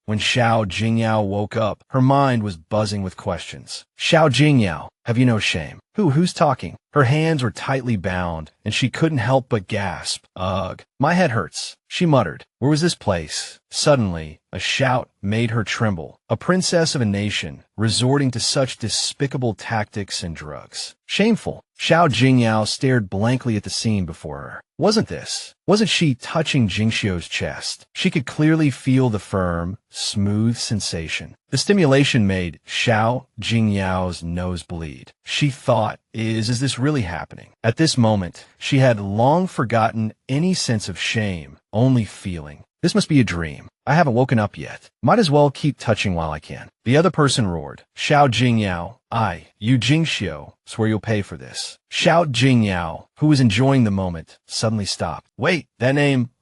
When Xiao Jingyao woke up, her mind was buzzing with questions. Xiao Jingyao, have you no shame? Who's talking? Her hands were tightly bound, and she couldn't help but gasp. Ugh, my head hurts, she muttered. Where was this place? Suddenly, a shout made her tremble. A princess of a nation, resorting to such despicable tactics and drugs. Shameful. Xiao Jingyao stared blankly at the scene before her. Wasn't she touching Jingxiu's chest? She could clearly feel the firm, smooth sensation. The stimulation made Xiao Jingyao's nose bleed. She thought, is this really happening? At this moment, she had long forgotten any sense of shame, only feeling. This must be a dream. I haven't woken up yet. Might as well keep touching while I can. The other person roared. Xiao Jingyao, you Jingxiu, swear you'll pay for this. Xiao Jingyao, who was enjoying the moment, suddenly stopped. Wait,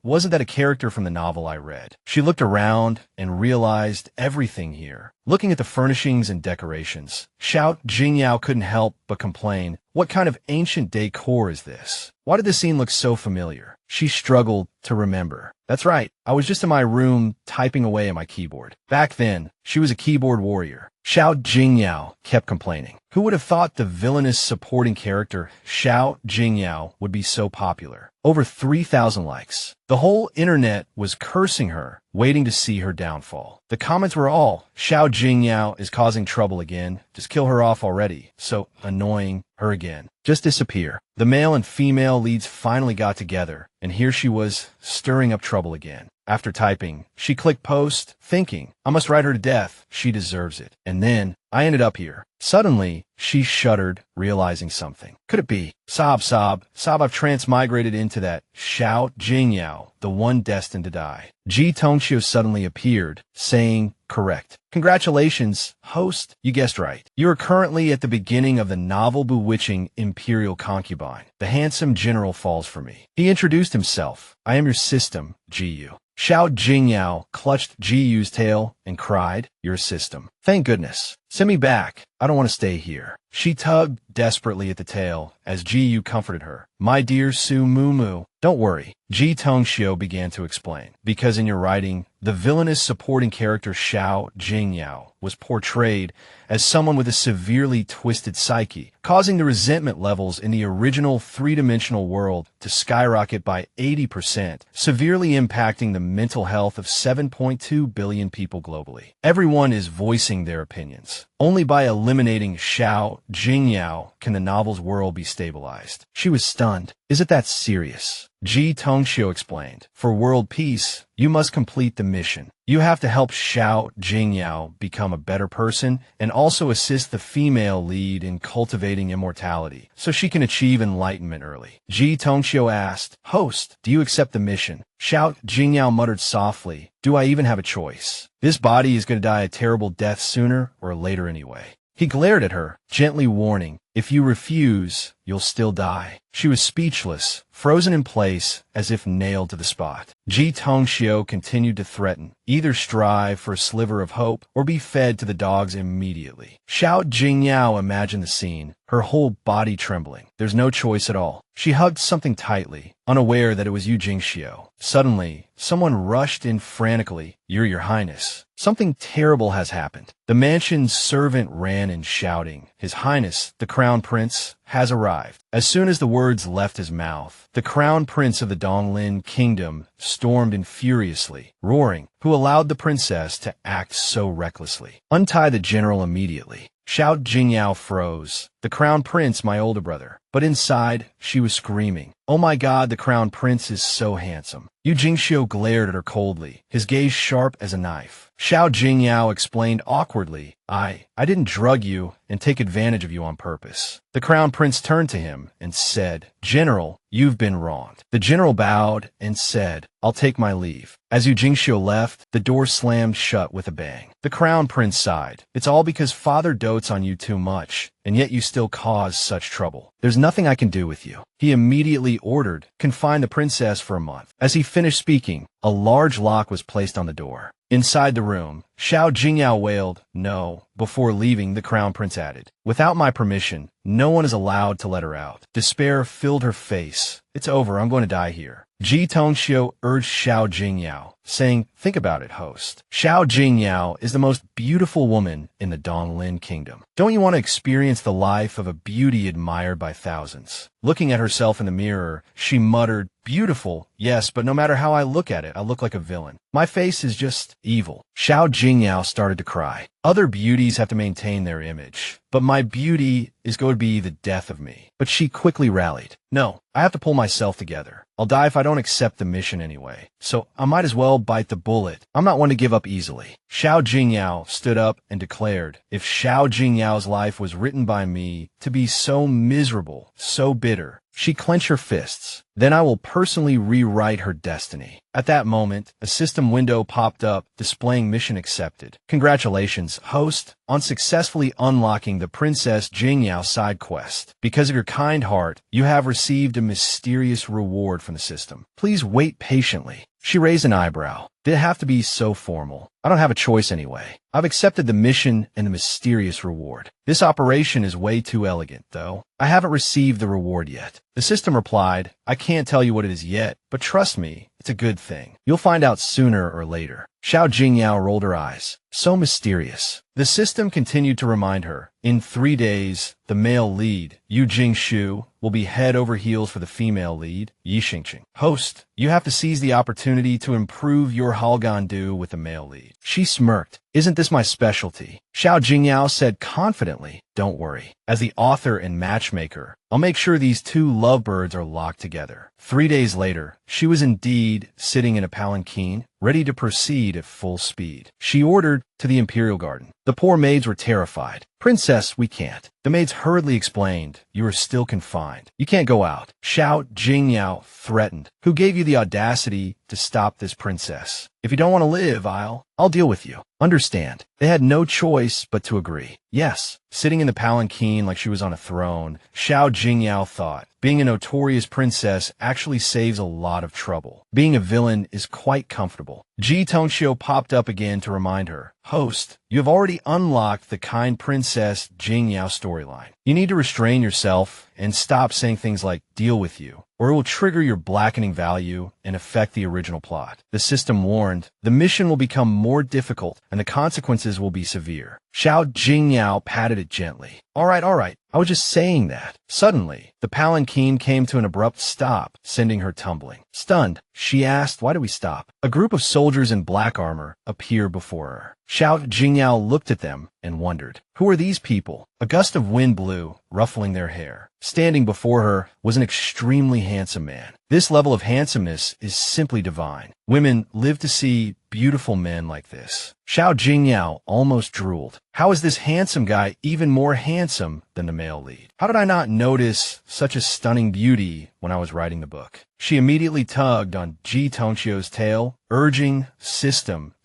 wasn't that a character from the novel I read? She looked around and realized everything here. Looking at the furnishings and decorations, Xiao Jingyao couldn't help but complain. What kind of ancient decor is this? Why did the scene look so familiar? She struggled to remember. That's right, I was just in my room typing away at my keyboard. Back then, she was a keyboard warrior. Xiao Jingyao kept complaining. Who would have thought the villainous supporting character, Xiao Jingyao, would be so popular? Over 3,000 likes. The whole internet was cursing her, waiting to see her downfall. The comments were all, Xiao Jingyao is causing trouble again. Just kill her off already. So annoying. Her again. Just disappear. The male and female leads finally got together, and here she was, stirring up trouble again. After typing, she clicked post, thinking, I must write her to death. She deserves it. And then, I ended up here. Suddenly, she shuddered, realizing something. Could it be? Sob, I've transmigrated into that Xiao Jingyao, the one destined to die. Ji Tongxiu suddenly appeared, saying, correct. Congratulations, host, you guessed right. You are currently at the beginning of the novel bewitching Imperial concubine. The handsome general falls for me. He introduced himself. I am your system, Jiyu. Xiao Jingyao clutched Jiyu's tail and cried, your system. Thank goodness. Send me back. I don't want to stay here. She tugged desperately at the tail as Jiyu comforted her. My dear Su Mumu, don't worry. Ji Tongxiu began to explain. Because in your writing, the villainous supporting character Xiao Jingyao was portrayed as someone with a severely twisted psyche, causing the resentment levels in the original three-dimensional world to skyrocket by 80%, severely impacting the mental health of 7.2 billion people globally. Everyone is voicing their opinions. Only by eliminating Xiao Jingyao can the novel's world be stabilized. She was stunned. Is it that serious? Ji Tongxiu explained. For world peace, you must complete the mission. You have to help Xiao Jingyao become a better person and also assist the female lead in cultivating immortality so she can achieve enlightenment early. Ji Tongxiu asked, host, do you accept the mission? Xiao Jingyao muttered softly, do I even have a choice? This body is going to die a terrible death sooner or later anyway. He glared at her, gently warning, if you refuse, you'll still die. She was speechless, frozen in place, as if nailed to the spot. Ji Tongxiu continued to threaten, either strive for a sliver of hope or be fed to the dogs immediately. Xiao Jingyao imagined the scene, her whole body trembling. There's no choice at all. She hugged something tightly, unaware that it was Yu Jingxiu. Suddenly, someone rushed in frantically. Your Highness. Something terrible has happened. The mansion's servant ran in shouting, His Highness, the Crown Prince, has arrived. As soon as the words left his mouth, the Crown Prince of the Donglin Kingdom stormed in furiously, roaring, who allowed the princess to act so recklessly. Untie the general immediately. Xiao Jingyao froze. The Crown Prince, my older brother. But inside, she was screaming. Oh my God, the Crown Prince is so handsome. Yu Jingxiu glared at her coldly, his gaze sharp as a knife. Xiao Jingyao explained awkwardly, I didn't drug you and take advantage of you on purpose. The Crown Prince turned to him and said, General, you've been wronged. The general bowed and said, I'll take my leave. As Yu Jingxiu left, the door slammed shut with a bang. The Crown Prince sighed. It's all because Father dotes on you too much, and yet you still cause such trouble. There's nothing I can do with you. He immediately ordered, confine the princess for a month. As he finished speaking, a large lock was placed on the door. Inside the room, Xiao Jingyao wailed, no. Before leaving, the Crown Prince added, without my permission, no one is allowed to let her out. Despair filled her face. It's over, I'm going to die here. Ji Tongxiu urged Xiao Jingyao, saying, "Think about it, host. Xiao Jingyao is the most beautiful woman in the Donglin Kingdom. Don't you want to experience the life of a beauty admired by thousands?" Looking at herself in the mirror, she muttered, "Beautiful, yes, but no matter how I look at it, I look like a villain. My face is just evil." Xiao Jingyao started to cry. Other beauties have to maintain their image, but my beauty is going to be the death of me. But she quickly rallied. "No, I have to pull myself together. I'll die if I don't accept the mission anyway. So I might as well bite the bullet. I'm not one to give up easily." Xiao Jingyao stood up and declared, "If Xiao Jingyao's life was written by me to be so miserable, so bitter," she clenched her fists, "then I will personally rewrite her destiny." At that moment, a system window popped up displaying mission accepted. "Congratulations, host, on successfully unlocking the Princess Jingyao side quest. Because of your kind heart, you have received a mysterious reward from the system. Please wait patiently." She raised an eyebrow. Did it have to be so formal? I don't have a choice anyway. I've accepted the mission and the mysterious reward. This operation is way too elegant, though. I haven't received the reward yet. The system replied, "I can't tell you what it is yet, but trust me, it's a good thing. You'll find out sooner or later." Xiao Jingyao rolled her eyes. So mysterious. The system continued to remind her, "In 3 days, the male lead, Yu Jingshu, will be head over heels for the female lead, Yi Xingqing. Host, you have to seize the opportunity to improve your Halgandu with the male lead." She smirked. "Isn't this my specialty?" Xiao Jingyao said confidently, "Don't worry. As the author and matchmaker, I'll make sure these two lovebirds are locked together." 3 days later, she was indeed sitting in a palanquin, ready to proceed at full speed. She ordered to the Imperial garden. The poor maids were terrified. "Princess, we can't." The maids hurriedly explained, "You are still confined. You can't go out." Xiao Jingyao threatened, "Who gave you the audacity to stop this princess? If you don't want to live, I'll deal with you." Understand. They had no choice but to agree. Yes, sitting in the palanquin like she was on a throne, Xiao Jingyao thought, being a notorious princess actually saves a lot of trouble. Being a villain is quite comfortable. Ji Tongxiu popped up again to remind her, "Host, you have already unlocked the kind princess Jingyao storyline. You need to restrain yourself and stop saying things like, 'deal with you,' or it will trigger your blackening value and affect the original plot." The system warned, "The mission will become more difficult and the consequences will be severe." Xiao Jingyao patted it gently. All right. I was just saying that." Suddenly, the palanquin came to an abrupt stop, sending her tumbling. Stunned, she asked, "Why do we stop?" A group of soldiers in black armor appeared before her. Xiao Jingyao looked at them and wondered, who are these people? A gust of wind blew, ruffling their hair. Standing before her was an extremely handsome man. This level of handsomeness is simply divine. Women live to see beautiful men like this. Xiao Jingyao almost drooled. How is this handsome guy even more handsome than the male lead? How did I not notice such a stunning beauty when I was writing the book? She immediately tugged on Ji Tongxiu's tail, urging,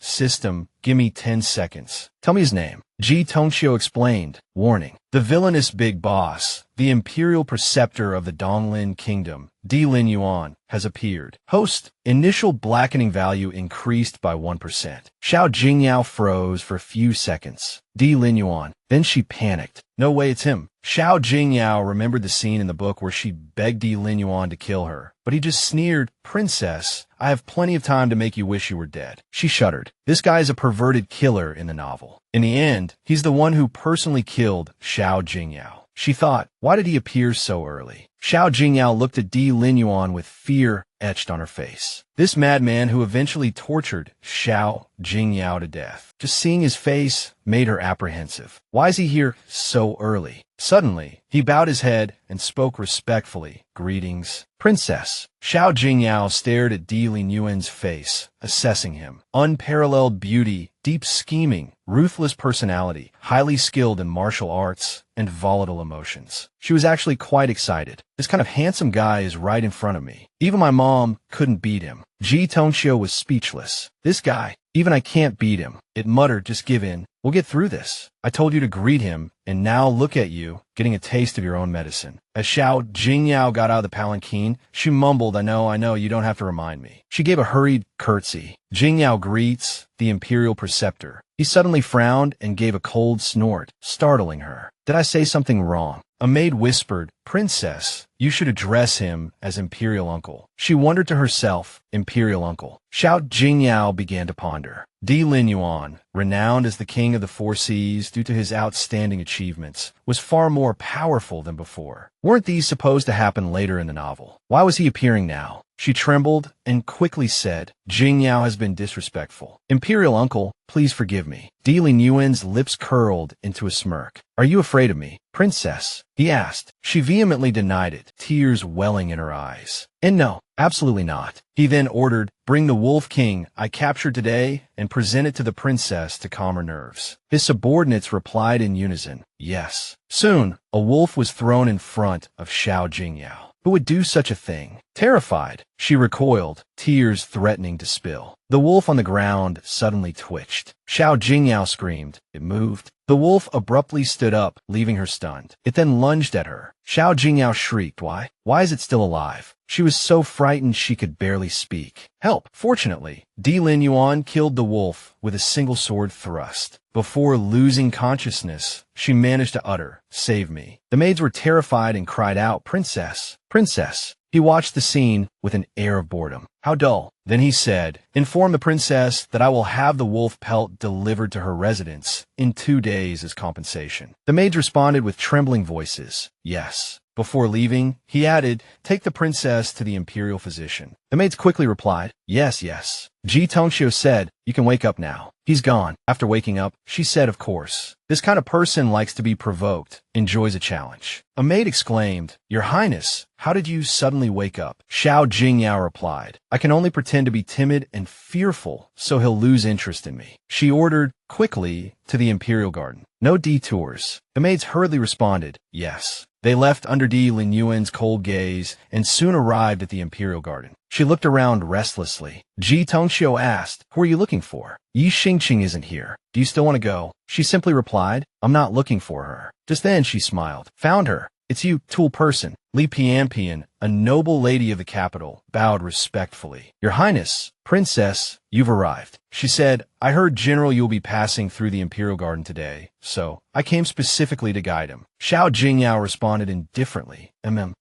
System, gimme 10 seconds. Tell me his name." Ji Tongxiu explained, warning, "The villainous big boss, the Imperial preceptor of the Donglin Kingdom, Di Lin Yuan, has appeared. Host, initial blackening value increased by 1%. Xiao Jingyao froze for a few seconds. Di Lin Yuan. Then she panicked. No way, it's him. Xiao Jingyao remembered the scene in the book where she begged Di Lin Yuan to kill her, but he just sneered, "Princess, I have plenty of time to make you wish you were dead." She shuddered. This guy is a perverted killer in the novel. In the end, he's the one who personally killed Xiao Jingyao. She thought, why did he appear so early? Xiao Jingyao looked at Di Lin Yuan with fear etched on her face. This madman who eventually tortured Xiao Jingyao to death. Just seeing his face made her apprehensive. Why is he here so early? Suddenly, he bowed his head and spoke respectfully. "Greetings, Princess." Xiao Jingyao stared at Di Lin Yuan's face, assessing him. Unparalleled beauty, deep scheming, ruthless personality, highly skilled in martial arts, and volatile emotions. She was actually quite excited. This kind of handsome guy is right in front of me. Even my mom couldn't beat him. Ji Tongxiu was speechless. This guy, even I can't beat him. It muttered, "Just give in. We'll get through this. I told you to greet him, and now look at you, getting a taste of your own medicine." As Xiao Jingyao got out of the palanquin, she mumbled, I know, you don't have to remind me." She gave a hurried curtsy. Jingyao greets the Imperial preceptor. He suddenly frowned and gave a cold snort, startling her. Did I say something wrong? A maid whispered, Princess, you should address him as Imperial Uncle. She wondered to herself, Imperial Uncle. Xiao Jingyao began to ponder. Di Lin Yuan, renowned as the king of the Four Seas due to his outstanding achievements, was far more powerful than before. Weren't these supposed to happen later in the novel? Why was he appearing now? She trembled and quickly said, Jingyao has been disrespectful. Imperial Uncle, please forgive me. Di Lin Yuan's lips curled into a smirk. Are you afraid of me, Princess? He asked. She vehemently denied it, tears welling in her eyes. And no, absolutely not. He then ordered, bring the Wolf King I captured today and present it to the princess to calm her nerves. His subordinates replied in unison, yes. Soon, a wolf was thrown in front of Xiao Jingyao. Who would do such a thing? Terrified, she recoiled, tears threatening to spill. The wolf on the ground suddenly twitched. Xiao Jingyao screamed. It moved. The wolf abruptly stood up, leaving her stunned. It then lunged at her. Xiao Jingyao shrieked, Why? Why is it still alive? She was so frightened she could barely speak. Help! Fortunately, Di Lin Yuan killed the wolf with a single sword thrust. Before losing consciousness, she managed to utter, Save me. The maids were terrified and cried out, Princess! Princess! He watched the scene with an air of boredom. How dull. Then he said, Inform the princess that I will have the wolf pelt delivered to her residence in 2 days as compensation. The maids responded with trembling voices, Yes. Before leaving, he added, Take the princess to the imperial physician. The maids quickly replied, Yes, yes. Ji Tongxiu said, You can wake up now. He's gone. After waking up, she said, Of course. This kind of person likes to be provoked, enjoys a challenge. A maid exclaimed, Your Highness, how did you suddenly wake up? Xiao Jingyao replied, I can only pretend to be timid and fearful, so he'll lose interest in me. She ordered, quickly, to the Imperial Garden. No detours. The maids hurriedly responded, Yes. They left under Di Lin Yuan's cold gaze and soon arrived at the Imperial Garden. She looked around restlessly. Ji Tongxiu asked, Who are you looking for? Yi Xingqing isn't here. Do you still want to go? She simply replied, I'm not looking for her. Just then she smiled. Found her. It's you, tool person. Li Pianpian, a noble lady of the capital, bowed respectfully. Your Highness, Princess, you've arrived. She said, I heard General you'll be passing through the Imperial Garden today, so I came specifically to guide him. Xiao Jingyao responded indifferently.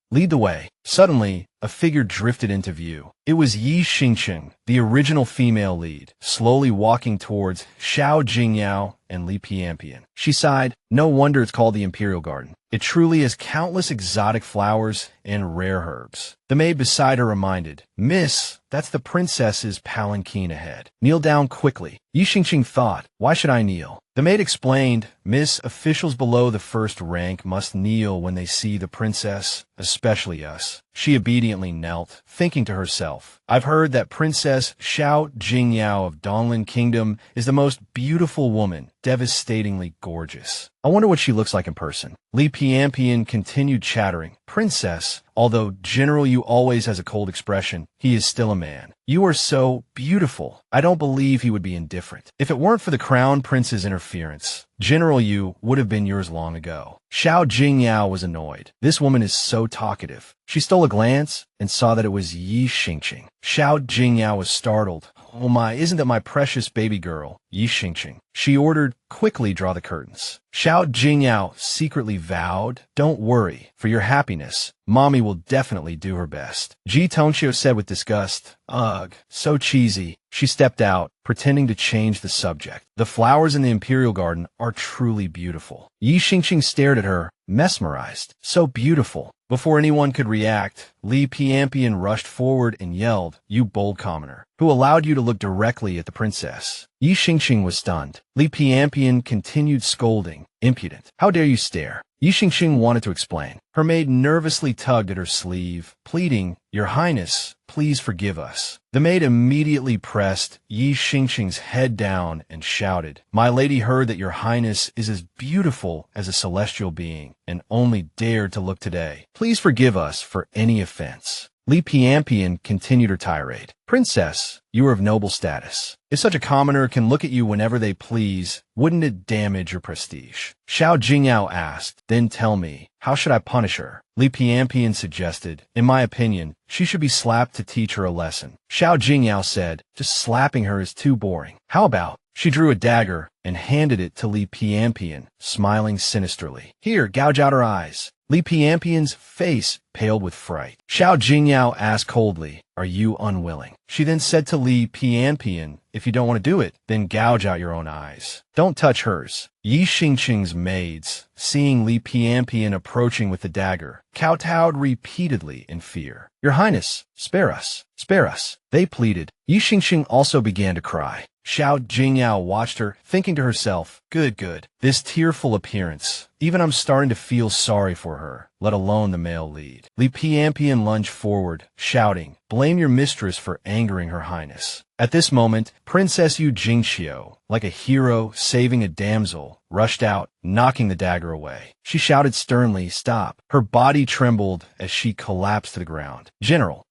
Lead the way. Suddenly, a figure drifted into view. It was Yi Xingqing, the original female lead, slowly walking towards Xiao Jingyao and Li Pianpian. She sighed, No wonder it's called the Imperial Garden. It truly has countless exotic flowers and rare herbs. The maid beside her reminded, Miss, that's the princess's palanquin ahead. Kneel down quickly. Yi Xingqing thought, Why should I kneel? The maid explained, Miss, officials below the first rank must kneel when they see the princess, especially us. She obediently knelt, thinking to herself, I've heard that Princess Xiao Jingyao of Donglin Kingdom is the most beautiful woman, devastatingly gorgeous. I wonder what she looks like in person. Li Pianpian continued chattering, Princess, although General Yu always has a cold expression, he is still a man. You are so beautiful. I don't believe he would be indifferent. If it weren't for the Crown Prince's interference, General Yu would have been yours long ago. Xiao Jingyao was annoyed. This woman is so talkative. She stole a glance and saw that it was Yi Xingqing. Xiao Jingyao was startled. Oh my, isn't that my precious baby girl, Yi Xingqing? She ordered, quickly draw the curtains. Xiao Jingyao secretly vowed, Don't worry, for your happiness, Mommy will definitely do her best. Ji Tongxiu said with disgust, Ugh, so cheesy. She stepped out, pretending to change the subject. The flowers in the Imperial Garden are truly beautiful. Yi Xingqing stared at her, mesmerized. So beautiful. Before anyone could react, Li Pianpian rushed forward and yelled, You bold commoner. Who allowed you to look directly at the princess? Yi Xingqing was stunned. Li Pianpian continued scolding, Impudent. How dare you stare? Yi Xingqing wanted to explain. Her maid nervously tugged at her sleeve, pleading, Your Highness, please forgive us. The maid immediately pressed Yi Xingqing's head down and shouted, My lady heard that Your Highness is as beautiful as a celestial being and only dared to look today. Please forgive us for any offense. Li Pianpian continued her tirade. Princess, you are of noble status. If such a commoner can look at you whenever they please, wouldn't it damage your prestige? Xiao Jingyao asked, Then tell me, how should I punish her? Li Pianpian suggested, In my opinion, she should be slapped to teach her a lesson. Xiao Jingyao said, Just slapping her is too boring. How about? She drew a dagger and handed it to Li Piampian, smiling sinisterly. Here, gouge out her eyes. Li Piampian's face paled with fright. Xiao Jingyao asked coldly, "Are you unwilling?" She then said to Li Piampian, "If you don't want to do it, then gouge out your own eyes. Don't touch hers." Yi Xingqing's maids, seeing Li Piampian approaching with the dagger, kowtowed repeatedly in fear. "Your Highness, spare us, spare us," they pleaded. Yi Xingqing also began to cry. Xiao Jingyao watched her, thinking to herself, Good. This tearful appearance. Even I'm starting to feel sorry for her, let alone the male lead." Li Piampian lunged forward, shouting, "Blame your mistress for angering her highness." At this moment, Princess Yu Jingxiu, like a hero saving a damsel, rushed out, knocking the dagger away. She shouted sternly, "Stop." Her body trembled as she collapsed to the ground. General.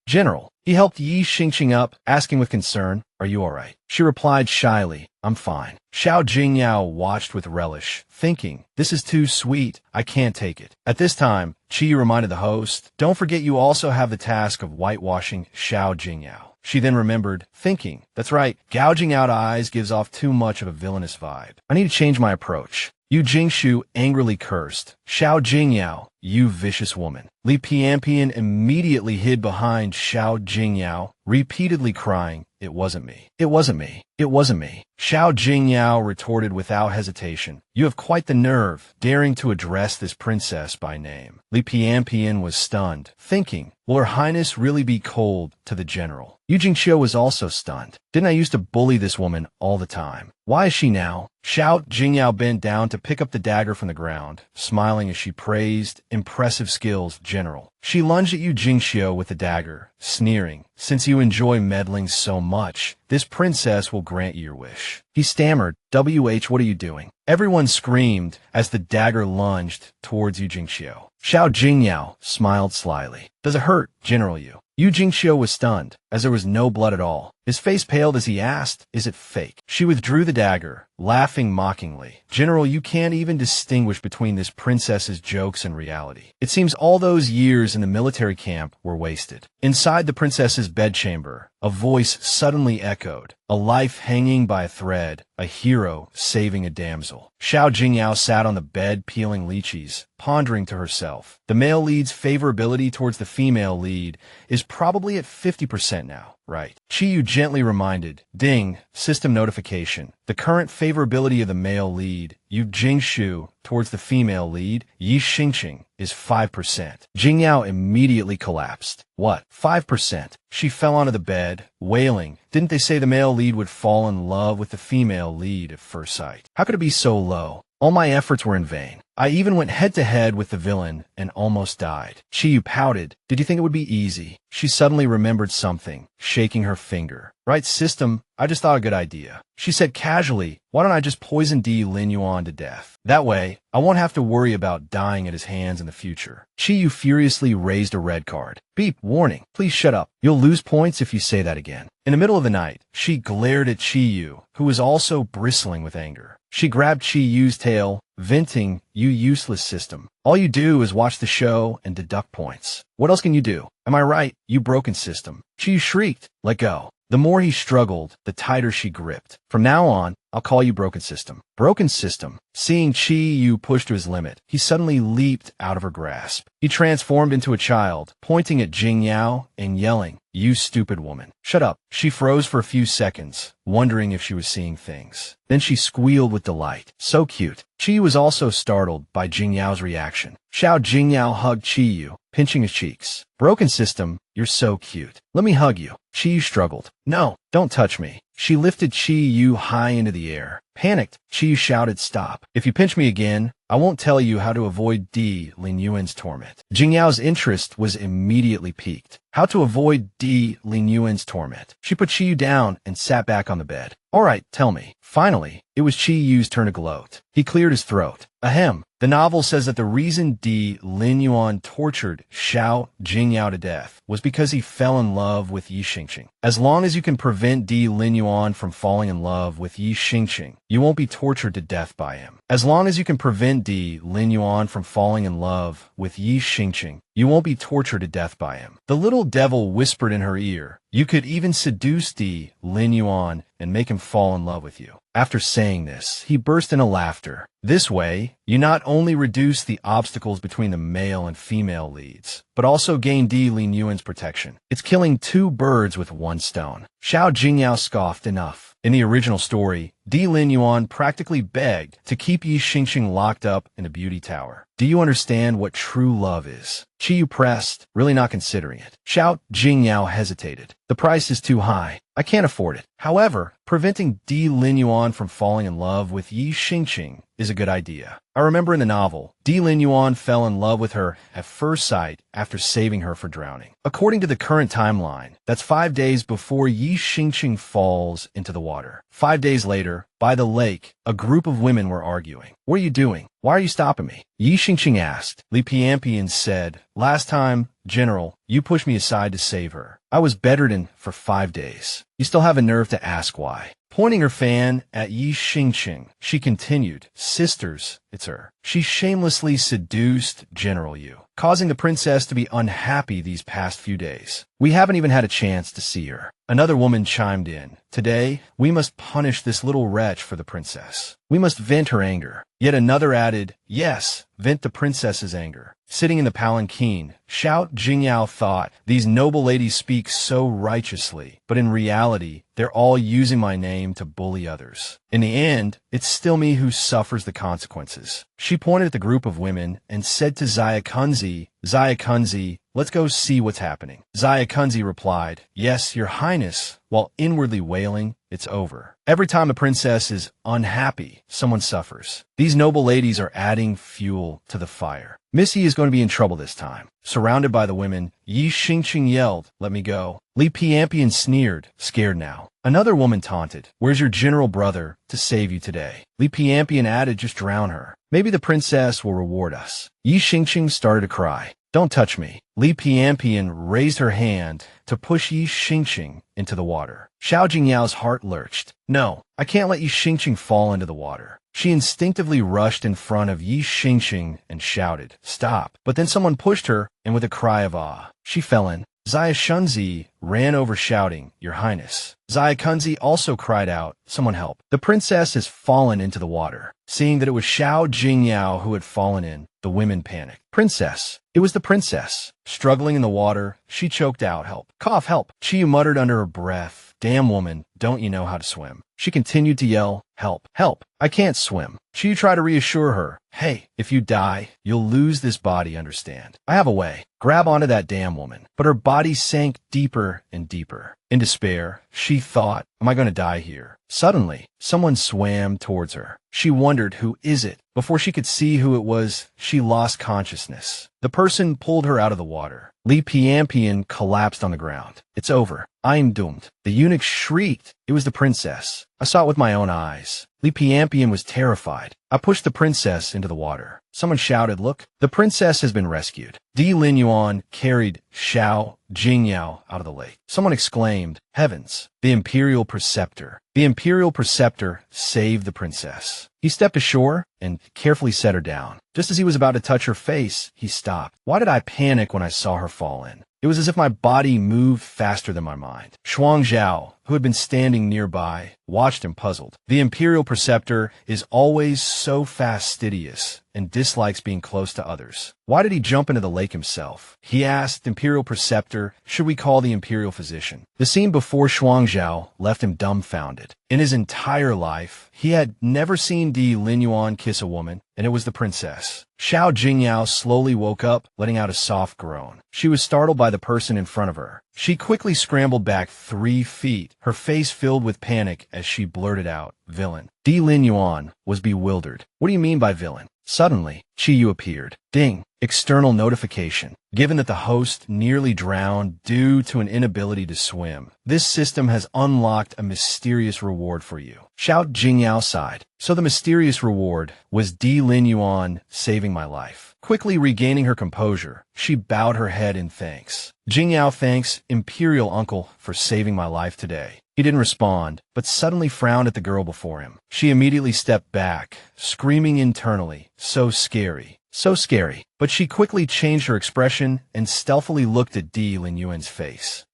He helped Yi Xingqing up, asking with concern, "Are you all right?" She replied shyly, "I'm fine." Xiao Jingyao watched with relish, thinking, "This is too sweet. I can't take it." At this time, Qi reminded the host, "Don't forget you also have the task of whitewashing Xiao Jingyao." She then remembered, thinking, "That's right, gouging out eyes gives off too much of a villainous vibe. I need to change my approach." Yu Jingshu angrily cursed, "Xiao Jingyao, you vicious woman." Li Piampian immediately hid behind Xiao Jingyao, repeatedly crying, "It wasn't me. It wasn't me. It wasn't me." Xiao Jingyao retorted without hesitation, "You have quite the nerve, daring to address this princess by name." Li Piampian was stunned, thinking, "Will her highness really be cold to the general?" Yu Jingxiu was also stunned. "Didn't I used to bully this woman all the time? Why is she now?" Xiao Jingyao bent down to pick up the dagger from the ground, smiling as she praised, "Impressive skills, general." She lunged at Yu Jingxiu with the dagger, sneering, "Since you enjoy meddling so much, this princess will grant you your wish." He stammered, What are you doing?" Everyone screamed as the dagger lunged towards Yu Jingxiu. Xiao Jingyao smiled slyly. "Does it hurt, General Yu?" Yu Jingxiu was stunned, as there was no blood at all. His face paled as he asked, "Is it fake?" She withdrew the dagger, laughing mockingly. "General, you can't even distinguish between this princess's jokes and reality. It seems all those years in the military camp were wasted." Inside the princess's bedchamber, a voice suddenly echoed, "A life hanging by a thread, a hero saving a damsel." Xiao Jingyao sat on the bed peeling lychees, pondering to herself. The male lead's favorability towards the female lead is probably at 50% now, right? Qiyu gently reminded, "Ding, system notification. The current favorability of the male lead, Yu Jingshu, towards the female lead, Yi Xingqing, is 5%. Jingyao immediately collapsed. "What? 5%? She fell onto the bed, wailing. "Didn't they say the male lead would fall in love with the female lead at first sight? How could it be so low? All my efforts were in vain. I even went head-to-head with the villain and almost died." Qiyu pouted. "Did you think it would be easy?" She suddenly remembered something, shaking her finger. "Right, system, I just thought a good idea." She said casually, "Why don't I just poison Lin Yuan to death? That way, I won't have to worry about dying at his hands in the future." Qiyu furiously raised a red card. "Beep, warning, please shut up. You'll lose points if you say that again." In the middle of the night, she glared at Qiyu, who was also bristling with anger. She grabbed Qiyu's tail, venting, "You useless system. All you do is watch the show and deduct points. What else can you do? Am I right, you broken system?" Qiyu shrieked, "Let go." The more he struggled, the tighter she gripped. "From now on, I'll call you Broken System." Broken System. Seeing Qiyu pushed to his limit, he suddenly leaped out of her grasp. He transformed into a child, pointing at Jingyao and yelling, "You stupid woman. Shut up." She froze for a few seconds, wondering if she was seeing things. Then she squealed with delight. So cute. Qiyu was also startled by Jingyao's reaction. Xiao Jingyao hugged Qiyu, pinching his cheeks. "Broken System, you're so cute. Let me hug you." Qiyu struggled. "No, don't touch me." She lifted Qiyu high into the air. Panicked, Qiyu shouted, "Stop. If you pinch me again, I won't tell you how to avoid Lin Yuan's torment." Jingyao's interest was immediately piqued. How to avoid Lin Yuan's torment. She put Qiyu down and sat back on the bed. "All right, tell me." Finally, it was Qiyu's turn to gloat. He cleared his throat. Ahem. The novel says that the reason Lin Yuan tortured Xiao Jingyao to death was because he fell in love with Yi Xingqing. As long as you can prevent Lin Yuan from falling in love with Yi Xingqing, you won't be tortured to death by him. As long as you can prevent Lin Yuan from falling in love with Yi Xingqing, you won't be tortured to death by him. The little devil whispered in her ear, "You could even seduce Lin Yuan and make him fall in love with you." After saying this, he burst into laughter. This way, you not only reduce the obstacles between the male and female leads, but also gain Di Lin Yuan's protection. It's killing two birds with one stone. Xiao Jingyao scoffed. Enough. In the original story, Di Lin Yuan practically begged to keep Yi Xingxing locked up in a beauty tower. Do you understand what true love is? Qiyu pressed, really not considering it. Xiao Jingyao hesitated. The price is too high. I can't afford it. However, preventing Di Lin Yuan from falling in love with Yi Xingxing is a good idea. I remember in the novel, Di Lin Yuan fell in love with her at first sight after saving her for drowning. According to the current timeline, that's 5 days before Yi Xingxing falls into the water. 5 days later, by the lake, a group of women were arguing. What are you doing? Why are you stopping me? Yi Xingxing asked. Li Piampian said, last time, General, you pushed me aside to save her. I was bedridden for 5 days. You still have a nerve to ask why. Pointing her fan at Yi Xingxing, she continued, sisters, it's her. She shamelessly seduced General Yu, causing the princess to be unhappy these past few days. We haven't even had a chance to see her. Another woman chimed in. Today, we must punish this little wretch for the princess. We must vent her anger. Yet another added, yes, vent the princess's anger. Sitting in the palanquin, Xiao Jingyao thought, these noble ladies speak so righteously, but in reality, they're all using my name to bully others. In the end, it's still me who suffers the consequences. She pointed at the group of women and said to Xia Kunzi, let's go see what's happening. Xia Kunzi replied, yes, your highness, while inwardly wailing, it's over. Every time a princess is unhappy, someone suffers. These noble ladies are adding fuel to the fire. Missy is going to be in trouble this time. Surrounded by the women, Yi Xingxing yelled, let me go. Li Piampian sneered, scared now. Another woman taunted, where's your general brother to save you today? Li Piampian added, just drown her. Maybe the princess will reward us. Yi Xingxing started to cry. Don't touch me. Li Piampian raised her hand to push Yi Xingxing into the water. Xiao Jingyao's heart lurched. No, I can't let Yi Xingxing fall into the water. She instinctively rushed in front of Yi Xingxing and shouted, stop. But then someone pushed her, and with a cry of awe, she fell in. Xia Shunzi ran over shouting, your highness. Xia Kunzi also cried out, someone help. The princess has fallen into the water. Seeing that it was Xiao Jingyao who had fallen in, the women panicked. Princess. It was the princess. Struggling in the water, she choked out, help. Cough, help. Qiyu muttered under her breath, damn woman, don't you know how to swim? She continued to yell, help, help. I can't swim. Qiyu tried to reassure her, hey, if you die, you'll lose this body, understand? I have a way. Grab onto that damn woman. But her body sank deeper and deeper. In despair, she thought, am I going to die here? Suddenly, someone swam towards her. She wondered, who is it? Before she could see who it was, she lost consciousness. The person pulled her out of the water. Li Piampian collapsed on the ground. It's over. I am doomed. The eunuch shrieked. It was the princess. I saw it with my own eyes. Li Piampian was terrified. I pushed the princess into the water. Someone shouted, look, the princess has been rescued. Di Lin Yuan carried Xiao Jingyao out of the lake. Someone exclaimed, heavens, the Imperial Preceptor. The Imperial Preceptor saved the princess. He stepped ashore and carefully set her down. Just as he was about to touch her face, he stopped. Why did I panic when I saw her fall in? It was as if my body moved faster than my mind. Shuang Zhao, who had been standing nearby, watched him puzzled. The Imperial Preceptor is always so fastidious and dislikes being close to others. Why did he jump into the lake himself? He asked Imperial Preceptor, should we call the Imperial Physician? The scene before Shuang Zhao left him dumbfounded. In his entire life, he had never seen Di Lin Yuan kiss a woman, and it was the princess. Xiao Jingyao slowly woke up, letting out a soft groan. She was startled by the person in front of her. She quickly scrambled back 3 feet, her face filled with panic as she blurted out, villain. Di Lin Yuan was bewildered. What do you mean by villain? Suddenly, Qiyu appeared. Ding! External notification. Given that the host nearly drowned due to an inability to swim, this system has unlocked a mysterious reward for you. Xiao Jingyao sighed. So the mysterious reward was Di Lin Yuan saving my life. Quickly regaining her composure, she bowed her head in thanks. Jingyao thanks Imperial Uncle for saving my life today. He didn't respond, but suddenly frowned at the girl before him. She immediately stepped back, screaming internally, so scary, So scary. But she quickly changed her expression and stealthily looked at Di Linyuan's face.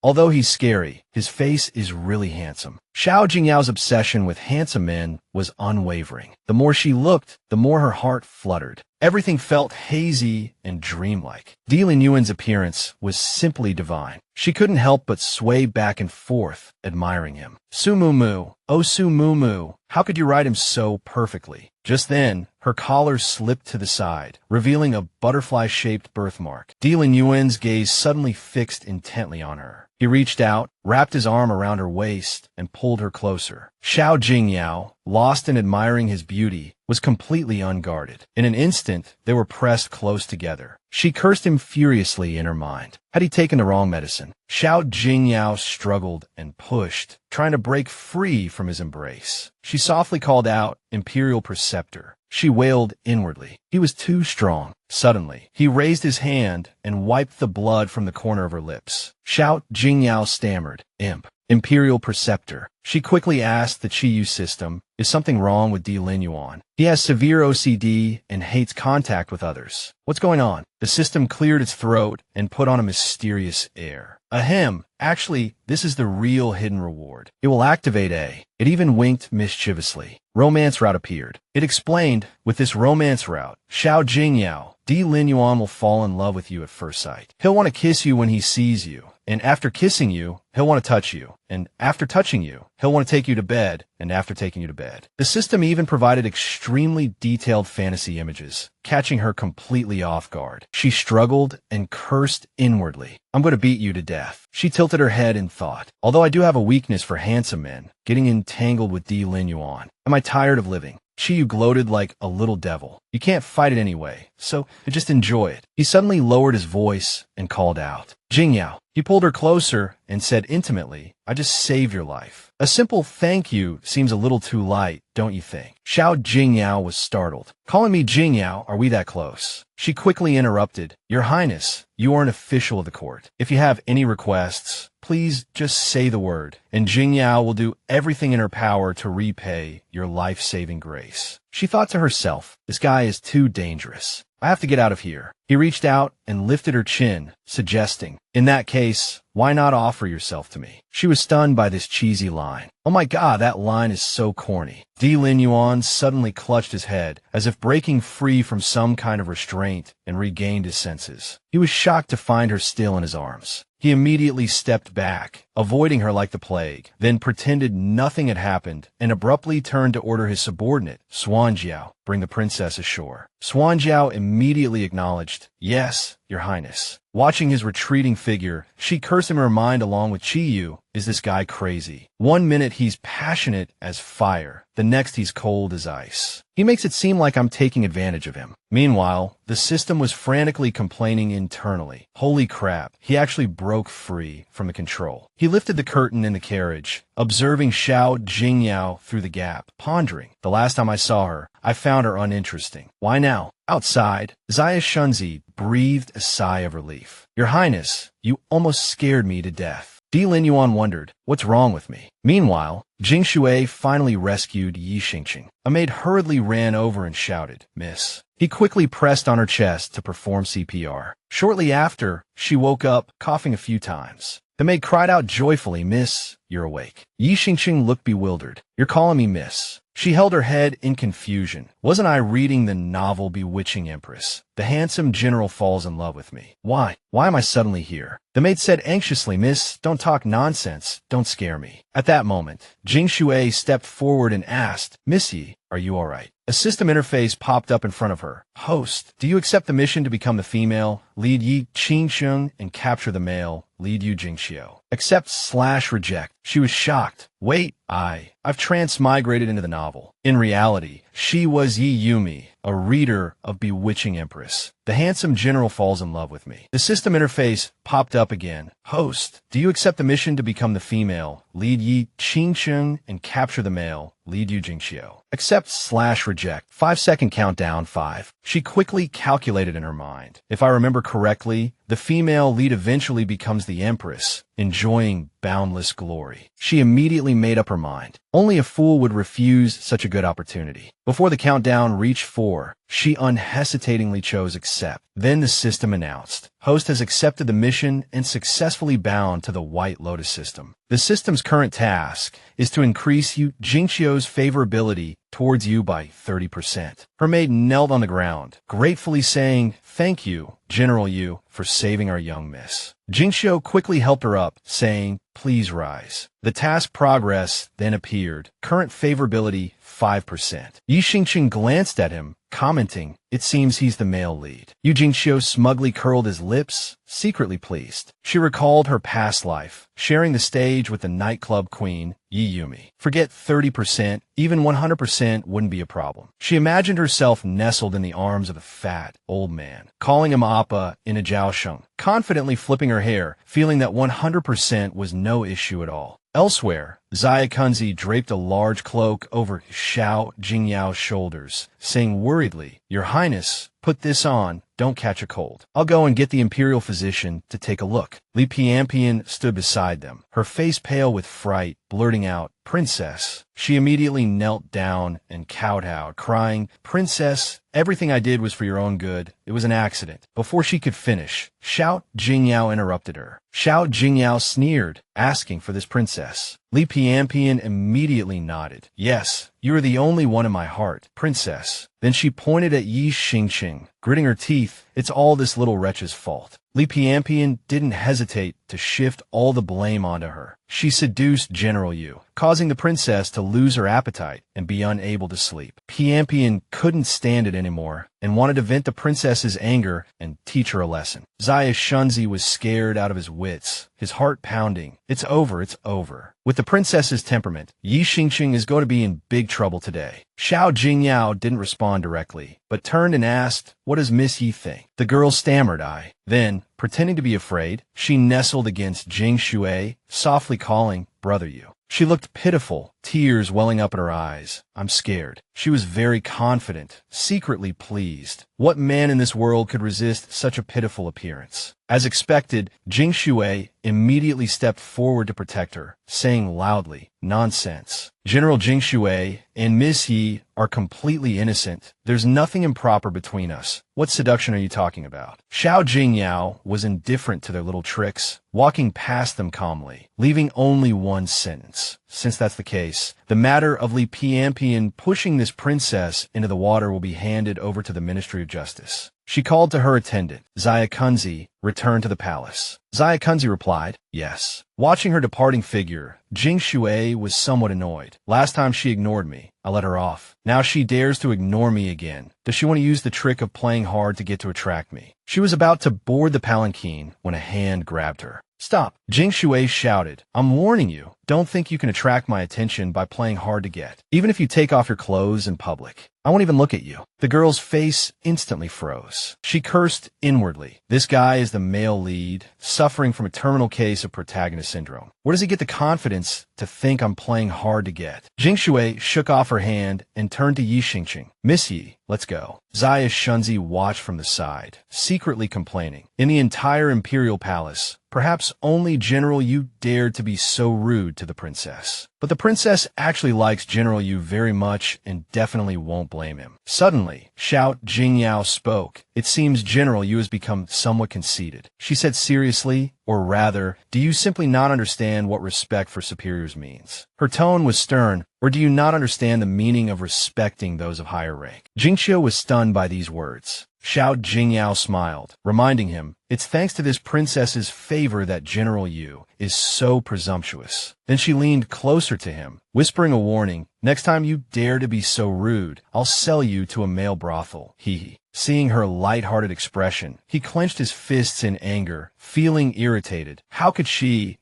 Although he's scary, his face is really handsome. Xiao Jingyao's obsession with handsome men was unwavering. The more she looked, the more her heart fluttered. Everything felt hazy and dreamlike. Di Linyuan's appearance was simply divine. She couldn't help but sway back and forth, admiring him. Sumumu, oh Sumumu, how could you write him so perfectly? Just then, her collar slipped to the side, revealing a butterfly-shaped birthmark. Di Linyuan's gaze suddenly fixed intently on her. He reached out, wrapped his arm around her waist, and pulled her closer. Xiao Jingyao, lost in admiring his beauty, was completely unguarded. In an instant, they were pressed close together. She cursed him furiously in her mind. Had he taken the wrong medicine? Xiao Jingyao struggled and pushed, trying to break free from his embrace. She softly called out, "Imperial Preceptor." She wailed inwardly. He was too strong. Suddenly, he raised his hand and wiped the blood from the corner of her lips. Xiao Jingyao stammered, Imperial Preceptor. She quickly asked the Chiyu system, "Is something wrong with Di Linyuan? He has severe OCD and hates contact with others. What's going on?" The system cleared its throat and put on a mysterious air. Ahem, actually, this is the real hidden reward. It will activate A. It even winked mischievously. Romance route appeared. It explained, with this romance route, Xiao Jingyao, Di Linyuan will fall in love with you at first sight. He'll want to kiss you when he sees you. And after kissing you, he'll want to touch you. And after touching you, he'll want to take you to bed. And after taking you to bed. The system even provided extremely detailed fantasy images, catching her completely off guard. She struggled and cursed inwardly. "I'm going to beat you to death." She tilted her head in thought. Although I do have a weakness for handsome men, getting entangled with Di Linyuan. Am I tired of living? Chiyu gloated like a little devil. "You can't fight it anyway, so just enjoy it." He suddenly lowered his voice and called out, "Jingyao." He pulled her closer and said intimately, "I just saved your life. A simple thank you seems a little too light, don't you think?" Xiao Jingyao was startled. "Calling me Jingyao, are we that close?" She quickly interrupted, "Your Highness, you are an official of the court. If you have any requests, please just say the word, and Jingyao will do everything in her power to repay your life-saving grace." She thought to herself, "This guy is too dangerous. I have to get out of here." He reached out and lifted her chin, suggesting, "In that case, why not offer yourself to me?" She was stunned by this cheesy line. Oh my god, that line is so corny. Di Linyuan suddenly clutched his head, as if breaking free from some kind of restraint, and regained his senses. He was shocked to find her still in his arms. He immediately stepped back, avoiding her like the plague, then pretended nothing had happened, and abruptly turned to order his subordinate, Xuanjiao, bring the princess ashore. Xuanjiao immediately acknowledged, "Yes, Your Highness." Watching his retreating figure, she cursed in her mind along with Chiyu, "Is this guy crazy? One minute he's passionate as fire, the next he's cold as ice. He makes it seem like I'm taking advantage of him." Meanwhile, the system was frantically complaining internally. Holy crap, he actually broke free from the control. He lifted the curtain in the carriage, observing Xiao Jingyao through the gap, pondering. "The last time I saw her, I found her uninteresting. Why now?" Outside, Zaya Shunzi breathed a sigh of relief. "Your Highness, you almost scared me to death." Di Linyuan wondered, "What's wrong with me?" Meanwhile, Jing Shui finally rescued Yi Xingqing. A maid hurriedly ran over and shouted, "Miss." He quickly pressed on her chest to perform CPR. Shortly after, she woke up, coughing a few times. The maid cried out joyfully, "Miss, you're awake." Yi Xingqing looked bewildered. "You're calling me Miss." She held her head in confusion. "Wasn't I reading the novel Bewitching Empress? The handsome general falls in love with me. Why am I suddenly here?" The maid said anxiously, "Miss, don't talk nonsense. Don't scare me." At that moment, Jing Shui stepped forward and asked, "Miss Yi, are you all right?" A system interface popped up in front of her. "Host, do you accept the mission to become the female? Lead Yi Qingsheng and capture the male. Lead Yu Jingxiu. Accept/reject." She was shocked. "Wait, I've transmigrated into the novel." In reality, she was Yi Yumi, a reader of Bewitching Empress. The handsome general falls in love with me. The system interface popped up again. "Host, do you accept the mission to become the female? Lead Yi Qingsheng and capture the male. Lead Yu Jingxiu. Accept/reject. 5-second countdown. 5. She quickly calculated in her mind. If I remember correctly, the female lead eventually becomes the empress, enjoying boundless glory. She immediately made up her mind. Only a fool would refuse such a good opportunity. Before the countdown reached 4, She unhesitatingly chose accept. Then the system announced, host has accepted the mission and successfully bound to the White Lotus system. The system's current task is to increase Yu Jingqiu's favorability towards you by 30%. Her maid knelt on the ground, gratefully saying, "Thank you, General Yu, for saving our young miss." Jingqiu quickly helped her up, saying, "Please rise." The task progress then appeared. Current favorability 5%. Yi Xingqing glanced at him, commenting, "It seems he's the male lead." Yu Jingqiu smugly curled his lips, secretly pleased. She recalled her past life, sharing the stage with the nightclub queen, Yi Yumi. Forget 30%, even 100% wouldn't be a problem. She imagined herself nestled in the arms of a fat, old man, calling him Appa in a jiaosheng, confidently flipping her hair, feeling that 100% was no issue at all. Elsewhere, Zaya Kunzi draped a large cloak over Xiao Jingyao's shoulders, saying worriedly, "Your Highness, put this on, don't catch a cold. I'll go and get the Imperial physician to take a look." Li Piampian stood beside them, her face pale with fright, blurting out, "Princess." She immediately knelt down and kowtowed, crying, "Princess, everything I did was for your own good. It was an accident." Before she could finish, Xiao Jingyao interrupted her. Xiao Jingyao sneered, asking for this princess. Li Piampian immediately nodded. "Yes, you are the only one in my heart, princess." Then she pointed at Yi Xingqing, gritting her teeth. "It's all this little wretch's fault." Li Piampian didn't hesitate to shift all the blame onto her. She seduced General Yu, causing the princess to lose her appetite and be unable to sleep. Piampian couldn't stand it anymore and wanted to vent the princess's anger and teach her a lesson. Zaya Shunzi was scared out of his wits, his heart pounding. It's over, it's over. With the princess's temperament, Yi Xingqing is going to be in big trouble today. Xiao Jingyao didn't respond directly, but turned and asked, "What does Miss Yi think?" The girl stammered, "I." Then, pretending to be afraid, she nestled against Jing Shui, softly calling, "Brother Yu." She looked pitiful, tears welling up in her eyes. "I'm scared." She was very confident, secretly pleased. What man in this world could resist such a pitiful appearance? As expected, Jing Shui immediately stepped forward to protect her, saying loudly, "Nonsense. General Jing Shui and Miss Yi are completely innocent. There's nothing improper between us. What seduction are you talking about?" Xiao Jingyao was indifferent to their little tricks, walking past them calmly, leaving only one sentence. "Since that's the case, the matter of Li Piampian pushing this princess into the water will be handed over to the Ministry of Justice." She called to her attendant, Zaya Kunzi, return to the palace. Zaya Kunzi replied, "Yes." Watching her departing figure, Jing Shui was somewhat annoyed. Last time she ignored me, I let her off. Now she dares to ignore me again. Does she want to use the trick of playing hard to get to attract me? She was about to board the palanquin when a hand grabbed her. "Stop!" Jing Shui shouted. "I'm warning you. Don't think you can attract my attention by playing hard to get. Even if you take off your clothes in public, I won't even look at you." The girl's face instantly froze. She cursed inwardly. This guy is the male lead, suffering from a terminal case of protagonist syndrome. Where does he get the confidence to think I'm playing hard to get? Jing Shui shook off her hand and turned to Yi Xingqing. "Miss Yi, let's go." Zaya Shunzi watched from the side, secretly complaining. In the entire Imperial Palace, perhaps only General Yu dared to be so rude to the princess. But the princess actually likes General Yu very much and definitely won't blame him. Suddenly, Xiao Jingyao spoke. "It seems General Yu has become somewhat conceited." She said seriously, or rather, "Do you simply not understand what respect for superiors means?" Her tone was stern. "Or do you not understand the meaning of respecting those of higher rank?" Jingqiu was stunned by these words. Xiao Jingyao smiled, reminding him, "It's thanks to this princess's favor that General Yu is so presumptuous." Then she leaned closer to him, whispering a warning, "Next time you dare to be so rude, I'll sell you to a male brothel." Hee. Seeing her light-hearted expression, he clenched his fists in anger, feeling irritated. How could she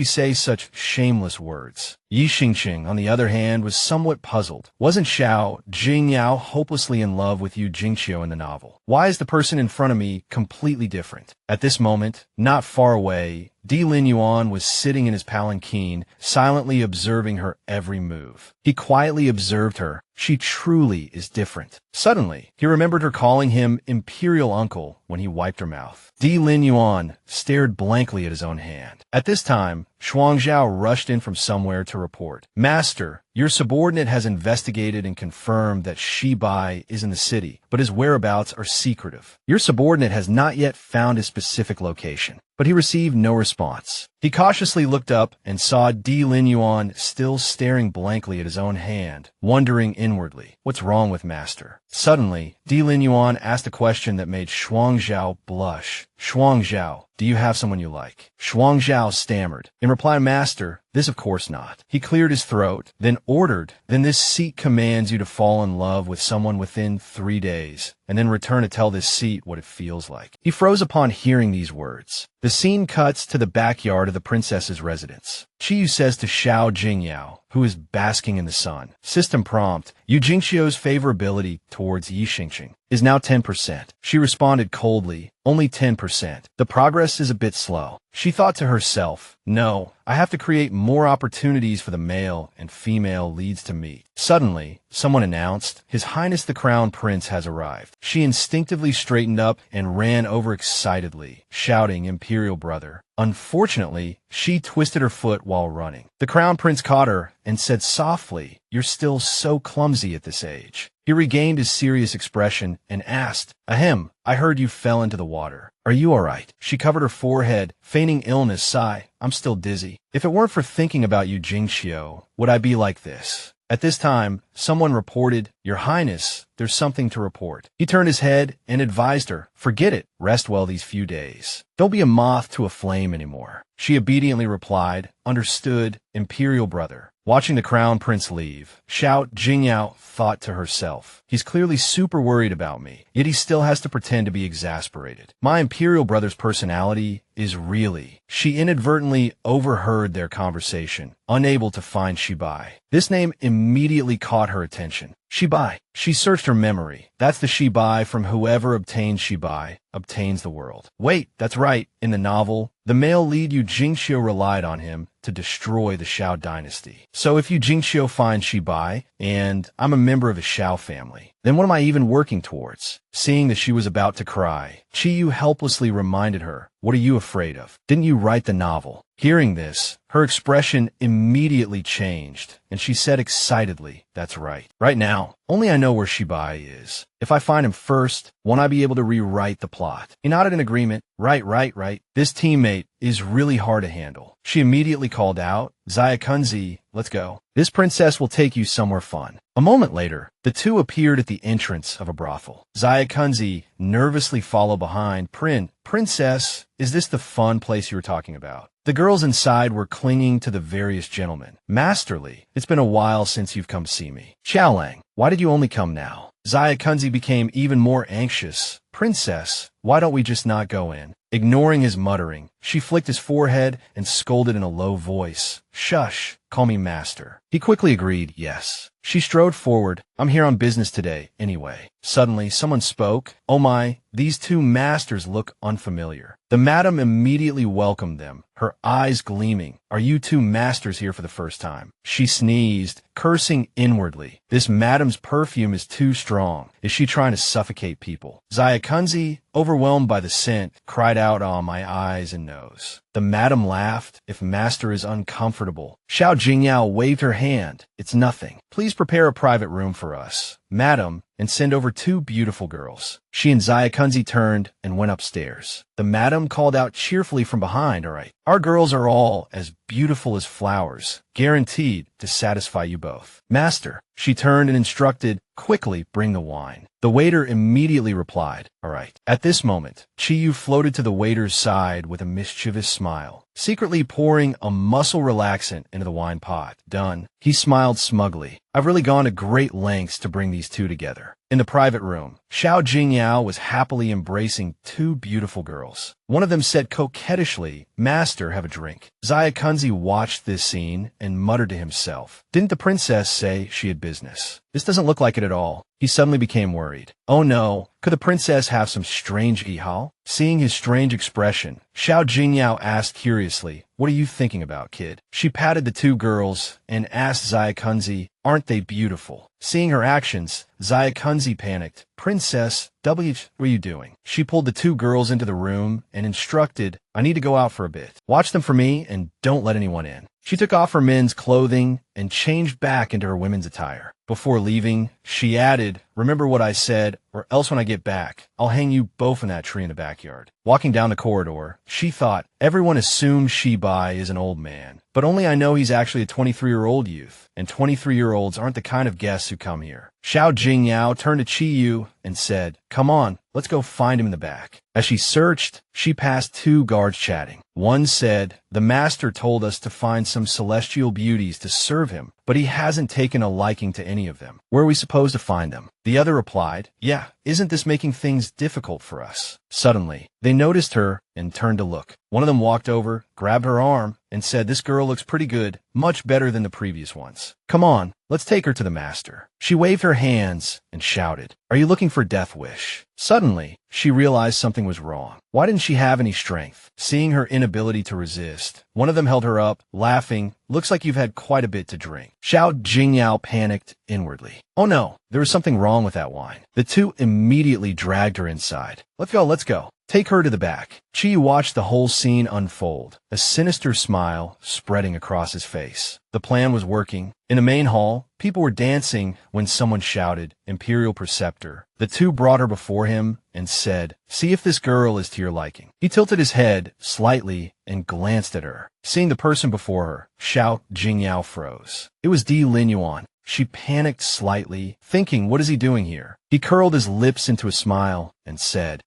say such shameless words? Yi Xingqing, on the other hand, was somewhat puzzled. Wasn't Xiao Jingyao hopelessly in love with Yu Jingqiu in the novel? Why is the person in front of me completely different? At this moment, not far away, Di Lin Yuan was sitting in his palanquin, silently observing her every move. He quietly observed her. She truly is different. Suddenly, he remembered her calling him Imperial Uncle when when he wiped her mouth. Di Lin Yuan stared blankly at his own hand. At this time, Shuang Zhao rushed in from somewhere to report. Master, your subordinate has investigated and confirmed that Shi Bai is in the city, but his whereabouts are secretive. Your subordinate has not yet found his specific location, but he received no response. He cautiously looked up and saw Di Lin Yuan still staring blankly at his own hand, wondering inwardly, what's wrong with Master? Suddenly, Di Lin Yuan asked a question that made Shuang Zhao blush. Shuang Zhao, do you have someone you like? Shuang Zhao stammered. In reply, Master, this of course not. He cleared his throat, then ordered, then this seat commands you to fall in love with someone within 3 days, and then return to tell this seat what it feels like. He froze upon hearing these words. The scene cuts to the backyard of the princess's residence. Chiyu says to Xiao Jingyao, who is basking in the sun. System prompt, Yu Jingxiu's favorability towards Yi Xingxing is now 10%. She responded coldly, only 10%. The progress is a bit slow. She thought to herself, no, I have to create more opportunities for the male and female leads to meet. Suddenly, someone announced, His Highness the Crown Prince has arrived. She instinctively straightened up and ran over excitedly, shouting, Imperial brother. Unfortunately, she twisted her foot while running. The Crown Prince caught her and said softly, You're still so clumsy at this age. He regained his serious expression and asked, Ahem, I heard you fell into the water. Are you all right? She covered her forehead, feigning illness, sigh, I'm still dizzy. If it weren't for thinking about you, Jingxiu, would I be like this? At this time, someone reported, Your Highness, there's something to report. He turned his head and advised her, Forget it, rest well these few days. Don't be a moth to a flame anymore. She obediently replied, Understood, Imperial brother. Watching the Crown Prince leave, Xiao Jingyao thought to herself, He's clearly super worried about me, yet he still has to pretend to be exasperated. My Imperial brother's personality is really... She inadvertently overheard their conversation, unable to find Shibai. This name immediately caught her attention. Shibai. She searched her memory. That's the Shibai from whoever obtains Shibai obtains the world. Wait, that's right. In the novel, the male lead Yu Jingxiu relied on him to destroy the Shao dynasty. So if Yu Jingxiu finds Shibai, and I'm a member of a Shao family, then what am I even working towards? Seeing that she was about to cry, Chiyu helplessly reminded her, What are you afraid of? Didn't you write the novel? Hearing this, her expression immediately changed, and she said excitedly, That's right. Right now, only I know where Shibai is. If I find him first, won't I be able to rewrite the plot? He nodded in agreement. Right. This teammate is really hard to handle. She immediately called out, Zaya Kunzi, let's go. This princess will take you somewhere fun. A moment later, the two appeared at the entrance of a brothel. Zaya Kunzi nervously followed behind. Princess, is this the fun place you were talking about? The girls inside were clinging to the various gentlemen. Masterly, it's been a while since you've come see me. Xiaolang, why did you only come now? Zaya Kunzi became even more anxious. Princess, why don't we just not go in? Ignoring his muttering, she flicked his forehead and scolded in a low voice. Shush, call me master. He quickly agreed, yes. She strode forward. I'm here on business today, anyway. Suddenly, someone spoke. Oh my, these two masters look unfamiliar. The madam immediately welcomed them, her eyes gleaming. Are you two masters here for the first time? She sneezed, cursing inwardly. This madam's perfume is too strong. Is she trying to suffocate people? Zaya Kunzi, overwhelmed by the scent, cried out, Oh, my eyes and nose. The madam laughed. If master is uncomfortable. Xiao Jingyao waved her hand. It's nothing. Please prepare a private room for us, madam, and send over 2 beautiful girls. She and Zaya Kunzi turned and went upstairs. The madam called out cheerfully from behind, All right, our girls are all as beautiful as flowers, guaranteed to satisfy you both. Master, she turned and instructed, Quickly bring the wine. The waiter immediately replied, All right. At this moment, Chiyu floated to the waiter's side with a mischievous smile, secretly pouring a muscle relaxant into the wine pot. Done. He smiled smugly. I've really gone to great lengths to bring these two together. In the private room, Xiao Jingyao was happily embracing 2 beautiful girls. One of them said coquettishly, Master, have a drink. Zaya Kunzi watched this scene and muttered to himself, Didn't the princess say she had business? This doesn't look like it at all. He suddenly became worried. Oh no, could the princess have some strange ihao? Seeing his strange expression, Xiao Jingyao asked curiously, What are you thinking about, kid? She patted the two girls and asked Zayakunzi, aren't they beautiful? Seeing her actions, Zayakunzi panicked. Princess, what are you doing? She pulled the two girls into the room and instructed, I need to go out for a bit. Watch them for me and don't let anyone in. She took off her men's clothing and changed back into her women's attire. Before leaving, she added, remember what I said, or else when I get back, I'll hang you both in that tree in the backyard. Walking down the corridor, she thought, everyone assumes Shibai is an old man, but only I know he's actually a 23-year-old youth, and 23-year-olds aren't the kind of guests who come here. Xiao Jingyao turned to Chiyu and said, come on, let's go find him in the back. As she searched, she passed two guards chatting. One said, the master told us to find some celestial beauties to serve him, but he hasn't taken a liking to any of them. Where are we supposed to find them? The other replied, yeah, isn't this making things difficult for us? Suddenly, they noticed her and turned to look. One of them walked over, grabbed her arm, and said, this girl looks pretty good, much better than the previous ones. Come on, let's take her to the master. She waved her hands and shouted, are you looking for Death Wish? Suddenly, she realized something was wrong. Why didn't she have any strength? Seeing her inability to resist, one of them held her up, laughing, looks like you've had quite a bit to drink. Xiao Jingyao panicked inwardly. Oh no, there was something wrong with that wine. The two immediately dragged her inside. Let's go. Take her to the back. Chi watched the whole scene unfold, a sinister smile spreading across his face. The plan was working. In the main hall, people were dancing when someone shouted, Imperial Preceptor. The two brought her before him and said, see if this girl is to your liking. He tilted his head slightly and glanced at her. Seeing the person before her, Xiao Jingyao froze. It was Di Linyuan. She panicked slightly, thinking, what is he doing here? He curled his lips into a smile and said,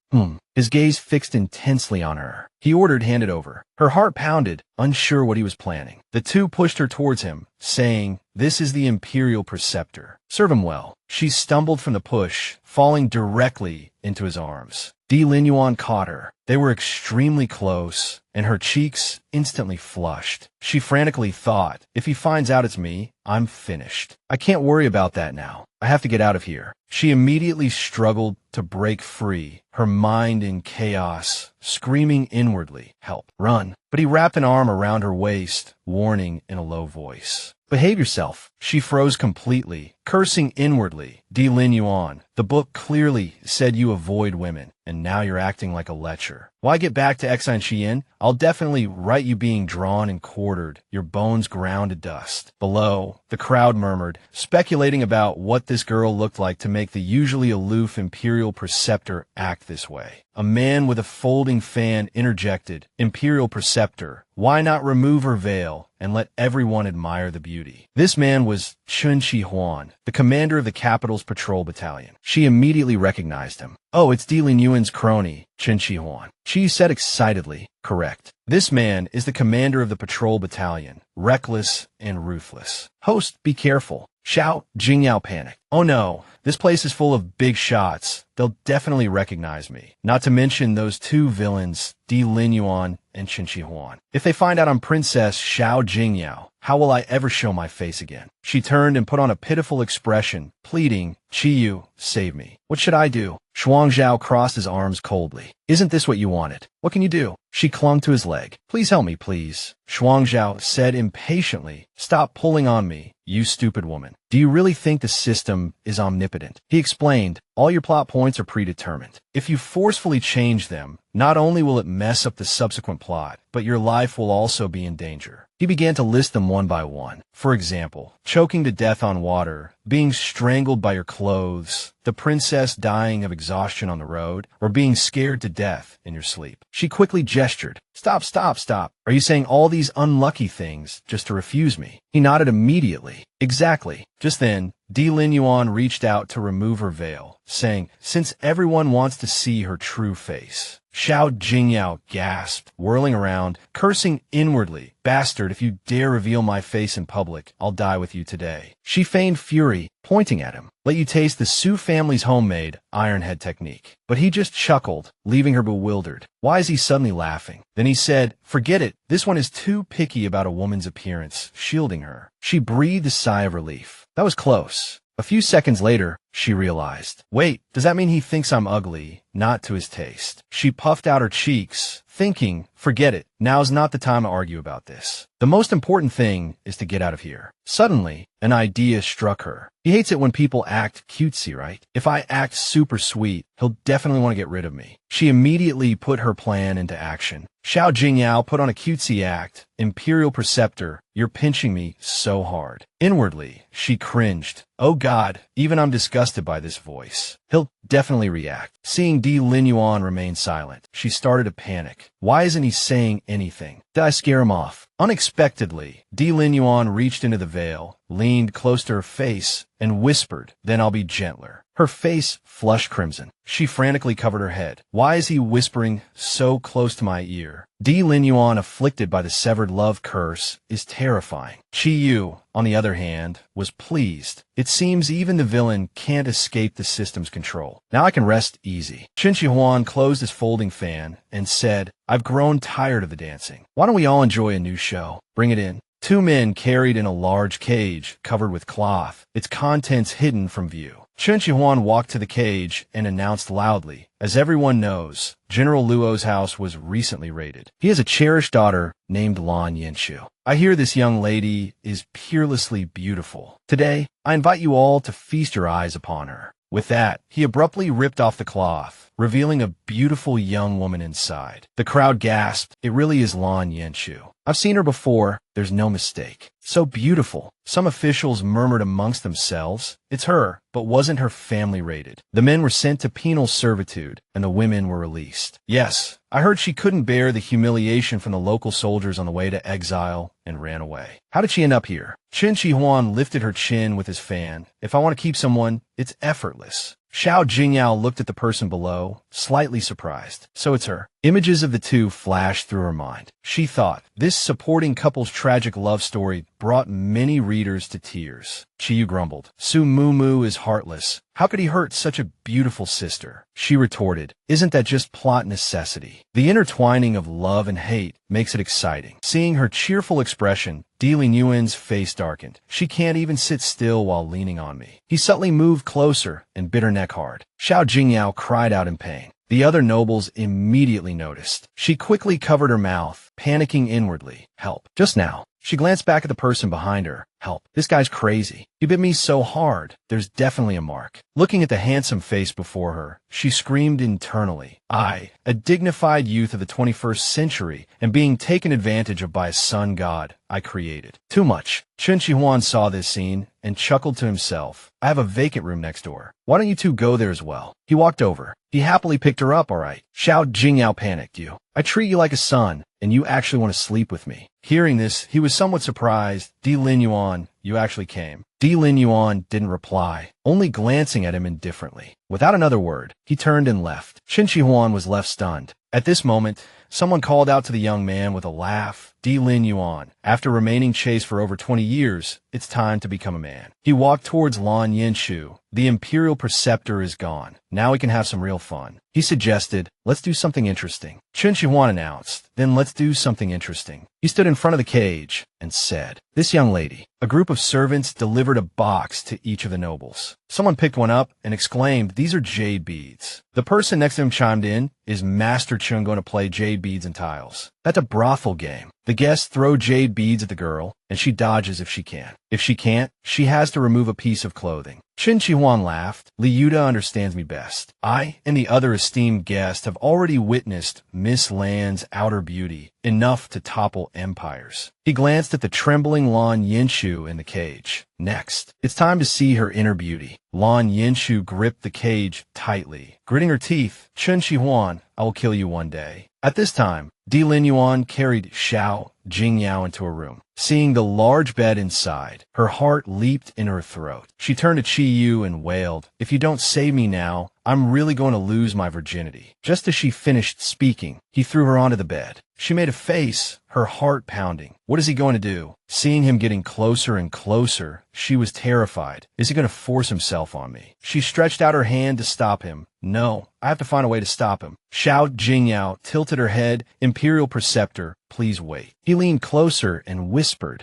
His gaze fixed intensely on her. He ordered, hand it over. Her heart pounded, unsure what he was planning. The two pushed her towards him, saying, this is the Imperial Preceptor. Serve him well. She stumbled from the push, falling directly into his arms. Di Linyuan caught her. They were extremely close, and her cheeks instantly flushed. She frantically thought, if he finds out it's me, I'm finished. I can't worry about that now. I have to get out of here. She immediately struggled to break free, her mind in chaos, screaming inwardly, help, run. But he wrapped an arm around her waist, warning in a low voice. Behave yourself. She froze completely, cursing inwardly. Di Linyuan, the book clearly said you avoid women, and now you're acting like a lecher. Why get back to Exine Xian? I'll definitely write you being drawn and quartered, your bones ground to dust. Below, the crowd murmured, speculating about what this girl looked like to make the usually aloof Imperial Preceptor act this way. A man with a folding fan interjected, Imperial Preceptor, why not remove her veil and let everyone admire the beauty? This man was Chun Chi Huan, the commander of the capital's patrol battalion. She immediately recognized him. Oh, it's Di Linyuan's crony, Chun Chi Huan. She said excitedly, correct. This man is the commander of the patrol battalion, reckless and ruthless. Host, be careful. Xiao Jingyao panicked. Oh no, this place is full of big shots. They'll definitely recognize me. Not to mention those two villains, Di Linyuan and Qin Shi Huan. If they find out I'm Princess Xiao Jingyao, how will I ever show my face again? She turned and put on a pitiful expression, pleading, Chiyu, save me. What should I do? Shuang Zhao crossed his arms coldly. Isn't this what you wanted? What can you do? She clung to his leg. Please help me, please. Shuang Zhao said impatiently, stop pulling on me, you stupid woman. Do you really think the system is omnipotent? He explained, all your plot points are predetermined. If you forcefully change them, not only will it mess up the subsequent plot, but your life will also be in danger. He began to list them one by one. For example, choking to death on water, being strangled by your clothes, the princess dying of exhaustion on the road, or being scared to death in your sleep. She quickly gestured. Stop, stop, stop. Are you saying all these unlucky things just to refuse me? He nodded immediately. Exactly. Just then, Di Linyuan reached out to remove her veil, saying, since everyone wants to see her true face. Xiao Jingyao gasped, whirling around, cursing inwardly. Bastard, if you dare reveal my face in public, I'll die with you today. She feigned fury, pointing at him. Let you taste the Su family's homemade Ironhead technique. But he just chuckled, leaving her bewildered. Why is he suddenly laughing? Then he said, forget it. This one is too picky about a woman's appearance, shielding her. She breathed a sigh of relief. That was close. A few seconds later, she realized. Wait, does that mean he thinks I'm ugly? Not to his taste. She puffed out her cheeks, thinking, forget it, now's not the time to argue about this. The most important thing is to get out of here. Suddenly, an idea struck her. He hates it when people act cutesy, right? If I act super sweet, he'll definitely want to get rid of me. She immediately put her plan into action. Xiao Jingyao put on a cutesy act. Imperial Preceptor, you're pinching me so hard. Inwardly, she cringed. Oh God, even I'm disgusted by this voice. He'll definitely react. Seeing Di Linyuan remain silent, she started to panic. Why isn't he saying anything? Did I scare him off? Unexpectedly, Di Linyuan reached into the veil, leaned close to her face, and whispered, then I'll be gentler. Her face flushed crimson. She frantically covered her head. Why is he whispering so close to my ear? Di Linyuan, afflicted by the severed love curse, is terrifying. Qi Yu, on the other hand, was pleased. It seems even the villain can't escape the system's control. Now I can rest easy. Qin Shi Huan closed his folding fan and said, I've grown tired of the dancing. Why don't we all enjoy a new show? Bring it in. Two men carried in a large cage covered with cloth, its contents hidden from view. Qin Shi Huan walked to the cage and announced loudly, as everyone knows, General Luo's house was recently raided. He has a cherished daughter named Lan Yenshu. I hear this young lady is peerlessly beautiful. Today, I invite you all to feast your eyes upon her. With that, he abruptly ripped off the cloth, revealing a beautiful young woman inside. The crowd gasped. It really is Lan Yenshu. I've seen her before. There's no mistake. So beautiful. Some officials murmured amongst themselves, it's her, but wasn't her family raided? The men were sent to penal servitude, and the women were released. Yes, I heard she couldn't bear the humiliation from the local soldiers on the way to exile and ran away. How did she end up here? Qin Shi Huan lifted her chin with his fan. If I want to keep someone, it's effortless. Xiao Jingyao looked at the person below, slightly surprised. So it's her. Images of the two flashed through her mind. She thought, this supporting couple's tragic love story brought many readers to tears. Chiyu grumbled. Su Mumu is heartless. How could he hurt such a beautiful sister? She retorted, isn't that just plot necessity? The intertwining of love and hate makes it exciting. Seeing her cheerful expression, Di Linyuan's face darkened. She can't even sit still while leaning on me. He subtly moved closer and bit her neck hard. Xiao Jingyao cried out in pain. The other nobles immediately noticed. She quickly covered her mouth, panicking inwardly. Help. Just now. She glanced back at the person behind her. Help. This guy's crazy. He bit me so hard. There's definitely a mark. Looking at the handsome face before her, she screamed internally. I, a dignified youth of the 21st century, am being taken advantage of by a sun god I created. Too much. Qin Shi Huan saw this scene and chuckled to himself. I have a vacant room next door. Why don't you two go there as well? He walked over. He happily picked her up, all right. Xiao Jingyao panicked. I treat you like a son, and you actually want to sleep with me. Hearing this, he was somewhat surprised. Di Linyuan, you actually came. Di Linyuan didn't reply, only glancing at him indifferently. Without another word, he turned and left. Qin Shi Huan was left stunned. At this moment, someone called out to the young man with a laugh. Di Linyuan, after remaining chaste for over 20 years, it's time to become a man. He walked towards Lan Yenshu. The Imperial Preceptor is gone. Now we can have some real fun. He suggested, let's do something interesting. Qin Shi Huan announced, then let's do something interesting. He stood in front of the cage and said, this young lady. A group of servants delivered a box to each of the nobles. Someone picked one up and exclaimed, these are jade beads. The person next to him chimed in, is Master Chun going to play jade beads and tiles? That's a brothel game. The guests throw jade beads at the girl, and she dodges if she can. If she can't, she has to remove a piece of clothing. Qin Shi Huan laughed. Li Yuda understands me best. I and the other esteemed guests have already witnessed Miss Lan's outer beauty, enough to topple empires. He glanced at the trembling Lan Yenshu in the cage. Next, it's time to see her inner beauty. Lan Yenshu gripped the cage tightly. Gritting her teeth, Qin Shi Huan, I will kill you one day. At this time, Di Linyuan carried Xiao Jingyao into a room. Seeing the large bed inside, her heart leaped in her throat. She turned to Qi Yu and wailed, if you don't save me now, I'm really going to lose my virginity. Just as she finished speaking, he threw her onto the bed. She made a face, her heart pounding. What is he going to do? Seeing him getting closer and closer, she was terrified. Is he going to force himself on me? She stretched out her hand to stop him. No, I have to find a way to stop him. Xiao Jingyao tilted her head. Imperial Preceptor, please wait. He leaned closer and whispered,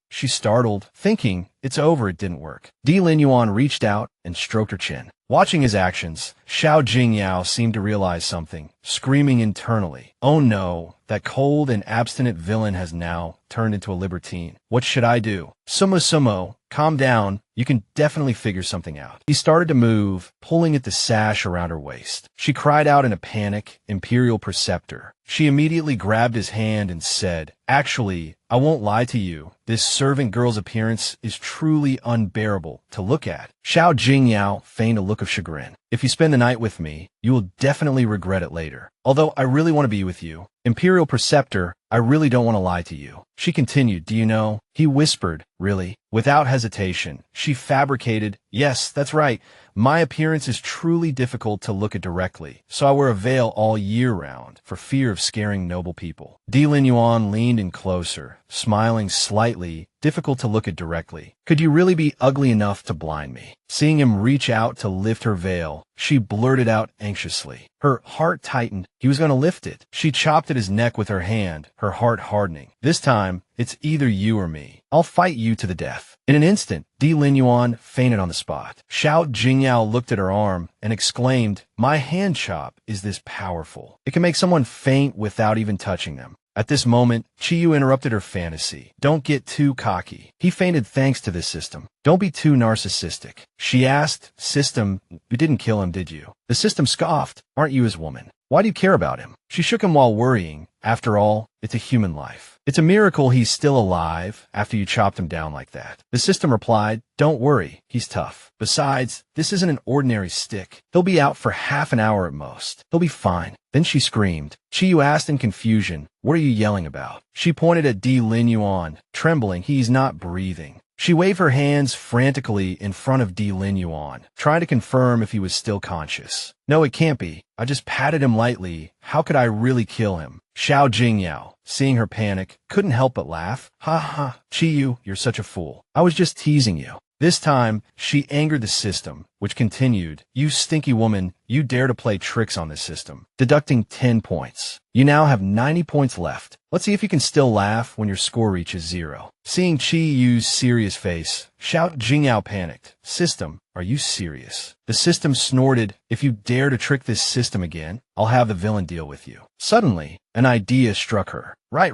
She startled, thinking, it's over, it didn't work. Di Linyuan reached out and stroked her chin. Watching his actions, Xiao Jingyao seemed to realize something, screaming internally. Oh no, that cold and abstinent villain has now turned into a libertine. What should I do? Sumo, calm down. You can definitely figure something out. He started to move, pulling at the sash around her waist. She cried out in a panic, Imperial Preceptor. She immediately grabbed his hand and said, "Actually, I won't lie to you. This servant girl's appearance is truly unbearable to look at." Xiao Jingyao feigned a look of chagrin. "If you spend the night with me, you will definitely regret it later. Although I really want to be with you. Imperial Preceptor, I really don't want to lie to you." She continued, "Do you know?" He whispered, "Really?" Without hesitation, she fabricated, "Yes, that's right. My appearance is truly difficult to look at directly, so I wear a veil all year round, for fear of scaring noble people." Di Lin Yuan leaned in closer, smiling slightly, difficult to look at directly. "Could you really be ugly enough to blind me?" Seeing him reach out to lift her veil, she blurted out anxiously. Her heart tightened. He was going to lift it. She chopped at his neck with her hand, her heart hardening. "This time, it's either you or me. I'll fight you to the death." In an instant, Di Lin Yuan fainted on the spot. Xiao Jingyao looked at her arm and exclaimed, "My hand chop is this powerful. It can make someone faint without even touching them." At this moment, Chiyu interrupted her fantasy. "Don't get too cocky. He fainted thanks to this system. Don't be too narcissistic." She asked, "System, you didn't kill him, did you?" The system scoffed, "Aren't you his woman? Why do you care about him?" She shook him while worrying. "After all, it's a human life. It's a miracle he's still alive after you chopped him down like that." The system replied, "Don't worry, he's tough. Besides, this isn't an ordinary stick. He'll be out for half an hour at most. He'll be fine." Then she screamed. Chiyu asked in confusion, "What are you yelling about?" She pointed at Di Lin Yuan, trembling. "He's not breathing." She waved her hands frantically in front of Di Lin Yuan, trying to confirm if he was still conscious. "No, it can't be. I just patted him lightly. How could I really kill him?" Xiao Jingyao, seeing her panic, couldn't help but laugh. "Ha ha, Chiyu, you're such a fool. I was just teasing you." This time, she angered the system, which continued, "You stinky woman, you dare to play tricks on this system." Deducting 10 points. You now have 90 points left. Let's see if you can still laugh when your score reaches 0. Seeing Chi Yu's serious face, Xiao Jingyao panicked. "System, are you serious?" The system snorted, "If you dare to trick this system again, I'll have the villain deal with you." Suddenly, an idea struck her. Right.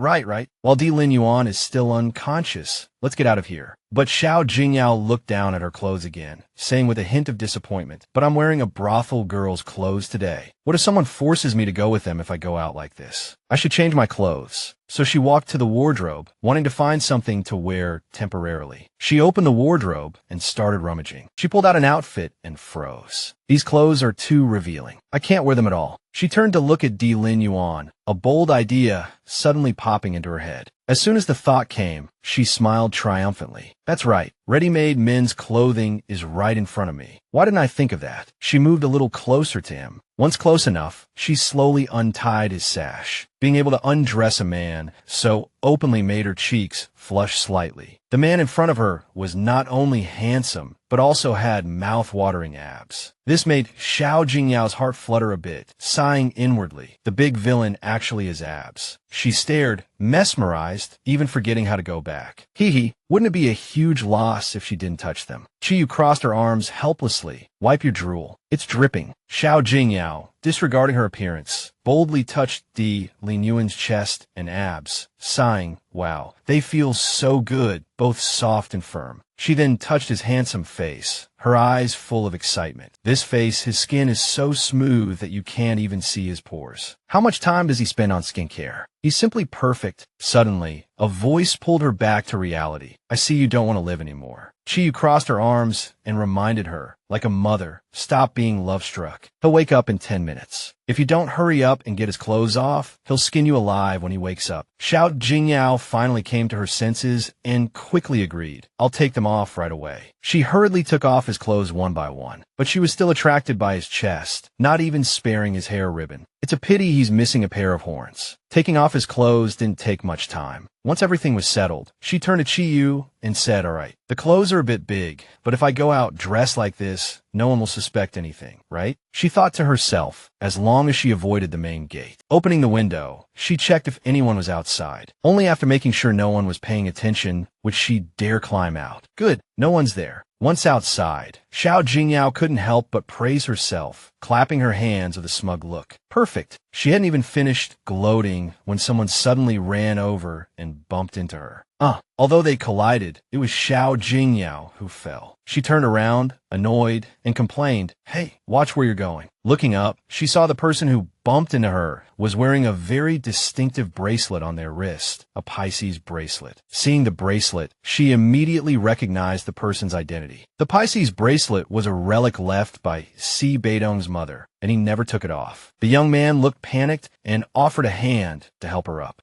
While Di Lin Yuan is still unconscious, let's get out of here." But Xiao Jingyao looked down at her clothes again, saying with a hint of disappointment, "But I'm wearing a brothel girl's clothes today. What if someone forces me to go with them if I go out like this? I should change my clothes." So she walked to the wardrobe, wanting to find something to wear temporarily. She opened the wardrobe and started rummaging. She pulled out an outfit and froze. "These clothes are too revealing. I can't wear them at all." She turned to look at Di Lin Yuan, a bold idea suddenly popping into her head. As soon as the thought came, she smiled triumphantly. "That's right. Ready-made men's clothing is right in front of me. Why didn't I think of that?" She moved a little closer to him. Once close enough, she slowly untied his sash. Being able to undress a man so openly made her cheeks flush slightly. The man in front of her was not only handsome, but also had mouth-watering abs. This made Xiao Jingyao's heart flutter a bit, sighing inwardly. The big villain actually has abs. She stared, mesmerized, even forgetting how to go back. Wouldn't it be a huge loss if she didn't touch them? Chiyu crossed her arms helplessly. "Wipe your drool. It's dripping." Xiao Jingyao, disregarding her appearance, boldly touched Di Lin Yuan's chest and abs, sighing, "Wow, they feel so good, both soft and firm." She then touched his handsome face, her eyes full of excitement. This face, his skin is so smooth that you can't even see his pores. How much time does he spend on skincare? He's simply perfect. Suddenly, a voice pulled her back to reality. "I see you don't want to live anymore." Chiyu crossed her arms and reminded her, like a mother, "Stop being love-struck. He'll wake up in 10 minutes. If you don't hurry up and get his clothes off, he'll skin you alive when he wakes up." Xiao Jingyao finally came to her senses and quickly agreed. "I'll take them off right away." She hurriedly took off his clothes one by one, but she was still attracted by his chest, not even sparing his hair ribbon. It's a pity he's missing a pair of horns. Taking off his clothes didn't take much time. Once everything was settled, she turned to Chiyu and said, "All right, the clothes are a bit big, but if I go out dressed like this, no one will suspect anything, right?" She thought to herself, as long as she avoided the main gate. Opening the window, she checked if anyone was outside. Only after making sure no one was paying attention would she dare climb out. Good, no one's there. Once outside, Xiao Jingyao couldn't help but praise herself, clapping her hands with a smug look. Perfect. She hadn't even finished gloating when someone suddenly ran over and bumped into her. Although they collided, it was Xiao Jingyao who fell. She turned around, annoyed, and complained, "Hey, watch where you're going." Looking up, she saw the person who bumped into her was wearing a very distinctive bracelet on their wrist, a Pisces bracelet. Seeing the bracelet, she immediately recognized the person's identity. The Pisces bracelet was a relic left by Si Beidong's mother, and he never took it off. The young man looked panicked and offered a hand to help her up.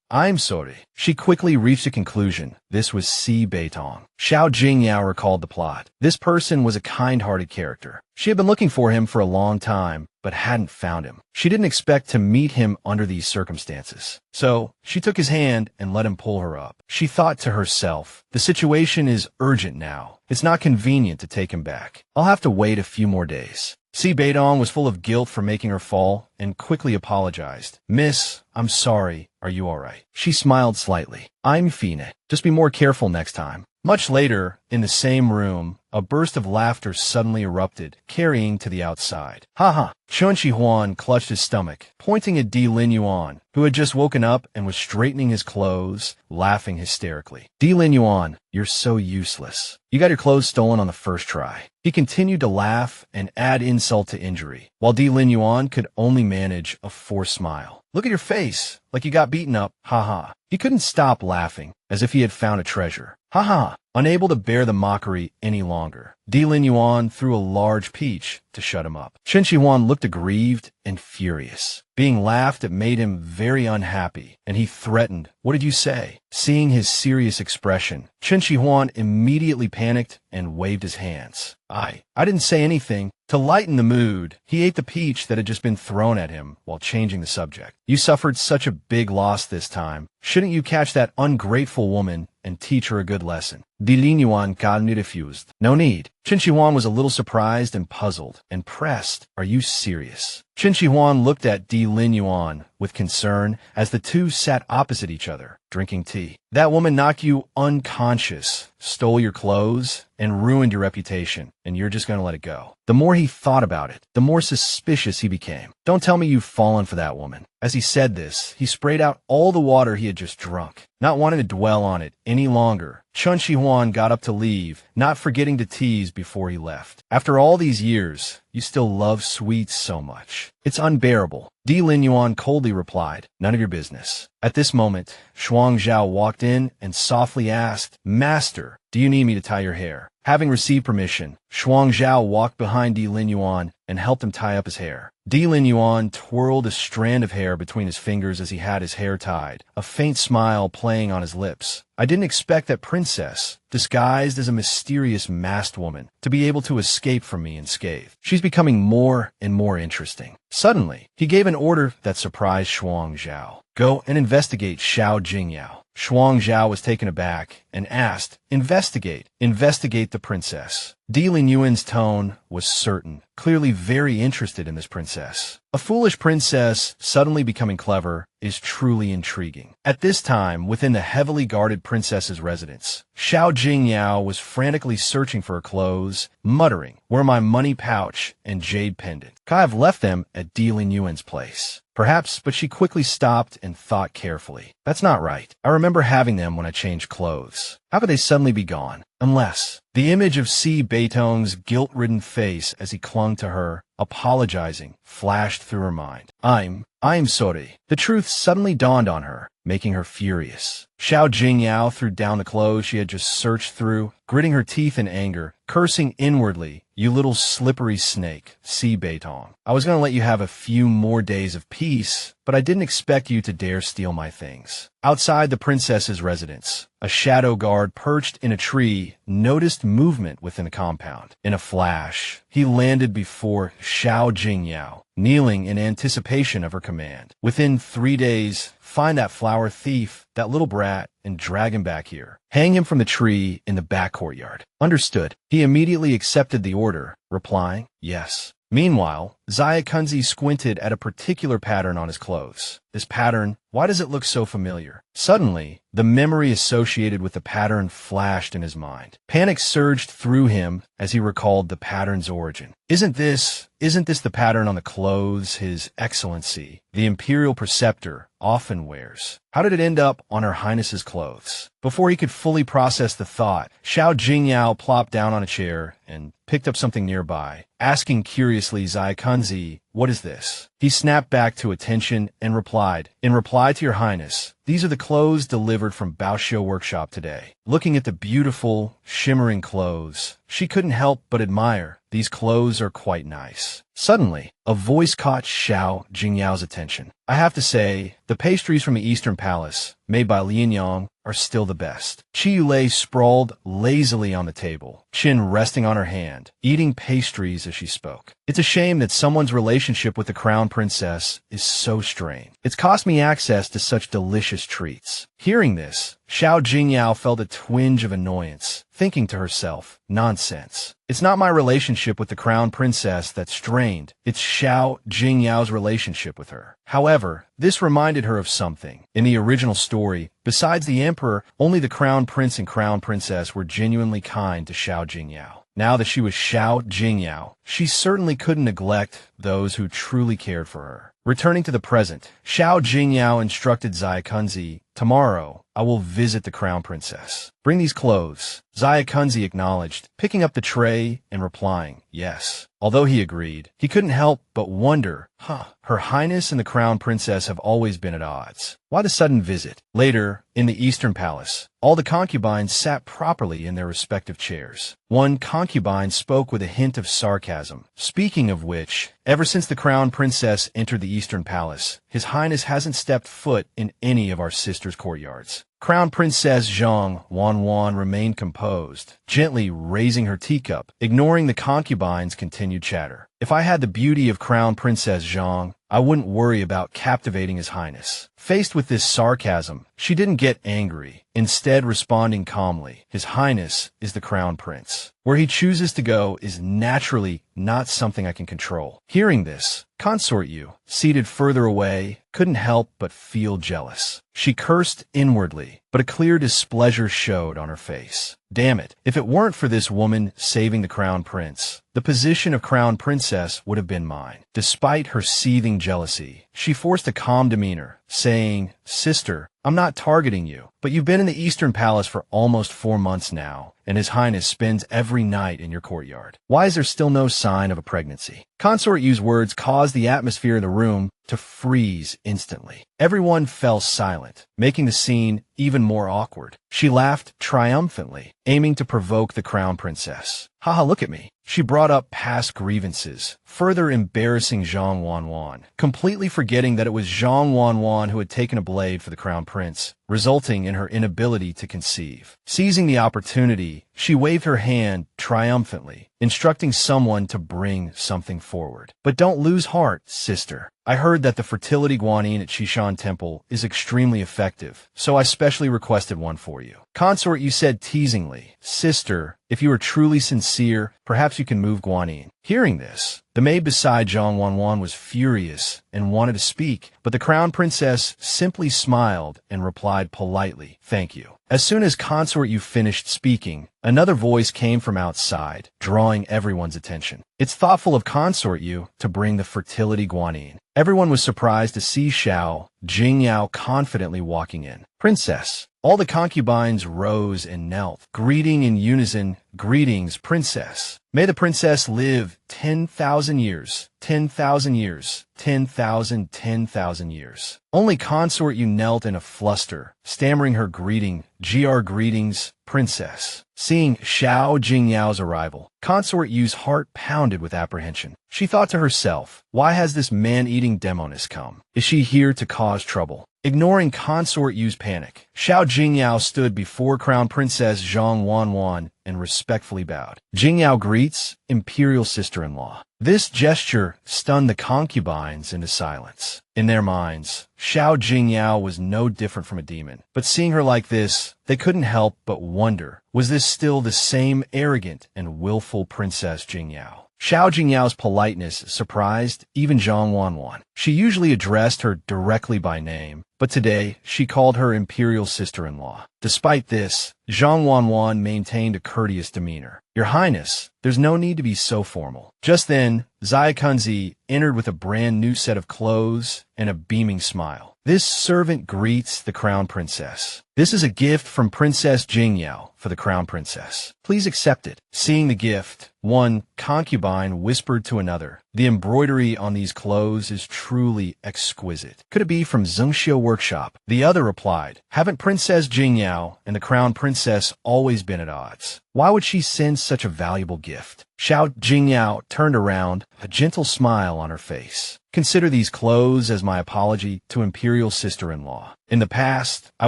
I'm sorry. She quickly reached a conclusion. This was Si Beitong. Xiao Jingyao recalled the plot. This person was a kind-hearted character. She had been looking for him for a long time, but hadn't found him. She didn't expect to meet him under these circumstances. So, she took his hand and let him pull her up. She thought to herself, the situation is urgent now. It's not convenient to take him back. I'll have to wait a few more days. Si Beidong was full of guilt for making her fall and quickly apologized. "Miss, I'm sorry. Are you all right?" She smiled slightly. "I'm fine. Just be more careful next time." Much later, in the same room, a burst of laughter suddenly erupted, carrying to the outside. "Ha!" Chun Shi-huan clutched his stomach, pointing at Di Lin Yuan, who had just woken up and was straightening his clothes, laughing hysterically. "Di Lin Yuan, you're so useless. You got your clothes stolen on the first try." He continued to laugh and add insult to injury, while Di Lin Yuan could only manage a forced smile. "Look at your face, like you got beaten up, ha." He couldn't stop laughing, as if he had found a treasure. Ha. Unable to bear the mockery any longer, Di Lin Yuan threw a large peach to shut him up. Chen Shihuan looked aggrieved and furious. Being laughed at made him very unhappy, and he threatened, "What did you say?" Seeing his serious expression, Chen Shihuan immediately panicked and waved his hands. I didn't say anything." To lighten the mood, he ate the peach that had just been thrown at him while changing the subject. "You suffered such a big loss this time. Shouldn't you catch that ungrateful woman and teach her a good lesson?" Di Lin Yuan calmly refused. "No need." Chen Shihuan was a little surprised and puzzled, and pressed, "Are you serious?" Chen Shihuan looked at Di Lin Yuan with concern as the two sat opposite each other, drinking tea. "That woman knocked you unconscious, stole your clothes, and ruined your reputation, and you're just going to let it go." The more he thought about it, the more suspicious he became. "Don't tell me you've fallen for that woman." As he said this, he sprayed out all the water he had just drunk. Not wanting to dwell on it any longer, Chun Shi-huan got up to leave, not forgetting to tease before he left. "After all these years, you still love sweets so much. It's unbearable." Di Lin Yuan coldly replied, "None of your business." At this moment, Shuang Zhao walked in and softly asked, "Master, do you need me to tie your hair?" Having received permission, Shuang Zhao walked behind Di Lin Yuan and helped him tie up his hair. Di Lin Yuan twirled a strand of hair between his fingers as he had his hair tied, a faint smile playing on his lips. "I didn't expect that princess, disguised as a mysterious masked woman, to be able to escape from me unscathed. She's becoming more and more interesting." Suddenly, he gave an order that surprised Shuang Zhao. "Go and investigate Xiao Jingyao." Shuang Zhao was taken aback and asked, Investigate the princess." Di Lin Yuan's tone was certain, clearly very interested in this princess. A foolish princess suddenly becoming clever is truly intriguing. At this time, within the heavily guarded princess's residence, Xiao Jingyao was frantically searching for her clothes, muttering, "Where my money pouch and jade pendant? I've left them at Di Lin Yuan's place." Perhaps, but she quickly stopped and thought carefully. "That's not right. I remember having them when I changed clothes. How could they suddenly be gone? Unless..." The image of Si Beitong's guilt-ridden face as he clung to her, apologizing, flashed through her mind. I'm sorry." The truth suddenly dawned on her, making her furious. Xiao Jingyao threw down the clothes she had just searched through, gritting her teeth in anger, cursing inwardly, "You little slippery snake, Si Beitong. I was going to let you have a few more days of peace, but I didn't expect you to dare steal my things." Outside the princess's residence, a shadow guard perched in a tree noticed movement within the compound. In a flash, he landed before Xiao Jingyao, kneeling in anticipation of her command. "Within 3 days, find that flower thief, that little brat, and drag him back here. Hang him from the tree in the back courtyard." "Understood." He immediately accepted the order, replying, "Yes." Meanwhile, Zaya Kunzi squinted at a particular pattern on his clothes. This pattern Why does it look so familiar? Suddenly, the memory associated with the pattern flashed in his mind. Panic surged through him as he recalled the pattern's origin. Isn't this the pattern on the clothes His Excellency, the Imperial Preceptor, often wears? How did it end up on Her Highness's clothes? Before he could fully process the thought, Xiao Jingyao plopped down on a chair and picked up something nearby, asking curiously, Zaikunzi, what is this? He snapped back to attention and replied, in reply to Your Highness, these are the clothes delivered from Baoshio Workshop today. Looking at the beautiful, shimmering clothes, she couldn't help but admire. These clothes are quite nice. Suddenly, a voice caught Xiao Jingyao's attention. I have to say, the pastries from the Eastern Palace, made by Lian Yang, are still the best. Qiyu lay sprawled lazily on the table, chin resting on her hand, eating pastries as she spoke. It's a shame that someone's relationship with the crown princess is so strained. It's cost me access to such delicious treats. Hearing this, Xiao Jingyao felt a twinge of annoyance, thinking to herself, nonsense. It's not my relationship with the crown princess that's strained. It's Xiao Jingyao's relationship with her. However, this reminded her of something. In the original story, besides the emperor, only the crown prince and crown princess were genuinely kind to Xiao Jingyao. Now that she was Xiao Jingyao, she certainly couldn't neglect those who truly cared for her. Returning to the present, Xiao Jingyao instructed Zaikunzi, tomorrow, I will visit the crown princess. Bring these clothes. Zaikunzi acknowledged, picking up the tray and replying, yes. Although he agreed, he couldn't help but wonder, Her Highness and the crown princess have always been at odds. Why the sudden visit? Later, in the Eastern Palace, all the concubines sat properly in their respective chairs. One concubine spoke with a hint of sarcasm, speaking of which, ever since the crown princess entered the Eastern Palace, His Highness hasn't stepped foot in any of our sisters' courtyards. Crown Princess Zhang Wanwan remained composed, gently raising her teacup, ignoring the concubine's continued chatter. If I had the beauty of Crown Princess Zhang, I wouldn't worry about captivating His Highness. Faced with this sarcasm, she didn't get angry, instead responding calmly, His Highness is the Crown Prince. Where he chooses to go is naturally not something I can control. Hearing this, Consort Yu, seated further away, couldn't help but feel jealous. She cursed inwardly, but a clear displeasure showed on her face. Damn it, if it weren't for this woman saving the Crown Prince, the position of Crown Princess would have been mine. Despite her seething jealousy, she forced a calm demeanor, saying, Sister, I'm not targeting you, but you've been in the Eastern Palace for almost 4 months now, and His Highness spends every night in your courtyard. Why is there still no sign of a pregnancy? Consort Yu's words caused the atmosphere in the room to freeze instantly. Everyone fell silent, making the scene even more awkward. She laughed triumphantly, aiming to provoke the Crown Princess. Haha, look at me. She brought up past grievances, further embarrassing Zhang Wanwan, completely forgetting that it was Zhang Wanwan who had taken a blade for the Crown Prince, resulting in her inability to conceive. Seizing the opportunity, she waved her hand triumphantly, instructing someone to bring something forward. But don't lose heart, sister. I heard that the fertility guanine at Shishan Temple is extremely effective, so I specially requested one for you. Consort Yu said teasingly, Sister, if you are truly sincere, perhaps you can move guanine. Hearing this, the maid beside Zhang Wanwan was furious and wanted to speak, but the Crown Princess simply smiled and replied politely, Thank you. As soon as Consort Yu finished speaking, another voice came from outside, drawing everyone's attention. It's thoughtful of Consort Yu to bring the fertility guanine. Everyone was surprised to see Xiao Jingyao confidently walking in. Princess. All the concubines rose and knelt, greeting in unison, Greetings, Princess. May the princess live 10,000 years, 10,000 years, 10,000 years. Only Consort Yu knelt in a fluster, stammering her greeting, Greetings, Princess. Seeing Xiao Jingyao's arrival, Consort Yu's heart pounded with apprehension. She thought to herself, why has this man-eating demoness come? Is she here to cause trouble? Ignoring Consort Yu's panic, Xiao Jingyao stood before Crown Princess Zhang Wanwan and respectfully bowed. Jingyao greets, Imperial sister-in-law. This gesture stunned the concubines into silence. In their minds, Xiao Jingyao was no different from a demon. But seeing her like this, they couldn't help but wonder, was this still the same arrogant and willful Princess Jingyao? Xiao Jingyao's politeness surprised even Zhang Wanwan. She usually addressed her directly by name, but but today she called her Imperial sister-in-law. Despite this, Zhang Wanwan maintained a courteous demeanor. Your Highness, there's no need to be so formal. Just then, Zaya Kunzi entered with a brand new set of clothes and a beaming smile. This servant greets the Crown Princess. This is a gift from Princess Jingyao for the Crown Princess. Please accept it. Seeing the gift, one concubine whispered to another, the embroidery on these clothes is truly exquisite. Could it be from Zhengxiu Workshop? The other replied, haven't Princess Jingyao and the Crown Princess always been at odds? Why would she send such a valuable gift? Xiao Jingyao turned around, a gentle smile on her face. Consider these clothes as my apology to Imperial sister-in-law. In the past, I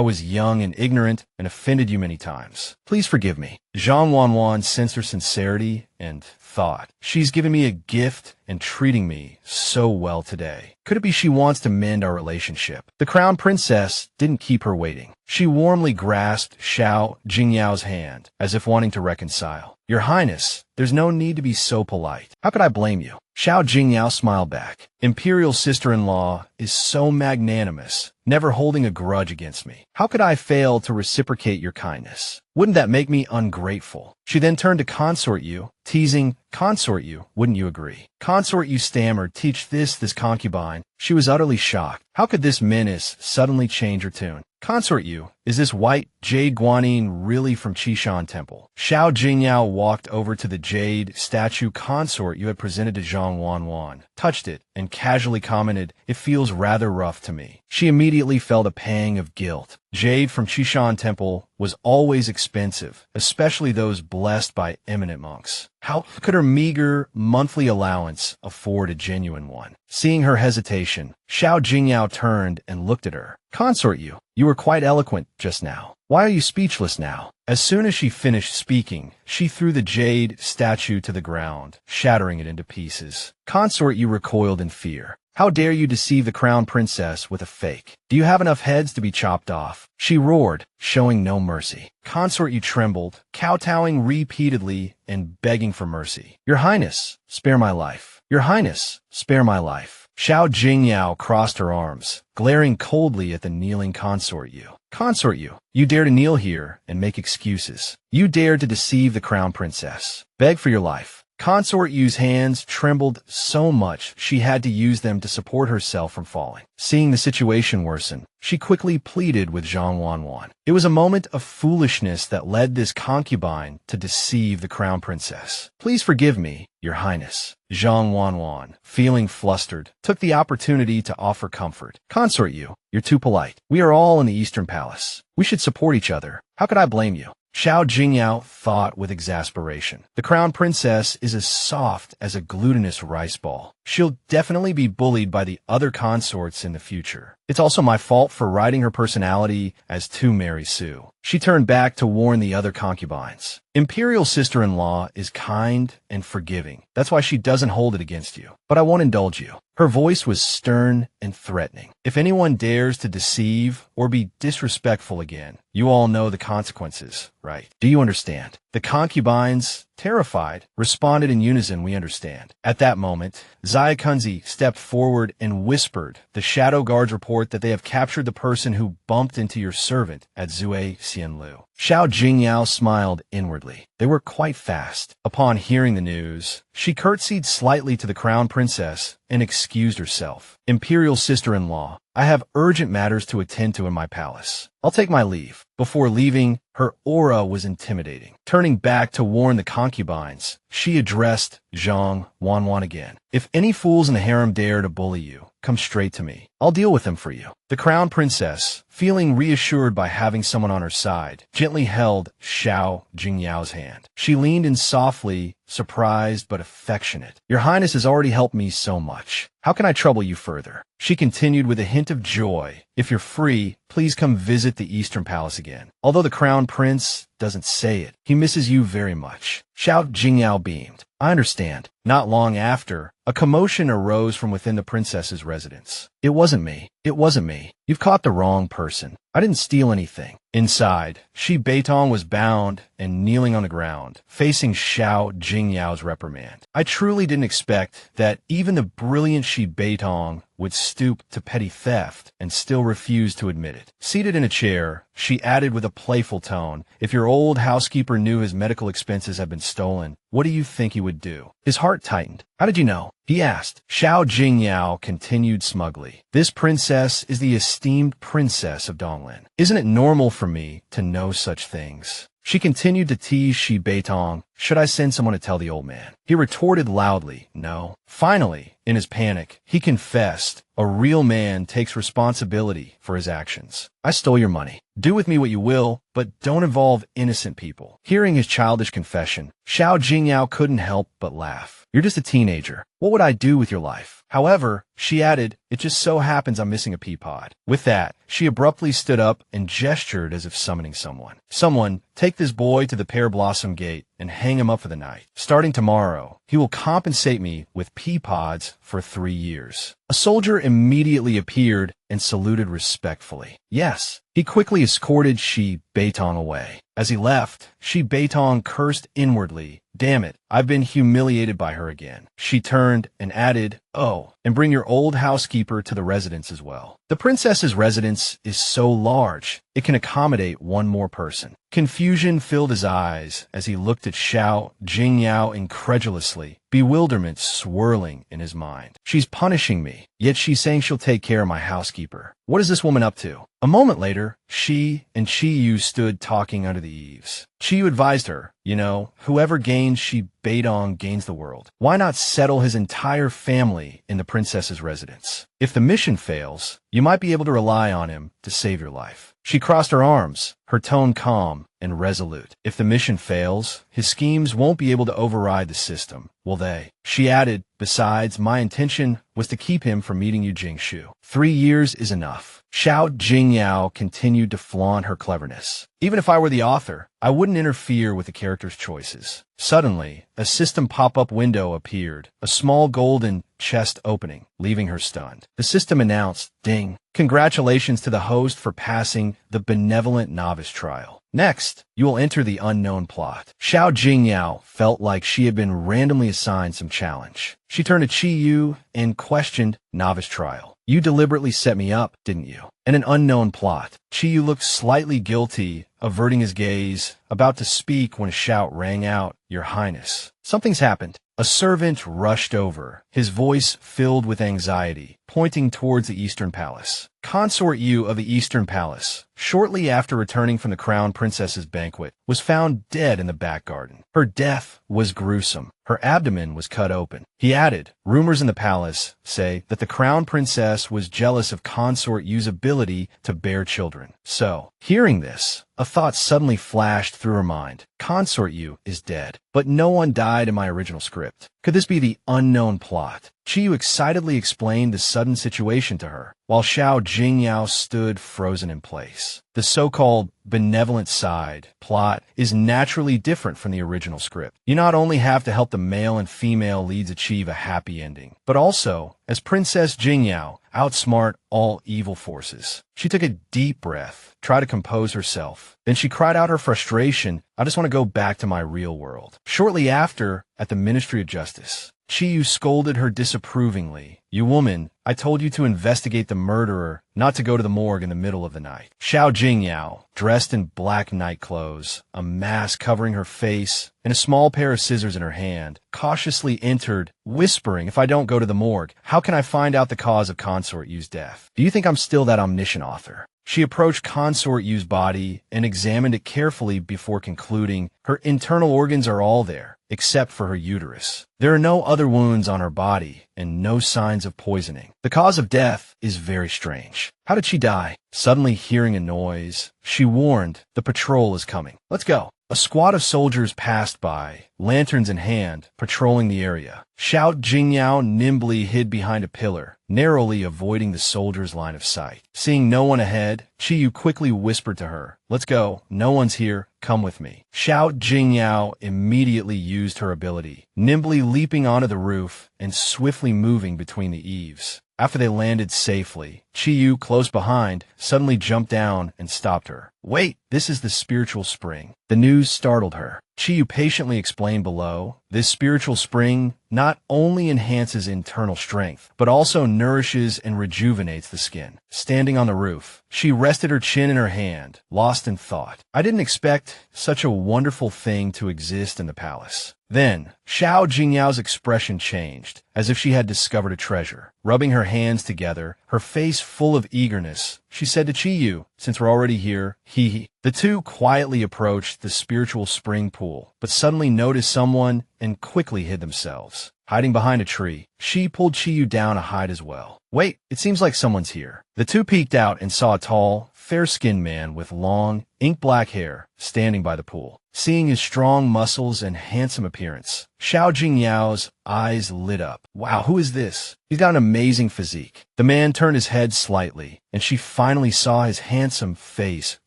was young and ignorant and offended you many times. Please forgive me. Zhang Wanwan sensed her sincerity and thought, she's giving me a gift and treating me so well today. Could it be she wants to mend our relationship? The Crown Princess didn't keep her waiting. She warmly grasped Xiao Jingyao's hand, as if wanting to reconcile. Your Highness, there's no need to be so polite. How could I blame you? Xiao Jingyao smiled back. Imperial sister-in-law is so magnanimous, never holding a grudge against me. How could I fail to reciprocate your kindness? Wouldn't that make me ungrateful? She then turned to Consort Yu, teasing, Consort Yu, wouldn't you agree? Consort Yu stammered, teach this concubine. She was utterly shocked. How could this menace suddenly change her tune? Consort Yu, is this white jade guanine really from Qishan Temple? Xiao Jingyao walked over to the jade statue Consort Yu had presented to Zhang Wanwan, touched it, and casually commented, it feels rather rough to me. She immediately felt a pang of guilt. Jade from Qishan Temple was always expensive, especially those blessed by eminent monks. How could her meager monthly allowance afford a genuine one? Seeing her hesitation, Xiao Jingyao turned and looked at her. Consort Yu, you were quite eloquent just now. Why are you speechless now? As soon as she finished speaking, she threw the jade statue to the ground, shattering it into pieces. Consort Yu recoiled in fear. How dare you deceive the Crown Princess with a fake? Do you have enough heads to be chopped off? She roared, showing no mercy. Consort Yu trembled, kowtowing repeatedly and begging for mercy. Your Highness, spare my life. Your Highness, spare my life. Xiao Jingyao crossed her arms, glaring coldly at the kneeling Consort Yu. Consort Yu, you dare to kneel here and make excuses. You dare to deceive the Crown Princess. Beg for your life. Consort Yu's hands trembled so much she had to use them to support herself from falling. Seeing the situation worsen, she quickly pleaded with Zhang Wanwan. It was a moment of foolishness that led this concubine to deceive the Crown Princess. Please forgive me, Your Highness. Zhang Wanwan, feeling flustered, took the opportunity to offer comfort. Consort Yu, you're too polite. We are all in the Eastern Palace. We should support each other. How could I blame you? Xiao Jingyao thought with exasperation. The Crown Princess is as soft as a glutinous rice ball. She'll definitely be bullied by the other consorts in the future. It's also my fault for writing her personality as too Mary Sue. She turned back to warn the other concubines. Imperial sister-in-law is kind and forgiving. That's why she doesn't hold it against you. But I won't indulge you. Her voice was stern and threatening. If anyone dares to deceive or be disrespectful again, you all know the consequences, right? Do you understand? The concubines, terrified, responded in unison, we understand. At that moment, Zaya Kunzi stepped forward and whispered, the Shadow Guards report that they have captured the person who bumped into your servant at Zue Xianlu. Xiao Jingyao smiled inwardly. They were quite fast. Upon hearing the news, she curtsied slightly to the Crown Princess and excused herself. Imperial sister-in-law, I have urgent matters to attend to in my palace. I'll take my leave. Before leaving, her aura was intimidating. Turning back to warn the concubines, she addressed Zhang Wanwan again. If any fools in the harem dare to bully you, come straight to me. I'll deal with them for you. The Crown Princess, feeling reassured by having someone on her side, gently held Xiao Jingyao's hand. She leaned in softly, surprised but affectionate. Your Highness has already helped me so much. How can I trouble you further? She continued with a hint of joy. If you're free, please come visit the Eastern Palace again. Although the Crown Prince doesn't say it, he misses you very much. Xiao Jingyao beamed. I understand. Not long after, a commotion arose from within the princess's residence. It wasn't me. It wasn't me. You've caught the wrong person. I didn't steal anything. Inside, Shi Beitong was bound and kneeling on the ground, facing Xiao Jingyao's reprimand. I truly didn't expect that even the brilliant Shi Beitong would stoop to petty theft and still refuse to admit it. Seated in a chair, she added with a playful tone, "If your old housekeeper knew his medical expenses had been stolen, what do you think he would do?" His heart tightened. "How did you know?" he asked. Xiao Jingyao continued smugly, "This princess is the esteemed princess of Donglin. Isn't it normal for me to know such things?" She continued to tease Shi Beitong. "Should I send someone to tell the old man?" He retorted loudly, "No." Finally, in his panic, he confessed, "A real man takes responsibility for his actions. I stole your money. Do with me what you will, but don't involve innocent people." Hearing his childish confession, Xiao Jingyao couldn't help but laugh. "You're just a teenager. What would I do with your life?" However, she added, "It just so happens I'm missing a pea pod." With that, she abruptly stood up and gestured as if summoning someone. "Someone, take this boy to the Pear Blossom Gate and hang him up for the night. Starting tomorrow, he will compensate me with pea pods for 3 years." A soldier immediately appeared and saluted respectfully. "Yes." He quickly escorted Shi Beitong away. As he left, Shi Beitong cursed inwardly. "Damn it, I've been humiliated by her again." She turned and added, "Oh, and bring your old housekeeper to the residence as well." The princess's residence is so large, it can accommodate one more person. Confusion filled his eyes as he looked at Xiao Jingyao incredulously, bewilderment swirling in his mind. "She's punishing me, yet she's saying she'll take care of my housekeeper. What is this woman up to?" A moment later, she and Chiyu stood talking under the eaves. Chiyu advised her, "You know, whoever gains Shi Beitong gains the world. Why not settle his entire family in the princess's residence? If the mission fails, you might be able to rely on him to save your life." She crossed her arms, her tone calm and resolute. "If the mission fails, his schemes won't be able to override the system, will they?" She added, "Besides, my intention was to keep him from meeting Yu Jingshu. 3 years is enough." Xiao Jingyao continued to flaunt her cleverness. "Even if I were the author, I wouldn't interfere with the character's choices." Suddenly, a system pop-up window appeared, a small golden chest opening, leaving her stunned. The system announced, "Ding. Congratulations to the host for passing the benevolent novice trial. Next, you will enter the unknown plot." Xiao Jingyao felt like she had been randomly assigned some challenge. She turned to Chiyu and questioned, "Novice trial. You deliberately set me up, didn't you? And an unknown plot." Chiyu looked slightly guilty, averting his gaze, about to speak when a shout rang out, "Your Highness, something's happened." A servant rushed over, his voice filled with anxiety, pointing towards the Eastern Palace. Consort Yu of the Eastern Palace, shortly after returning from the Crown Princess's banquet, was found dead in the back garden. Her death was gruesome. Her abdomen was cut open. He added, "Rumors in the palace say that the Crown Princess was jealous of Consort Yu's ability to bear children." So, hearing this, a thought suddenly flashed through her mind. Consort Yu is dead, but no one died in my original script. Could this be the unknown plot? Chiyu excitedly explained the sudden situation to her, while Xiao Jingyao stood frozen in place. The so-called benevolent side plot is naturally different from the original script. You not only have to help the male and female leads achieve a happy ending, but also, as Princess Jingyao, outsmart all evil forces. She took a deep breath, tried to compose herself. Then she cried out her frustration, "I just want to go back to my real world." Shortly after, at the Ministry of Justice, Chiyu scolded her disapprovingly. "You woman, I told you to investigate the murderer, not to go to the morgue in the middle of the night." Xiao Jingyao, dressed in black night clothes, a mask covering her face, and a small pair of scissors in her hand, cautiously entered, whispering, "If I don't go to the morgue, how can I find out the cause of Consort Yu's death? Do you think I'm still that omniscient author?" She approached Consort Yu's body and examined it carefully before concluding, "Her internal organs are all there, except for her uterus. There are no other wounds on her body and no signs of poisoning. The cause of death is very strange. How did she die?" Suddenly hearing a noise, she warned, "The patrol is coming. Let's go." A squad of soldiers passed by, lanterns in hand, patrolling the area. Xiao Jingyao nimbly hid behind a pillar, narrowly avoiding the soldiers' line of sight. Seeing no one ahead, Chiyu quickly whispered to her, "Let's go. No one's here. Come with me." Xiao Jingyao immediately used her ability, nimbly leaping onto the roof and swiftly moving between the eaves. After they landed safely, Chi-Yu, close behind, suddenly jumped down and stopped her. Wait, this is the spiritual spring. The news startled her. Chi-Yu patiently explained below, this spiritual spring not only enhances internal strength, but also nourishes and rejuvenates the skin. Standing on the roof, she rested her chin in her hand, lost in thought. I didn't expect such a wonderful thing to exist in the palace. Then, Xiao Jingyao's expression changed, as if she had discovered a treasure. Rubbing her hands together, her face full of eagerness, she said to Chi-Yu, since we're already here, he. The two quietly approached the spiritual spring pool, but suddenly noticed someone and quickly hid themselves. Hiding behind a tree, she pulled Chi-Yu down to hide as well. Wait, it seems like someone's here. The two peeked out and saw a tall, fair-skinned man with long, ink-black hair standing by the pool. Seeing his strong muscles and handsome appearance, Xiao Jingyao's eyes lit up. Wow, who is this? He's got an amazing physique. The man turned his head slightly, and she finally saw his handsome face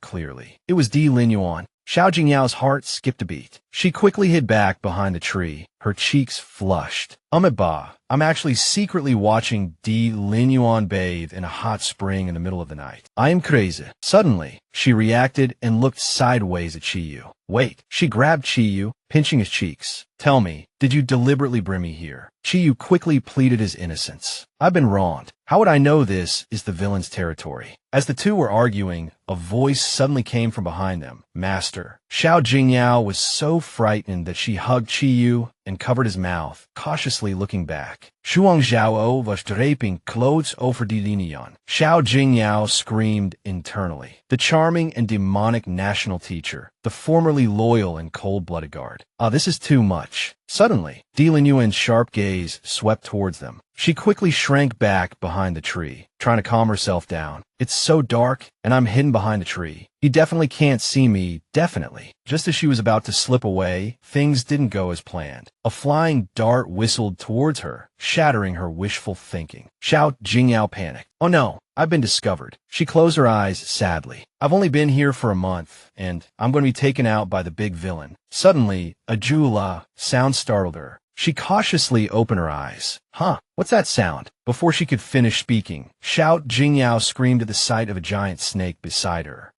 clearly. It was Di Linyuan. Xiao Jingyao's heart skipped a beat. She quickly hid back behind the tree, her cheeks flushed. Ba, I'm actually secretly watching Di Linyuan bathe in a hot spring in the middle of the night. I am crazy. Suddenly, she reacted and looked sideways at Chi-Yu. Wait, she grabbed Chi-Yu, pinching his cheeks. Tell me, did you deliberately bring me here? Chi-Yu quickly pleaded his innocence. I've been wronged. How would I know this is the villain's territory? As the two were arguing, a voice suddenly came from behind them. Master. Xiao Jingyao was so frightened that she hugged Chi-Yu and covered his mouth, cautiously looking back. Shuang Zhao was draping clothes over Di Linyuan. Xiao Jingyao screamed internally. The charming and demonic national teacher, the formerly loyal and cold-blooded guard. This is too much. Suddenly, Di Linyuan's sharp gaze swept towards them. She quickly shrank back behind the tree, trying to calm herself down. It's so dark, and I'm hidden behind a tree. He definitely can't see me, definitely. Just as she was about to slip away, things didn't go as planned. A flying dart whistled towards her, shattering her wishful thinking. Xiao Jingyao panicked. Oh no, I've been discovered. She closed her eyes sadly. I've only been here for a month, and I'm going to be taken out by the big villain. Suddenly, a jula sound startled her. She cautiously opened her eyes. Huh, what's that sound? Before she could finish speaking, Xiao Jingyao screamed at the sight of a giant snake beside her.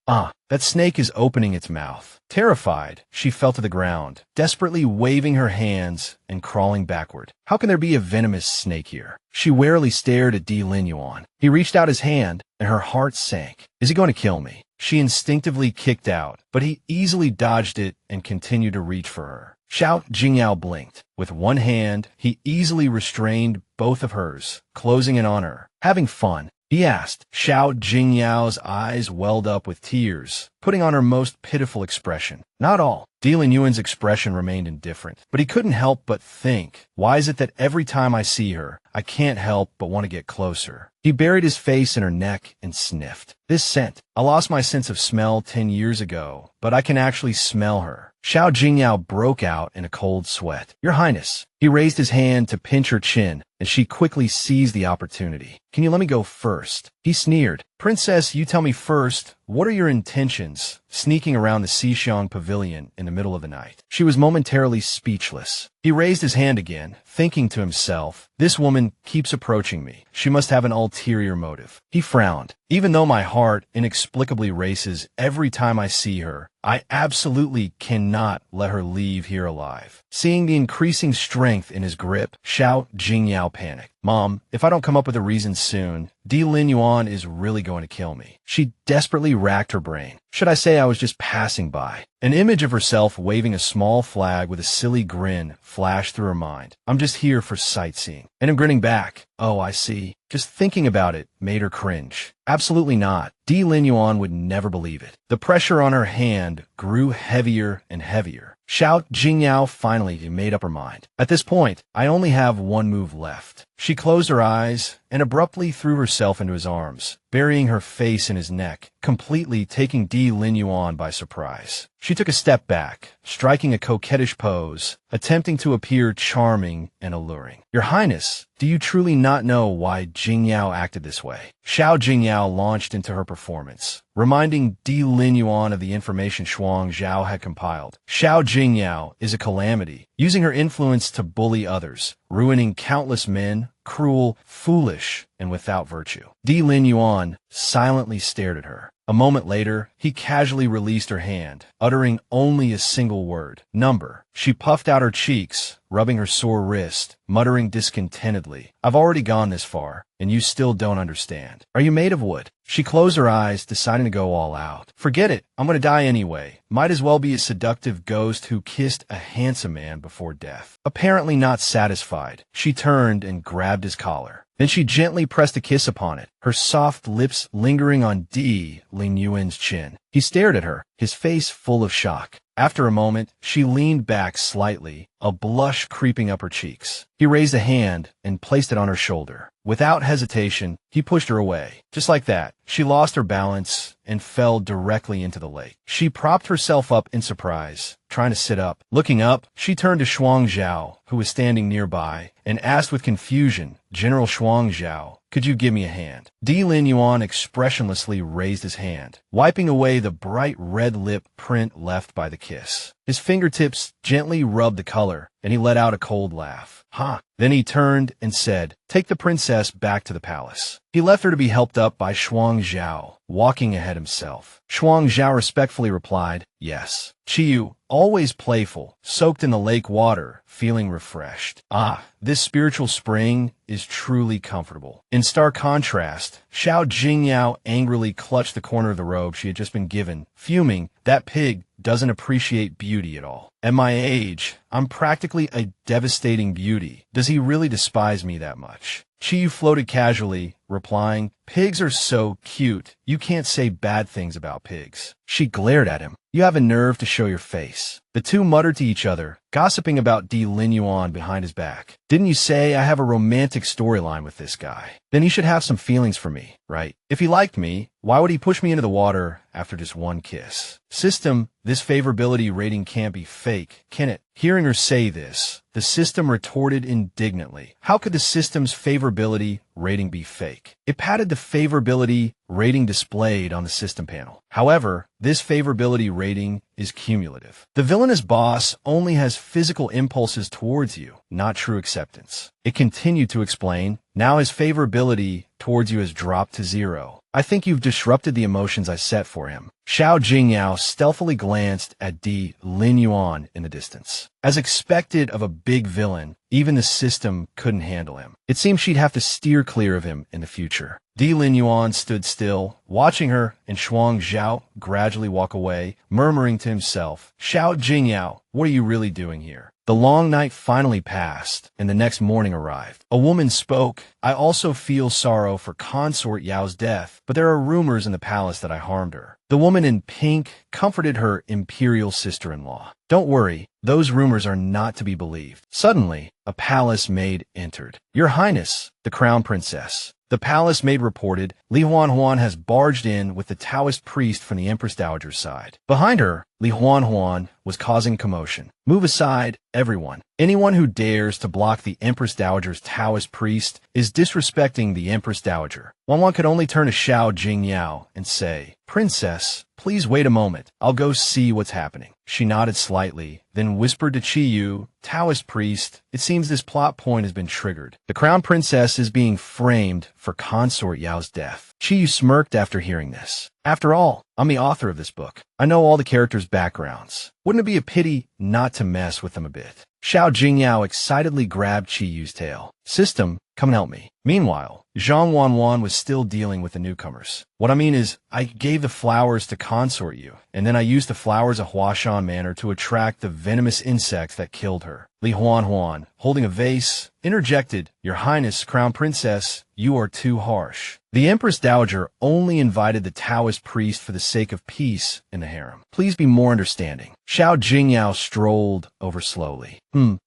That snake is opening its mouth. Terrified, she fell to the ground, desperately waving her hands and crawling backward. How can there be a venomous snake here? She warily stared at Di Linyuan. He reached out his hand, and her heart sank. Is he going to kill me? She instinctively kicked out, but he easily dodged it and continued to reach for her. Xiao Jingyao blinked. With one hand, he easily restrained both of hers, closing in on her. Having fun? He asked. Xiao Jingyao's eyes welled up with tears, putting on her most pitiful expression. Not all. Di Linyuan's expression remained indifferent, but he couldn't help but think, why is it that every time I see her, I can't help but want to get closer? He buried his face in her neck and sniffed. This scent. I lost my sense of smell 10 years ago, but I can actually smell her. Xiao Jingyao broke out in a cold sweat. Your Highness. He raised his hand to pinch her chin, and she quickly seized the opportunity. Can you let me go first? He sneered. Princess, you tell me first, what are your intentions, sneaking around the Xixiang Pavilion in the middle of the night? She was momentarily speechless. He raised his hand again, thinking to himself, this woman keeps approaching me. She must have an ulterior motive. He frowned. Even though my heart inexplicably races every time I see her, I absolutely cannot let her leave here alive. Seeing the increasing strength in his grip, Xiao Jingyao panicked. Mom, if I don't come up with a reason soon, Di Linyuan is really going to kill me. She desperately racked her brain. Should I say I was just passing by? An image of herself waving a small flag with a silly grin flashed through her mind. I'm just here for sightseeing. And I'm grinning back. Oh, I see. Just thinking about it made her cringe. Absolutely not. Di Linyuan would never believe it. The pressure on her hand grew heavier and heavier. Xiao Jingyao finally made up her mind. At this point, I only have one move left. She closed her eyes and abruptly threw herself into his arms, burying her face in his neck, completely taking Di Linyuan by surprise. She took a step back, striking a coquettish pose, attempting to appear charming and alluring. Your Highness, do you truly not know why Jingyao acted this way? Xiao Jingyao launched into her performance, reminding Di Lin Yuan of the information Shuang Zhao had compiled. Xiao Jingyao is a calamity, using her influence to bully others, ruining countless men, cruel, foolish, and without virtue. Di Lin Yuan silently stared at her. A moment later, he casually released her hand, uttering only a single word, number. She puffed out her cheeks, rubbing her sore wrist, muttering discontentedly, I've already gone this far, and you still don't understand. Are you made of wood? She closed her eyes, deciding to go all out. Forget it, I'm gonna die anyway. Might as well be a seductive ghost who kissed a handsome man before death. Apparently not satisfied, she turned and grabbed his collar. Then she gently pressed a kiss upon it, her soft lips lingering on Di Lin Yuan's chin. He stared at her, his face full of shock. After a moment, she leaned back slightly, a blush creeping up her cheeks. He raised a hand and placed it on her shoulder. Without hesitation, he pushed her away. Just like that, she lost her balance and fell directly into the lake. She propped herself up in surprise, trying to sit up. Looking up, she turned to Shuang Zhao, who was standing nearby, and asked with confusion, General Shuang Zhao, could you give me a hand? Di Lin Yuan expressionlessly raised his hand, wiping away the bright red lip print left by the kiss. His fingertips gently rubbed the color, and he let out a cold laugh. Ha! Then he turned and said, take the princess back to the palace. He left her to be helped up by Shuang Zhao, walking ahead himself. Shuang Zhao respectfully replied, yes. Chiyu, always playful, soaked in the lake water, feeling refreshed. Ah, this spiritual spring is truly comfortable. In stark contrast, Xiao Jingyao angrily clutched the corner of the robe she had just been given, fuming, that pig doesn't appreciate beauty at all. At my age, I'm practically a devastating beauty. Does he really despise me that much? Chiyu floated casually, replying, pigs are so cute, you can't say bad things about pigs. She glared at him. You have a nerve to show your face. The two muttered to each other, gossiping about Di Lin Yuan behind his back. Didn't you say I have a romantic storyline with this guy? Then he should have some feelings for me, right? If he liked me, why would he push me into the water after just one kiss? System, this favorability rating can't be fake, can it? Hearing her say this, the system retorted indignantly. How could the system's favorability rating be fake? It padded the favorability rating displayed on the system panel. However, this favorability rating is cumulative. The villainous boss only has physical impulses towards you, not true acceptance. It continued to explain, now his favorability towards you has dropped to 0. I think you've disrupted the emotions I set for him. Xiao Jingyao stealthily glanced at Di Lin Yuan in the distance. As expected of a big villain, even the system couldn't handle him. It seemed she'd have to steer clear of him in the future. Di Lin Yuan stood still, watching her and Shuang Zhao gradually walk away, murmuring to himself, Xiao Jingyao, what are you really doing here? The long night finally passed, and the next morning arrived. A woman spoke, I also feel sorrow for Consort Yao's death, but there are rumors in the palace that I harmed her. The woman in pink comforted her Imperial sister-in-law. Don't worry, those rumors are not to be believed. Suddenly, a palace maid entered. Your Highness, the Crown Princess. The palace maid reported, Li Huanhuan has barged in with the Taoist priest from the Empress Dowager's side. Behind her, Li Huanhuan was causing commotion. Move aside, everyone. Anyone who dares to block the Empress Dowager's Taoist priest is disrespecting the Empress Dowager. One could only turn to Xiao Jingyao and say, Princess, please wait a moment. I'll go see what's happening. She nodded slightly, then whispered to Chiyu, Taoist priest, it seems this plot point has been triggered. The Crown Princess is being framed for Consort Yao's death. Chiyu smirked after hearing this. After all, I'm the author of this book. I know all the characters' backgrounds. Wouldn't it be a pity not to mess with them a bit? Xiao Jingyao excitedly grabbed Chiyu's tail. System, come and help me. Meanwhile, Zhang Wanwan was still dealing with the newcomers. What I mean is, I gave the flowers to consort you, and then I used the flowers of Huashan Manor to attract the venomous insects that killed her. Li Huanhuan, holding a vase, interjected, Your Highness, Crown Princess, you are too harsh. The Empress Dowager only invited the Taoist priest for the sake of peace in the harem. Please be more understanding. Xiao Jingyao strolled over slowly.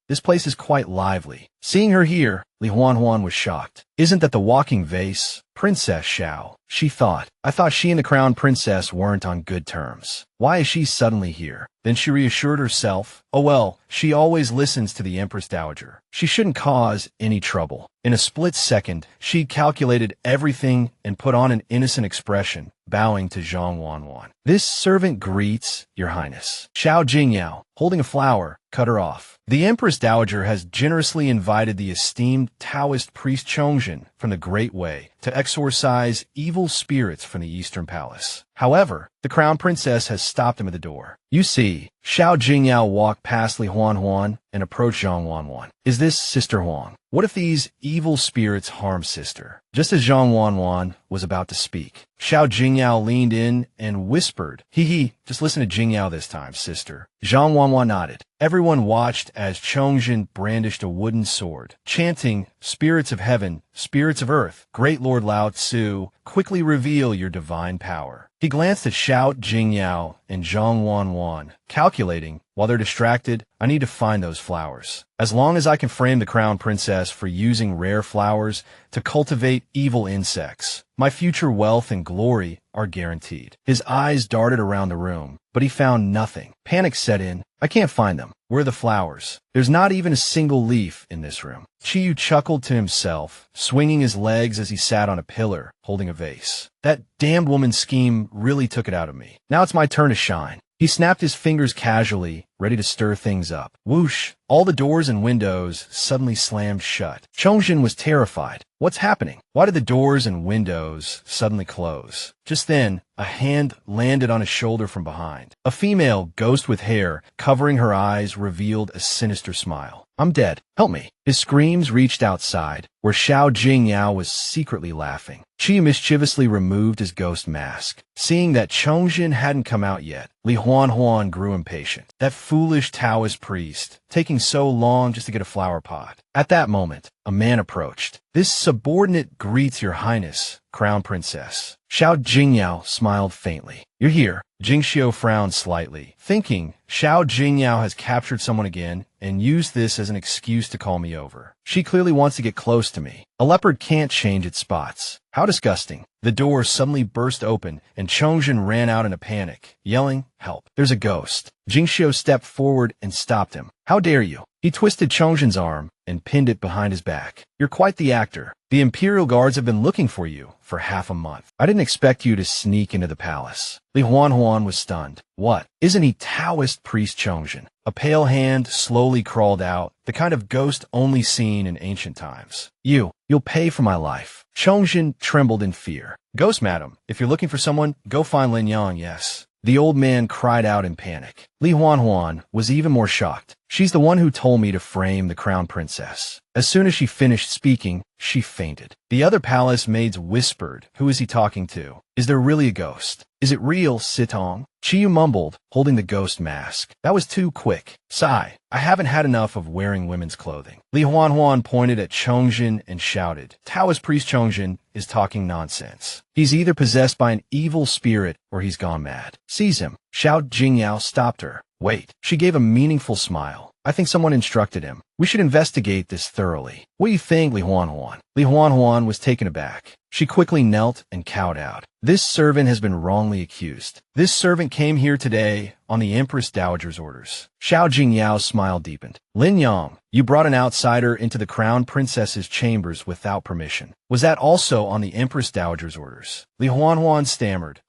This place is quite lively. Seeing her here, Li Huanhuan was shocked. Isn't that the walking vase? Princess Xiao, she thought. I thought she and the crown princess weren't on good terms. Why is she suddenly here? Then she reassured herself, oh well, she always listens to the Empress Dowager. She shouldn't cause any trouble. In a split second, she calculated everything and put on an innocent expression, bowing to Zhang Wanwan. This servant greets, Your Highness. Xiao Jingyao, holding a flower, cut her off. The Empress Dowager has generously invited the esteemed Taoist priest Chongjin from the Great Way to exorcise evil spirits from the Eastern Palace. However, the Crown Princess has stopped him at the door. You see, Xiao Jingyao walked past Li Huan and approached Zhang Wanwan. Is this Sister Huang? What if these evil spirits harm Sister? Just as Zhang Wanwan was about to speak, Xiao Jingyao leaned in and whispered, just listen to Jingyao this time, Sister. Zhang Wanwan nodded. Everyone watched as Chongjin brandished a wooden sword, chanting, Spirits of heaven, spirits of earth, great Lord Lao Tzu, quickly reveal your divine power. He glanced at Xiao Jingyao and Zhang Wanwan, calculating, while they're distracted, I need to find those flowers. As long as I can frame the Crown Princess for using rare flowers to cultivate evil insects, my future wealth and glory are guaranteed. His eyes darted around the room, but he found nothing. Panic set in. I can't find them. Where are the flowers? There's not even a single leaf in this room. Chiyu chuckled to himself, swinging his legs as he sat on a pillar, holding a vase. That damned woman's scheme really took it out of me. Now it's my turn to shine. He snapped his fingers casually, ready to stir things up. Whoosh! All the doors and windows suddenly slammed shut. Chongjin was terrified. What's happening? Why did the doors and windows suddenly close? Just then, a hand landed on his shoulder from behind. A female ghost with hair covering her eyes revealed a sinister smile. I'm dead. Help me. His screams reached outside, where Xiao Jingyao was secretly laughing. Chi mischievously removed his ghost mask. Seeing that Chongjin hadn't come out yet, Li Huan grew impatient. That foolish Taoist priest, taking so long just to get a flower pot. At that moment, a man approached. This subordinate greets Your Highness, Crown Princess. Xiao Jingyao smiled faintly. You're here. Jingxiu frowned slightly, thinking Xiao Jingyao has captured someone again and used this as an excuse to call me over. She clearly wants to get close to me. A leopard can't change its spots. How disgusting. The door suddenly burst open and Chongjin ran out in a panic, yelling, help. There's a ghost. Jingxiu stepped forward and stopped him. How dare you? He twisted Chongjin's arm and pinned it behind his back. You're quite the actor. The Imperial guards have been looking for you for half a month. I didn't expect you to sneak into the palace. Li Huan was stunned. What? Isn't he Taoist priest Chongjin? A pale hand slowly crawled out, the kind of ghost only seen in ancient times. You'll pay for my life. Chongjin trembled in fear. Ghost madam, if you're looking for someone, go find Lin Yang, yes. The old man cried out in panic. Li Huan was even more shocked. She's the one who told me to frame the Crown Princess. As soon as she finished speaking, she fainted. The other palace maids whispered, who is he talking to? Is there really a ghost? Is it real, Sitong? Chiyu mumbled, holding the ghost mask. That was too quick. Sigh. I haven't had enough of wearing women's clothing. Li Huan pointed at Chongjin and shouted, Taoist priest Chongjin is talking nonsense. He's either possessed by an evil spirit or he's gone mad. Seize him. Xiao Jingyao stopped her. Wait. She gave a meaningful smile. I think someone instructed him. We should investigate this thoroughly. What do you think, Li Huan? Li Huan was taken aback. She quickly knelt and cowed out. This servant has been wrongly accused. This servant came here today on the Empress Dowager's orders. Xiao Jingyao's smile deepened. Lin Yang, you brought an outsider into the Crown Princess's chambers without permission. Was that also on the Empress Dowager's orders? Li Huan stammered.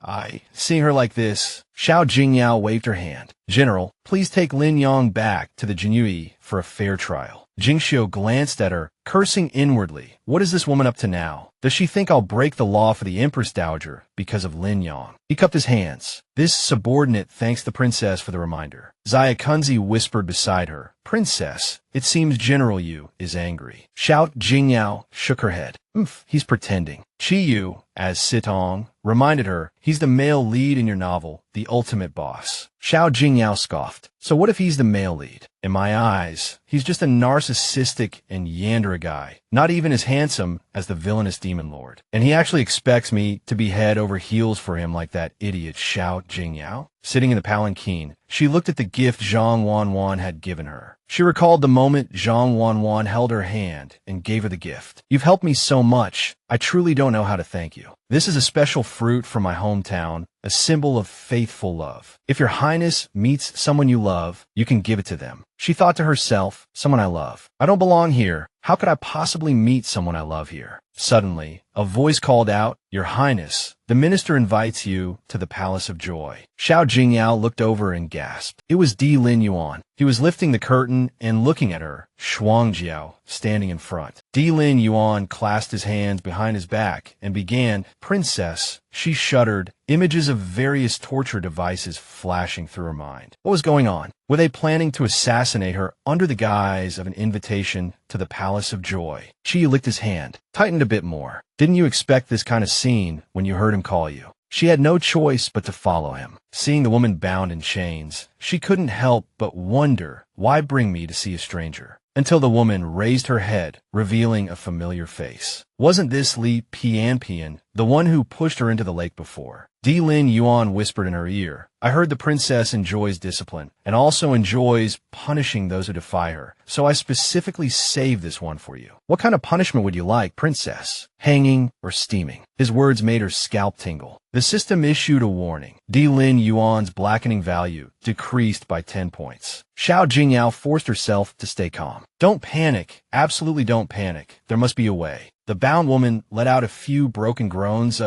Seeing her like this. Xiao Jingyao waved her hand. General, please take Lin Yang back to the Jinyui for a fair trial. Jingxiu glanced at her, cursing inwardly. What is this woman up to now? Does she think I'll break the law for the Empress Dowager because of Lin Yang? He cupped his hands. This subordinate thanks the princess for the reminder. Zaya Kunzi whispered beside her. Princess, it seems General Yu is angry. Xiao Jingyao shook her head. He's pretending. Chi Yu, as Sitong, reminded her, he's the male lead in your novel, The Ultimate Boss. Xiao Jingyao scoffed. So what if he's the male lead? In my eyes, he's just a narcissistic and Yandere guy, not even as handsome as the villainous demon lord. And he actually expects me to be head over over heels for him like that idiot Xiao Jingyao? Sitting in the palanquin, she looked at the gift Zhang Wanwan had given her. She recalled the moment Zhang Wanwan held her hand and gave her the gift. You've helped me so much. I truly don't know how to thank you. This is a special fruit from my hometown, a symbol of faithful love. If your highness meets someone you love, you can give it to them. She thought to herself, someone I love. I don't belong here. How could I possibly meet someone I love here? Suddenly, a voice called out, Your Highness, the minister invites you to the Palace of Joy. Xiao Jingyao looked over and gasped. It was Di Lin Yuan. He was lifting the curtain and looking at her, Shuangjiao, standing in front. Di Lin Yuan clasped his hands behind his back and began, Princess. She shuddered, images of various torture devices flashing through her mind. What was going on? Were they planning to assassinate her under the guise of an invitation to the Palace of Joy? Chi licked his hand, tightened a bit more. Didn't you expect this kind of scene when you heard him call you? She had no choice but to follow him. Seeing the woman bound in chains, she couldn't help but wonder, why bring me to see a stranger? Until the woman raised her head, revealing a familiar face. Wasn't this Li Pianpian, the one who pushed her into the lake before? Di Lin Yuan whispered in her ear, I heard the princess enjoys discipline, and also enjoys punishing those who defy her, so I specifically saved this one for you. What kind of punishment would you like, princess? Hanging or steaming? His words made her scalp tingle. The system issued a warning. Di Lin Yuan's blackening value decreased by 10 points. Xiao Jingyao forced herself to stay calm. Don't panic. Absolutely don't panic. There must be a way. The bound woman let out a few broken groans.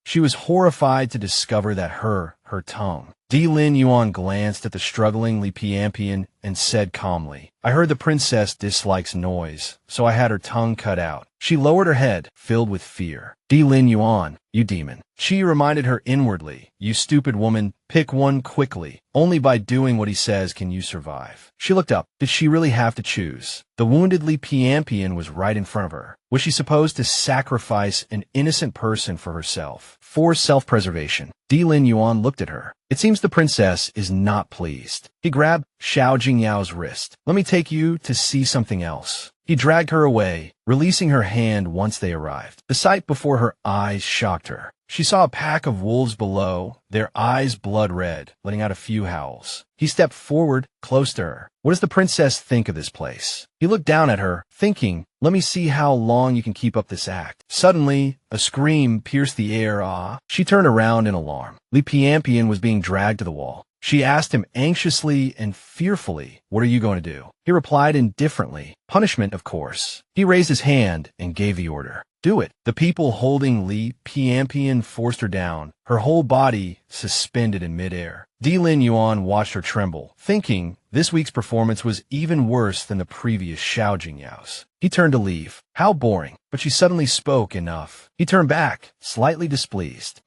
She was horrified to discover that her tongue. Di Lin Yuan glanced at the struggling Li Pianpian and said calmly, I heard the princess dislikes noise, so I had her tongue cut out. She lowered her head, filled with fear. Di Lin Yuan, you demon. She reminded her inwardly, you stupid woman, pick one quickly. Only by doing what he says can you survive. She looked up. Did she really have to choose? The wounded Li Pianpian was right in front of her. Was she supposed to sacrifice an innocent person for herself? For self-preservation. Di Lin Yuan looked at her. It seems the princess is not pleased. He grabbed Xiao Jingyao's wrist. Let me take you to see something else. He dragged her away, releasing her hand once they arrived. The sight before her eyes shocked her. She saw a pack of wolves below, their eyes blood red, letting out a few howls. He stepped forward, close to her. What does the princess think of this place? He looked down at her, thinking, let me see how long you can keep up this act. Suddenly, a scream pierced the air. She turned around in alarm. Li Pianpian was being dragged to the wall. She asked him anxiously and fearfully, what are you going to do? He replied indifferently, punishment, of course. He raised his hand and gave the order. Do it. The people holding Li Pianpian forced her down, her whole body suspended in midair. Di Lin Yuan watched her tremble, thinking this week's performance was even worse than the previous Xiao Jingyao's. He turned to leave. How boring. But she suddenly spoke enough. He turned back, slightly displeased.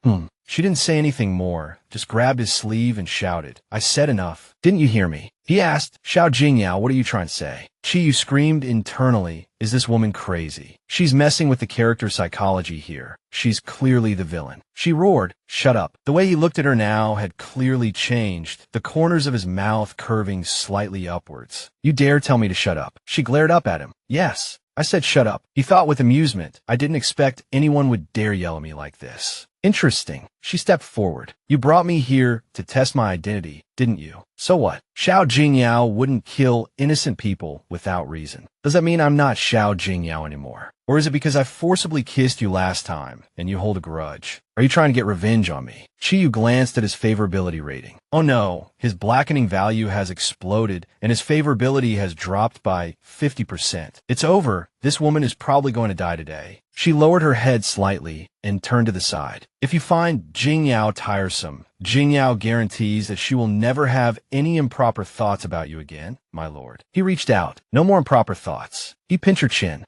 She didn't say anything more, just grabbed his sleeve and shouted, I said enough. Didn't you hear me? He asked, Xiao Jingyao, what are you trying to say? Chi screamed internally, is this woman crazy? She's messing with the character psychology here. She's clearly the villain. She roared, shut up. The way he looked at her now had clearly changed, the corners of his mouth curving slightly upwards. You dare tell me to shut up? She glared up at him. Yes, I said shut up. He thought with amusement. I didn't expect anyone would dare yell at me like this. Interesting. She stepped forward. You brought me here to test my identity, didn't you? So what? Xiao Jingyao wouldn't kill innocent people without reason. Does that mean I'm not Xiao Jingyao anymore? Or is it because I forcibly kissed you last time and you hold a grudge? Are you trying to get revenge on me? Chiyu glanced at his favorability rating. Oh no, his blackening value has exploded and his favorability has dropped by 50%. It's over. This woman is probably going to die today. She lowered her head slightly and turned to the side. If you find Jingyao tiresome, Jingyao guarantees that she will never have any improper thoughts about you again, my lord. He reached out. No more improper thoughts. He pinched her chin.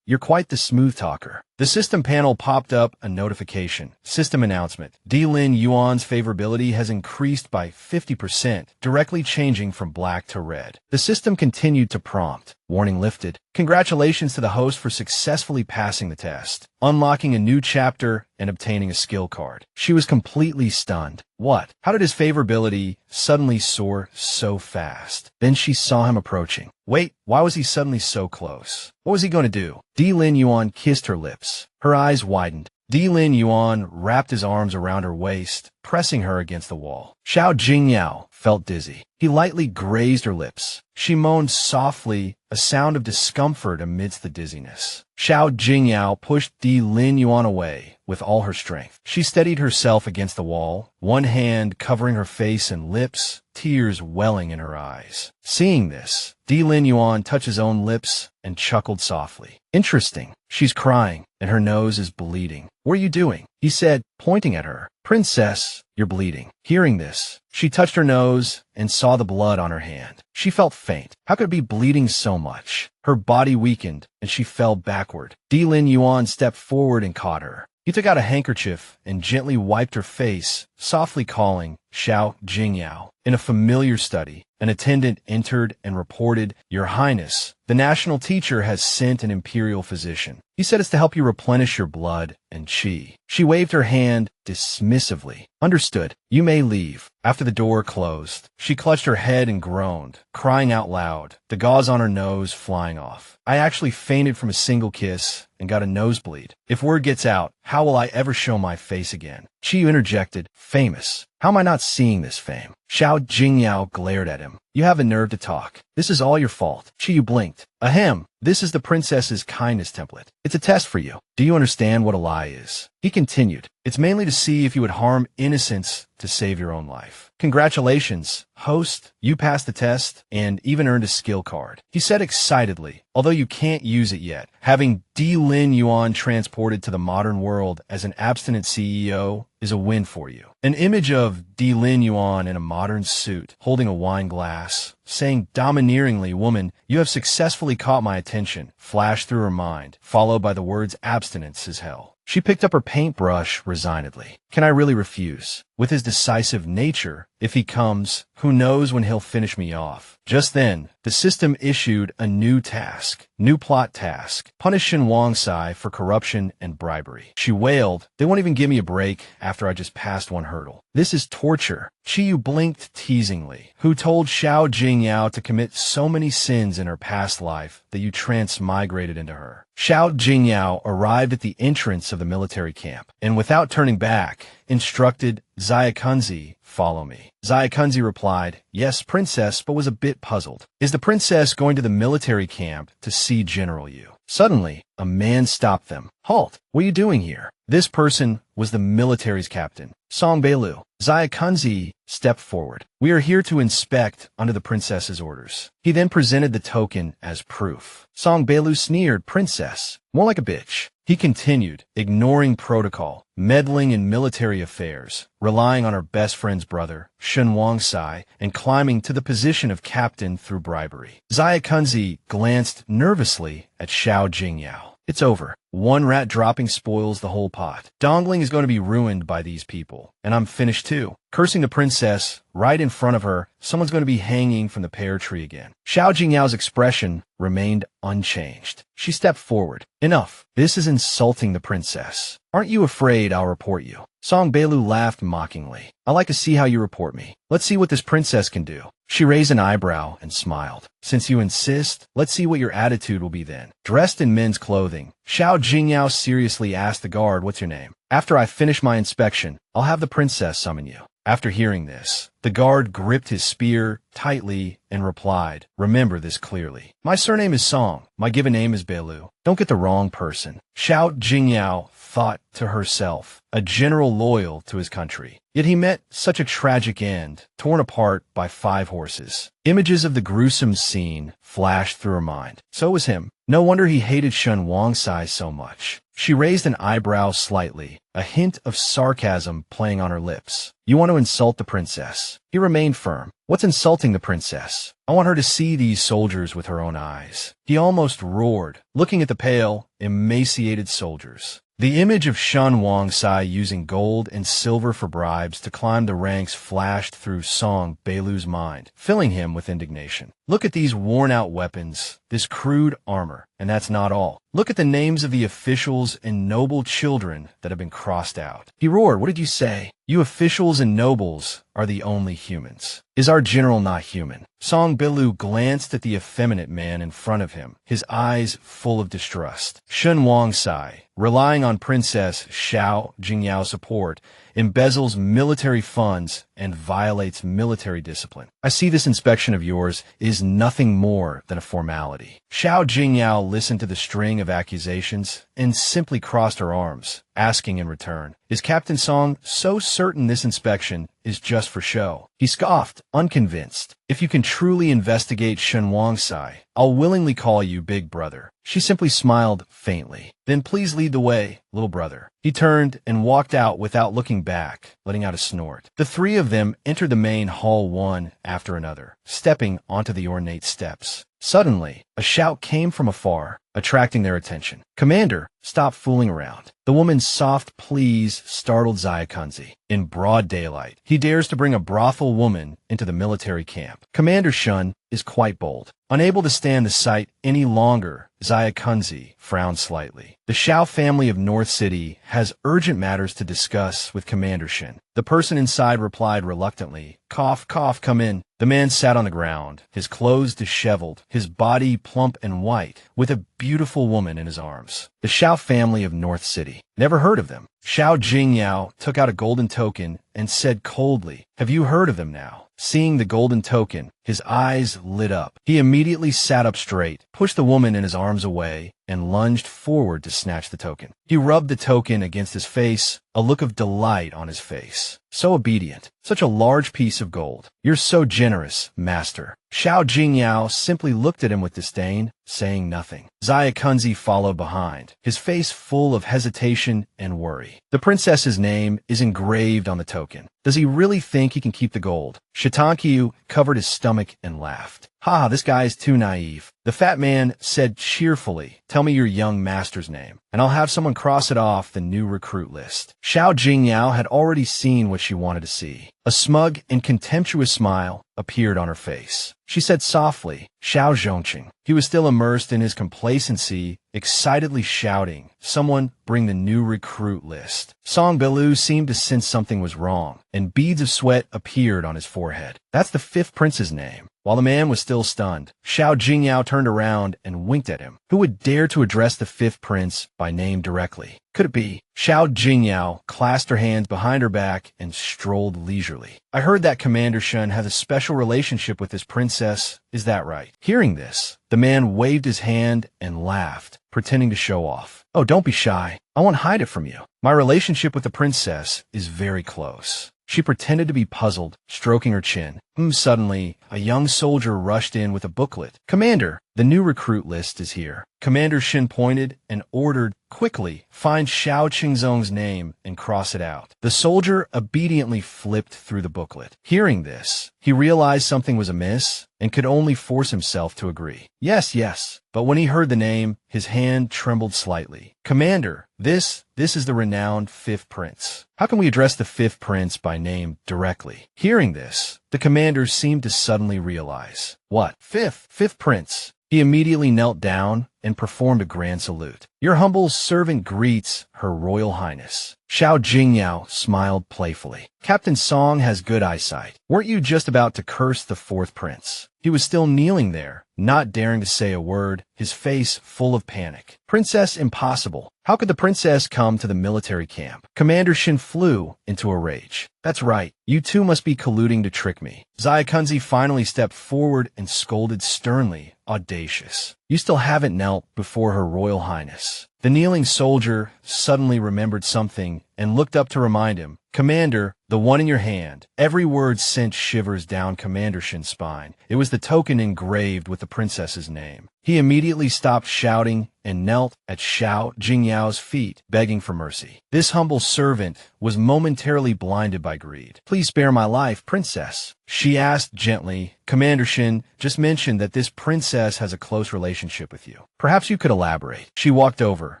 You're quite the smooth talker. The system panel popped up a notification. System announcement. Di Lin Yuan's favorability has increased by 50%, directly changing from black to red. The system continued to prompt. Warning lifted. Congratulations to the host for successfully passing the test, unlocking a new chapter, and obtaining a skill card. She was completely stunned. What? How did his favorability suddenly soar so fast? Then she saw him approaching. Wait, why was he suddenly so close? What was he going to do? Di Lin Yuan kissed her lips. Her eyes widened. Di Lin Yuan wrapped his arms around her waist, pressing her against the wall. Xiao Jingyao felt dizzy. He lightly grazed her lips. She moaned softly, a sound of discomfort amidst the dizziness. Xiao Jingyao pushed Di Lin Yuan away with all her strength. She steadied herself against the wall, one hand covering her face and lips, tears welling in her eyes. Seeing this, Di Lin Yuan touched his own lips and chuckled softly. Interesting. She's crying, and her nose is bleeding. What are you doing? He said, pointing at her. Princess, you're bleeding. Hearing this, she touched her nose and saw the blood on her hand. She felt faint. How could it be bleeding so much? Her body weakened, and she fell backward. Di Lin Yuan stepped forward and caught her. He took out a handkerchief and gently wiped her face, softly calling Xiao Jingyao. In a familiar study, an attendant entered and reported, "Your Highness, the national teacher has sent an Imperial physician. He said it's to help you replenish your blood and chi." She waved her hand dismissively. Understood. You may leave. After the door closed, she clutched her head and groaned, crying out loud, the gauze on her nose flying off. I actually fainted from a single kiss and got a nosebleed. If word gets out, how will I ever show my face again? Chiyu interjected, famous. How am I not seeing this fame? Xiao Jingyao glared at him. You have the nerve to talk. This is all your fault. Chiyu blinked. Ahem. This is the princess's kindness template. It's a test for you. Do you understand what a lie is? He continued. It's mainly to see if you would harm innocents to save your own life. Congratulations, host. You passed the test and even earned a skill card. He said excitedly, although you can't use it yet. Having Di Lin Yuan transported to the modern world as an abstinent CEO is a win for you. An image of Di Lin Yuan in a modern suit, holding a wine glass, saying domineeringly, "Woman, you have successfully caught my attention," flashed through her mind, followed by the words, "Abstinence is hell." She picked up her paintbrush resignedly. Can I really refuse? With his decisive nature, if he comes, who knows when he'll finish me off? Just then, the system issued a new plot task. Punish Shen Wongsai for corruption and bribery. She wailed, they won't even give me a break after I just passed one hurdle. This is torture. Chiyu blinked teasingly. Who told Xiao Jingyao to commit so many sins in her past life that you transmigrated into her? Xiao Jingyao arrived at the entrance of the military camp, and without turning back, instructed Zaikunzi, follow me. Zaikunzi replied, yes, princess, but was a bit puzzled. Is the princess going to the military camp to see General Yu? Suddenly, a man stopped them. Halt! What are you doing here? This person was the military's captain, Song Beilu. Zaikunzi stepped forward. We are here to inspect under the princess's orders. He then presented the token as proof. Song Beilu sneered, princess, more like a bitch. He continued, ignoring protocol, meddling in military affairs, relying on her best friend's brother, Shen Wongsai, and climbing to the position of captain through bribery. Zaikunzi glanced nervously at Xiao Jingyao. It's over. One rat dropping spoils the whole pot. Dongling is going to be ruined by these people, and I'm finished too. Cursing the princess, right in front of her, someone's going to be hanging from the pear tree again. Xiao Jingyao's expression remained unchanged. She stepped forward. Enough. This is insulting the princess. Aren't you afraid I'll report you? Song Beilu laughed mockingly. I like to see how you report me. Let's see what this princess can do. She raised an eyebrow and smiled. Since you insist, let's see what your attitude will be then. Dressed in men's clothing, Xiao Jingyao seriously asked the guard, what's your name? After I finish my inspection, I'll have the princess summon you. After hearing this, the guard gripped his spear tightly and replied, remember this clearly. My surname is Song. My given name is Beilu. Don't get the wrong person. Xiao Jingyao thought to herself, a general loyal to his country. Yet he met such a tragic end, torn apart by 5 horses. Images of the gruesome scene flashed through her mind. So was him. No wonder he hated Shen Wongsai so much. She raised an eyebrow slightly, a hint of sarcasm playing on her lips. You want to insult the princess? He remained firm. What's insulting the princess? I want her to see these soldiers with her own eyes. He almost roared, looking at the pale, emaciated soldiers. The image of Shen Wongsai using gold and silver for bribes to climb the ranks flashed through Song Beilu's mind, filling him with indignation. Look at these worn-out weapons, this crude armor. And that's not all. Look at the names of the officials and noble children that have been crossed out. He roared, "What did you say? You officials and nobles are the only humans. Is our general not human?" Song Bilu glanced at the effeminate man in front of him, his eyes full of distrust. Shun Wang Sai, relying on Princess Xiao Jingyao's support, embezzles military funds and violates military discipline. I see this inspection of yours is nothing more than a formality. Xiao Jingyao listened to the string of accusations and simply crossed her arms, asking in return, "Is Captain Song so certain this inspection is just for show?" He scoffed, unconvinced. "If you can truly investigate Shun Wang Sai, I'll willingly call you Big Brother." She simply smiled faintly. "Then please lead the way, little brother." He turned and walked out without looking back, letting out a snort. The three of them entered the main hall one after another, stepping onto the ornate steps. Suddenly, a shout came from afar, attracting their attention. "Commander, stop fooling around." The woman's soft pleas startled Zayakunzi. In broad daylight, he dares to bring a brothel woman into the military camp. Commander Shun is quite bold. Unable to stand the sight any longer, Zayakunzi frowned slightly. The Xiao family of North City has urgent matters to discuss with Commander Shin. The person inside replied reluctantly, "Cough, cough, come in." The man sat on the ground, his clothes disheveled, his body plump and white, with a beautiful woman in his arms. The Xiao family of North City. Never heard of them. Xiao Jingyao took out a golden token and said coldly, "Have you heard of them now?" Seeing the golden token, his eyes lit up. He immediately sat up straight, pushed the woman in his arms away, and lunged forward to snatch the token. He rubbed the token against his face, a look of delight on his face. So obedient. Such a large piece of gold. "You're so generous, master." Xiao Jingyao simply looked at him with disdain, saying nothing. Zayakunzi followed behind, his face full of hesitation and worry. The princess's name is engraved on the token. Does he really think he can keep the gold? Shitankyu covered his stomach and laughed. "Ha, this guy is too naive." The fat man said cheerfully, "Tell me your young master's name, and I'll have someone cross it off the new recruit list." Xiao Jingyao had already seen what she wanted to see. A smug and contemptuous smile appeared on her face. She said softly, "Xiao Zhongqing." He was still immersed in his complacency, excitedly shouting, "Someone bring the new recruit list." Song Bilu seemed to sense something was wrong, and beads of sweat appeared on his forehead. "That's the fifth prince's name." While the man was still stunned, Xiao Jingyao turned around and winked at him. Who would dare to address the fifth prince by name directly? Could it be? Xiao Jingyao clasped her hands behind her back and strolled leisurely. "I heard that Commander Shun has a special relationship with this princess. Is that right?" Hearing this, the man waved his hand and laughed, pretending to show off. "Oh, don't be shy. I won't hide it from you. My relationship with the princess is very close." She pretended to be puzzled, stroking her chin. Suddenly, a young soldier rushed in with a booklet. "Commander, the new recruit list is here." Commander Shin pointed and ordered, "Quickly, find Xiao Qingzong's name and cross it out." The soldier obediently flipped through the booklet. Hearing this, he realized something was amiss and could only force himself to agree. Yes, yes. But when he heard the name, his hand trembled slightly. "Commander, this is the renowned fifth prince. How can we address the fifth prince by name directly?" Hearing this, the commander seemed to suddenly realize. "What? Fifth prince?" He immediately knelt down and performed a grand salute. "Your humble servant greets Her Royal Highness." Xiao Jingyao smiled playfully. "Captain Song has good eyesight. Weren't you just about to curse the fourth prince?" He was still kneeling there, not daring to say a word, his face full of panic. "Princess, impossible. How could the princess come to the military camp?" Commander Shin flew into a rage. "That's right. You two must be colluding to trick me." Zayakunzi finally stepped forward and scolded sternly, audacious. "You still haven't knelt before Her Royal Highness." The kneeling soldier suddenly remembered something and looked up to remind him. "Commander, the one in your hand." Every word sent shivers down Commander Shin's spine. It was the token engraved with the princess's name. He immediately stopped shouting and knelt at Xiao Jingyao's feet, begging for mercy. This humble servant was momentarily blinded by greed. "Please spare my life, princess," she asked gently, Commander Shin just mentioned that this princess has a close relationship with you. Perhaps you could elaborate. She walked over,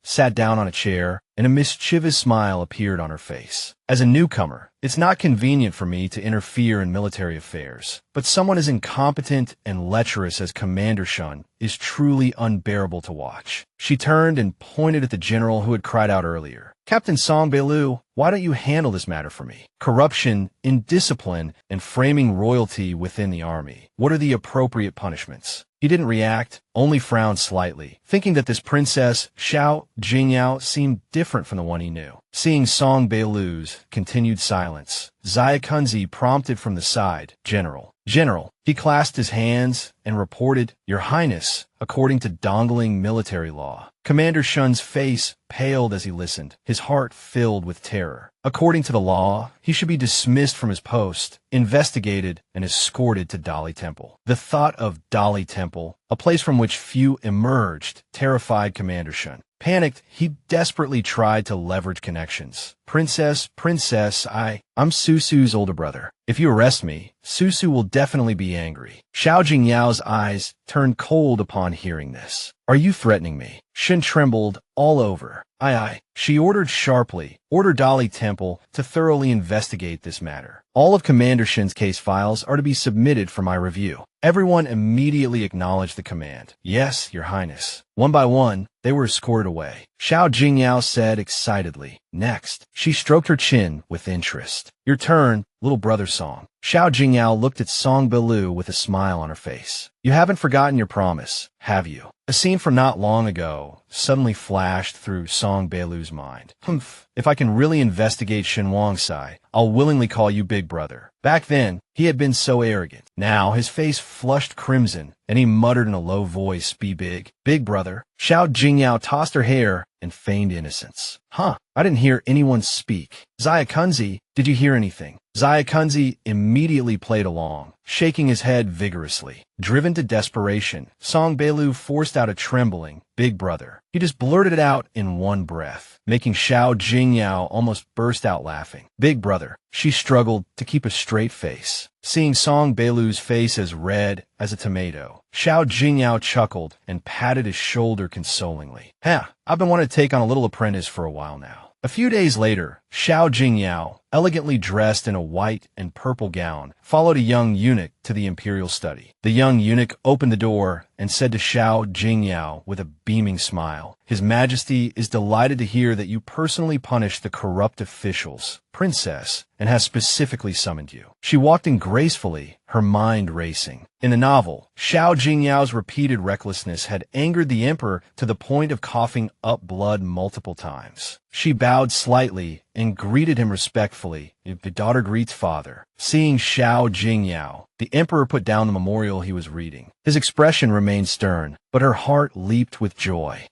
sat down on a chair, and a mischievous smile appeared on her face. As a newcomer, it's not convenient for me to interfere in military affairs, but someone as incompetent and lecherous as Commander Shun is truly unbearable to watch. She turned and pointed at the general who had cried out earlier. Captain Song Beilu, why don't you handle this matter for me? Corruption, indiscipline, and framing royalty within the army. What are the appropriate punishments? He didn't react, only frowned slightly, thinking that this princess, Xiao Jingyao, seemed different from the one he knew. Seeing Song Beilu's continued silence, Zaya Kunzi prompted from the side, General. General. He clasped his hands and reported, Your Highness, according to dongling military law. Commander Shun's face paled as he listened, his heart filled with terror. According to the law, he should be dismissed from his post, investigated, and escorted to Dali Temple. The thought of Dali Temple, a place from which few emerged, terrified Commander Shun. Panicked, he desperately tried to leverage connections. Princess, I'm Susu's older brother. If you arrest me, Susu will definitely be angry. Xiao Jingyao's eyes turned cold upon hearing this. Are you threatening me? Shin trembled all over. Aye. She ordered sharply, order Dali Temple to thoroughly investigate this matter. All of Commander Shin's case files are to be submitted for my review. Everyone immediately acknowledged the command. Yes, Your Highness. One by one, they were escorted away. Xiao Jingyao said excitedly. Next, she stroked her chin with interest. Your turn, little brother Song. Xiao Jingyao looked at Song Beilu with a smile on her face. You haven't forgotten your promise, have you? A scene from not long ago suddenly flashed through Song Beilu's mind. Humph, if I can really investigate Shin Wangsai, I'll willingly call you big brother. Back then, he had been so arrogant. Now his face flushed crimson, and he muttered in a low voice, Be big. Big brother. Xiao Jingyao tossed her hair and feigned innocence. Huh, I didn't hear anyone speak. Zaya Kunzi, did you hear anything? Zaya Kunzi immediately played along, shaking his head vigorously. Driven to desperation, Song Beilu forced out a trembling, Big brother. He just blurted it out in one breath, making Xiao Jingyao almost burst out laughing. Big brother. She struggled to keep a straight face. Seeing Song Beilu's face as red as a tomato, Xiao Jingyao chuckled and patted his shoulder consolingly. I've been wanting to take on a little apprentice for a while now. A few days later, Xiao Jingyao, elegantly dressed in a white and purple gown, followed a young eunuch to the Imperial study. The young eunuch opened the door and said to Xiao Jingyao with a beaming smile, His Majesty is delighted to hear that you personally punished the corrupt officials, Princess, and has specifically summoned you. She walked in gracefully, her mind racing. In the novel, Xiao Jingyao's repeated recklessness had angered the emperor to the point of coughing up blood multiple times. She bowed slightly and greeted him respectfully, if the daughter greets father. Seeing Xiao Jingyao, the emperor put down the memorial he was reading. His expression remained stern, but her heart leaped with joy.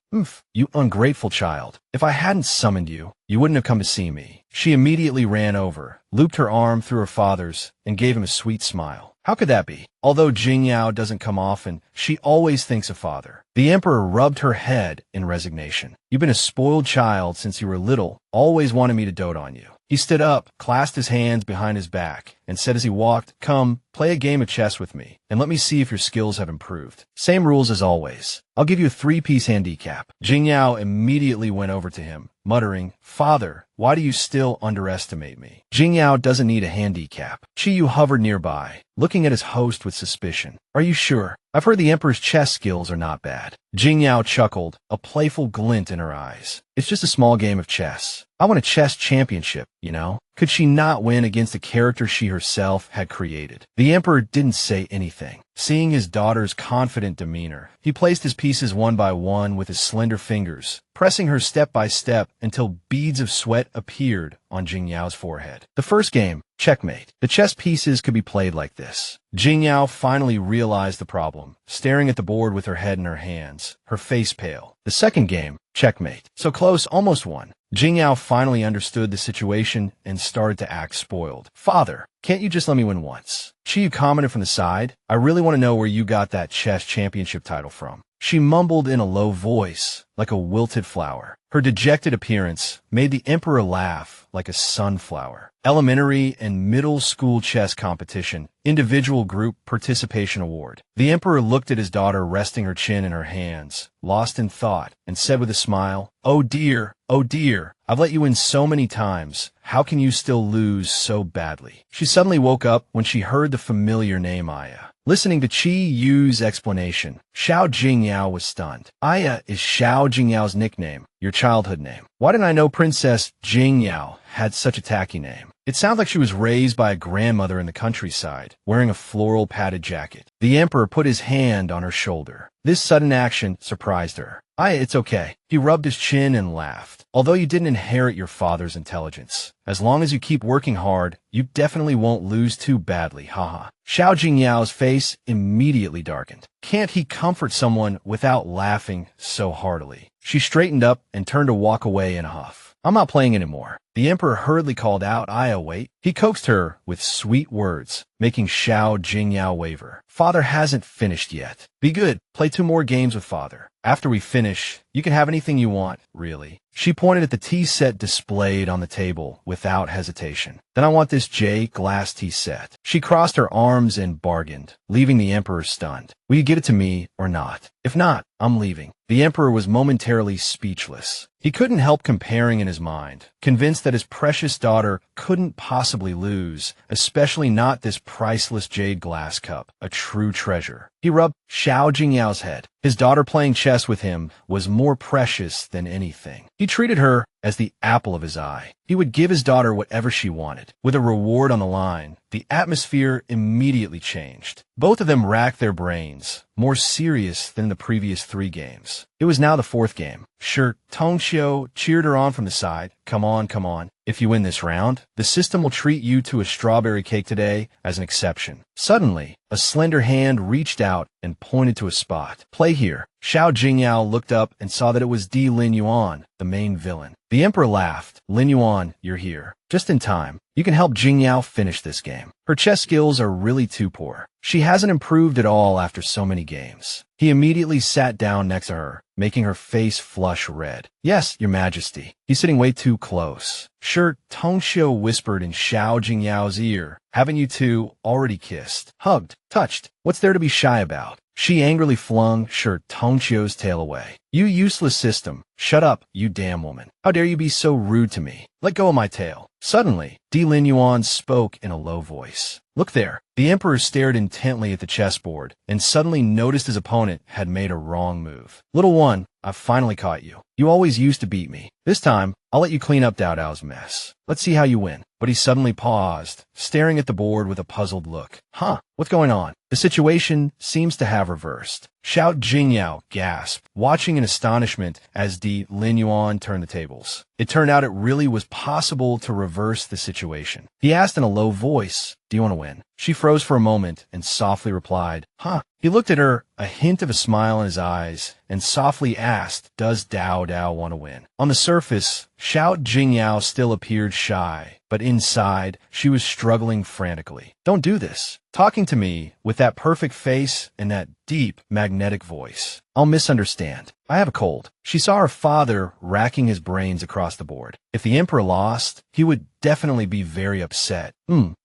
You ungrateful child. If I hadn't summoned you, you wouldn't have come to see me. She immediately ran over, looped her arm through her father's, and gave him a sweet smile. How could that be? Although Jingyao doesn't come often, she always thinks of father. The emperor rubbed her head in resignation. You've been a spoiled child since you were little, always wanted me to dote on you. He stood up, clasped his hands behind his back, and said as he walked, Come, play a game of chess with me, and let me see if your skills have improved. Same rules as always. I'll give you a 3-piece handicap. Jingyao immediately went over to him, muttering, Father, why do you still underestimate me? Jingyao doesn't need a handicap. Chiyu hovered nearby, looking at his host with suspicion. Are you sure? I've heard the Emperor's chess skills are not bad. Jingyao chuckled, a playful glint in her eyes. It's just a small game of chess. I want a chess championship, you know? Could she not win against a character she herself had created? The Emperor didn't say anything. Seeing his daughter's confident demeanor, he placed his pieces one by one with his slender fingers, pressing her step by step until beads of sweat appeared on Jingyao's forehead. The first game, checkmate. The chess pieces could be played like this. Jingyao finally realized the problem, staring at the board with her head in her hands, her face pale. The second game, checkmate. So close, almost won. Jingyao finally understood the situation and started to act spoiled. Father, can't you just let me win once? Chiyu commented from the side, I really want to know where you got that chess championship title from. She mumbled in a low voice, like a wilted flower. Her dejected appearance made the Emperor laugh like a sunflower. Elementary and middle school chess competition, individual group participation award. The Emperor looked at his daughter resting her chin in her hands, lost in thought, and said with a smile, oh dear, I've let you win so many times. How can you still lose so badly? She suddenly woke up when she heard the familiar name Aya. Listening to Qi Yu's explanation, Xiao Jingyao was stunned. Aya is Xiao Jingyao's nickname, your childhood name. Why didn't I know Princess Jingyao had such a tacky name? It sounds like she was raised by a grandmother in the countryside, wearing a floral padded jacket. The Emperor put his hand on her shoulder. This sudden action surprised her. Aya, it's okay. He rubbed his chin and laughed. Although you didn't inherit your father's intelligence, as long as you keep working hard, you definitely won't lose too badly, haha. Xiao Jingyao's face immediately darkened. Can't he comfort someone without laughing so heartily? She straightened up and turned to walk away in a huff. I'm not playing anymore. The Emperor hurriedly called out, Aya, wait. He coaxed her with sweet words, making Xiao Jingyao waver. Father hasn't finished yet. Be good. Play 2 more games with Father. After we finish, you can have anything you want, really. She pointed at the tea set displayed on the table without hesitation. Then I want this J glass tea set. She crossed her arms and bargained, leaving the Emperor stunned. Will you give it to me or not? If not, I'm leaving. The Emperor was momentarily speechless. He couldn't help comparing in his mind, convinced that his precious daughter couldn't possibly lose, especially not this priceless jade glass cup, a true treasure. He rubbed Xiao Jingyao's head. His daughter playing chess with him was more precious than anything. He treated her as the apple of his eye. He would give his daughter whatever she wanted. With a reward on the line, the atmosphere immediately changed. Both of them racked their brains, more serious than the previous 3 games. It was now the 4th game. Sure, Tongxiu cheered her on from the side. Come on, come on. If you win this round, the system will treat you to a strawberry cake today as an exception. Suddenly, a slender hand reached out and pointed to a spot. Play here. Xiao Jingyao looked up and saw that it was Lin Yuan, the main villain. The Emperor laughed. Lin Yuan, you're here. Just in time. You can help Jingyao finish this game. Her chess skills are really too poor. She hasn't improved at all after so many games. He immediately sat down next to her, making her face flush red. Yes, your majesty. He's sitting way too close. Sure, Tongxiu whispered in Xiao Jingyao's ear. Haven't you two already kissed, hugged, touched? What's there to be shy about? She angrily flung Tongxiu's tail away. You useless system. Shut up, you damn woman. How dare you be so rude to me? Let go of my tail. Suddenly, Lin Yuan spoke in a low voice. Look there. The Emperor stared intently at the chessboard and suddenly noticed his opponent had made a wrong move. Little one, I've finally caught you. You always used to beat me. This time, I'll let you clean up Dao Dao's mess. Let's see how you win. But he suddenly paused, staring at the board with a puzzled look. Huh, what's going on? The situation seems to have reversed. Xiao Jingyao gasped, watching in astonishment as Lin Yuan turned the tables. It turned out it really was possible to reverse the situation. He asked in a low voice, do you want to win? She froze for a moment and softly replied, huh. He looked at her, a hint of a smile in his eyes, and softly asked, does Dao Dao want to win? On the surface, Xiao Jingyao still appeared shy, but inside, she was struggling frantically. Don't do this. Talking to me with that perfect face and that deep, magnetic voice. I'll misunderstand. I have a cold. She saw her father racking his brains across the board. If the Emperor lost, he would definitely be very upset.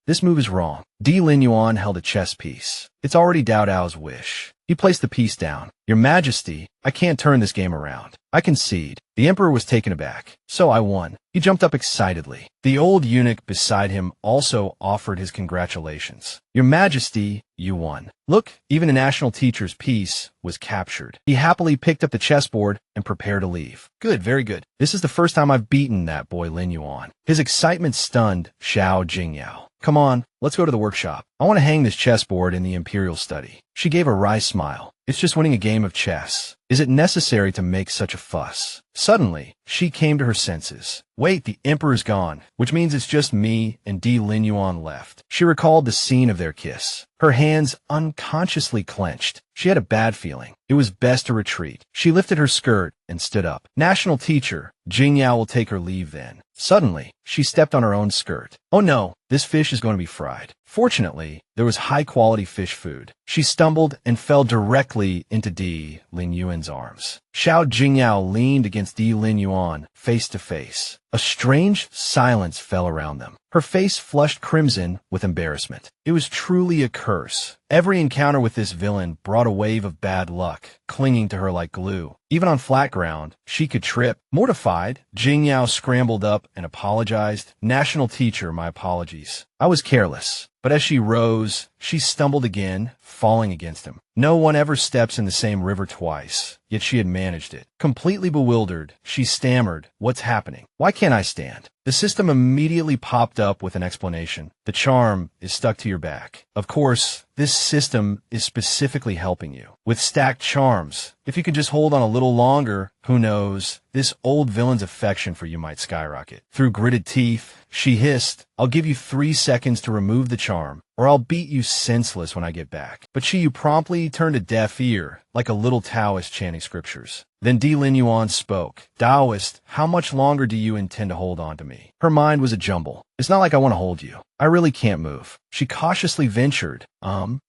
This move is wrong. Lin Yuan held a chess piece. It's already Dao Dao's wish. He placed the piece down. Your Majesty, I can't turn this game around. I concede. The Emperor was taken aback. So I won. He jumped up excitedly. The old eunuch beside him also offered his congratulations. Your Majesty, you won. Look, even a national teacher's piece was captured. He happily picked up the chessboard and prepared to leave. Good, very good. This is the first time I've beaten that boy Lin Yuan. His excitement stunned Xiao Jingyao. Come on, let's go to the workshop. I want to hang this chessboard in the Imperial study. She gave a wry smile. It's just winning a game of chess. Is it necessary to make such a fuss? Suddenly, she came to her senses. Wait, the Emperor's gone, which means it's just me and D. Lin Yuan left. She recalled the scene of their kiss. Her hands unconsciously clenched. She had a bad feeling. It was best to retreat. She lifted her skirt and stood up. National teacher, Jingyao will take her leave then. Suddenly, she stepped on her own skirt. Oh no, this fish is going to be fried. Fortunately, there was high-quality fish food. She stumbled and fell directly into D. Lin Yuan's arms. Xiao Jingyao leaned against D. Lin Yuan, face to face. A strange silence fell around them. Her face flushed crimson with embarrassment. It was truly a curse. Every encounter with this villain brought a wave of bad luck, clinging to her like glue. Even on flat ground, she could trip. Mortified, Jingyao scrambled up and apologized. National teacher, my apologies. I was careless. But as she rose, she stumbled again, falling against him. No one ever steps in the same river twice, yet she had managed it. Completely bewildered, she stammered, "What's happening? Why can't I stand?" The system immediately popped up with an explanation. The charm is stuck to your back. Of course, this system is specifically helping you. With stacked charms, if you could just hold on a little longer, who knows, this old villain's affection for you might skyrocket. Through gritted teeth, she hissed, "I'll give you 3 seconds to remove the charm, or I'll beat you senseless when I get back." But Chiyu promptly turned a deaf ear, like a little Taoist chanting scriptures. Then Di Lin Yuan spoke. "Taoist, how much longer do you intend to hold on to me?" Her mind was a jumble. "It's not like I want to hold you. I really can't move." She cautiously ventured,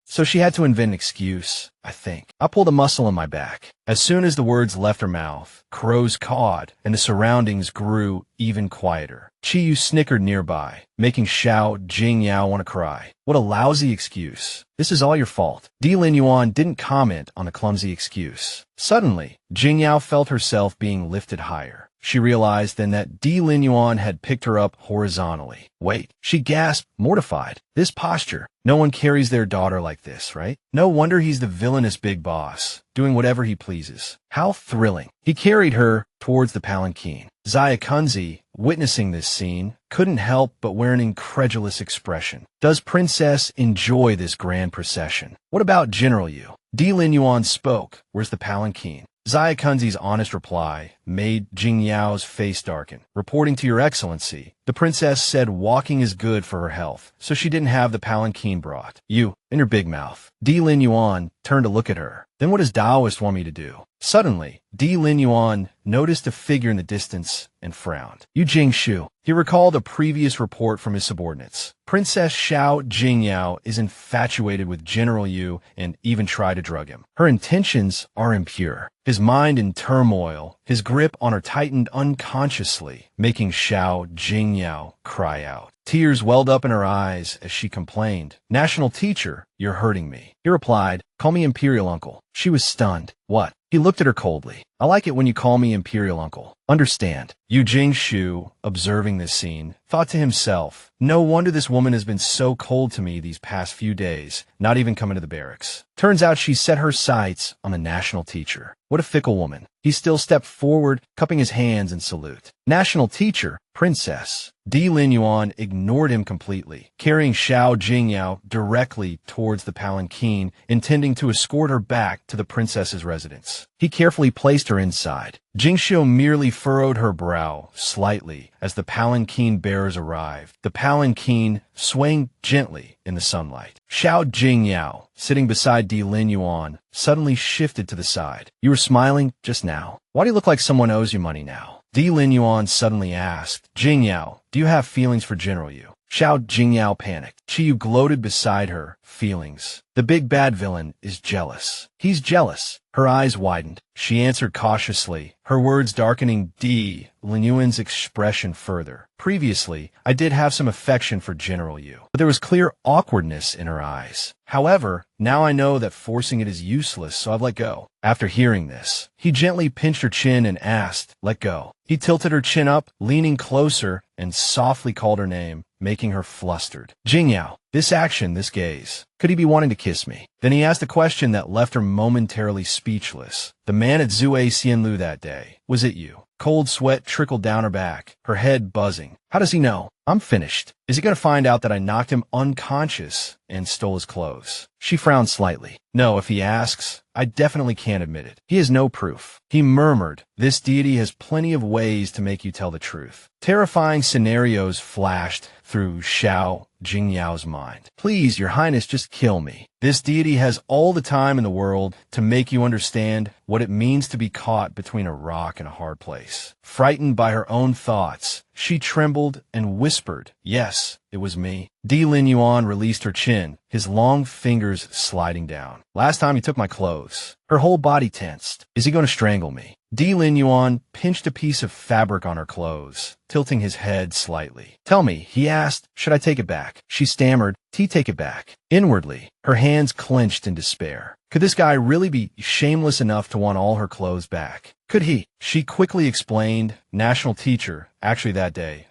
So she had to invent an excuse, I think. I pulled a muscle in my back. As soon as the words left her mouth, crows cawed, and the surroundings grew even quieter. Chiyu snickered nearby, making Xiao Jingyao want to cry. What a lousy excuse. This is all your fault. Di Lin Yuan didn't comment on the clumsy excuse. Suddenly, Jingyao felt herself being lifted higher. She realized then that Di Lin Yuan had picked her up horizontally. Wait, she gasped, mortified. This posture. No one carries their daughter like this, right? No wonder he's the villainous big boss, doing whatever he pleases. How thrilling. He carried her towards the palanquin. Zayakunzi, witnessing this scene, couldn't help but wear an incredulous expression. Does Princess enjoy this grand procession? What about General Yu? Di Lin Yuan spoke. Where's the palanquin? Zayakunzi's honest reply made Jingyao's face darken. Reporting to your excellency, the princess said walking is good for her health, so she didn't have the palanquin brought. You, in your big mouth. Di Lin Yuan turned to look at her. Then what does Taoist want me to do? Suddenly, Di Lin Yuan noticed a figure in the distance and frowned. Yu Jingshu. He recalled a previous report from his subordinates. Princess Xiao Jingyao is infatuated with General Yu and even tried to drug him. Her intentions are impure. His mind in turmoil, his grip on her tightened unconsciously, making Xiao Jingyao cry out. Tears welled up in her eyes as she complained. National teacher, you're hurting me. He replied, call me Imperial Uncle. She was stunned. What? He looked at her coldly. I like it when you call me Imperial Uncle. Understand. Yu Jingshu, observing this scene, thought to himself, no wonder this woman has been so cold to me these past few days, not even coming to the barracks. Turns out she set her sights on the national teacher. What a fickle woman. He still stepped forward, cupping his hands in salute. National teacher, princess. Di Lin Yuan ignored him completely, carrying Xiao Jingyao directly towards the palanquin, intending to escort her back to the princess's residence. He carefully placed her inside. Jingshu merely furrowed her brow slightly as the palanquin bearers arrived, the palanquin swaying gently in the sunlight. Xiao Jingyao, sitting beside Di Lin Yuan, suddenly shifted to the side. You were smiling just now. Why do you look like someone owes you money now? Di Lin Yuan suddenly asked, Jingyao, do you have feelings for General Yu? Xiao Jingyao panicked. Chiyu gloated beside her. Feelings. The big bad villain is jealous. He's jealous. Her eyes widened. She answered cautiously, her words darkening Di Lin Yuan's expression further. Previously, I did have some affection for General Yu, but there was clear awkwardness in her eyes. However, now I know that forcing it is useless, so I've let go. After hearing this, he gently pinched her chin and asked, let go. He tilted her chin up, leaning closer, and softly called her name, making her flustered. Jingyao, this action, this gaze. Could he be wanting to kiss me? Then he asked a question that left her momentarily speechless. The man at Zue Xianlu that day, was it you? Cold sweat trickled down her back, her head buzzing. How does he know? I'm finished. Is he going to find out that I knocked him unconscious and stole his clothes? She frowned slightly. No, if he asks, I definitely can't admit it. He has no proof. He murmured, this deity has plenty of ways to make you tell the truth. Terrifying scenarios flashed through Xiao Jingyao's mind. Please, your highness, just kill me. This deity has all the time in the world to make you understand what it means to be caught between a rock and a hard place. Frightened by her own thoughts, she trembled and whispered, yes, it was me. Di Lin Yuan released her chin, his long fingers sliding down. Last time he took my clothes. Her whole body tensed. Is he going to strangle me? Di Lin Yuan pinched a piece of fabric on her clothes, tilting his head slightly. Tell me, he asked, should I take it back? She stammered, take it back. Inwardly, her hands clenched in despair. Could this guy really be shameless enough to want all her clothes back? Could he? She quickly explained, national teacher, actually that day,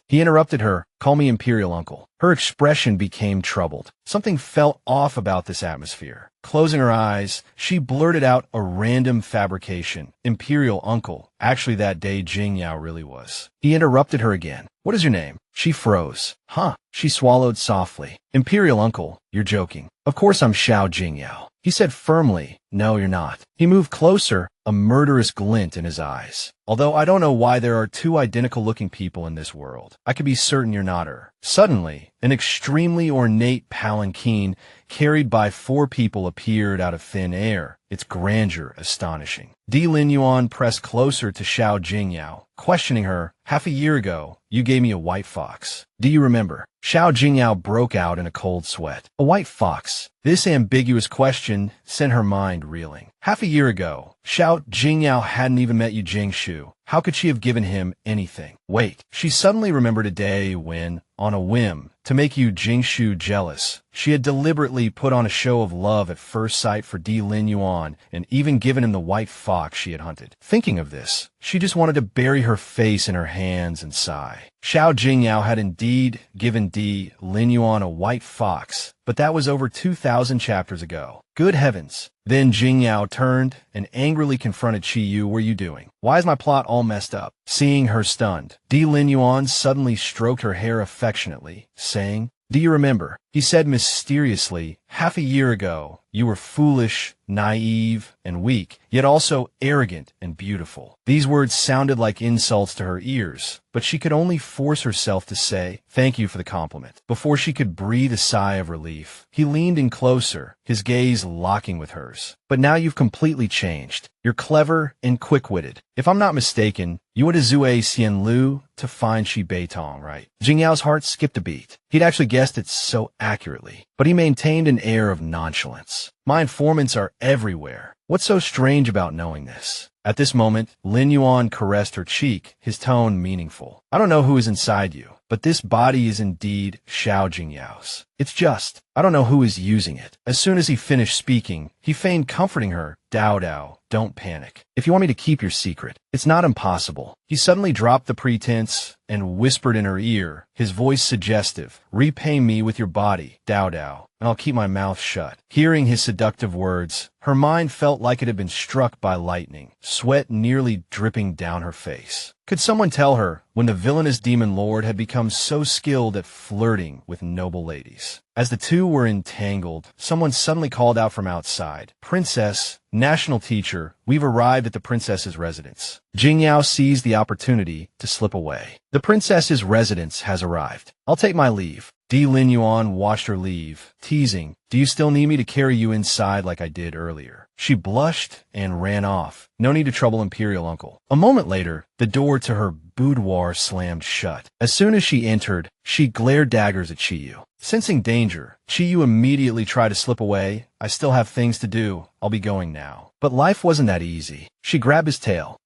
He interrupted her, call me Imperial uncle. Her expression became troubled. Something felt off about this atmosphere. Closing her eyes, she blurted out a random fabrication. Imperial uncle. Actually that day Jingyao really was. He interrupted her again. What is your name? She froze. Huh. She swallowed softly. Imperial uncle, you're joking. Of course I'm Xiao Jingyao. He said firmly, no, you're not. He moved closer, a murderous glint in his eyes. Although I don't know why there are two identical-looking people in this world. I could be certain you're not her. Suddenly, an extremely ornate palanquin carried by 4 people appeared out of thin air, its grandeur astonishing. Di Lin Yuan pressed closer to Xiao Jingyao, questioning her. Half a year ago, you gave me a white fox. Do you remember? Xiao Jingyao broke out in a cold sweat. A white fox? This ambiguous question sent her mind reeling. Half a year ago, Xiao Jingyao hadn't even met Yu Jingshu. How could she have given him anything? Wait, she suddenly remembered a day when, on a whim, to make Yu Jingshu jealous, she had deliberately put on a show of love at first sight for Di Lin Yuan and even given him the white fox she had hunted. Thinking of this, she just wanted to bury her face in her hands and sigh. Xiao Jingyao had indeed given Di Lin Yuan a white fox, but that was over 2,000 chapters ago. Good heavens. Then Jingyao turned and angrily confronted Chi Yu. What are you doing? Why is my plot all messed up? Seeing her stunned, Di Lin Yuan suddenly stroked her hair affectionately, saying, do you remember? He said mysteriously, half a year ago, you were foolish, naive, and weak, yet also arrogant and beautiful. These words sounded like insults to her ears, but she could only force herself to say, thank you for the compliment. Before she could breathe a sigh of relief, he leaned in closer, his gaze locking with hers. But now you've completely changed. You're clever and quick-witted. If I'm not mistaken, you went to Zue Xianlu to find Shi Beitong, right? Jingyao's heart skipped a beat. He'd actually guessed it so accurately, but he maintained an air of nonchalance. My informants are everywhere. What's so strange about knowing this? At this moment, Lin Yuan caressed her cheek, his tone meaningful. I don't know who is inside you, but this body is indeed Xiao Jingyao's. It's just, I don't know who is using it. As soon as he finished speaking, he feigned comforting her. Dao, don't panic. If you want me to keep your secret, it's not impossible. He suddenly dropped the pretense and whispered in her ear, his voice suggestive, repay me with your body, Dao, and I'll keep my mouth shut. Hearing his seductive words, her mind felt like it had been struck by lightning, sweat nearly dripping down her face. Could someone tell her when the villainous demon lord had become so skilled at flirting with noble ladies? As the two were entangled, someone suddenly called out from outside, Princess, national teacher, we've arrived at the princess's residence. Jingyao seized the opportunity to slip away. The princess's residence has arrived. I'll take my leave. Di Lin Yuan watched her leave, teasing, do you still need me to carry you inside like I did earlier? She blushed and ran off. No need to trouble Imperial uncle. A moment later, the door to her boudoir slammed shut. As soon as she entered, she glared daggers at Chiyu. Sensing danger, Chiyu immediately tried to slip away. I still have things to do. I'll be going now. But life wasn't that easy. She grabbed his tail.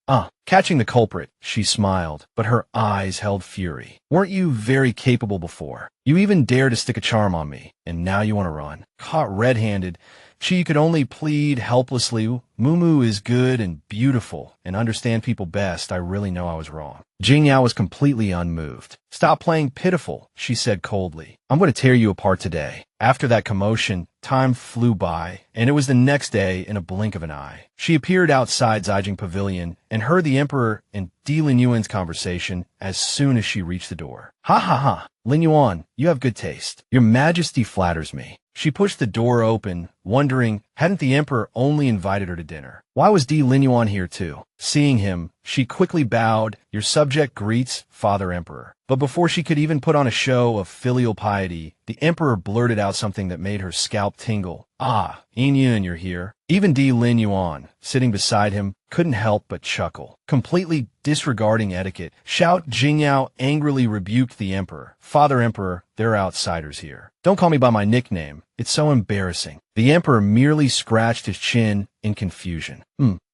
Catching the culprit, she smiled, but her eyes held fury. Weren't you very capable before? You even dared to stick a charm on me, and now you want to run. Caught red-handed, Chi could only plead helplessly, Mumu is good and beautiful and understand people best. I really know I was wrong. Jingyao was completely unmoved. Stop playing pitiful, she said coldly. I'm going to tear you apart today. After that commotion, time flew by, and it was the next day in a blink of an eye. She appeared outside Zijing Pavilion and heard the Emperor and Di Linyuan's conversation as soon as she reached the door. Ha ha ha, Linyuan, you have good taste. Your Majesty flatters me. She pushed the door open, wondering, hadn't the Emperor only invited her to dinner? Why was Di Linyuan here too? Seeing him, she quickly bowed. Your subject greets, Father Emperor. But before she could even put on a show of filial piety, the Emperor blurted out something that made her scalp tingle. Ah, Yin, you're here. Even Di Linyuan, sitting beside him, couldn't help but chuckle. Completely disregarding etiquette, Xiao Jingyao angrily rebuked the Emperor. Father Emperor, there are outsiders here. Don't call me by my nickname. It's so embarrassing. The Emperor merely scratched his chin in confusion.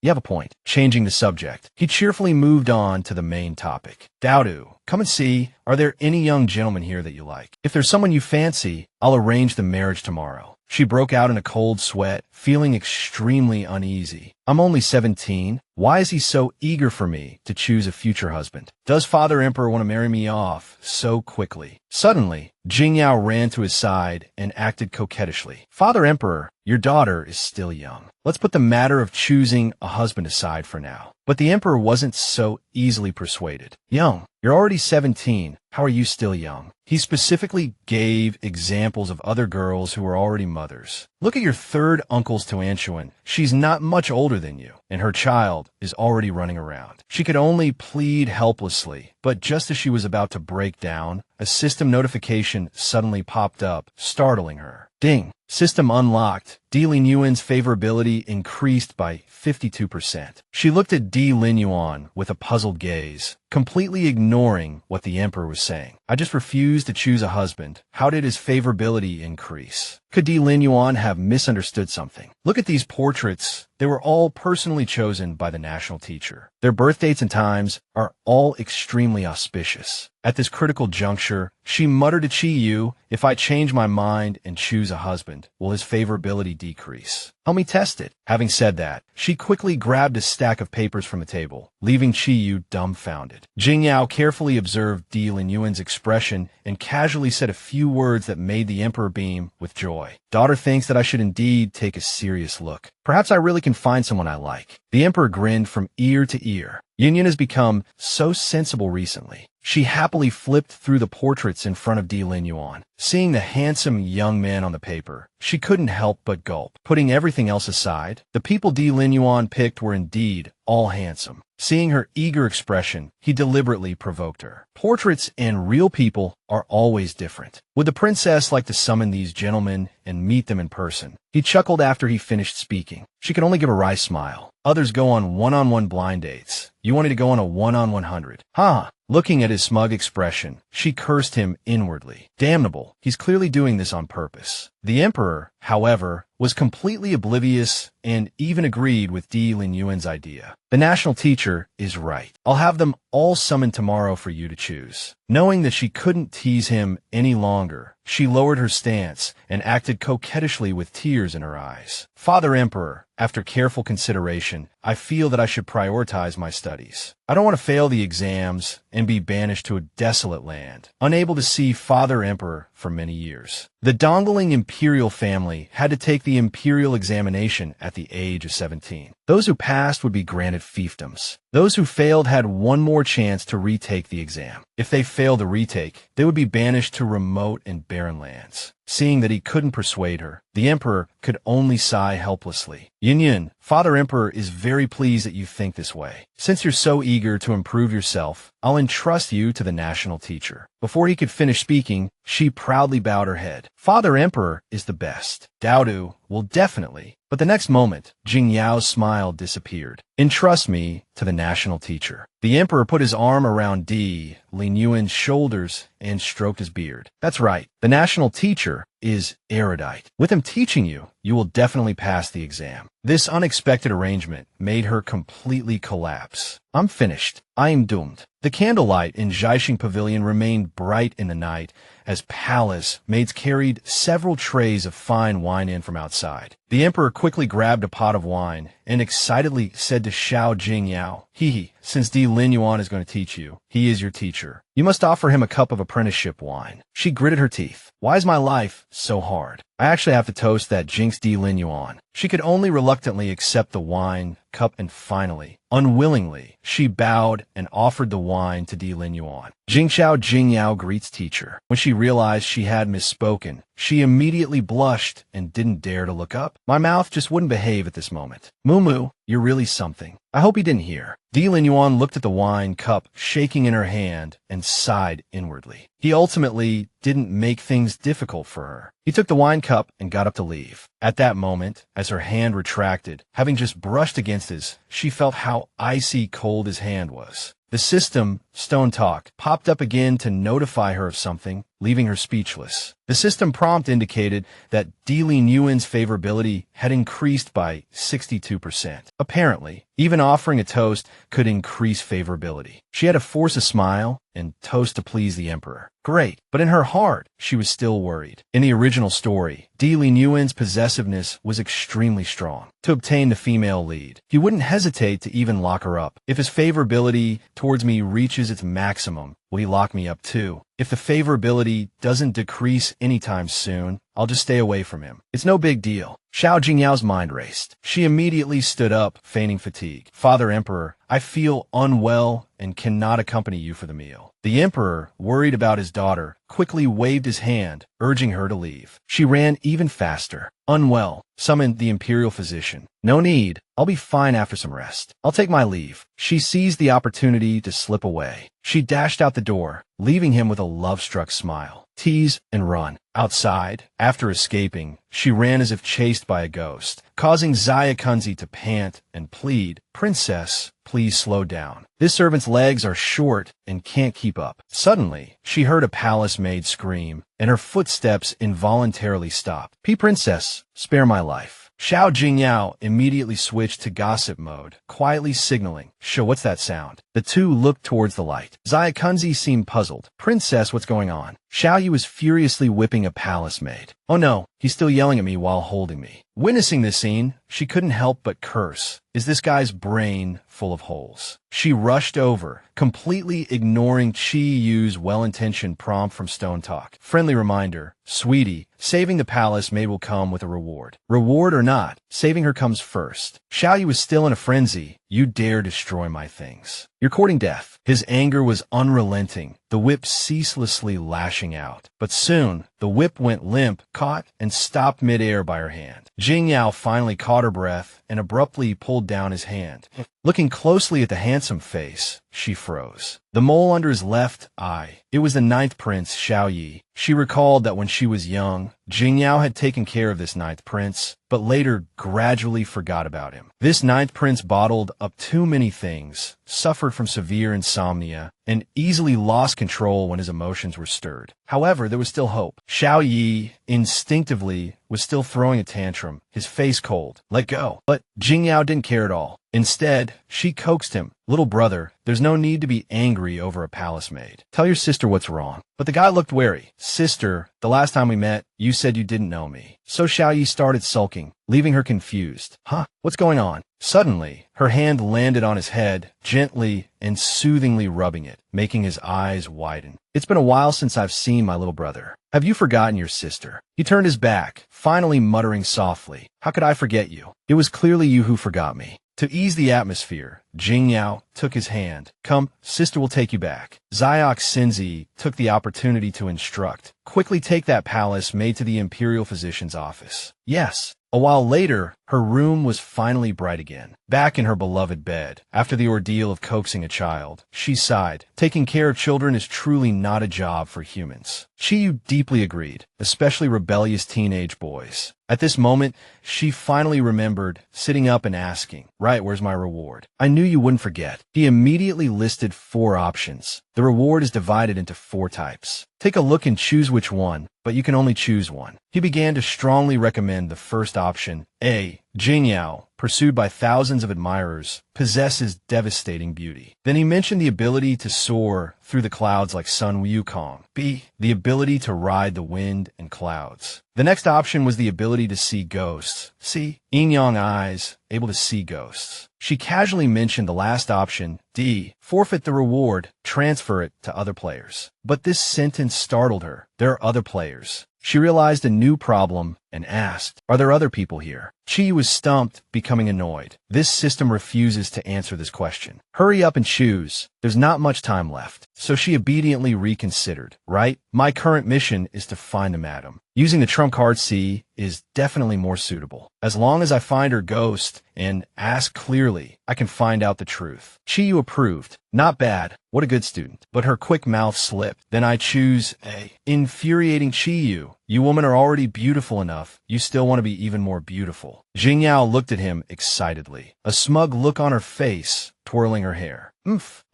You have a point. Changing the subject, he cheerfully moved on to the main topic. Daodu, come and see, are there any young gentlemen here that you like? If there's someone you fancy, I'll arrange the marriage tomorrow. She broke out in a cold sweat, feeling extremely uneasy. I'm only 17. Why is he so eager for me to choose a future husband? Does Father Emperor want to marry me off so quickly? Suddenly, Jingyao ran to his side and acted coquettishly. Father Emperor, your daughter is still young. Let's put the matter of choosing a husband aside for now. But the Emperor wasn't so easily persuaded. Young, you're already 17. How are you still young? He specifically gave examples of other girls who were already mothers. Look at your third uncles to Anshuan. She's not much older than you, and her child is already running around. She could only plead helplessly, but just as she was about to break down, a system notification suddenly popped up, startling her. Ding! System unlocked. Di Linyuan's favorability increased by 52%. She looked at Di Linyuan with a puzzled gaze, completely ignoring what the Emperor was saying. I just refused to choose a husband. How did his favorability increase? Could Di Linyuan have misunderstood something? Look at these portraits. They were all personally chosen by the national teacher. Their birth dates and times are all extremely auspicious. At this critical juncture, she muttered to Chi-Yu, if I change my mind and choose a husband, will his favorability decrease? Help me test it. Having said that, she quickly grabbed a stack of papers from the table, leaving Chi-Yu dumbfounded. Jingyao carefully observed Di Linyuan's expression and casually said a few words that made the Emperor beam with joy. Daughter thinks that I should indeed take a serious look. Perhaps I really can find someone I like. The Emperor grinned from ear to ear. Yin has become so sensible recently. She happily flipped through the portraits in front of Di Linyuan. Seeing the handsome young man on the paper, she couldn't help but gulp. Putting everything else aside, the people Di Linyuan picked were indeed all handsome. Seeing her eager expression, he deliberately provoked her. Portraits and real people are always different. Would the princess like to summon these gentlemen and meet them in person? He chuckled after he finished speaking. She could only give a wry smile. Others go on one-on-one blind dates. You wanted to go on a 1-on-100. Ha! Looking at his smug expression, she cursed him inwardly. Damnable, he's clearly doing this on purpose. The Emperor, however, was completely oblivious and even agreed with Di Linyuan's idea. The national teacher is right. I'll have them all summoned tomorrow for you to choose. Knowing that she couldn't tease him any longer, she lowered her stance and acted coquettishly with tears in her eyes. Father Emperor, after careful consideration, I feel that I should prioritize my studies. I don't want to fail the exams and be banished to a desolate land, unable to see Father Emperor for many years. The dongling Imperial family had to take the Imperial examination at the age of 17. Those who passed would be granted fiefdoms. Those who failed had one more chance to retake the exam. If they failed the retake, they would be banished to remote and barren lands. Seeing that he couldn't persuade her, the Emperor could only sigh helplessly. Yin, Father Emperor is very pleased that you think this way. Since you're so eager to improve yourself, I'll entrust you to the national teacher. Before he could finish speaking, she proudly bowed her head. Father Emperor is the best. Daodu will definitely. But the next moment, Jingyao's smile disappeared. Entrust me to the national teacher. The Emperor put his arm around Di Linyuan's shoulders and stroked his beard. That's right, the national teacher is erudite. With him teaching you, you will definitely pass the exam. This unexpected arrangement made her completely collapse. I'm finished. I am doomed. The candlelight in Zhaixing Pavilion remained bright in the night as palace maids carried several trays of fine wine in from outside. The Emperor quickly grabbed a pot of wine and excitedly said to Xiao Jingyao, Hee, since Di Lin Yuan is going to teach you, he is your teacher. You must offer him a cup of apprenticeship wine. She gritted her teeth. Why is my life so hard? I actually have to toast that Jinx Di Lin Yuan. She could only reluctantly accept the wine cup, and finally, unwillingly, she bowed and offered the wine to Di Lin Yuan. Jingxiao Jingyao greets teacher. When she realized she had misspoken, she immediately blushed and didn't dare to look up. My mouth just wouldn't behave at this moment. Moo, you're really something. I hope he didn't hear. Di Lin Yuan looked at the wine cup shaking in her hand and sighed inwardly. He ultimately didn't make things difficult for her. He took the wine cup and got up to leave. At that moment, as her hand retracted, having just brushed against his, she felt how icy cold his hand was. The system, Stone Talk, popped up again to notify her of something, leaving her speechless. The system prompt indicated that Di Lin Yuan's favorability had increased by 62%. Apparently, even offering a toast could increase favorability. She had to force a smile and toast to please the Emperor. Great, but in her heart, she was still worried. In the original story, Di Lin Yuan's possessiveness was extremely strong. To obtain the female lead, he wouldn't hesitate to even lock her up. If his favorability towards me reaches its maximum, will he lock me up too? If the favorability doesn't decrease anytime soon, I'll just stay away from him. It's no big deal. Xiao Jingyao's mind raced. She immediately stood up, feigning fatigue. Father Emperor, I feel unwell and cannot accompany you for the meal. The Emperor, worried about his daughter, quickly waved his hand, urging her to leave. She ran even faster. Unwell, summoned the Imperial physician. No need. I'll be fine after some rest. I'll take my leave. She seized the opportunity to slip away. She dashed out the door, leaving him with a love-struck smile. Tease and run. Outside, after escaping, she ran as if chased by a ghost, causing Zaya Kunzi to pant and plead, Princess, please slow down. This servant's legs are short and can't keep up. Suddenly, she heard a palace maid scream, and her footsteps involuntarily stopped. Princess, spare my life. Xiao Jingyao immediately switched to gossip mode, quietly signaling, Sho, what's that sound? The two looked towards the light. Zaya Kunzi seemed puzzled. Princess, what's going on? Xiao Yi was furiously whipping a palace maid. Oh no, he's still yelling at me while holding me. Witnessing this scene, she couldn't help but curse. Is this guy's brain full of holes? She rushed over, completely ignoring Chi Yu's well-intentioned prompt from Stone Talk. Friendly reminder, sweetie, saving the palace maid will come with a reward. Reward or not, saving her comes first. Xiao Yi was still in a frenzy. You dare destroy my things. You're courting death. His anger was unrelenting, the whip ceaselessly lashing out. But soon, the whip went limp, caught, and stopped midair by her hand. Jingyao finally caught her breath and abruptly pulled down his hand. Looking closely at the handsome face, she froze. The mole under his left eye. It was the ninth prince, Xiao Yi. She recalled that when she was young, Jingyao had taken care of this ninth prince, but later gradually forgot about him. This ninth prince bottled up too many things, suffered from severe insomnia, and easily lost control when his emotions were stirred. However, there was still hope. Xiao Yi, instinctively, was still throwing a tantrum, his face cold. Let go. But Jingyao didn't care at all. Instead, she coaxed him. Little brother, there's no need to be angry over a palace maid. Tell your sister what's wrong. But the guy looked wary. Sister, the last time we met, you said you didn't know me. So Xiao Yi started sulking, leaving her confused. Huh? What's going on? Suddenly, her hand landed on his head, gently and soothingly rubbing it, making his eyes widen. It's been a while since I've seen my little brother. Have you forgotten your sister? He turned his back, finally muttering softly. How could I forget you? It was clearly you who forgot me. To ease the atmosphere, Jingyao took his hand. Come, sister will take you back. Xiao Xinzi took the opportunity to instruct. Quickly take that palace maid to the Imperial physician's office. Yes. A while later, her room was finally bright again. Back in her beloved bed, after the ordeal of coaxing a child, she sighed. Taking care of children is truly not a job for humans. Chiyu deeply agreed, especially rebellious teenage boys. At this moment, she finally remembered, sitting up and asking, Right, where's my reward? I knew you wouldn't forget. He immediately listed 4 options. The reward is divided into 4 types. Take a look and choose which one, but you can only choose one. He began to strongly recommend the first option, A, Jingyao, pursued by thousands of admirers, possesses devastating beauty. Then he mentioned the ability to soar through the clouds like Sun Wukong. B. The ability to ride the wind and clouds. The next option was the ability to see ghosts. C. Yin-yang eyes, able to see ghosts. She casually mentioned the last option. D. Forfeit the reward, transfer it to other players. But this sentence startled her. There are other players. She realized a new problem and asked, are there other people here? Chi was stumped, becoming annoyed. This system refuses to answer this question. Hurry up and choose. There's not much time left. So she obediently reconsidered. Right? My current mission is to find the madam. Using the trump card C is definitely more suitable. As long as I find her ghost and ask clearly, I can find out the truth. Chi approved. Not bad. What a good student. But her quick mouth slipped. Then I choose A. Infuriating Chi. You women are already beautiful enough. You still want to be even more beautiful. Jingyao looked at him excitedly. A smug look on her face, twirling her hair.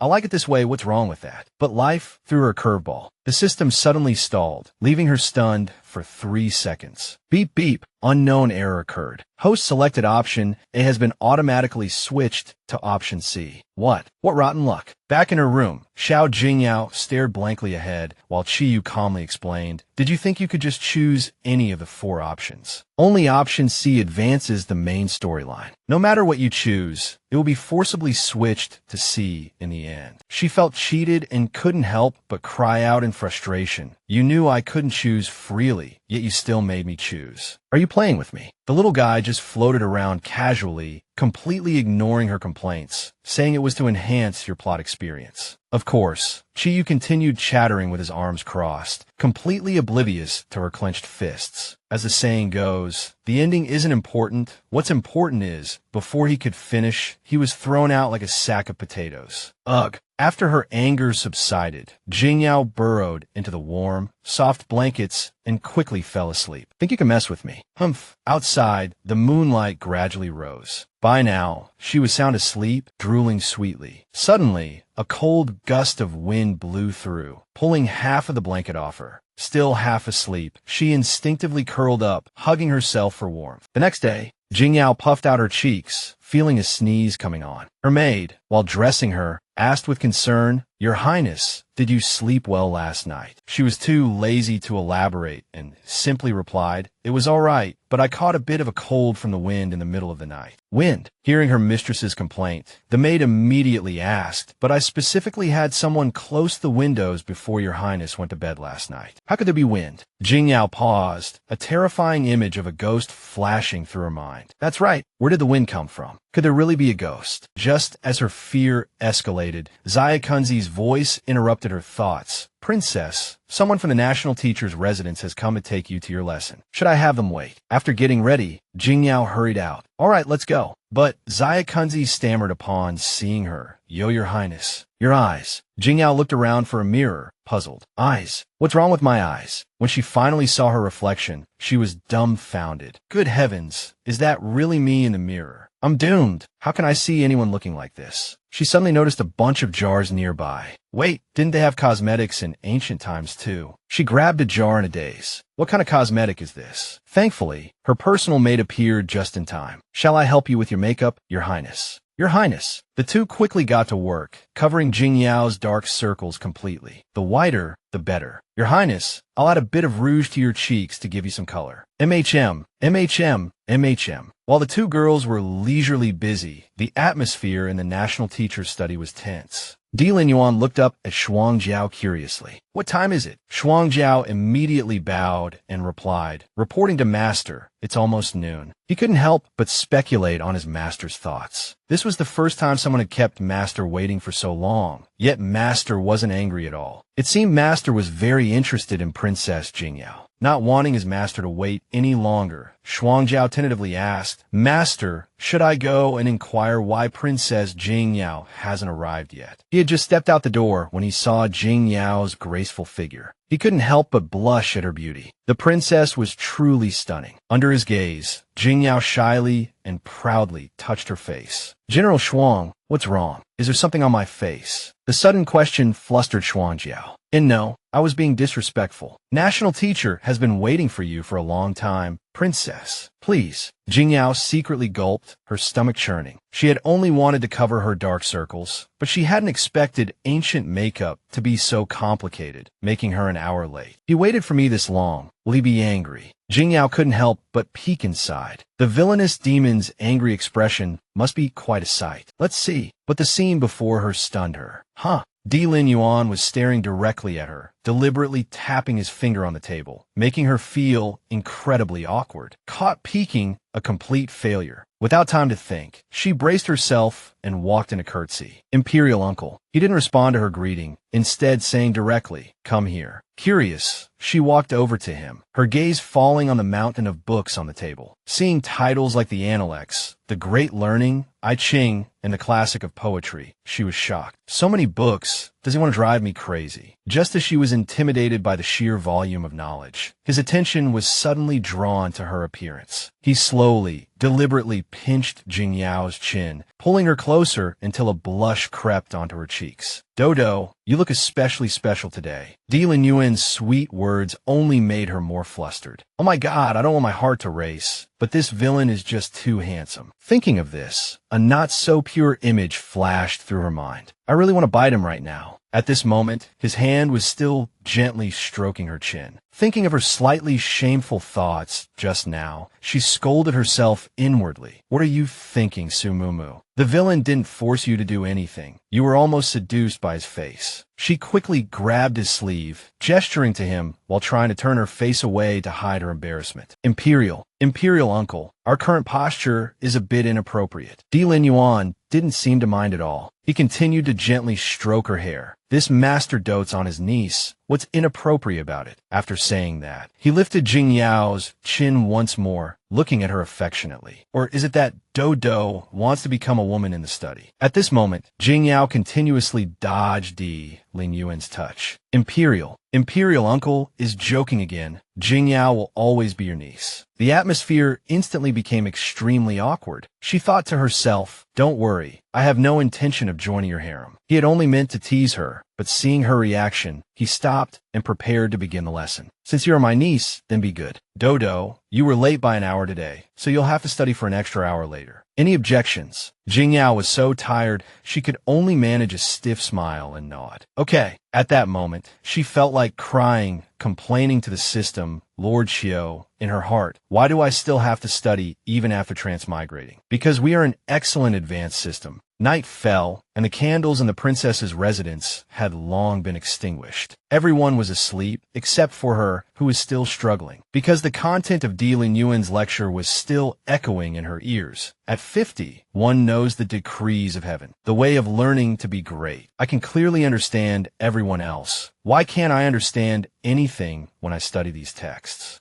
I like it this way. What's wrong with that? But life threw her a curveball. The system suddenly stalled, leaving her stunned for 3 seconds. Beep beep. Unknown error occurred. Host selected option A has been automatically switched to option C. What rotten luck. Back in her room, Xiao Jingyao stared blankly ahead while Chiyu calmly explained, did you think you could just choose any of the 4 options? Only option C advances the main storyline. No matter what you choose, it will be forcibly switched to C in the end. She felt cheated and couldn't help but cry out in frustration. You knew I couldn't choose freely, yet you still made me choose. Are you playing with me? The little guy just floated around casually, completely ignoring her complaints, saying it was to enhance your plot experience. Of course, Chiyu continued chattering with his arms crossed, completely oblivious to her clenched fists. As the saying goes, the ending isn't important. What's important is, before he could finish, he was thrown out like a sack of potatoes. Ugh. After her anger subsided, Jingyao burrowed into the warm, soft blankets and quickly fell asleep. Think you can mess with me? Humph. Outside, the moonlight gradually rose. By now, she was sound asleep, drooling sweetly. Suddenly, a cold gust of wind blew through, pulling half of the blanket off her. Still half asleep, she instinctively curled up, hugging herself for warmth. The next day, Jingyao puffed out her cheeks, feeling a sneeze coming on. Her maid, while dressing her, asked with concern, Your Highness, did you sleep well last night? She was too lazy to elaborate and simply replied, It was all right, but I caught a bit of a cold from the wind in the middle of the night. Wind? Hearing her mistress's complaint, the maid immediately asked, But I specifically had someone close the windows before Your Highness went to bed last night. How could there be wind? Jingyao paused, a terrifying image of a ghost flashing through her mind. That's right. Where did the wind come from? Could there really be a ghost? Just as her fear escalated, Zayakunzi's voice interrupted her thoughts. Princess, someone from the national teacher's residence has come to take you to your lesson. Should I have them wait? After getting ready, Jingyao hurried out. All right, let's go. But Zayakunzi stammered upon seeing her. Your Highness. Your eyes. Jingyao looked around for a mirror, puzzled. Eyes? What's wrong with my eyes? When she finally saw her reflection, she was dumbfounded. Good heavens, is that really me in the mirror? I'm doomed. How can I see anyone looking like this? She suddenly noticed a bunch of jars nearby. Wait, didn't they have cosmetics in ancient times too? She grabbed a jar in a daze. What kind of cosmetic is this? Thankfully, her personal maid appeared just in time. Shall I help you with your makeup, Your Highness? Your Highness. The two quickly got to work, covering Jingyao's dark circles completely. The whiter, the better. Your Highness, I'll add a bit of rouge to your cheeks to give you some color. MHM, MHM, MHM. While the two girls were leisurely busy, the atmosphere in the national teacher's study was tense. Di Linyuan looked up at Shuangjiao curiously. What time is it? Shuangjiao immediately bowed and replied, reporting to Master, it's almost noon. He couldn't help but speculate on his master's thoughts. This was the first time someone had kept Master waiting for so long, yet Master wasn't angry at all. It seemed Master was very interested in Princess Jingyao. Not wanting his master to wait any longer, Shuangjiao tentatively asked, Master, should I go and inquire why Princess Jingyao hasn't arrived yet? He had just stepped out the door when he saw Jingyao's graceful figure. He couldn't help but blush at her beauty. The princess was truly stunning. Under his gaze, Jingyao shyly and proudly touched her face. General Shuang, what's wrong? Is there something on my face? The sudden question flustered Shuangjiao. And no, I was being disrespectful. National teacher has been waiting for you for a long time. Princess, please. Jingyao secretly gulped, her stomach churning. She had only wanted to cover her dark circles, but she hadn't expected ancient makeup to be so complicated, making her an hour late. He waited for me this long. Will he be angry? Jingyao couldn't help but peek inside. The villainous demon's angry expression must be quite a sight. Let's see. But the scene before her stunned her. Huh. Lin Yuan was staring directly at her, deliberately tapping his finger on the table, making her feel incredibly awkward. Caught peeking, a complete failure. Without time to think, she braced herself and walked in a curtsy. Imperial uncle. He didn't respond to her greeting, instead saying directly, "Come here." Curious, she walked over to him, her gaze falling on the mountain of books on the table. Seeing titles like the Analects, the Great Learning, I Ching, and the classic of poetry, she was shocked. So many books, does he want to drive me crazy? Just as she was intimidated by the sheer volume of knowledge, his attention was suddenly drawn to her appearance. He slowly, deliberately pinched Jingyao's chin, pulling her closer until a blush crept onto her cheeks. Dodo, you look especially special today. Lin Yuan's sweet words only made her more flustered. Oh my god, I don't want my heart to race, but this villain is just too handsome. Thinking of this, a not-so-pure image flashed through her mind. I really want to bite him right now. At this moment, his hand was still gently stroking her chin. Thinking of her slightly shameful thoughts just now, she scolded herself inwardly. What are you thinking, Sumumu? The villain didn't force you to do anything. You were almost seduced by his face. She quickly grabbed his sleeve, gesturing to him while trying to turn her face away to hide her embarrassment. Imperial uncle, our current posture is a bit inappropriate. Lin Yuan didn't seem to mind at all. He continued to gently stroke her hair. This master dotes on his niece. What's inappropriate about it? After saying that, he lifted Jingyao's chin once more, looking at her affectionately. Or is it that Dodo wants to become a woman in the study? At this moment, Jingyao continuously dodged Lin Yuan's touch. Imperial uncle is joking again. Jingyao will always be your niece. The atmosphere instantly became extremely awkward. She thought to herself, don't worry, I have no intention of joining your harem. He had only meant to tease her, but seeing her reaction, he stopped and prepared to begin the lesson. Since you are my niece, then be good. Dodo, you were late by an hour today, so you'll have to study for an extra hour later. Any objections? Jingyao was so tired, she could only manage a stiff smile and nod. Okay. At that moment, she felt like crying, complaining to the system, Lord Xiao, in her heart. Why do I still have to study even after transmigrating? Because we are an excellent advanced system. Night fell, and the candles in the princess's residence had long been extinguished. Everyone was asleep, except for her, who was still struggling, because the content of Lin Yuan's lecture was still echoing in her ears. At 50, one knows the decrees of heaven, the way of learning to be great. I can clearly understand everyone else. Why can't I understand anything when I study these texts?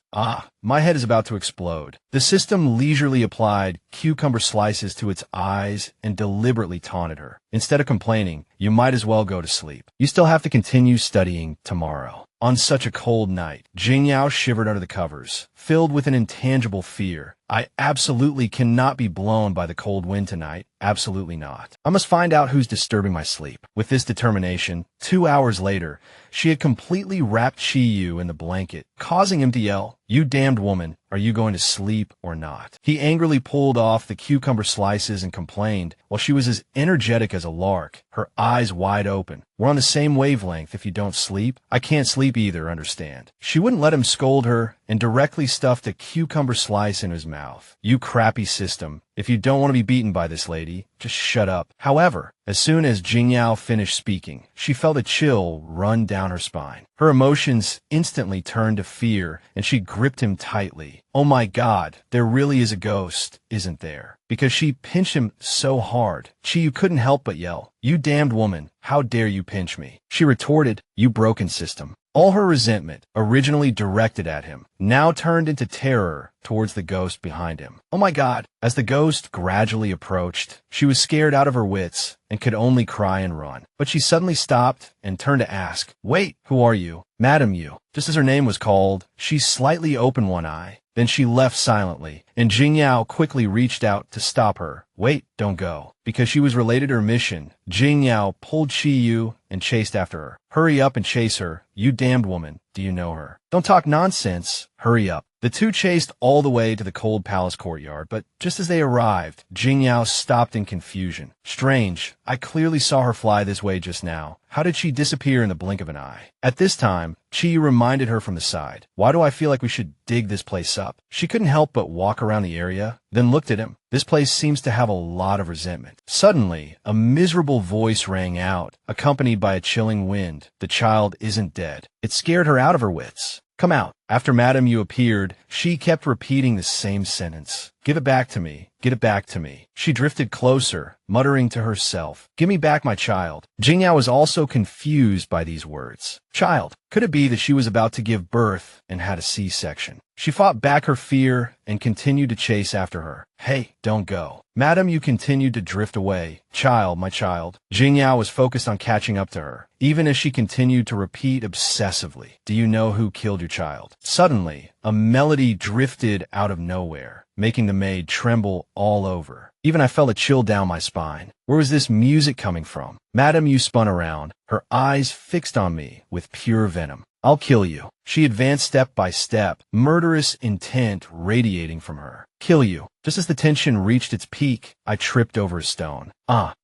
My head is about to explode. The system leisurely applied cucumber slices to its eyes and deliberately taunted her. Instead of complaining, you might as well go to sleep. You still have to continue studying tomorrow. On such a cold night, Jingyao shivered under the covers, filled with an intangible fear. I absolutely cannot be blown by the cold wind tonight. Absolutely not. I must find out who's disturbing my sleep. With this determination, 2 hours later, she had completely wrapped Chiyu in the blanket, causing him to yell, "You damned woman, are you going to sleep or not?" He angrily pulled off the cucumber slices and complained, while she was as energetic as a lark, her eyes wide open. We're on the same wavelength. If you don't sleep, I can't sleep either, understand? She wouldn't let him scold her and directly stuffed a cucumber slice in his mouth. You crappy system. If you don't want to be beaten by this lady, just shut up. However, as soon as Jingyao finished speaking, she felt a chill run down her spine. Her emotions instantly turned to fear, and she gripped him tightly. Oh my god, there really is a ghost, isn't there? Because she pinched him so hard, Chiyu couldn't help but yell, "You damned woman, how dare you pinch me?" She retorted, "You broken system." All her resentment, originally directed at him, now turned into terror towards the ghost behind him. Oh my god! As the ghost gradually approached, she was scared out of her wits and could only cry and run. But she suddenly stopped and turned to ask, "Wait, who are you?" "Madam Yu." Just as her name was called, she slightly opened one eye. Then she left silently, and Jingyao quickly reached out to stop her. "Wait, don't go." because she was related to her mission, Jing Yao pulled Chi Yu and chased after her. Hurry up and chase her, you damned woman. Do you know her? Don't talk nonsense. Hurry up. The two chased all the way to the cold palace courtyard, but just as they arrived, Jing Yao stopped in confusion. Strange. I clearly saw her fly this way just now. How did she disappear in the blink of an eye? At this time, Chi reminded her from the side. Why do I feel like we should dig this place up? She couldn't help but walk around the area, then looked at him. This place seems to have a lot of resentment. Suddenly, a miserable voice rang out, accompanied by a chilling wind. The child isn't dead. It scared her out of her wits. Come out. After Madame Yu appeared, she kept repeating the same sentence. Give it back to me. Get it back to me. She drifted closer, muttering to herself, give me back my child. Jing Yao was also confused by these words. Child. Could it be that she was about to give birth and had a C-section? She fought back her fear and continued to chase after her. Hey, don't go. Madam Yu continued to drift away. Child, my child. Jing Yao was focused on catching up to her, even as she continued to repeat obsessively, do you know who killed your child? Suddenly, a melody drifted out of nowhere, making the maid tremble all over. Even I felt a chill down my spine. Where was this music coming from? Madame Yu spun around, her eyes fixed on me with pure venom. I'll kill you. She advanced step by step, murderous intent radiating from her. Kill you. Just as the tension reached its peak, I tripped over a stone.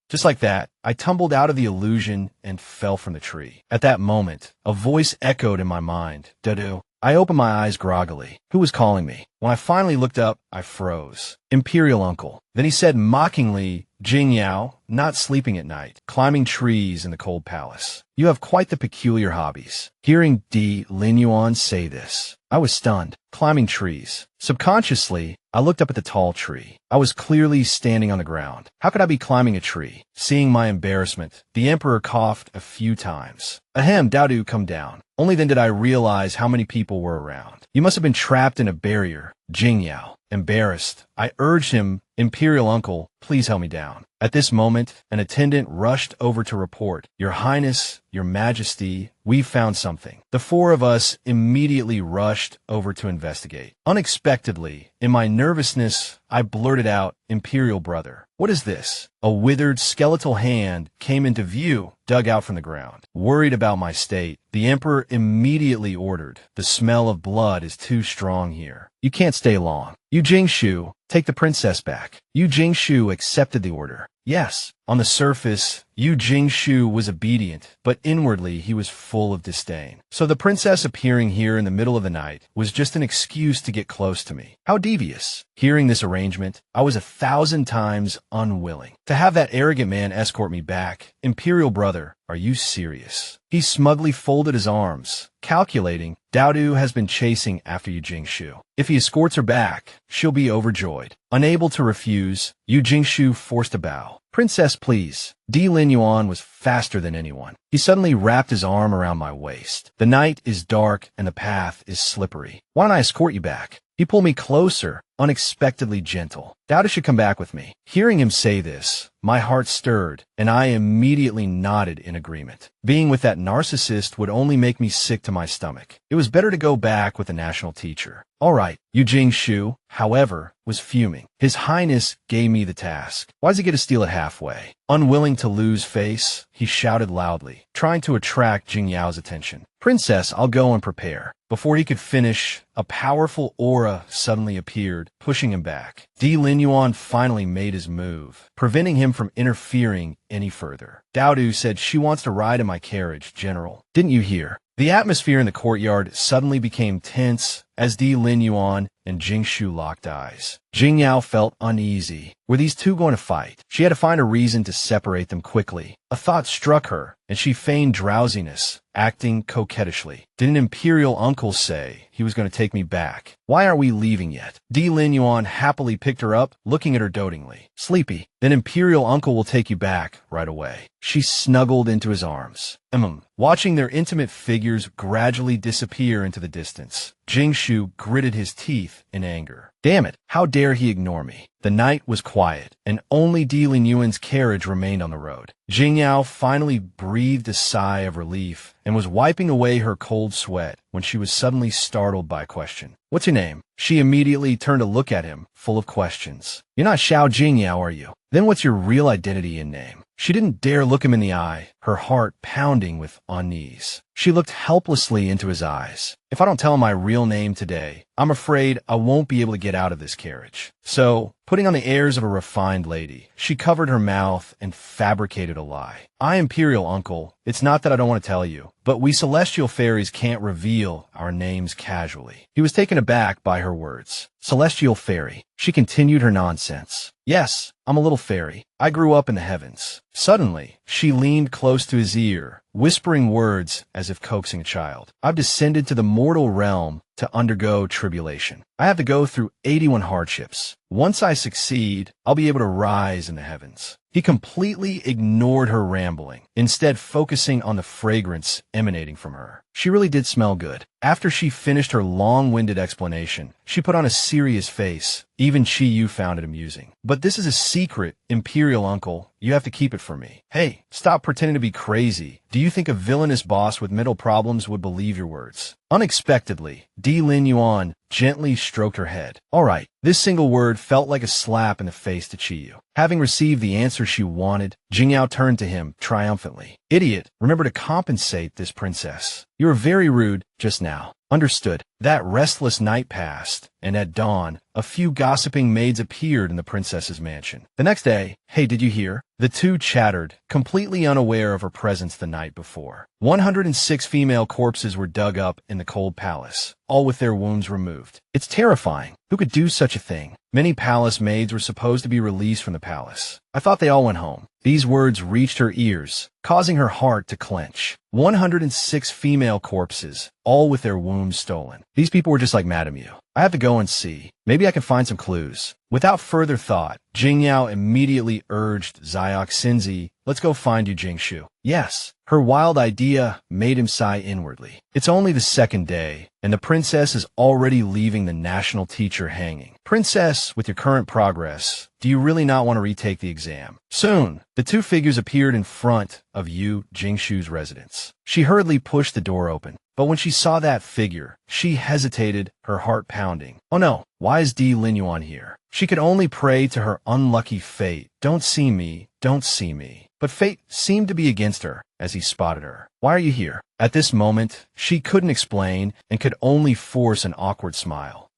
Just like that, I tumbled out of the illusion and fell from the tree. At that moment, a voice echoed in my mind. Dudu. I opened my eyes groggily. Who was calling me? When I finally looked up, I froze. Imperial uncle. Then he said mockingly, Jing Yao, not sleeping at night, climbing trees in the cold palace. You have quite the peculiar hobbies. Hearing Di Lin Yuan say this, I was stunned. Climbing trees. Subconsciously, I looked up at the tall tree. I was clearly standing on the ground. How could I be climbing a tree? Seeing my embarrassment, the emperor coughed a few times. Ahem, Daodu, come down. Only then did I realize how many people were around. You must have been trapped in a barrier. Jing Yao. Embarrassed, I urged him, Imperial uncle, please help me down. At this moment, an attendant rushed over to report, Your Highness, Your Majesty, we've found something. The four of us immediately rushed over to investigate. Unexpectedly, in my nervousness, I blurted out, Imperial brother, what is this? A withered skeletal hand came into view, dug out from the ground. Worried about my state, the emperor immediately ordered, the smell of blood is too strong here. You can't stay long. Yu Jingshu, take the princess back. Yu Jingshu accepted the order. Yes, on the surface, Yu Jingshu was obedient, but inwardly he was full of disdain. So the princess appearing here in the middle of the night was just an excuse to get close to me. How devious. Hearing this arrangement, I was 1,000 times unwilling. To have that arrogant man escort me back. Imperial brother, are you serious? He smugly folded his arms, calculating, Daodu has been chasing after Yu Jingshu. If he escorts her back, she'll be overjoyed. Unable to refuse, Yu Jingshu forced a bow. Princess, please. Di Lin Yuan was faster than anyone. He suddenly wrapped his arm around my waist. The night is dark and the path is slippery. Why don't I escort you back? He pulled me closer, unexpectedly gentle. Daodu should come back with me. Hearing him say this, my heart stirred, and I immediately nodded in agreement. Being with that narcissist would only make me sick to my stomach. It was better to go back with the national teacher. All right, Yu Jingshu, however, was fuming. His Highness gave me the task. Why does he get to steal it halfway? Unwilling to lose face, he shouted loudly, trying to attract Jing Yao's attention. Princess, I'll go and prepare. Before he could finish, a powerful aura suddenly appeared, pushing him back. Di Lin Yuan finally made his move, preventing him from interfering any further. Daodu said she wants to ride in my carriage, General. Didn't you hear? The atmosphere in the courtyard suddenly became tense as Di Lin Yuan and Jingshu locked eyes. Jing Yao felt uneasy. Were these two going to fight? She had to find a reason to separate them quickly. A thought struck her, and she feigned drowsiness, acting coquettishly. Did an Imperial uncle say he was going to take me back? Why aren't we leaving yet? Di Lin Yuan happily picked her up, looking at her dotingly. Sleepy. Then Imperial uncle will take you back right away. She snuggled into his arms. Watching their intimate figures gradually disappear into the distance, Jingshu gritted his teeth in anger. Damn it, how dare he ignore me? The night was quiet, and only Di Lin Yuan's carriage remained on the road. Jing Yao finally breathed a sigh of relief and was wiping away her cold sweat when she was suddenly startled by a question. What's your name? She immediately turned to look at him, full of questions. You're not Xiao Jingyao, are you? Then what's your real identity and name? She didn't dare look him in the eye, her heart pounding with unease. She looked helplessly into his eyes. If I don't tell him my real name today, I'm afraid I won't be able to get out of this carriage. So, putting on the airs of a refined lady, she covered her mouth and fabricated a lie. I, Imperial Uncle, it's not that I don't want to tell you, but we celestial fairies can't reveal our names casually. He was taken aback by her words. Celestial fairy. She continued her nonsense. Yes, I'm a little fairy. I grew up in the heavens. Suddenly, she leaned close to his ear, whispering words as if coaxing a child. I've descended to the mortal realm to undergo tribulation. I have to go through 81 hardships. Once I succeed, I'll be able to rise in the heavens. He completely ignored her rambling, instead focusing on the fragrance emanating from her. She really did smell good. After she finished her long-winded explanation, she put on a serious face. Even Chi-Yu found it amusing. But this is a secret, Imperial Uncle. You have to keep it from me. Hey, stop pretending to be crazy. Do you think a villainous boss with mental problems would believe your words? Unexpectedly, Di Lin Yuan gently stroked her head. All right, this single word felt like a slap in the face to Chi-Yu. Having received the answer she wanted, Jingyao turned to him triumphantly. Idiot, remember to compensate this princess. You were very rude just now. Understood. That restless night passed, and at dawn, a few gossiping maids appeared in the princess's mansion. The next day, hey, did you hear? The two chattered, completely unaware of her presence the night before. 106 female corpses were dug up in the cold palace, all with their wounds removed. It's terrifying. Who could do such a thing? Many palace maids were supposed to be released from the palace. I thought they all went home. These words reached her ears, causing her heart to clench. 106 female corpses, all with their wombs stolen. These people were just like Madame Yu. I have to go and see. Maybe I can find some clues. Without further thought, Jingyao immediately urged Xiok Xinzi, let's go find you Jingshu. Yes, her wild idea made him sigh inwardly. It's only the second day, and the princess is already leaving the national teacher hanging. Princess, with your current progress, do you really not want to retake the exam? Soon, the two figures appeared in front of Yu Jingshu's residence. She hurriedly pushed the door open, but when she saw that figure, she hesitated, her heart pounding. Oh no, why is Di Lin Yuan here? She could only pray to her unlucky fate. Don't see me, don't see me. But fate seemed to be against her as he spotted her. Why are you here? At this moment, she couldn't explain and could only force an awkward smile.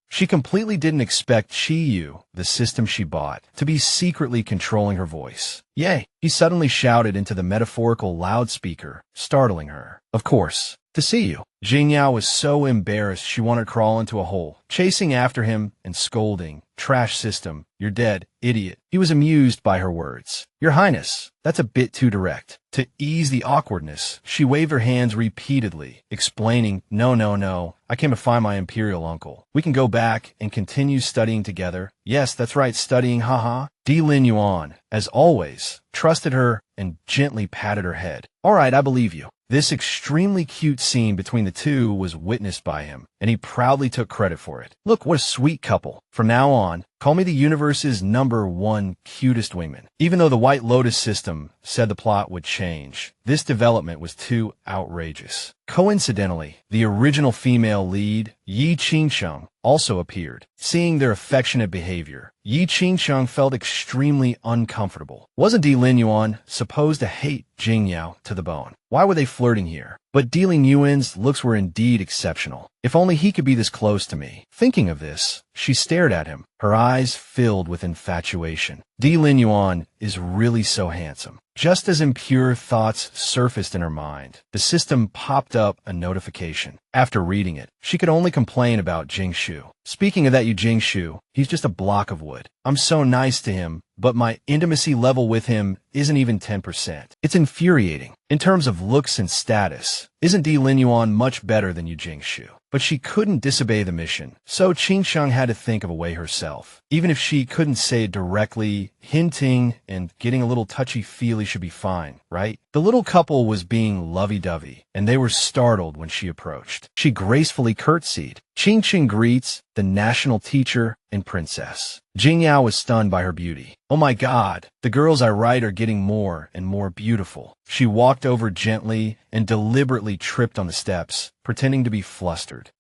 She completely didn't expect Chi-Yu, the system she bought, to be secretly controlling her voice. Yay! He suddenly shouted into the metaphorical loudspeaker, startling her. Of course, to see you. Jingyao was so embarrassed she wanted to crawl into a hole, chasing after him and scolding. Trash system, you're dead, idiot. He was amused by her words. Your Highness, that's a bit too direct. To ease the awkwardness, she waved her hands repeatedly, explaining, no, I came to find my Imperial Uncle. We can go back and continue studying together. Yes, that's right, studying, haha. Di Lin Yuan, as always, trusted her and gently patted her head. All right, I believe you. This extremely cute scene between the two was witnessed by him, and he proudly took credit for it. Look, what a sweet couple. From now on, call me the universe's #1 cutest wingman. Even though the White Lotus system said the plot would change, this development was too outrageous. Coincidentally, the original female lead, Yi Qingsheng, also appeared. Seeing their affectionate behavior, Yi Qingsheng felt extremely uncomfortable. Wasn't Di Lin Yuan supposed to hate Jingyao to the bone? Why were they flirting here? But Di Lin Yuan's looks were indeed exceptional. If only he could be this close to me. Thinking of this, she stared at him, her eyes filled with infatuation. Di Lin Yuan is really so handsome. Just as impure thoughts surfaced in her mind, the system popped up a notification. After reading it, she could only complain about Jingshu. Speaking of that Yu Jingshu, he's just a block of wood. I'm so nice to him, but my intimacy level with him isn't even 10%. It's infuriating. In terms of looks and status, isn't Di Lin Yuan much better than Yu Jingshu? But she couldn't disobey the mission, so Qingsheng had to think of a way herself. Even if she couldn't say it directly, hinting and getting a little touchy-feely should be fine, right? The little couple was being lovey-dovey, and they were startled when she approached. She gracefully curtsied. Qingqing greets the national teacher and princess. Jingyao was stunned by her beauty. Oh my god, the girls I write are getting more and more beautiful. She walked over gently and deliberately tripped on the steps, pretending to be flustered.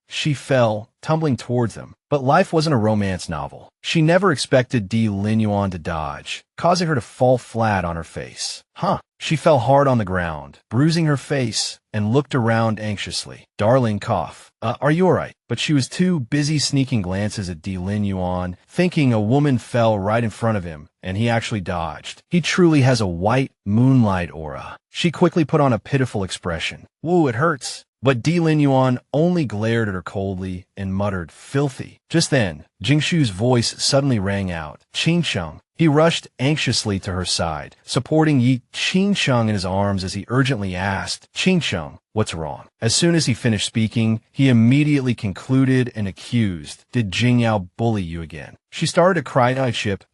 She fell, tumbling towards them. But life wasn't a romance novel. She never expected Di Linyuan to dodge, causing her to fall flat on her face. She fell hard on the ground, bruising her face, and looked around anxiously. Darling cough. Are you alright? But she was too busy sneaking glances at Di Linyuan, thinking a woman fell right in front of him, and he actually dodged. He truly has a white moonlight aura. She quickly put on a pitiful expression. Woo, it hurts. But Di Linyuan only glared at her coldly and muttered, filthy. Just then, Jingshu's voice suddenly rang out. Qingsheng. He rushed anxiously to her side, supporting Yi Qingsheng in his arms as he urgently asked, Qingsheng, what's wrong? As soon as he finished speaking, he immediately concluded and accused, did Jingyao bully you again? She started to cry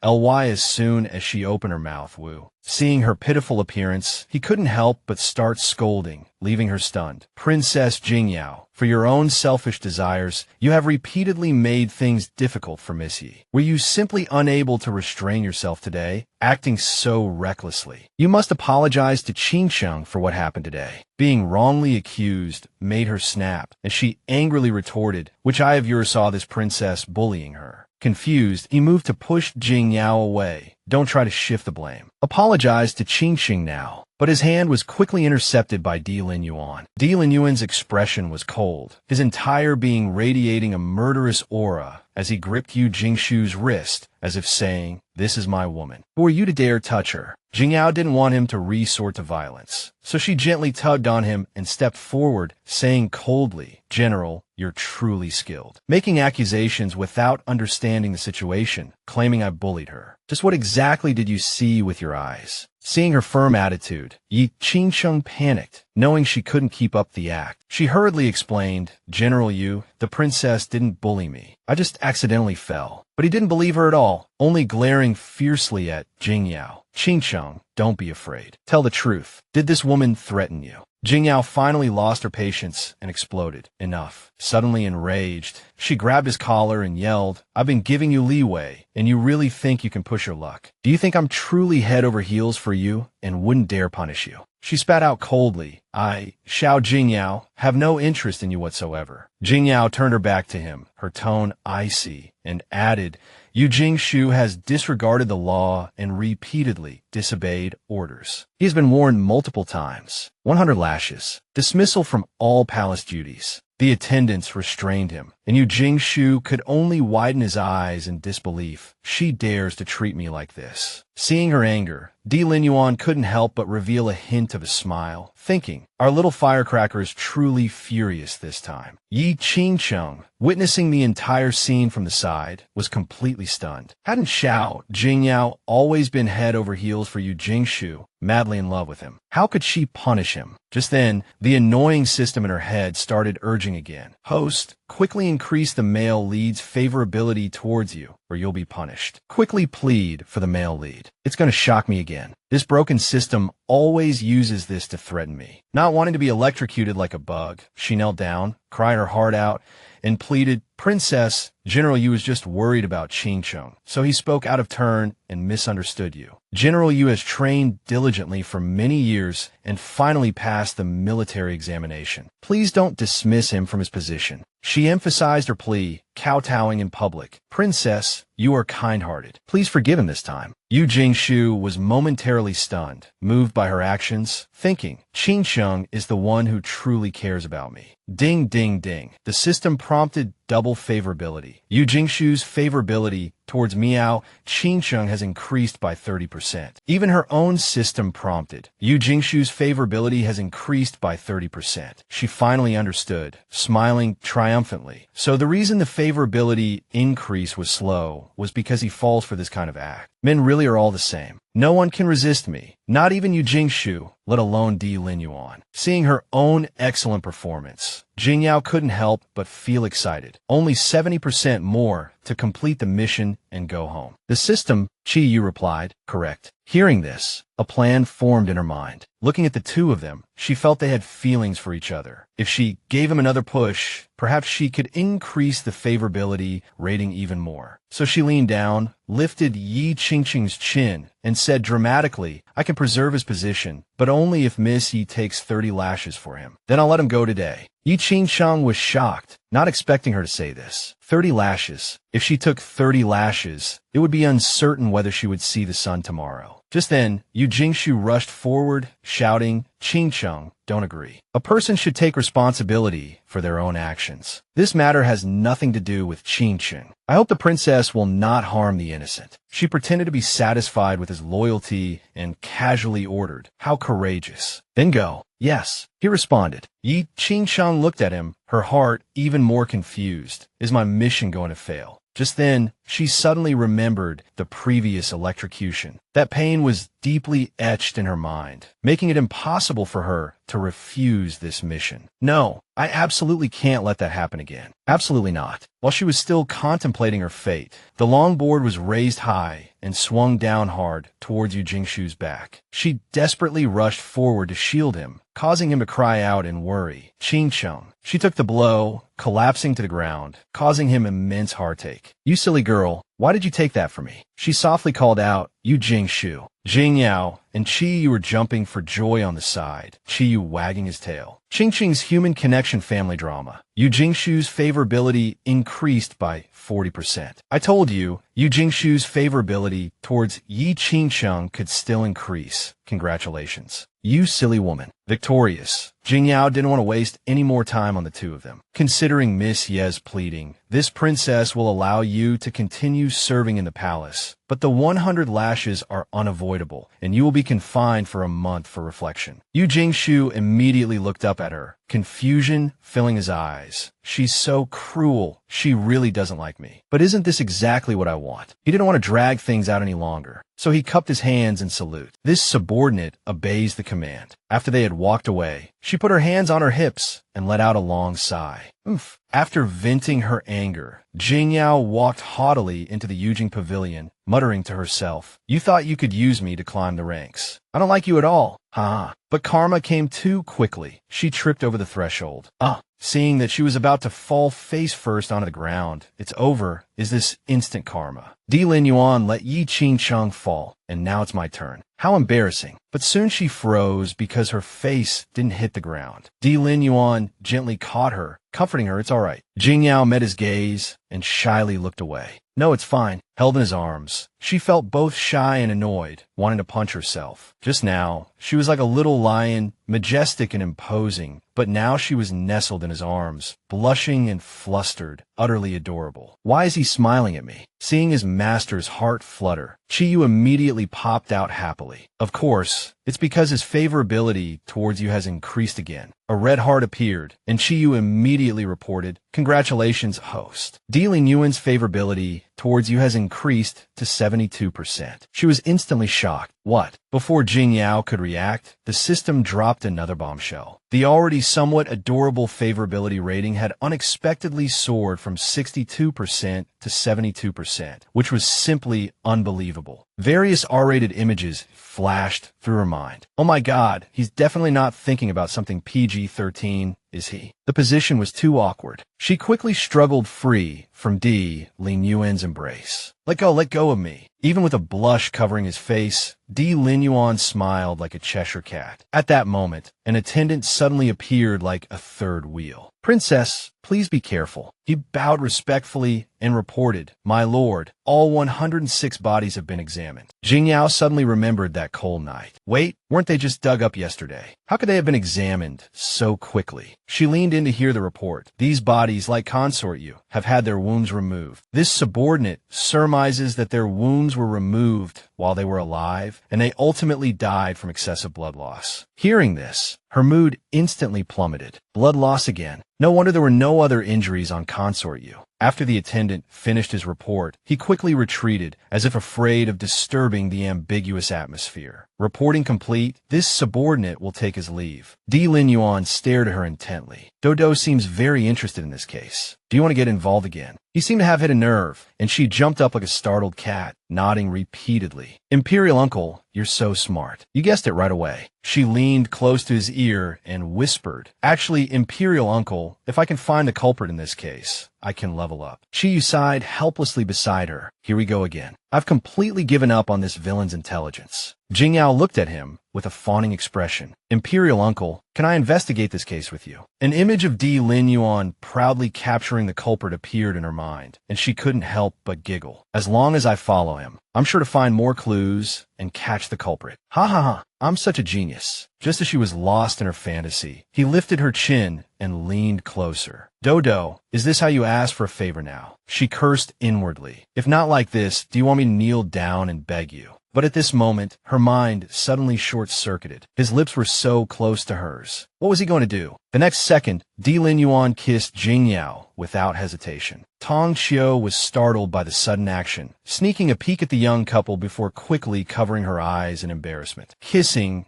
ly as soon as she opened her mouth, Wu. Seeing her pitiful appearance, he couldn't help but start scolding, leaving her stunned. Princess Jingyao, for your own selfish desires, you have repeatedly made things difficult for Miss Yi. Were you simply unable to restrain yourself today, acting so recklessly? You must apologize to Qingsheng for what happened today. Being wrongly accused made her snap, and she angrily retorted, which eye of yours saw this princess bullying her? Confused, he moved to push Jingyao away. Don't try to shift the blame. Apologize to Qingxing now. But his hand was quickly intercepted by Di Linyuan. Di Linyuan's expression was cold, his entire being radiating a murderous aura as he gripped Yu Jingshu's wrist, as if saying, this is my woman. Who are you to dare touch her? Jingyao didn't want him to resort to violence, so she gently tugged on him and stepped forward, saying coldly, General, you're truly skilled. Making accusations without understanding the situation, claiming I bullied her. Just what exactly did you see with your eyes? Seeing her firm attitude, Yi Qingsheng panicked, knowing she couldn't keep up the act. She hurriedly explained, General Yu, the princess didn't bully me. I just accidentally fell. But he didn't believe her at all, only glaring fiercely at Jingyao. Qingsheng, don't be afraid. Tell the truth. Did this woman threaten you? Jingyao finally lost her patience and exploded. Enough. Suddenly enraged, she grabbed his collar and yelled, I've been giving you leeway, and you really think you can push your luck? Do you think I'm truly head over heels for you and wouldn't dare punish you? She spat out coldly, I, Xiao Jingyao, have no interest in you whatsoever. Jingyao turned her back to him, her tone icy, and added, Yu Jingshu has disregarded the law and repeatedly disobeyed orders. He has been warned multiple times. 100 lashes. Dismissal from all palace duties. The attendants restrained him, and Yu Jingshu could only widen his eyes in disbelief. She dares to treat me like this. Seeing her anger, Di Linyuan couldn't help but reveal a hint of a smile, thinking, our little firecracker is truly furious this time. Yi Qingsheng, witnessing the entire scene from the side, was completely stunned. Hadn't Xiao Jingyao always been head over heels for Yu Jingshu, madly in love with him? How could she punish him? Just then, the annoying system in her head started urging again. Host, quickly increase the male lead's favorability towards you, or you'll be punished. Quickly plead for the male lead. It's going to shock me again. This broken system always uses this to threaten me. Not wanting to be electrocuted like a bug, she knelt down, cried her heart out, and pleaded, Princess, General Yu was just worried about Qingsheng, so he spoke out of turn and misunderstood you. General Yu has trained diligently for many years and finally passed the military examination. Please don't dismiss him from his position. She emphasized her plea, kowtowing in public. Princess, you are kind-hearted. Please forgive him this time. Yu Jingshu was momentarily stunned, moved by her actions, thinking, Qingsheng is the one who truly cares about me. Ding, ding, ding. The system prompted double favorability. Yu Jingshu's favorability towards Miao Qingsheng has increased by 30%. Even her own system prompted. Yu Jingshu's favorability has increased by 30%. She finally understood, smiling triumphantly. So the reason the favorability increase was slow was because he falls for this kind of act. Men really are all the same. No one can resist me, not even Yu Jingshu, let alone Di Linyuan. Seeing her own excellent performance, Jingyao couldn't help but feel excited. Only 70% more to complete the mission and go home. The system, Chi Yu replied, correct. Hearing this, a plan formed in her mind. Looking at the two of them, she felt they had feelings for each other. If she gave him another push, perhaps she could increase the favorability rating even more. So she leaned down, lifted Yi Qingqing's chin, and said dramatically, I can preserve his position, but only if Miss Yi takes 30 lashes for him. Then I'll let him go today. Yi Qingqing was shocked, not expecting her to say this. 30 lashes. If she took 30 lashes, it would be uncertain whether she would see the sun tomorrow. Just then, Yu Jingshu rushed forward, shouting, Qingqing, don't agree. A person should take responsibility for their own actions. This matter has nothing to do with Qingqing. I hope the princess will not harm the innocent. She pretended to be satisfied with his loyalty and casually ordered, how courageous. Then go. Yes, he responded. Yi Qingqing looked at him, her heart even more confused. Is my mission going to fail? Just then, she suddenly remembered the previous electrocution. That pain was deeply etched in her mind, making it impossible for her to refuse this mission. No, I absolutely can't let that happen again. Absolutely not. While she was still contemplating her fate, the longboard was raised high and swung down hard towards Yu Jingshu's back. She desperately rushed forward to shield him, causing him to cry out in worry. Qingqing. She took the blow, collapsing to the ground, causing him immense heartache. You silly girl, why did you take that from me? She softly called out, Yu Jingshu. Jing Yao and Chi Yu were jumping for joy on the side, Chi Yu wagging his tail. Qingqing's human connection family drama. Yu Jingshu's favorability increased by 40%. I told you, Yu Jingshu's favorability towards Yi Qingqing could still increase. Congratulations. You silly woman. Victorious. Jing Yao didn't want to waste any more time on the two of them. Considering Miss Ye's pleading, this princess will allow you to continue serving in the palace, but the 100 lashes are unavoidable, and you will be confined for a month for reflection. Yu Jingshu immediately looked up at her, confusion filling his eyes. She's so cruel. She really doesn't like me. But isn't this exactly what I want? He didn't want to drag things out any longer, so he cupped his hands in salute. This subordinate obeys the command. After they had walked away, she put her hands on her hips and let out a long sigh. Oof. After venting her anger, Jing Yao walked haughtily into the Yujing pavilion, muttering to herself, You thought you could use me to climb the ranks. I don't like you at all. Ha. But karma came too quickly. She tripped over the threshold. Seeing that she was about to fall face first onto the ground, it's over, is this instant karma. Di Lin Yuan let Yi Qingqing fall, and now it's my turn. How embarrassing. But soon she froze because her face didn't hit the ground. Di Lin Yuan gently caught her, comforting her, it's all right. Jing Yao met his gaze and shyly looked away. No, it's fine. Held in his arms. She felt both shy and annoyed, wanting to punch herself. Just now, she was like a little lion, majestic and imposing, but now she was nestled in his arms, blushing and flustered, utterly adorable. Why is he smiling at me? Seeing his master's heart flutter, Chi Yu immediately popped out happily. Of course, it's because his favorability towards you has increased again. A red heart appeared, and Chi Yu immediately reported, Congratulations, host. Di Lin Yuan's favorability towards you has increased to 72%. She was instantly shocked. What? Before Jing Yao could react, the system dropped another bombshell. The already somewhat adorable favorability rating had unexpectedly soared from 62% to 72%, which was simply unbelievable. Various R-rated images flashed through her mind. Oh my God, he's definitely not thinking about something PG-13, is he? The position was too awkward. She quickly struggled free from Di Lin Yuan's embrace. Let go of me. Even with a blush covering his face, Di Lin Yuan smiled like a Cheshire cat. At that moment, an attendant suddenly appeared like a third wheel. Princess, please be careful. He bowed respectfully and reported, My lord, all 106 bodies have been examined. Jing Yao suddenly remembered that cold night. Wait, weren't they just dug up yesterday? How could they have been examined so quickly? She leaned in to hear the report. These bodies, like Consort Yu, have had their wounds removed. This subordinate surmises that their wounds were removed while they were alive, and they ultimately died from excessive blood loss. Hearing this, her mood instantly plummeted. Blood loss again. No wonder there were no other injuries on Consort Yu. After the attendant finished his report, he quickly retreated, as if afraid of disturbing the ambiguous atmosphere. Reporting complete, this subordinate will take his leave. Di Lin Yuan stared at her intently. Dodo seems very interested in this case. Do you want to get involved again? He seemed to have hit a nerve, and she jumped up like a startled cat, nodding repeatedly. Imperial Uncle, you're so smart. You guessed it right away. She leaned close to his ear and whispered, actually, Imperial Uncle, if I can find the culprit in this case, I can level up. She sighed helplessly beside her. Here we go again. I've completely given up on this villain's intelligence. Jingyao looked at him with a fawning expression. Imperial Uncle, can I investigate this case with you? An image of Di Lin Yuan proudly capturing the culprit appeared in her mind, and she couldn't help but giggle. As long as I follow him, I'm sure to find more clues and catch the culprit. Ha ha ha, I'm such a genius. Just as she was lost in her fantasy, he lifted her chin and leaned closer. Dodo, is this how you ask for a favor now? She cursed inwardly. If not like this, do you want me to kneel down and beg you? But at this moment, her mind suddenly short-circuited. His lips were so close to hers. What was he going to do? The next second, Di Lin Yuan kissed Jingyao without hesitation. Tong Xiu was startled by the sudden action, sneaking a peek at the young couple before quickly covering her eyes in embarrassment. Kissing,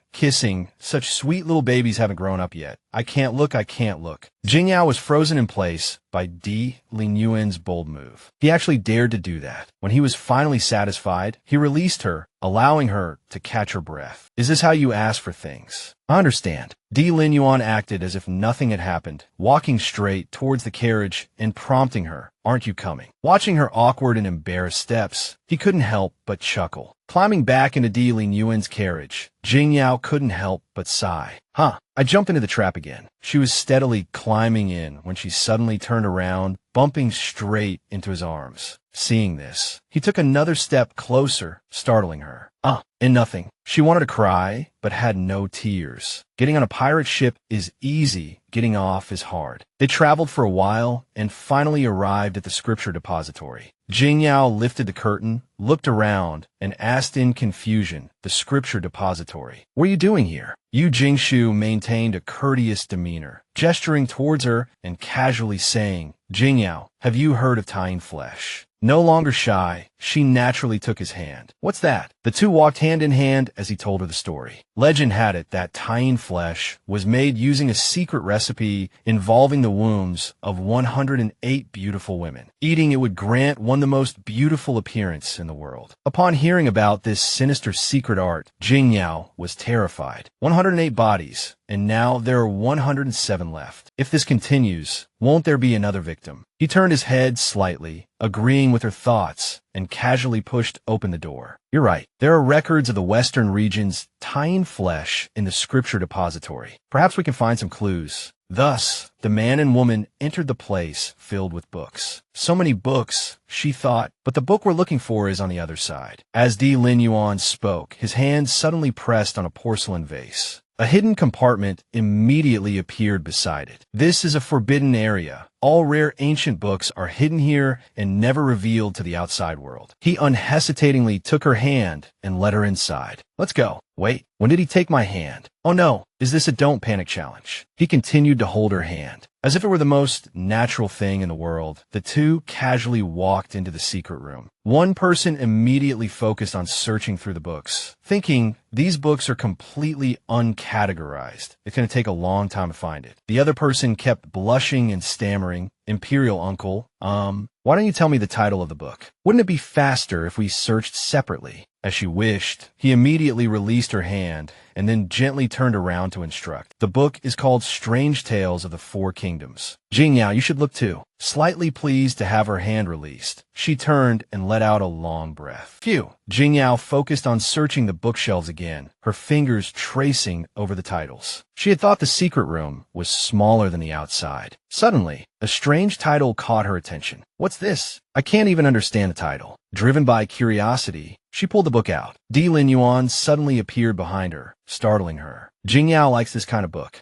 such sweet little babies haven't grown up yet. I can't look. Jingyao was frozen in place by Di Lin Yuan's bold move. He actually dared to do that. When he was finally satisfied, he released her, allowing her to catch her breath. Is this how you ask for things? I understand. Di Lin Yuan acted as if nothing had happened, walking straight towards the carriage and prompting her, aren't you coming? Watching her awkward and embarrassed steps, he couldn't help but chuckle. Climbing back into Di Lin Yuan's carriage, Jingyao couldn't help but sigh. I jumped into the trap again. She was steadily climbing in when she suddenly turned around, bumping straight into his arms. Seeing this, he took another step closer, startling her. And nothing. She wanted to cry, but had no tears. Getting on a pirate ship is easy, getting off is hard. They traveled for a while and finally arrived at the scripture depository. Jingyao lifted the curtain, looked around, and asked in confusion, the scripture depository. What are you doing here? Yu Jingshu maintained a courteous demeanor, gesturing towards her and casually saying, Jingyao, have you heard of tying flesh? No longer shy, she naturally took his hand. What's that? The two walked hand in hand as he told her the story. Legend had it that tying flesh was made using a secret recipe involving the wombs of 108 beautiful women. Eating it would grant one the most beautiful appearance in the world. Upon hearing about this sinister secret art, Jingyao was terrified. 108 bodies, and now there are 107 left. If this continues, won't there be another victim? He turned his head slightly, agreeing with her thoughts, and casually pushed open the door. You're right. There are records of the Western region's tying flesh in the scripture depository. Perhaps we can find some clues. Thus, the man and woman entered the place filled with books. So many books, she thought, but the book we're looking for is on the other side. As Di Lin Yuan spoke, his hand suddenly pressed on a porcelain vase. A hidden compartment immediately appeared beside it. This is a forbidden area. All rare ancient books are hidden here and never revealed to the outside world. He unhesitatingly took her hand and led her inside. Let's go. Wait, when did he take my hand? Oh no, is this a don't panic challenge? He continued to hold her hand. As if it were the most natural thing in the world, the two casually walked into the secret room. One person immediately focused on searching through the books, thinking these books are completely uncategorized. It's going to take a long time to find it. The other person kept blushing and stammering, Imperial Uncle, why don't you tell me the title of the book? Wouldn't it be faster if we searched separately? As she wished, he immediately released her hand and then gently turned around to instruct. The book is called Strange Tales of the Four Kingdoms. Jingyao, you should look too. Slightly pleased to have her hand released, she turned and let out a long breath. Phew! Jingyao focused on searching the bookshelves again, her fingers tracing over the titles. She had thought the secret room was smaller than the outside. Suddenly, a strange title caught her attention. What's this? I can't even understand the title. Driven by curiosity, she pulled the book out. Di Lin Yuan suddenly appeared behind her, startling her. Jingyao likes this kind of book.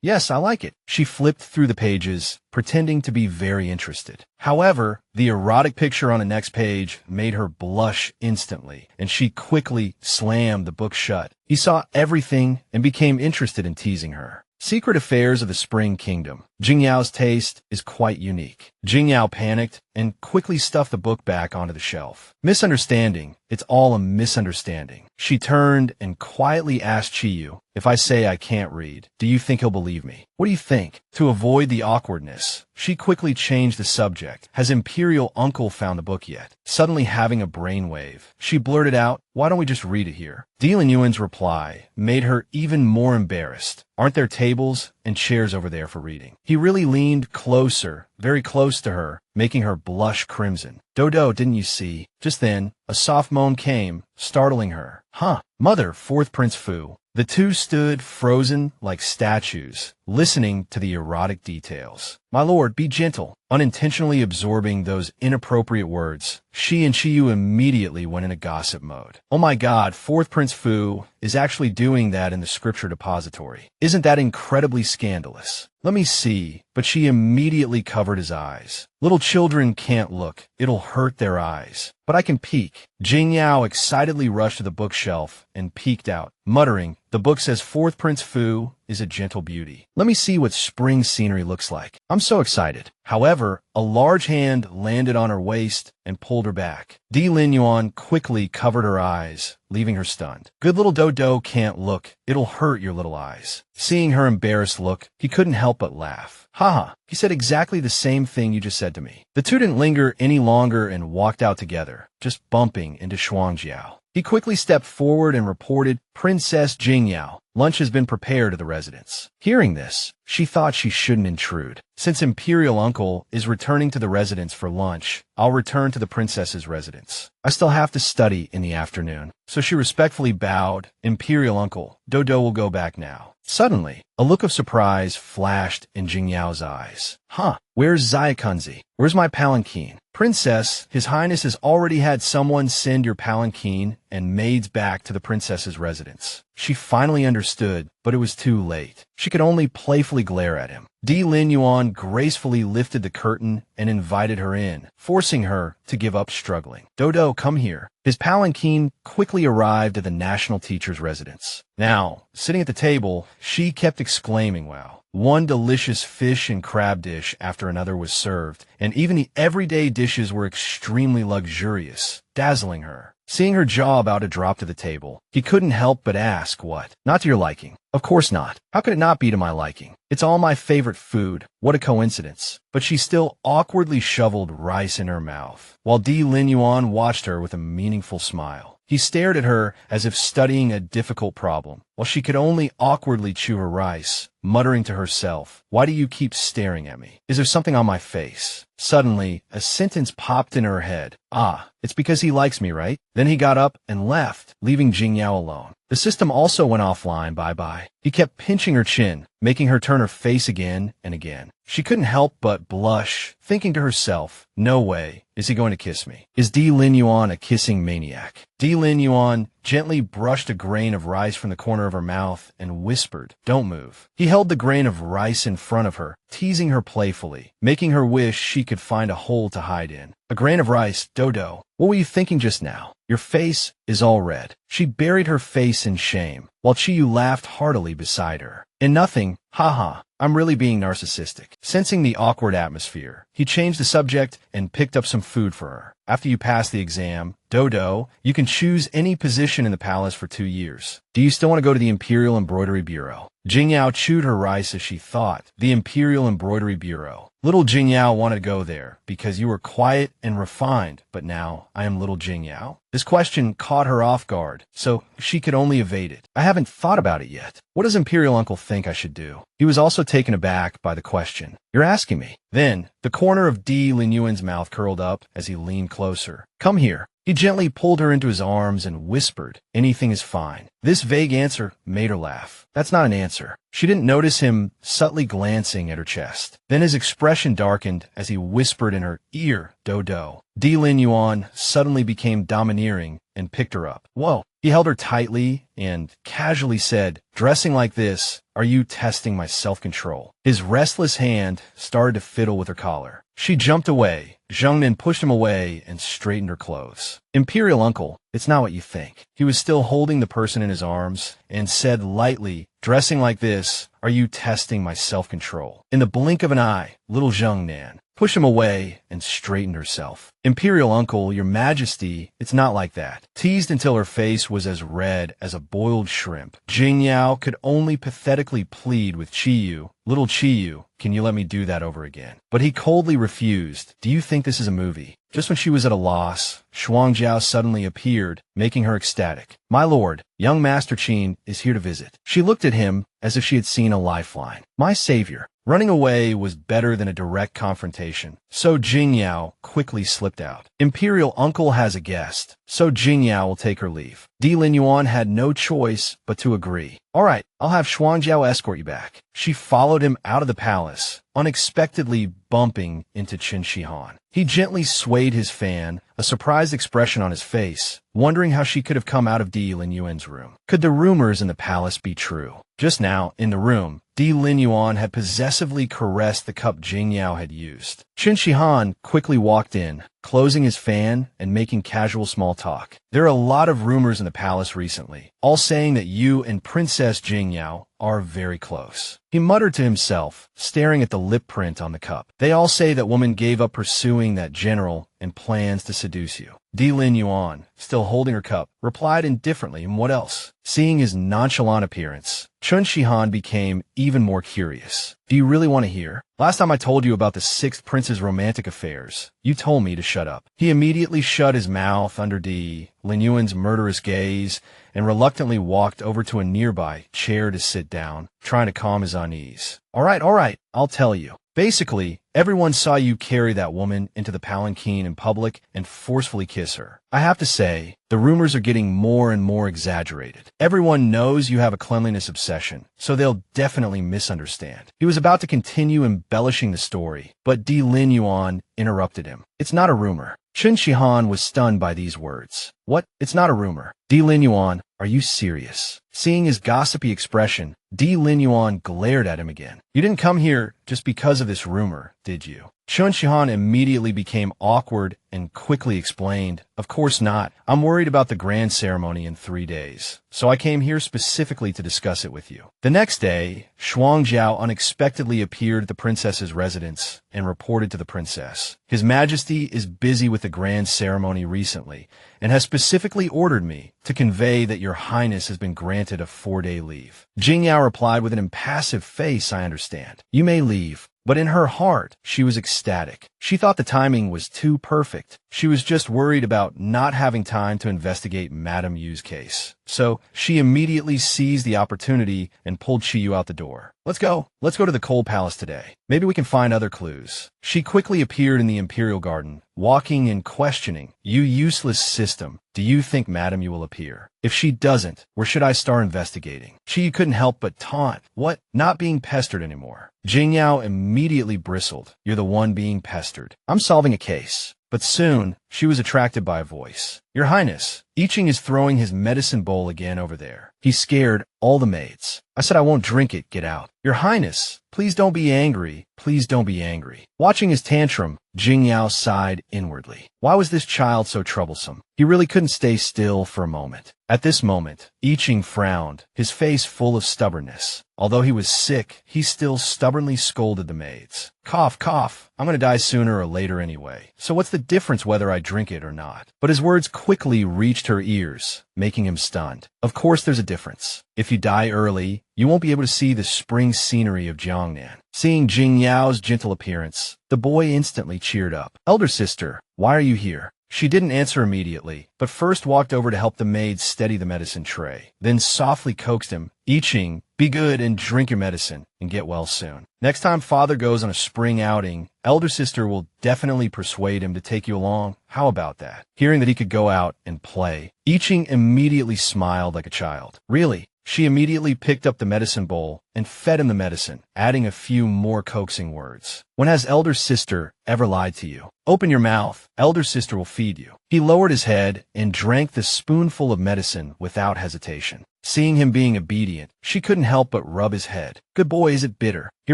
Yes, I like it. She flipped through the pages, pretending to be very interested. However, the erotic picture on the next page made her blush instantly, and she quickly slammed the book shut. He saw everything and became interested in teasing her. Secret Affairs of the Spring Kingdom. Jing Yao's taste is quite unique. Jing Yao panicked and quickly stuffed the book back onto the shelf. Misunderstanding. It's all a misunderstanding. She turned and quietly asked Chiyu, if I say I can't read, do you think he'll believe me? What do you think? To avoid the awkwardness, she quickly changed the subject. Has Imperial Uncle found the book yet? Suddenly having a brainwave, she blurted out, why don't we just read it here? Lin Yuan's reply made her even more embarrassed. Aren't there tables and chairs over there for reading? He really leaned closer, very close to her, making her blush crimson. Dodo, didn't you see? Just then, a soft moan came, startling her. Huh, mother, fourth Prince Fu. The two stood frozen like statues, listening to the erotic details. My lord, be gentle. Unintentionally absorbing those inappropriate words, she and Chiyu immediately went into gossip mode. Oh my god, fourth Prince Fu is actually doing that in the scripture depository. Isn't that incredibly scandalous? Let me see, but she immediately covered his eyes. Little children can't look. It'll hurt their eyes. But I can peek. Jing Yao excitedly rushed to the bookshelf and peeked out, muttering, the book says fourth Prince Fu is a gentle beauty. Let me see what spring scenery looks like. I'm so excited. However, a large hand landed on her waist and pulled her back. Lin Yuan quickly covered her eyes, leaving her stunned. Good little Dodo can't look. It'll hurt your little eyes. Seeing her embarrassed look, he couldn't help but laugh. Haha, he said exactly the same thing you just said to me. The two didn't linger any longer and walked out together, just bumping into Shuangjiao. He quickly stepped forward and reported, Princess Jingyao, lunch has been prepared at the residence. Hearing this, she thought she shouldn't intrude. Since Imperial Uncle is returning to the residence for lunch, I'll return to the princess's residence. I still have to study in the afternoon. So she respectfully bowed. Imperial Uncle, Dodo will go back now. Suddenly, a look of surprise flashed in Jingyao's eyes. Huh, where's Zaikunzi? Where's my palanquin? Princess, His Highness has already had someone send your palanquin and maids back to the princess's residence. She finally understood, but it was too late. She could only playfully glare at him. Lin Yuan gracefully lifted the curtain and invited her in, forcing her to give up struggling. Dodo, come here. His palanquin quickly arrived at the national teacher's residence. Now, sitting at the table, she kept exclaiming, wow. One delicious fish and crab dish after another was served, and even the everyday dishes were extremely luxurious, dazzling her. Seeing her jaw about to drop to the table, he couldn't help but ask, what? Not to your liking. Of course not. How could it not be to my liking? It's all my favorite food. What a coincidence. But she still awkwardly shoveled rice in her mouth, while Lin Yuan watched her with a meaningful smile. He stared at her as if studying a difficult problem, while she could only awkwardly chew her rice, muttering to herself, why do you keep staring at me? Is there something on my face? Suddenly, a sentence popped in her head. Ah, it's because he likes me, right? Then he got up and left, leaving Jingyao alone. The system also went offline, bye-bye. He kept pinching her chin, making her turn her face again and again. She couldn't help but blush, thinking to herself, no way is he going to kiss me. Is Lin Yuan a kissing maniac? Lin Yuan gently brushed a grain of rice from the corner of her mouth and whispered, don't move. He held the grain of rice in front of her, teasing her playfully, making her wish she could find a hole to hide in. A grain of rice, Dodo. What were you thinking just now? Your face is all red. She buried her face in shame, while Chiyu laughed heartily beside her. In nothing, haha, I'm really being narcissistic. Sensing the awkward atmosphere, he changed the subject and picked up some food for her. After you pass the exam, Dodo, you can choose any position in the palace for 2 years. Do you still want to go to the Imperial Embroidery Bureau? Jingyao chewed her rice as she thought. The Imperial Embroidery Bureau. Little Jingyao wanted to go there because you were quiet and refined, but now I am little Jingyao. This question caught her off guard, so she could only evade it. I haven't thought about it yet. What does Imperial Uncle think I should do? He was also taken aback by the question. You're asking me. Then, the corner of Lin Yuan's mouth curled up as he leaned closer. Come here. He gently pulled her into his arms and whispered, anything is fine. This vague answer made her laugh. That's not an answer. She didn't notice him subtly glancing at her chest. Then his expression darkened as he whispered in her ear, Dodo. Lin Yuan suddenly became domineering and picked her up. Whoa. He held her tightly and casually said, "Dressing like this, are you testing my self-control?" His restless hand started to fiddle with her collar. She jumped away. Zhengnan pushed him away and straightened her clothes. "Imperial uncle, it's not what you think." He was still holding the person in his arms and said lightly, "Dressing like this, are you testing my self-control?" In the blink of an eye, little Zhengnan pushed him away and straightened herself. "Imperial uncle, your majesty, it's not like that." Teased until her face was as red as a boiled shrimp, Jingyao could only pathetically plead with Chiyu, "Little Chiyu, can you let me do that over again?" But he coldly refused. "Do you think this is a movie?" Just when she was at a loss, Shuangjiao suddenly appeared, making her ecstatic. "My lord, young Master Qin is here to visit." She looked at him as if she had seen a lifeline. "My savior." Running away was better than a direct confrontation, so Jingyao quickly slipped out. "Imperial uncle has a guest, so Jingyao will take her leave." Di Linyuan had no choice but to agree. "All right, I'll have Shuangjiao escort you back." She followed him out of the palace, unexpectedly bumping into Qin Shihan. He gently swayed his fan, a surprised expression on his face, wondering how she could have come out of Di Linyuan's room. Could the rumors in the palace be true? Just now, in the room, Di Linyuan had possessively caressed the cup Jingyao had used. Qin Shihan quickly walked in, closing his fan and making casual small talk. "There are a lot of rumors in the palace recently, all saying that you and Princess Jingyao are very close." He muttered to himself, staring at the lip print on the cup. "They all say that woman gave up pursuing that general and plans to seduce you." Di Linyuan, still holding her cup, replied indifferently, "And what else?" Seeing his nonchalant appearance, Qin Shihan became even more curious. "Do you really want to hear? Last time I told you about the sixth prince's romantic affairs, you told me to shut up." He immediately shut his mouth under Di Linyuan's murderous gaze and reluctantly walked over to a nearby chair to sit down, trying to calm his unease. All right, I'll tell you. Basically, everyone saw you carry that woman into the palanquin in public and forcefully kiss her. I have to say, the rumors are getting more and more exaggerated. Everyone knows you have a cleanliness obsession, so they'll definitely misunderstand. He was about to continue embellishing the story, but Di Linyuan interrupted him. "It's not a rumor." Qin Shihan was stunned by these words. "What? It's not a rumor?" Di Linyuan, are you serious? Seeing his gossipy expression, Di Linyuan glared at him again. "You didn't come here just because of this rumor, did you?" Qin Shihan immediately became awkward and quickly explained, "Of course not. I'm worried about the grand ceremony in 3 days, so I came here specifically to discuss it with you." The next day, Shuangjiao unexpectedly appeared at the princess's residence and reported to the princess. "His Majesty is busy with the grand ceremony recently and has specifically ordered me to convey that your highness has been granted a 4-day leave." Jingyao replied with an impassive face, "I understand. You may leave." But in her heart, she was ecstatic. She thought the timing was too perfect. She was just worried about not having time to investigate Madame Yu's case. So she immediately seized the opportunity and pulled Chiyu out the door. Let's go to the Cold Palace today. Maybe we can find other clues." She quickly appeared in the Imperial garden, walking and questioning. "You useless system. Do you think Madame Yu will appear? If she doesn't, where should I start investigating?" Chiyu couldn't help but taunt. "What? Not being pestered anymore." Jingyao immediately bristled. "You're the one being pestered. I'm solving a case." But soon, she was attracted by a voice. "Your Highness, Iching is throwing his medicine bowl again over there. He scared all the maids." "I said I won't drink it, get out." "Your Highness, please don't be angry. Please don't be angry." Watching his tantrum, Jingyao sighed inwardly. Why was this child so troublesome? He really couldn't stay still for a moment. At this moment, Iching frowned, his face full of stubbornness. Although he was sick, he still stubbornly scolded the maids. Cough, cough. I'm gonna die sooner or later anyway. So what's the difference whether I drink it or not?" But his words quickly reached her ears, making him stunned. "Of course there's a difference. If you die early, you won't be able to see the spring scenery of Jiangnan." Seeing Jingyao's gentle appearance, the boy instantly cheered up. "Elder sister, why are you here?" She didn't answer immediately, but first walked over to help the maid steady the medicine tray, then softly coaxed him. "Iching, be good and drink your medicine, and get well soon. Next time father goes on a spring outing, elder sister will definitely persuade him to take you along. How about that?" Hearing that he could go out and play, Iching immediately smiled like a child. "Really?" She immediately picked up the medicine bowl and fed him the medicine, adding a few more coaxing words. When has elder sister ever lied to you? Open your mouth. Elder sister will feed you. He lowered his head and drank the spoonful of medicine without hesitation. Seeing him being obedient, she couldn't help but rub his head. Good boy, is it bitter? He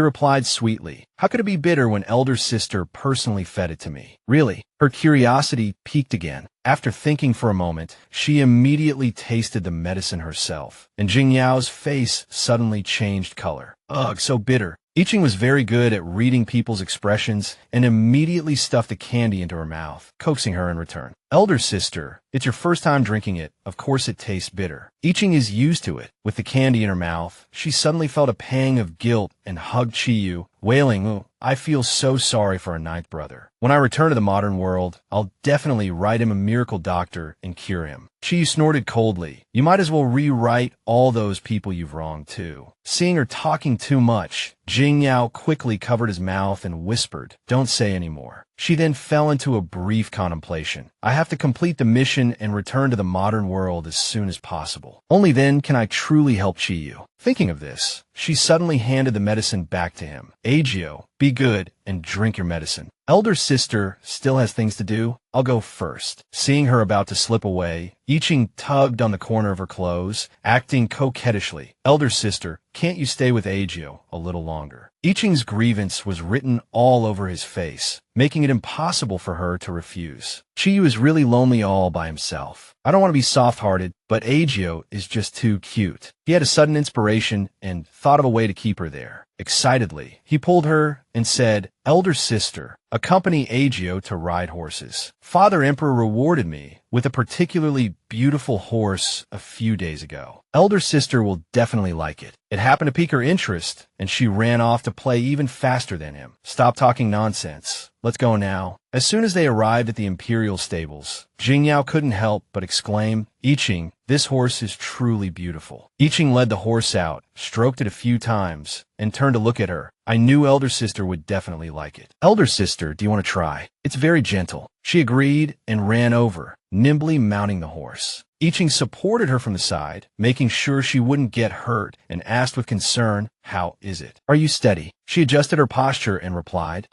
replied sweetly. How could it be bitter when elder sister personally fed it to me? Really? Her curiosity piqued again. After thinking for a moment, she immediately tasted the medicine herself, and Jingyao's face suddenly changed color. Ugh, so bitter. Iching was very good at reading people's expressions and immediately stuffed the candy into her mouth, coaxing her in return. Elder sister, it's your first time drinking it. Of course it tastes bitter. Iching is used to it. With the candy in her mouth, she suddenly felt a pang of guilt and hugged Chiyu, wailing, "Ooh, I feel so sorry for our ninth brother. When I return to the modern world, I'll definitely write him a miracle doctor and cure him." Chiyu snorted coldly. You might as well rewrite all those people you've wronged too. Seeing her talking too much, Jingyao quickly covered his mouth and whispered, "Don't say any more." She then fell into a brief contemplation. I have to complete the mission and return to the modern world as soon as possible. Only then can I truly help Chiyu. Thinking of this, she suddenly handed the medicine back to him. Agio, be good and drink your medicine. Elder sister still has things to do. I'll go first. Seeing her about to slip away, Iching tugged on the corner of her clothes, acting coquettishly. Elder sister, can't you stay with Agio a little longer? Iching's grievance was written all over his face, making it impossible for her to refuse. Chiyu is really lonely all by himself. I don't want to be soft-hearted, but Agio is just too cute. He had a sudden inspiration and thought of a way to keep her there. Excitedly, he pulled her and said, Elder sister, accompany Agio to ride horses. Father Emperor rewarded me with a particularly beautiful horse a few days ago. Elder sister will definitely like it. It happened to pique her interest, and she ran off to play even faster than him. Stop talking nonsense. Let's go now. As soon as they arrived at the Imperial stables, Jingyao couldn't help but exclaim, Iching, this horse is truly beautiful. Iching led the horse out, stroked it a few times, and turned to look at her. I knew elder sister would definitely like it. Elder sister, do you want to try? It's very gentle. She agreed and ran over, nimbly mounting the horse. Iching supported her from the side, making sure she wouldn't get hurt, and asked with concern, how is it? Are you steady? She adjusted her posture and replied,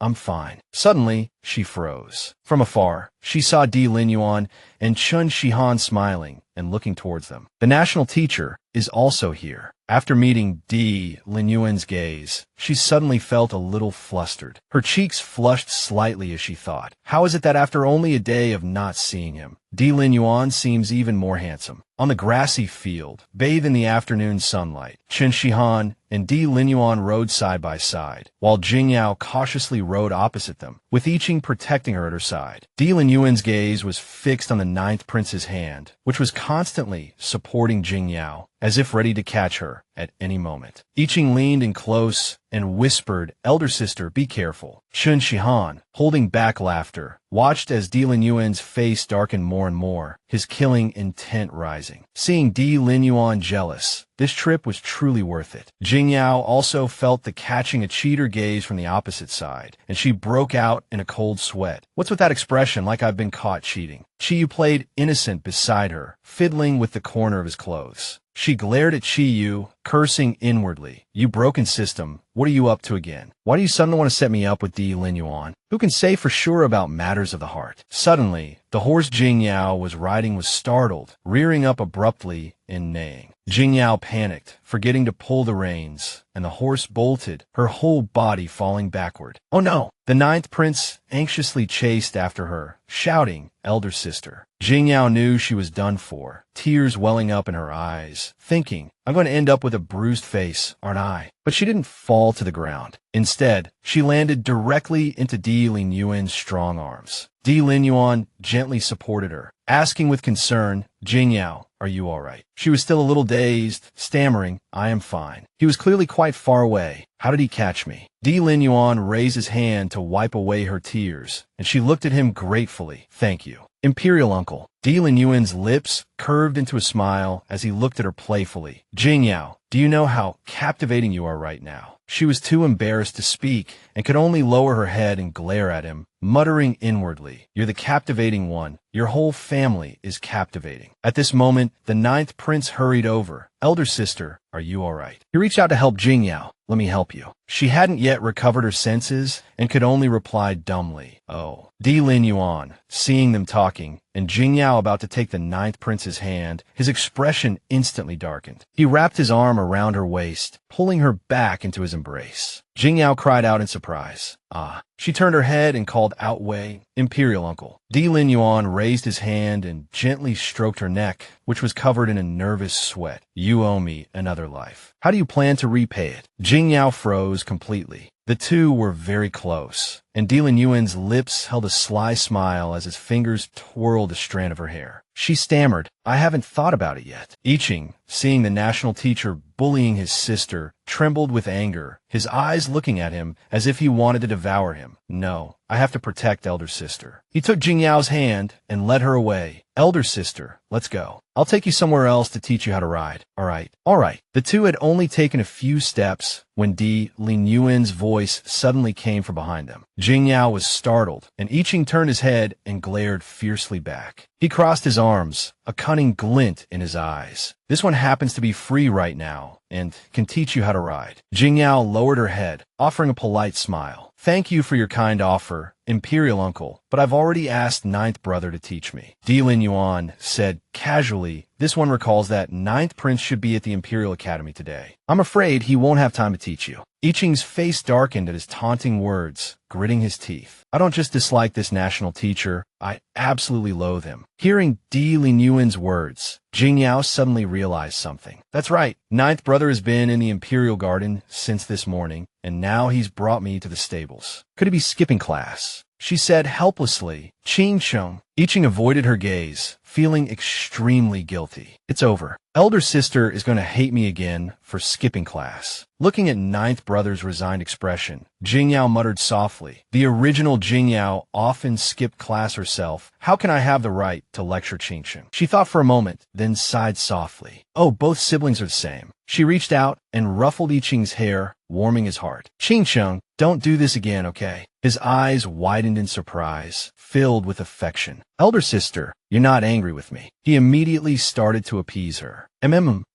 I'm fine. Suddenly, she froze. From afar, she saw Di Linyuan and Chun Shihan smiling and looking towards them. The national teacher is also here. After meeting Di Linyuan's gaze, she suddenly felt a little flustered. Her cheeks flushed slightly as she thought, how is it that after only a day of not seeing him, Di Linyuan seems even more handsome? On the grassy field, bathed in the afternoon sunlight, Chen Shihan and Di Linyuan rode side by side, while Jingyao cautiously rode opposite them, with Iching protecting her at her side. Di Linyuan's gaze was fixed on the ninth prince's hand, which was constantly supporting Jingyao, as if ready to catch her at any moment. Iching leaned in close and whispered, Elder sister, be careful. Chun Shihan, holding back laughter, watched as Di Linyuan's face darkened more and more, his killing intent rising. Seeing Di Linyuan jealous, this trip was truly worth it. Jingyao also felt the catching a cheater gaze from the opposite side, and she broke out in a cold sweat. What's with that expression, like I've been caught cheating? Chiyu played innocent beside her, fiddling with the corner of his clothes. She glared at Chiyu, cursing inwardly. You broken system, what are you up to again? Why do you suddenly want to set me up with Di Linyuan? Who can say for sure about matters of the heart? Suddenly, the horse Jingyao was riding was startled, rearing up abruptly and neighing. Jingyao panicked, forgetting to pull the reins, and the horse bolted, her whole body falling backward. Oh no! The ninth prince anxiously chased after her, shouting, Elder sister. Jingyao knew she was done for, tears welling up in her eyes, thinking, I'm going to end up with a bruised face, aren't I? But she didn't fall to the ground. Instead, she landed directly into Di Linyuan's strong arms. Di Linyuan gently supported her, asking with concern, Jingyao, are you all right? She was still a little dazed, stammering, I am fine. He was clearly quite far away. How did he catch me? Di Linyuan raised his hand to wipe away her tears, and she looked at him gratefully. Thank you. Imperial uncle. Di Linyuan's lips curved into a smile as he looked at her playfully. Jingyao, do you know how captivating you are right now? She was too embarrassed to speak and could only lower her head and glare at him, muttering inwardly, You're the captivating one. Your whole family is captivating. At this moment, the ninth prince hurried over. Elder sister, are you all right? He reached out to help Jingyao. Let me help you. She hadn't yet recovered her senses and could only reply dumbly. Oh. Di Lin Yuan, seeing them talking, and Jingyao about to take the ninth prince's hand, his expression instantly darkened. He wrapped his arm around her waist, pulling her back into his embrace. Jingyao cried out in surprise. Ah. She turned her head and called out Wei, Imperial uncle. Di Lin Yuan raised his hand and gently stroked her neck, which was covered in a nervous sweat. You owe me another life. How do you plan to repay it? Jingyao froze completely. The two were very close, and Di Lin Yuan's lips held a sly smile as his fingers twirled a strand of her hair. She stammered, I haven't thought about it yet. Iching, seeing the national teacher bullying his sister, trembled with anger, his eyes looking at him as if he wanted to devour him. No, I have to protect elder sister. He took Jingyao's hand and led her away. Elder sister, let's go. I'll take you somewhere else to teach you how to ride. All right. The two had only taken a few steps when Di Lin Yuan's voice suddenly came from behind them. Jingyao was startled, and Iching turned his head and glared fiercely back. He crossed his arms, a cunning glint in his eyes. This one happens to be free right now and can teach you how to ride. Jingyao lowered her head, offering a polite smile. Thank you for your kind offer, Imperial uncle, but I've already asked ninth brother to teach me. Di Lin Yuan said casually, this one recalls that ninth prince should be at the Imperial Academy today. I'm afraid he won't have time to teach you. Iching's face darkened at his taunting words, gritting his teeth. I don't just dislike this national teacher, I absolutely loathe him. Hearing Di Lin Yuan's words, Jingyao suddenly realized something. That's right, ninth brother has been in the Imperial Garden since this morning, and now he's brought me to the stables. Could he be skipping class? She said helplessly. Ching Chung. Iching avoided her gaze, feeling extremely guilty. It's over. Elder sister is going to hate me again for skipping class. Looking at ninth brother's resigned expression, Jingyao muttered softly. The original Jingyao often skipped class herself. How can I have the right to lecture Qingsheng? She thought for a moment, then sighed softly. Oh, both siblings are the same. She reached out and ruffled Iching's hair, warming his heart. Qingsheng, don't do this again, okay? His eyes widened in surprise, filled with affection. Elder sister, you're not angry with me. He immediately started to appease her.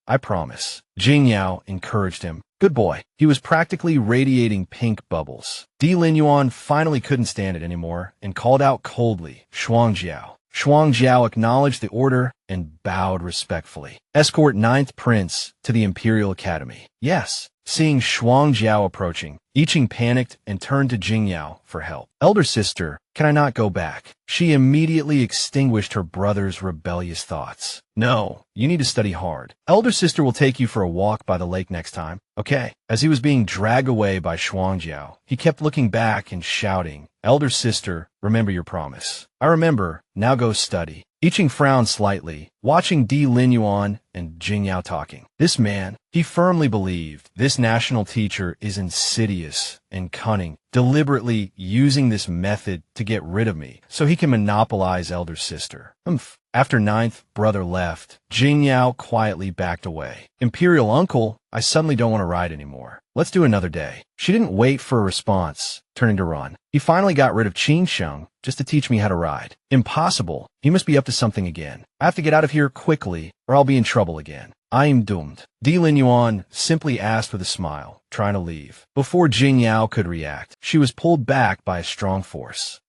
I promise. Jingyao encouraged him. Good boy. He was practically radiating pink bubbles. Di Lin Yuan finally couldn't stand it anymore and called out coldly, Shuangjiao. Shuangjiao acknowledged the order and bowed respectfully. Escort ninth prince to the Imperial Academy. Yes. Seeing Shuangjiao approaching, Iching panicked and turned to Jingyao for help. Elder sister, can I not go back? She immediately extinguished her brother's rebellious thoughts. No, you need to study hard. Elder sister will take you for a walk by the lake next time. Okay. As he was being dragged away by Shuangjiao, he kept looking back and shouting, Elder sister, remember your promise. I remember, now go study. Iching frowned slightly, watching Di Lin Yuan and Jingyao talking. This man, he firmly believed, this national teacher is insidious and cunning, deliberately using this method to get rid of me so he can monopolize elder sister. After ninth brother left, Jingyao quietly backed away. Imperial uncle, I suddenly don't want to ride anymore. Let's do another day. She didn't wait for a response, turning to run. He finally got rid of Qingsheng just to teach me how to ride. Impossible. He must be up to something again. I have to get out of here quickly or I'll be in trouble again. I am doomed. Di Lin Yuan simply asked with a smile, trying to leave. Before Jingyao could react, she was pulled back by a strong force.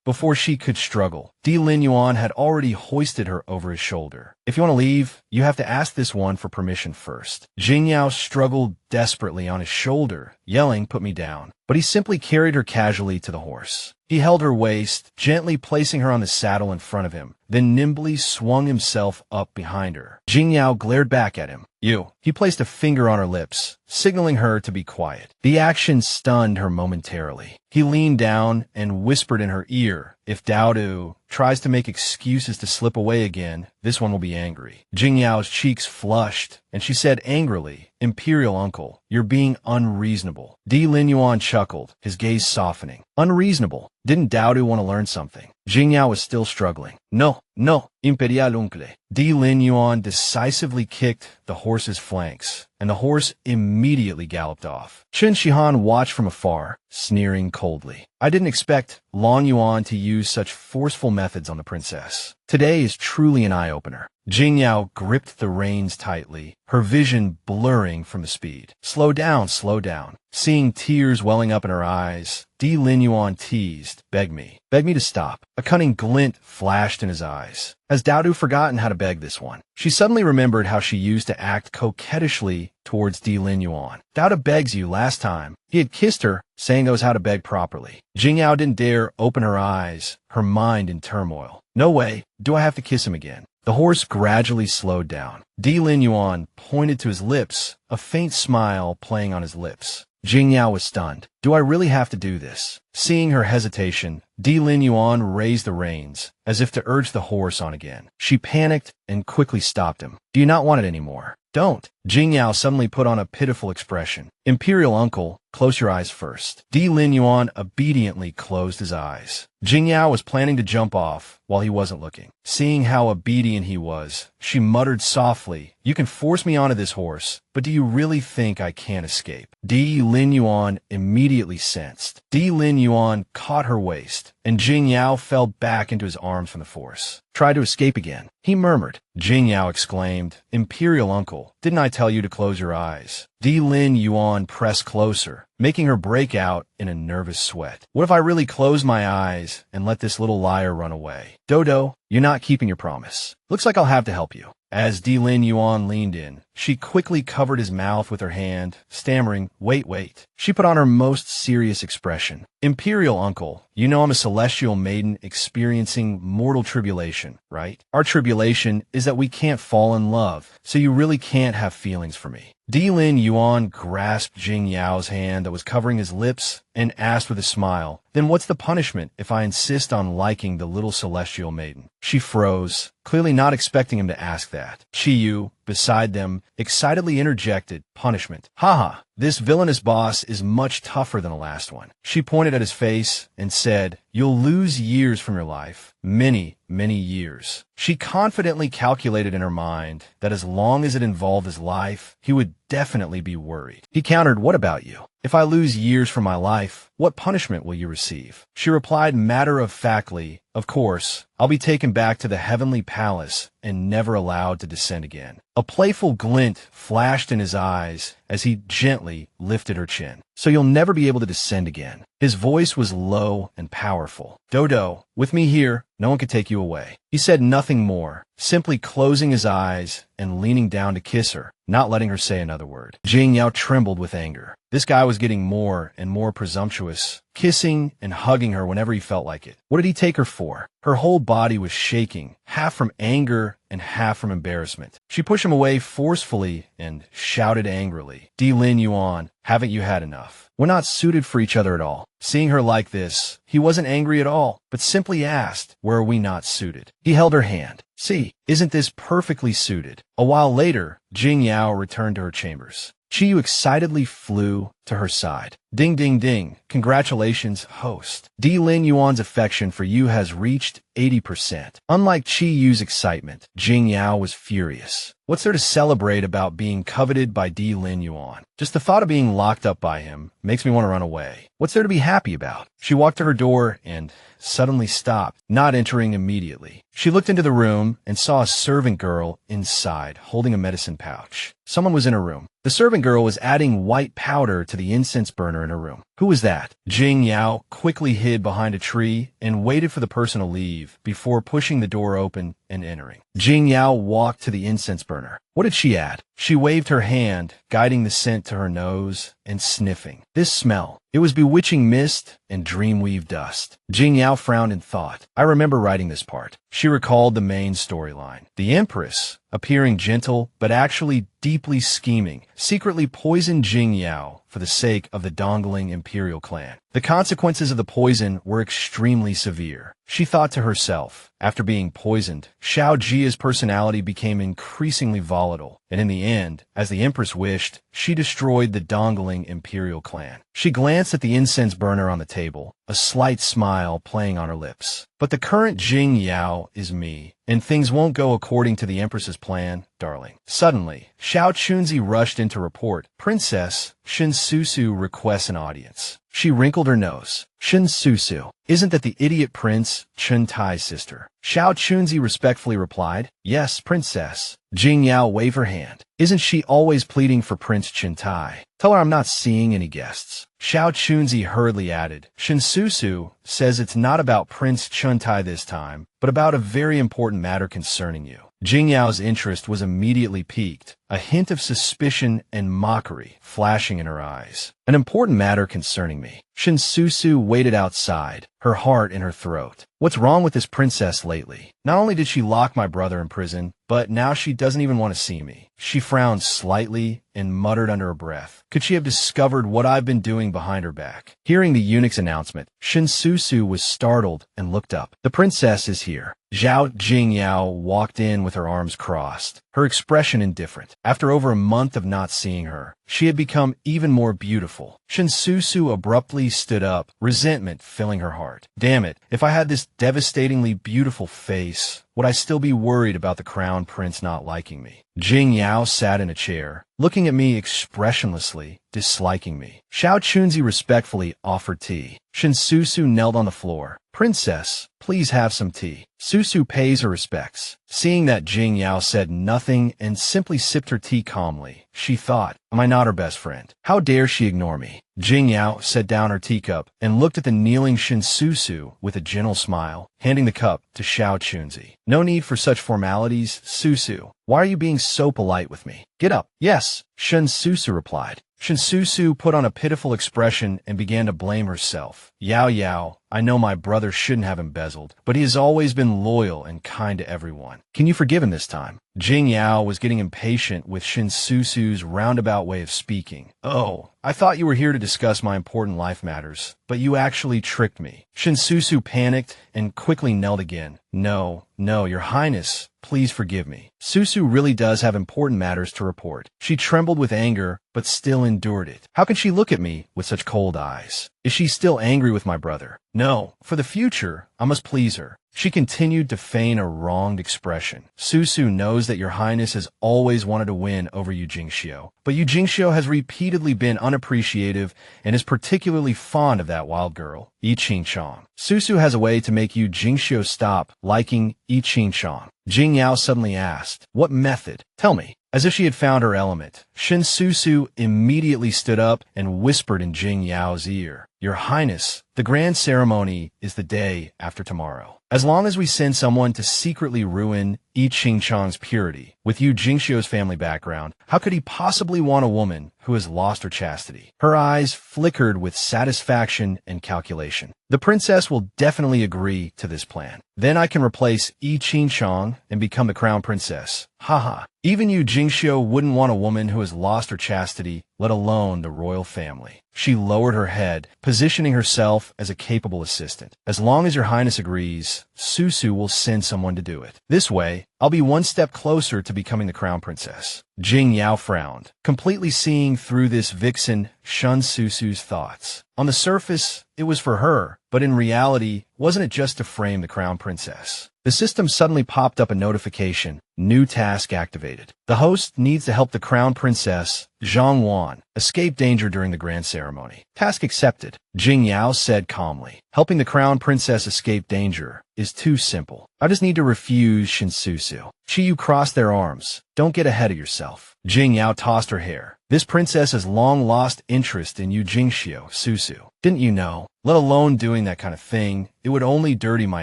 Before she could struggle, Di Lin Yuan had already hoisted her over his shoulder. If you want to leave, you have to ask this one for permission first. Jingyao struggled desperately on his shoulder, yelling, put me down. But he simply carried her casually to the horse. He held her waist, gently placing her on the saddle in front of him, then nimbly swung himself up behind her. Jingyao glared back at him. You. He placed a finger on her lips, signaling her to be quiet. The action stunned her momentarily. He leaned down and whispered in her ear, if Daodu tries to make excuses to slip away again, this one will be angry. Jingyao's cheeks flushed, and she said angrily, Imperial uncle, you're being unreasonable. Di Lin Yuan chuckled, his gaze softening. Unreasonable? Didn't Daodu want to learn something? Jing Yao was still struggling. No, no, Imperial uncle. Di Lin Yuan decisively kicked the horse's flanks, and the horse immediately galloped off. Chen Shihan watched from afar, sneering coldly. I didn't expect Long Yuan to use such forceful methods on the princess. Today is truly an eye-opener. Jing Yao gripped the reins tightly, her vision blurring from the speed. Slow down, slow down. Seeing tears welling up in her eyes, Di Lin Yuan teased, beg me to stop. A cunning glint flashed in his eyes. Has Daodu forgotten how to beg this one? She suddenly remembered how she used to act coquettishly towards Di Lin Yuan. Daodu begs you last time. He had kissed her, saying those how to beg properly. Jing Yao didn't dare open her eyes, her mind in turmoil. No way, do I have to kiss him again? The horse gradually slowed down. Di Lin Yuan pointed to his lips, a faint smile playing on his lips. Jing Yao was stunned. Do I really have to do this? Seeing her hesitation, Di Lin Yuan raised the reins, as if to urge the horse on again. She panicked and quickly stopped him. Do you not want it anymore? Don't. Jing Yao suddenly put on a pitiful expression. Imperial uncle, close your eyes first. Di Lin Yuan obediently closed his eyes. Jing Yao was planning to jump off while he wasn't looking. Seeing how obedient he was, she muttered softly, you can force me onto this horse, but do you really think I can't escape? Di Lin Yuan immediately sensed. Di Lin Yuan caught her waist, and Jing Yao fell back into his arms from the force. Try to escape again, he murmured. Jing Yao exclaimed, Imperial uncle, didn't I tell you to close your eyes? Di Lin Yuan pressed closer, making her break out in a nervous sweat. What if I really close my eyes and let this little liar run away? Dodo, you're not keeping your promise. Looks like I'll have to help you. As Di Lin Yuan leaned in, she quickly covered his mouth with her hand, stammering, wait. She put on her most serious expression. Imperial uncle, you know I'm a celestial maiden experiencing mortal tribulation, right? Our tribulation is that we can't fall in love, so you really can't have feelings for me. Di Lin Yuan grasped Jing Yao's hand that was covering his lips and asked with a smile, then what's the punishment if I insist on liking the little celestial maiden? She froze, clearly not expecting him to ask that. Chi Yu, beside them, excitedly interjected, punishment. Haha, this villainous boss is much tougher than the last one. She pointed at his face and said, you'll lose years from your life. Many years. She confidently calculated in her mind that as long as it involved his life, he would definitely be worried. He countered, what about you? If I lose years from my life, what punishment will you receive? She replied matter-of-factly, of course, I'll be taken back to the heavenly palace and never allowed to descend again. A playful glint flashed in his eyes as he gently lifted her chin. So you'll never be able to descend again. His voice was low and powerful. Dodo, with me here, no one can take you away. He said nothing more, simply closing his eyes and leaning down to kiss her, not letting her say another word. Jing Yao trembled with anger. This guy was getting more and more presumptuous, kissing and hugging her whenever he felt like it. What did he take her for? Her whole body was shaking, half from anger and half from embarrassment. She pushed him away forcefully and shouted angrily, Di Lin Yuan, haven't you had enough? We're not suited for each other at all. Seeing her like this, he wasn't angry at all, but simply asked, where are we not suited? He held her hand. See, isn't this perfectly suited? A while later, Jing Yao returned to her chambers. Chi Yu excitedly flew to her side. Ding, ding, ding. Congratulations, host. Di Lin Yuan's affection for you has reached 80%. Unlike Chi Yu's excitement, Jing Yao was furious. What's there to celebrate about being coveted by Di Lin Yuan? Just the thought of being locked up by him makes me want to run away. What's there to be happy about? She walked to her door and suddenly stopped, not entering immediately. She looked into the room and saw a servant girl inside, holding a medicine pouch. Someone was in her room. The servant girl was adding white powder to the incense burner in her room. Who was that? Jing Yao quickly hid behind a tree and waited for the person to leave before pushing the door open and entering. Jing Yao walked to the incense burner. What did she add? She waved her hand, guiding the scent to her nose and sniffing. This smell. It was bewitching mist and dreamweave dust. Jing Yao frowned in thought. I remember writing this part. She recalled the main storyline. The Empress, appearing gentle but actually deeply scheming, secretly poisoned Jing Yao for the sake of the Dongling Imperial clan. The consequences of the poison were extremely severe. She thought to herself, after being poisoned, Xiao Jia's personality became increasingly volatile, and in the end, as the Empress wished, she destroyed the Dongling Imperial clan. She glanced at the incense burner on the table, a slight smile playing on her lips. But the current Jing Yao is me, and things won't go according to the Empress's plan, darling. Suddenly, Xiao Chunzi rushed in to report, Princess, Shinsusu requests an audience. She wrinkled her nose. Shinsusu, isn't that the idiot Prince Chun Tai's sister? Xiao Chunzi respectfully replied, Yes, Princess. Jing Yao waved her hand. Isn't she always pleading for Prince Chun Tai? Tell her I'm not seeing any guests. Xiao Chunzi hurriedly added, Shinsusu says it's not about Prince Chun Tai this time, but about a very important matter concerning you. Jing Yao's interest was immediately piqued, a hint of suspicion and mockery flashing in her eyes. An important matter concerning me. Shinsusu waited outside, her heart in her throat. What's wrong with this princess lately? Not only did she lock my brother in prison, but now she doesn't even want to see me. She frowned slightly and muttered under her breath. Could she have discovered what I've been doing behind her back? Hearing the eunuch's announcement, Shinsusu was startled and looked up. The princess is here. Zhao Jingyao walked in with her arms crossed, her expression indifferent. After over a month of not seeing her, she had become even more beautiful. Shinsusu abruptly stood up, resentment filling her heart. Damn it, if I had this devastatingly beautiful face, would I still be worried about the crown prince not liking me? Jing Yao sat in a chair, looking at me expressionlessly, disliking me. Xiao Chunzi respectfully offered tea. Shinsusu knelt on the floor. Princess, please have some tea. Susu pays her respects. Seeing that Jing Yao said nothing and simply sipped her tea calmly, she thought, am I not her best friend? How dare she ignore me? Jing Yao set down her teacup and looked at the kneeling Shinsusu with a gentle smile, handing the cup to Xiao Chunzi. No need for such formalities, Susu. Why are you being so polite with me? Get up. Yes, Shinsusu replied. Shinsusu put on a pitiful expression and began to blame herself. Yao Yao, I know my brother shouldn't have embezzled, but he has always been loyal and kind to everyone. Can you forgive him this time? Jing Yao was getting impatient with Shinsusu's roundabout way of speaking. Oh, I thought you were here to discuss my important life matters, but you actually tricked me. Shinsusu panicked and quickly knelt again. No, your highness, please forgive me. Susu really does have important matters to report. She trembled with anger, but still endured it. How can she look at me with such cold eyes? Is she still angry with my brother? No, for the future, I must please her. She continued to feign a wronged expression. Susu knows that your highness has always wanted to win over Yu Jingxiu, but Yu Jingxiu has repeatedly been unappreciative and is particularly fond of that wild girl, Yi Qingchong. Susu has a way to make Yu Jingxiu stop liking Yi Qingchong. Jing Yao suddenly asked, what method? Tell me. As if she had found her element, Shinsusu immediately stood up and whispered in Jing Yao's ear, Your Highness, the grand ceremony is the day after tomorrow. As long as we send someone to secretly ruin Yi Qingchong's purity, with Yu Jingxiu's family background, how could he possibly want a woman who has lost her chastity? Her eyes flickered with satisfaction and calculation. The princess will definitely agree to this plan. Then I can replace Yi Qingchong and become the crown princess. Haha. Even Yu Jingxiu wouldn't want a woman who has lost her chastity, let alone the royal family. She lowered her head, positioning herself as a capable assistant. As long as your highness agrees, Susu will send someone to do it. This way, I'll be one step closer to becoming the crown princess. Jing Yao frowned, completely seeing through this vixen Shun Susu's thoughts. On the surface, it was for her, but in reality, wasn't it just to frame the crown princess? The system suddenly popped up a notification. New task activated. The host needs to help the crown princess, Zhang Wan, escape danger during the grand ceremony. Task accepted. Jing Yao said calmly. Helping the crown princess escape danger is too simple. I just need to refuse Shinsusu. Chiyu crossed their arms. Don't get ahead of yourself. Jing Yao tossed her hair. This princess has long lost interest in Yu Jingxiu, Susu. Didn't you know? Let alone doing that kind of thing, it would only dirty my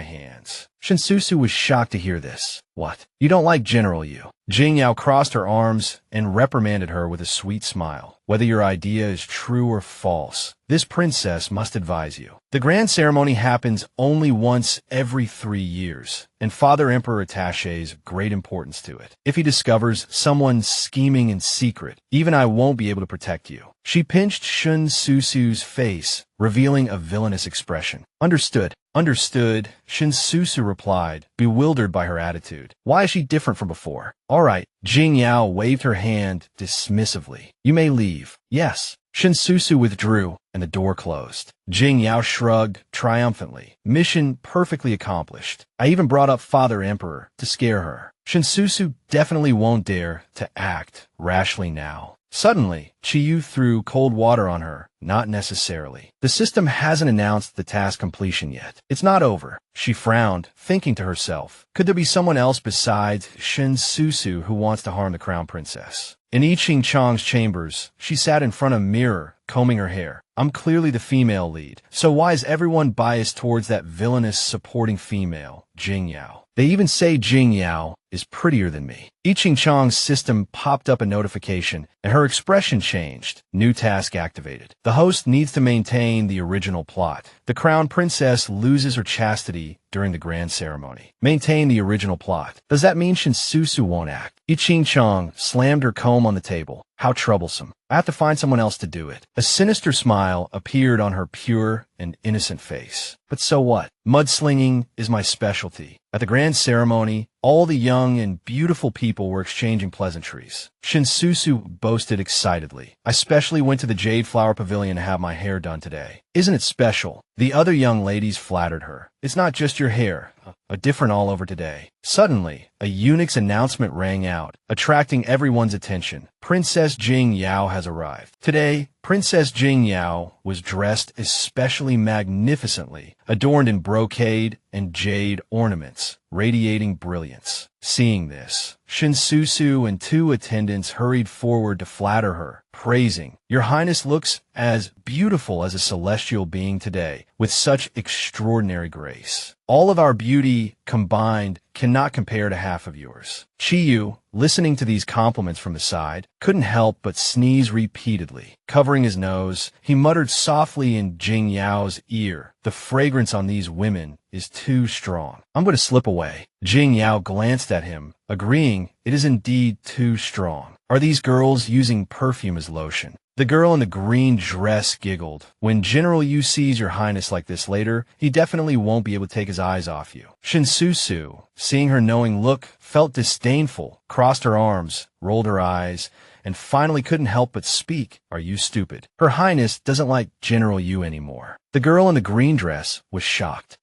hands. Shinsusu was shocked to hear this. What? You don't like General Yu? Jing Yao crossed her arms and reprimanded her with a sweet smile. Whether your idea is true or false, this princess must advise you. The grand ceremony happens only once every 3 years, and Father Emperor attaches great importance to it. If he discovers someone scheming in secret, even I won't be able to protect you. She pinched Shun Susu's face, revealing a villainous expression. Understood. Understood, Shinsusu replied, bewildered by her attitude. Why is she different from before? All right, Jing Yao waved her hand dismissively. You may leave. Yes. Shinsusu withdrew, and the door closed. Jing Yao shrugged triumphantly. Mission perfectly accomplished. I even brought up Father Emperor to scare her. Shinsusu definitely won't dare to act rashly now. Suddenly, Chiyu threw cold water on her. Not necessarily. The system hasn't announced the task completion yet. It's not over. She frowned, thinking to herself, could there be someone else besides Shinsusu who wants to harm the crown princess? In I Ching Chang's chambers, she sat in front of a mirror, combing her hair. I'm clearly the female lead, so why is everyone biased towards that villainous supporting female, Jing Yao? They even say Jing Yao is prettier than me. I Ching Chang's system popped up a notification, and her expression changed. New task activated. The host needs to maintain the original plot. The crown princess loses her chastity during the grand ceremony. Maintain the original plot. Does that mean Shinsusu won't act? I Ching Chang slammed her comb on the table. How troublesome. I have to find someone else to do it. A sinister smile appeared on her pure and innocent face. But so what? Mudslinging is my specialty. At the grand ceremony, all the young and beautiful people were exchanging pleasantries. Shinsusu boasted excitedly. I specially went to the Jade Flower Pavilion to have my hair done today. Isn't it special? The other young ladies flattered her. It's not just your hair, a different all over today. Suddenly, a eunuch's announcement rang out, attracting everyone's attention. Princess Jing Yao has arrived. Today, Princess Jing Yao was dressed especially magnificently, adorned in brocade and jade ornaments, radiating brilliance. Seeing this, Shinsusu and two attendants hurried forward to flatter her, praising, Your Highness looks as beautiful as a celestial being today, with such extraordinary grace. All of our beauty combined cannot compare to half of yours. Chiyu, listening to these compliments from the side, couldn't help but sneeze repeatedly. Covering his nose, he muttered softly in Jing Yao's ear, The fragrance on these women is too strong. I'm going to slip away. Jing Yao glanced at him, agreeing it is indeed too strong. Are these girls using perfume as lotion? The girl in the green dress giggled. When General Yu sees your highness like this later, he definitely won't be able to take his eyes off you. Shinsusu, seeing her knowing look, felt disdainful, crossed her arms, rolled her eyes, and finally couldn't help but speak. Are you stupid? Her highness doesn't like General Yu anymore. The girl in the green dress was shocked.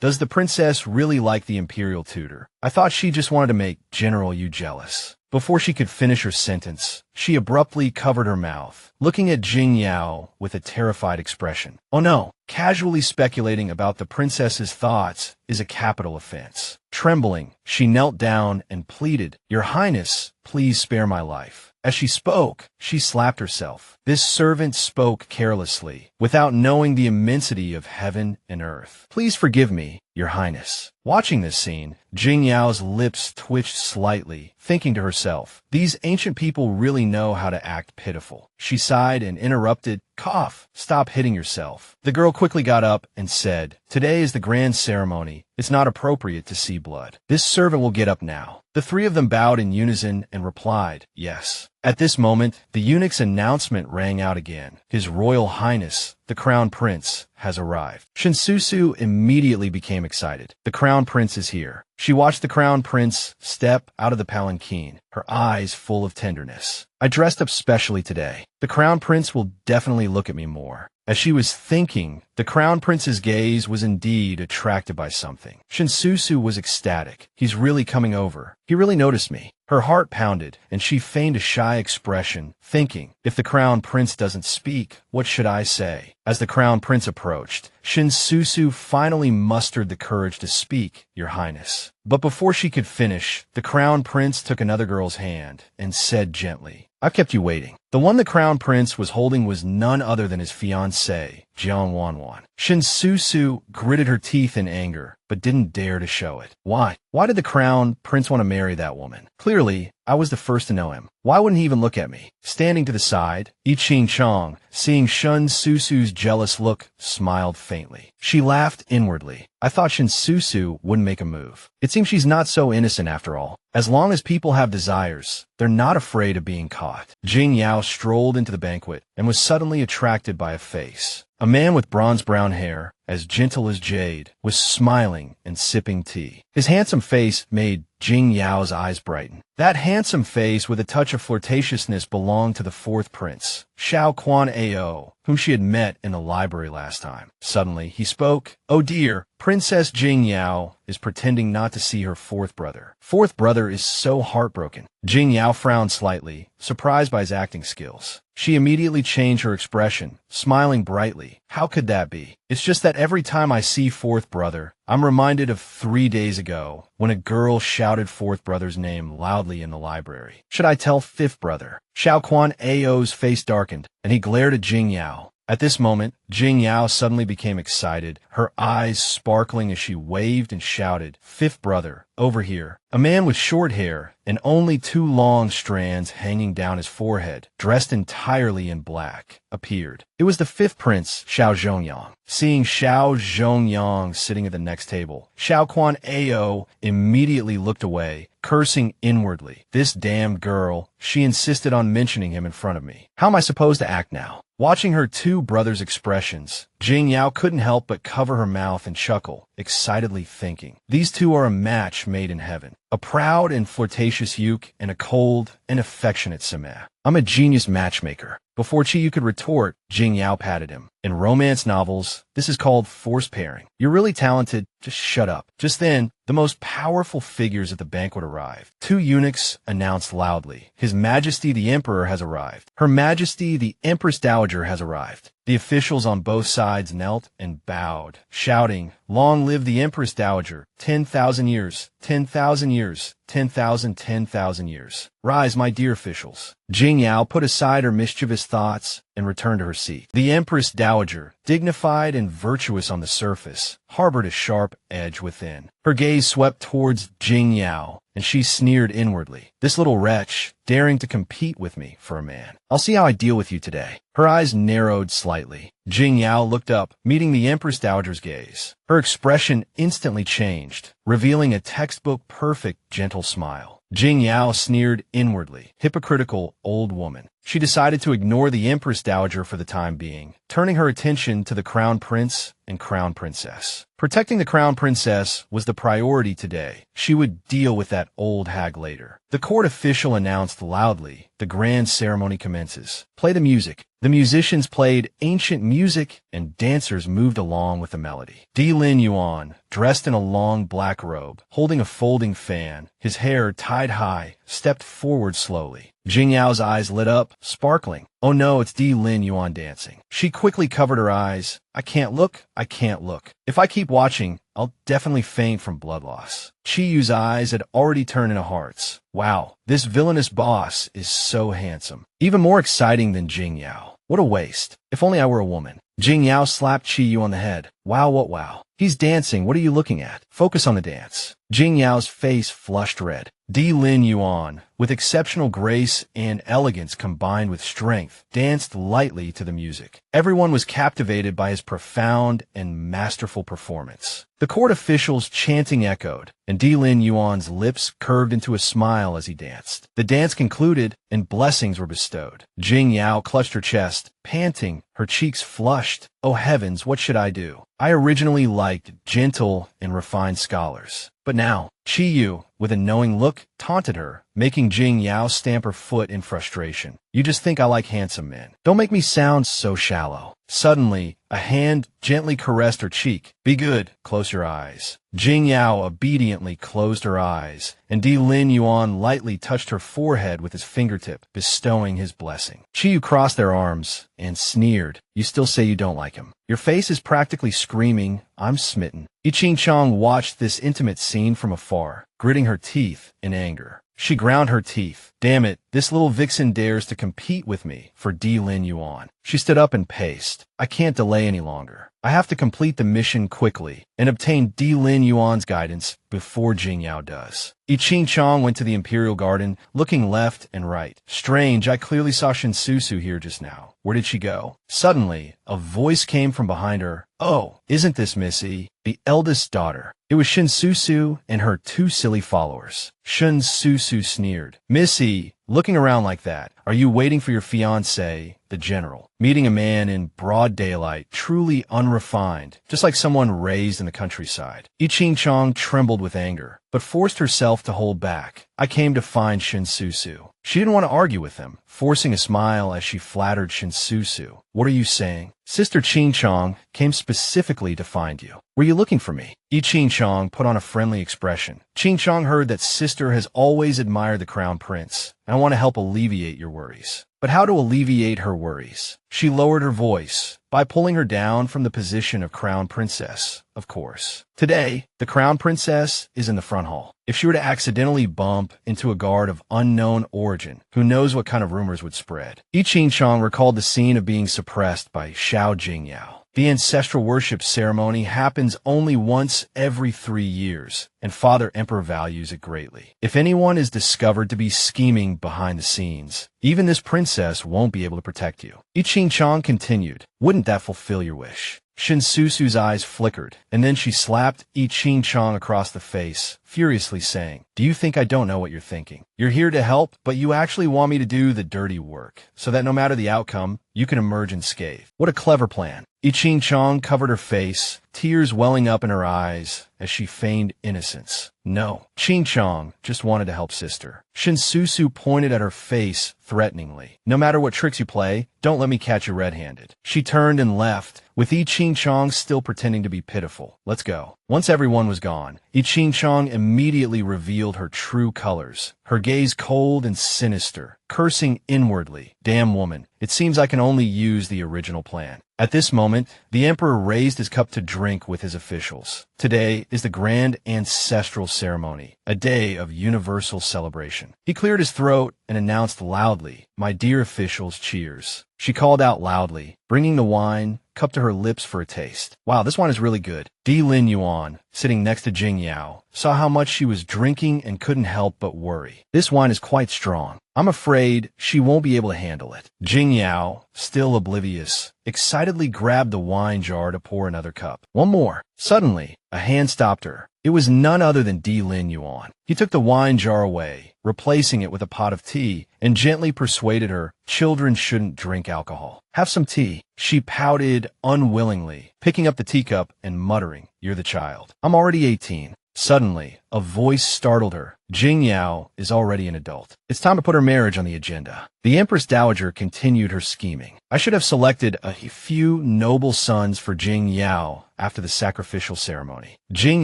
Does the princess really like the Imperial tutor? I thought she just wanted to make General Yu jealous. Before she could finish her sentence, she abruptly covered her mouth, looking at Jing Yao with a terrified expression. Oh no, casually speculating about the princess's thoughts is a capital offense. Trembling, she knelt down and pleaded, Your Highness, please spare my life. As she spoke, she slapped herself. This servant spoke carelessly, without knowing the immensity of heaven and earth. Please forgive me, Your Highness. Watching this scene, Jing Yao's lips twitched slightly, thinking to herself, these ancient people really know how to act pitiful. She sighed and interrupted, Cough, stop hitting yourself. The girl quickly got up and said, Today is the grand ceremony. It's not appropriate to see blood. This servant will get up now. The three of them bowed in unison and replied, Yes. At this moment, the eunuch's announcement rang out again. His Royal Highness, the Crown Prince, has arrived. Shinsusu immediately became excited. The Crown Prince is here. She watched the Crown Prince step out of the palanquin, her eyes full of tenderness. I dressed up specially today. The Crown Prince will definitely look at me more. As she was thinking, the Crown Prince's gaze was indeed attracted by something. Shinsusu was ecstatic. He's really coming over. He really noticed me. Her heart pounded, and she feigned a shy expression, thinking, if the Crown Prince doesn't speak, what should I say? As the Crown Prince approached, Shinsusu finally mustered the courage to speak, Your Highness. But before she could finish, the Crown Prince took another girl's hand and said gently, I've kept you waiting. The one the Crown Prince was holding was none other than his fiancée, Jiang Wanwan. Shinsusu gritted her teeth in anger, but didn't dare to show it. Why? Why did the Crown Prince want to marry that woman? Clearly, I was the first to know him. Why wouldn't he even look at me? Standing to the side, I Ching Chang, seeing Shinsusu's jealous look, smiled faintly. She laughed inwardly. I thought Shinsusu wouldn't make a move. It seems she's not so innocent after all. As long as people have desires, they're not afraid of being caught. Jing Yao Yao strolled into the banquet and was suddenly attracted by a face. A man with bronze-brown hair, as gentle as jade, was smiling and sipping tea. His handsome face made Jing Yao's eyes brighten. That handsome face with a touch of flirtatiousness belonged to the fourth prince, Xiao Quan Ao, whom she had met in the library last time. Suddenly, he spoke. "Oh dear, Princess Jing Yao is pretending not to see her fourth brother. Fourth brother is so heartbroken." Jing Yao frowned slightly, surprised by his acting skills. She immediately changed her expression, smiling brightly. "How could that be? It's just that every time I see fourth brother, I'm reminded of 3 days ago when a girl shouted fourth brother's name loudly in the library. Should I tell fifth brother?" Xiao Quan Ao's face darkened, and he glared at Jing Yao. At this moment, Jing Yao suddenly became excited, her eyes sparkling as she waved and shouted, "Fifth brother, over here." A man with short hair and only 2 long strands hanging down his forehead, dressed entirely in black, appeared. It was the fifth prince, Xiao Zhongyang. Seeing Xiao Zhongyang sitting at the next table, Xiao Quan Ao immediately looked away, cursing inwardly. "This damned girl, she insisted on mentioning him in front of me. How am I supposed to act now?" Watching her 2 brothers' expressions, Jing Yao couldn't help but cover her mouth and chuckle, excitedly thinking, "These 2 are a match made in heaven. A proud and flirtatious Yuke and a cold and affectionate Sima. I'm a genius matchmaker." Before Chiyu could retort, Jing Yao patted him. "In romance novels, this is called force pairing. You're really talented, just shut up." Just then, the most powerful figures at the banquet arrived. 2 eunuchs announced loudly, "His Majesty the Emperor has arrived. Her Majesty the Empress Dowager has arrived." The officials on both sides knelt and bowed, shouting, "Long live the Empress Dowager! 10,000 years! 10,000 years! 10,000, 10,000 years! Rise, my dear officials." Jing Yao put aside her mischievous thoughts and returned to her seat. The Empress Dowager, dignified and virtuous on the surface, harbored a sharp edge within. Her gaze swept towards Jing Yao, and she sneered inwardly. "This little wretch, daring to compete with me for a man. I'll see how I deal with you today." Her eyes narrowed slightly. Jing Yao looked up, meeting the Empress Dowager's gaze. Her expression instantly changed, revealing a textbook-perfect, gentle smile. Jing Yao sneered inwardly. Hypocritical old woman. She decided to ignore the Empress Dowager for the time being, turning her attention to the Crown Prince and Crown Princess. Protecting the Crown Princess was the priority today. She would deal with that old hag later. The court official announced loudly, "The grand ceremony commences. Play the music." The musicians played ancient music, and dancers moved along with the melody. Di Lin Yuan, dressed in a long black robe, holding a folding fan, his hair tied high, stepped forward slowly. Jing Yao's eyes lit up, sparkling. "Oh no, it's Di Lin Yuan dancing." She quickly covered her eyes. "I can't look, I can't look. If I keep watching, I'll definitely faint from blood loss." Chiyu's eyes had already turned into hearts. Wow, this villainous boss is so handsome. Even more exciting than Jing Yao. What a waste. If only I were a woman. Jing Yao slapped Chiyu on the head. "Wow, what wow? He's dancing, what are you looking at? Focus on the dance." Jing Yao's face flushed red. Di Lin Yuan, with exceptional grace and elegance combined with strength, danced lightly to the music. Everyone was captivated by his profound and masterful performance. The court officials' chanting echoed, and Di Lin Yuan's lips curved into a smile as he danced. The dance concluded, and blessings were bestowed. Jing Yao clutched her chest, panting, her cheeks flushed. "Oh heavens, what should I do? I originally liked gentle and refined scholars. But now," Chiyu, with a knowing look, taunted her, making Jing Yao stamp her foot in frustration. "You just think I like handsome men. Don't make me sound so shallow." Suddenly, a hand gently caressed her cheek. "Be good, close your eyes." Jing Yao obediently closed her eyes, and Di Lin Yuan lightly touched her forehead with his fingertip, bestowing his blessing. Chiyu crossed their arms and sneered. "You still say you don't like him. Your face is practically screaming, 'I'm smitten.'" I-Ching Chong watched this intimate scene from afar, gritting her teeth in anger. She ground her teeth. "Damn it, this little vixen dares to compete with me for Di Lin Yuan." She stood up and paced. "I can't delay any longer. I have to complete the mission quickly and obtain Di Lin Yuan's guidance before Jing Yao does. I Ching Chong went to the Imperial Garden, looking left and right. Strange, I clearly saw Shinsusu here just now. Where did she go? Suddenly, a voice came from behind her. Oh, isn't this Missy, the eldest daughter? It was Shinsusu and her two silly followers. Shinsusu sneered. Missy, looking around like that, are you waiting for your fiancé, the general? Meeting a man in broad daylight, truly unrefined, just like someone raised in the countryside. I Ching Chong trembled with anger, but forced herself to hold back. I came to find Shinsusu. She didn't want to argue with him, forcing a smile as she flattered Shinsusu. What are you saying? Sister Ching Chong came specifically to find you. Were you looking for me? I Ching Chong put on a friendly expression. Ching Chong heard that sister has always admired the crown prince, and I want to help alleviate your worries. But how to alleviate her worries? She lowered her voice by pulling her down from the position of crown princess, of course. Today, the crown princess is in the front hall. If she were to accidentally bump into a guard of unknown origin, who knows what kind of rumors would spread? I Ching Chong recalled the scene of being suppressed by Xiao Jingyao. The ancestral worship ceremony happens only once every 3 years, and Father Emperor values it greatly. If anyone is discovered to be scheming behind the scenes, even this princess won't be able to protect you. I Ching Chong continued, wouldn't that fulfill your wish? Shinsusu's eyes flickered, and then she slapped I Ching Chong across the face, furiously saying, do you think I don't know what you're thinking? You're here to help, but you actually want me to do the dirty work, so that no matter the outcome, you can emerge unscathed. What a clever plan. I Ching Chong covered her face, tears welling up in her eyes as she feigned innocence. No, Ching Chong just wanted to help sister. Shinsusu pointed at her face threateningly. No matter what tricks you play, don't let me catch you red-handed. She turned and left, with I Ching Chong still pretending to be pitiful. Let's go. Once everyone was gone, I Ching Chong immediately revealed her true colors, her gaze cold and sinister, cursing inwardly. Damn woman, it seems I can only use the original plan. At this moment, the emperor raised his cup to drink with his officials. Today is the grand ancestral ceremony, a day of universal celebration. He cleared his throat and announced loudly, my dear officials, cheers. She called out loudly, bringing the wine, cup to her lips for a taste. Wow, this wine is really good. Di Lin Yuan, sitting next to Jing Yao, saw how much she was drinking and couldn't help but worry. This wine is quite strong. I'm afraid she won't be able to handle it. Jing Yao, still oblivious, excitedly grabbed the wine jar to pour another cup. One more. Suddenly, a hand stopped her. It was none other than Di Lin Yuan. He took the wine jar away, replacing it with a pot of tea, and gently persuaded her children shouldn't drink alcohol. Have some tea. She pouted unwillingly, picking up the teacup and muttering, you're the child. I'm already 18. Suddenly, a voice startled her. Jing Yao is already an adult. It's time to put her marriage on the agenda. The Empress Dowager continued her scheming. I should have selected a few noble sons for Jing Yao after the sacrificial ceremony. Jing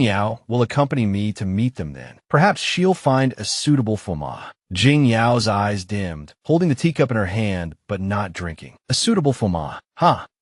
Yao will accompany me to meet them then. Perhaps she'll find a suitable fuma. Jing Yao's eyes dimmed, holding the teacup in her hand, but not drinking. A suitable fuma.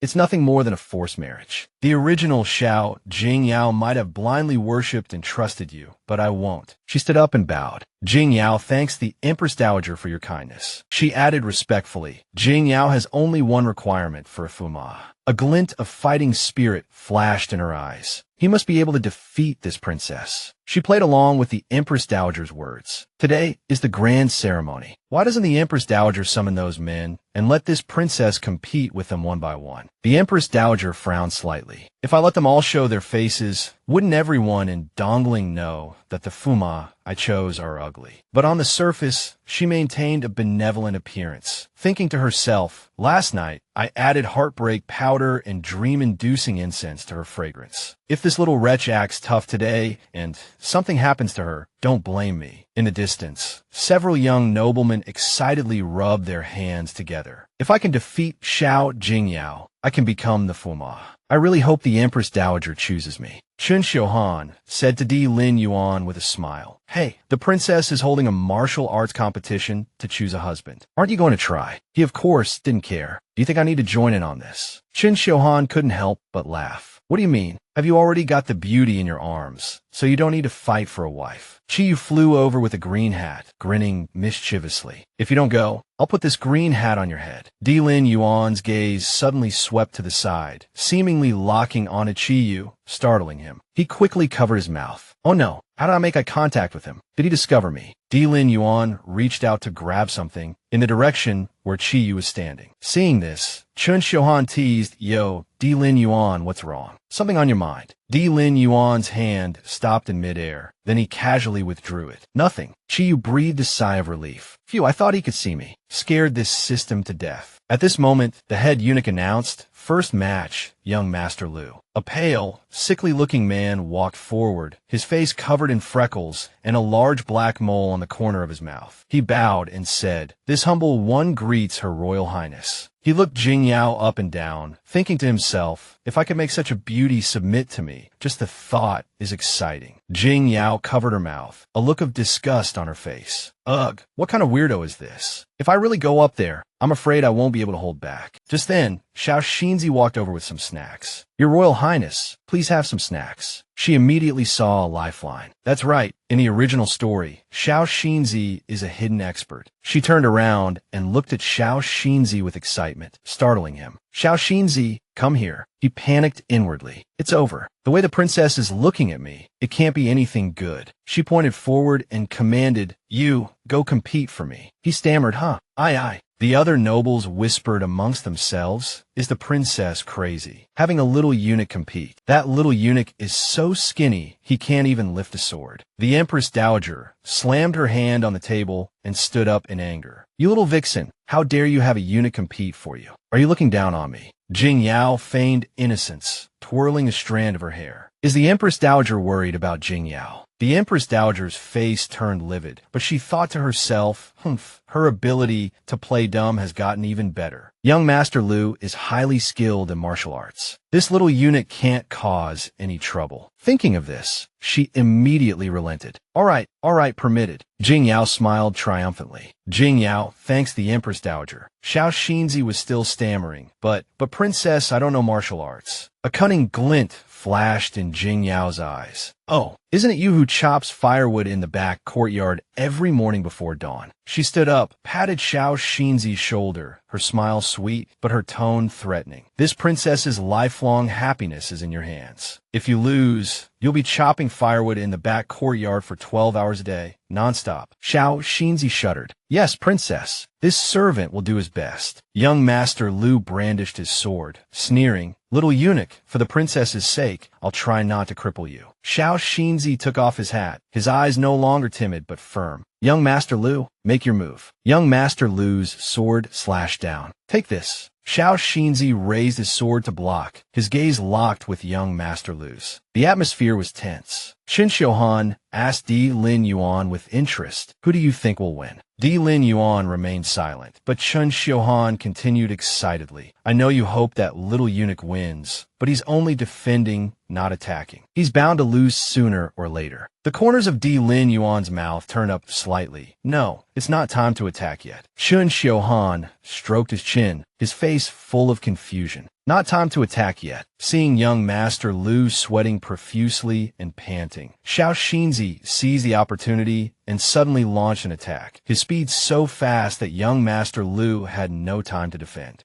It's nothing more than a forced marriage. The original Xiao Jing Yao might have blindly worshipped and trusted you, but I won't. She stood up and bowed. Jing Yao thanks the Empress Dowager for your kindness. She added respectfully, Jing Yao has only one requirement for a fuma. A glint of fighting spirit flashed in her eyes. He must be able to defeat this princess. She played along with the Empress Dowager's words. Today is the grand ceremony. Why doesn't the Empress Dowager summon those men and let this princess compete with them one by one? The Empress Dowager frowned slightly. If I let them all show their faces, wouldn't everyone in Dongling know that the fuma I chose are ugly? But on the surface, she maintained a benevolent appearance, thinking to herself, last night, I added heartbreak powder and dream-inducing incense to her fragrance. If this little wretch acts tough today and something happens to her, don't blame me. In the distance, several young noblemen excitedly rubbed their hands together. If I can defeat Xiao Jingyao, I can become the fuma. I really hope the Empress Dowager chooses me. Chun Xiuhan said to Di Lin Yuan with a smile. Hey, the princess is holding a martial arts competition to choose a husband. Aren't you going to try? He, of course, didn't care. Do you think I need to join in on this? Chun Xiuhan couldn't help but laugh. What do you mean? Have you already got the beauty in your arms? so you don't need to fight for a wife. Chi flew over with a green hat, grinning mischievously. If you don't go, I'll put this green hat on your head. Lin Yuan's gaze suddenly swept to the side, seemingly locking on a Chi, startling him. He quickly covered his mouth. Oh no, how did I make eye contact with him? Did he discover me? Lin Yuan reached out to grab something in the direction where Chi was standing. Seeing this, Chun Xiuhan teased, Yo, Lin Yuan, what's wrong? Something on your mind. Lin Yuan's hand stopped in midair. Then he casually withdrew it. Nothing. Chi breathed a sigh of relief. Phew, I thought he could see me. Scared this system to death. At this moment, the head eunuch announced, First match, young Master Lu. A pale, sickly-looking man walked forward, his face covered in freckles and a large black mole on the corner of his mouth. He bowed and said, This humble one greets Her Royal Highness. He looked Jing Yao up and down, thinking to himself, if I could make such a beauty submit to me, just the thought is exciting. Jing Yao covered her mouth, a look of disgust on her face. Ugh, what kind of weirdo is this? If I really go up there, I'm afraid I won't be able to hold back. Just then, Xiao Xinzi walked over with some snacks. Your Royal Highness, please have some snacks. She immediately saw a lifeline. That's right. In the original story, Xiao Xinzi is a hidden expert. She turned around and looked at Xiao Xinzi with excitement, startling him. Xiao Xinzi, come here. He panicked inwardly. It's over. The way the princess is looking at me, it can't be anything good. She pointed forward and commanded, You, go compete for me. He stammered, Huh? Aye. The other nobles whispered amongst themselves, Is the princess crazy? Having a little eunuch compete. That little eunuch is so skinny, he can't even lift a sword. The Empress Dowager slammed her hand on the table and stood up in anger. You little vixen, how dare you have a eunuch compete for you? Are you looking down on me? Jing Yao feigned innocence, twirling a strand of her hair. Is the Empress Dowager worried about Jing Yao? The Empress Dowager's face turned livid, but she thought to herself, Humph, her ability to play dumb has gotten even better. Young Master Lu is highly skilled in martial arts. This little eunuch can't cause any trouble. Thinking of this, she immediately relented. All right, permitted. Jing Yao smiled triumphantly. Jing Yao thanks the Empress Dowager. Xiao Xinzi was still stammering, but princess, I don't know martial arts. A cunning glint flashed in Jing Yao's eyes. Oh, isn't it you who chops firewood in the back courtyard every morning before dawn? She stood up, patted Xiao Xinzi's shoulder, her smile sweet, but her tone threatening. This princess's lifelong happiness is in your hands. If you lose, you'll be chopping firewood in the back courtyard for 12 hours a day, nonstop. Xiao Xinzi shuddered. Yes, princess. This servant will do his best. Young Master Lu brandished his sword, sneering, Little eunuch, for the princess's sake, I'll try not to cripple you. Xiao Xinzi took off his hat, his eyes no longer timid but firm. Young Master Lu, make your move. Young Master Lu's sword slashed down. Take this. Xiao Xinzi raised his sword to block, his gaze locked with young Master Lu's. The atmosphere was tense. Qin Xiuhan asked Lin Yuan with interest, Who do you think will win? Lin Yuan remained silent, but Qin Xiuhan continued excitedly. I know you hope that little eunuch wins, but he's only defending, not attacking. He's bound to lose sooner or later. The corners of Lin Yuan's mouth turned up slightly. No, it's not time to attack yet. Qin Xiuhan stroked his chin, his face full of confusion. Not time to attack yet. Seeing young Master Lu sweating profusely and panting, Xiao Xinzi seized the opportunity and suddenly launched an attack, his speed so fast that young Master Lu had no time to defend.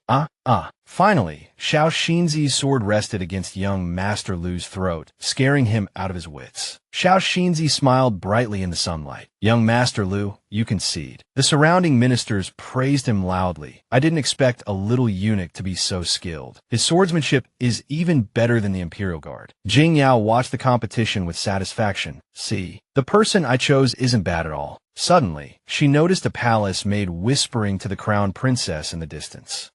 Finally, Xiao Xinzi's sword rested against young Master Lu's throat, scaring him out of his wits. Xiao Xinzi smiled brightly in the sunlight. Young Master Lu, you concede. The surrounding ministers praised him loudly. I didn't expect a little eunuch to be so skilled. His swordsmanship is even better than the Imperial Guard. Jing Yao watched the competition with satisfaction. See, the person I chose isn't bad at all. Suddenly, she noticed a palace maid whispering to the crown princess in the distance.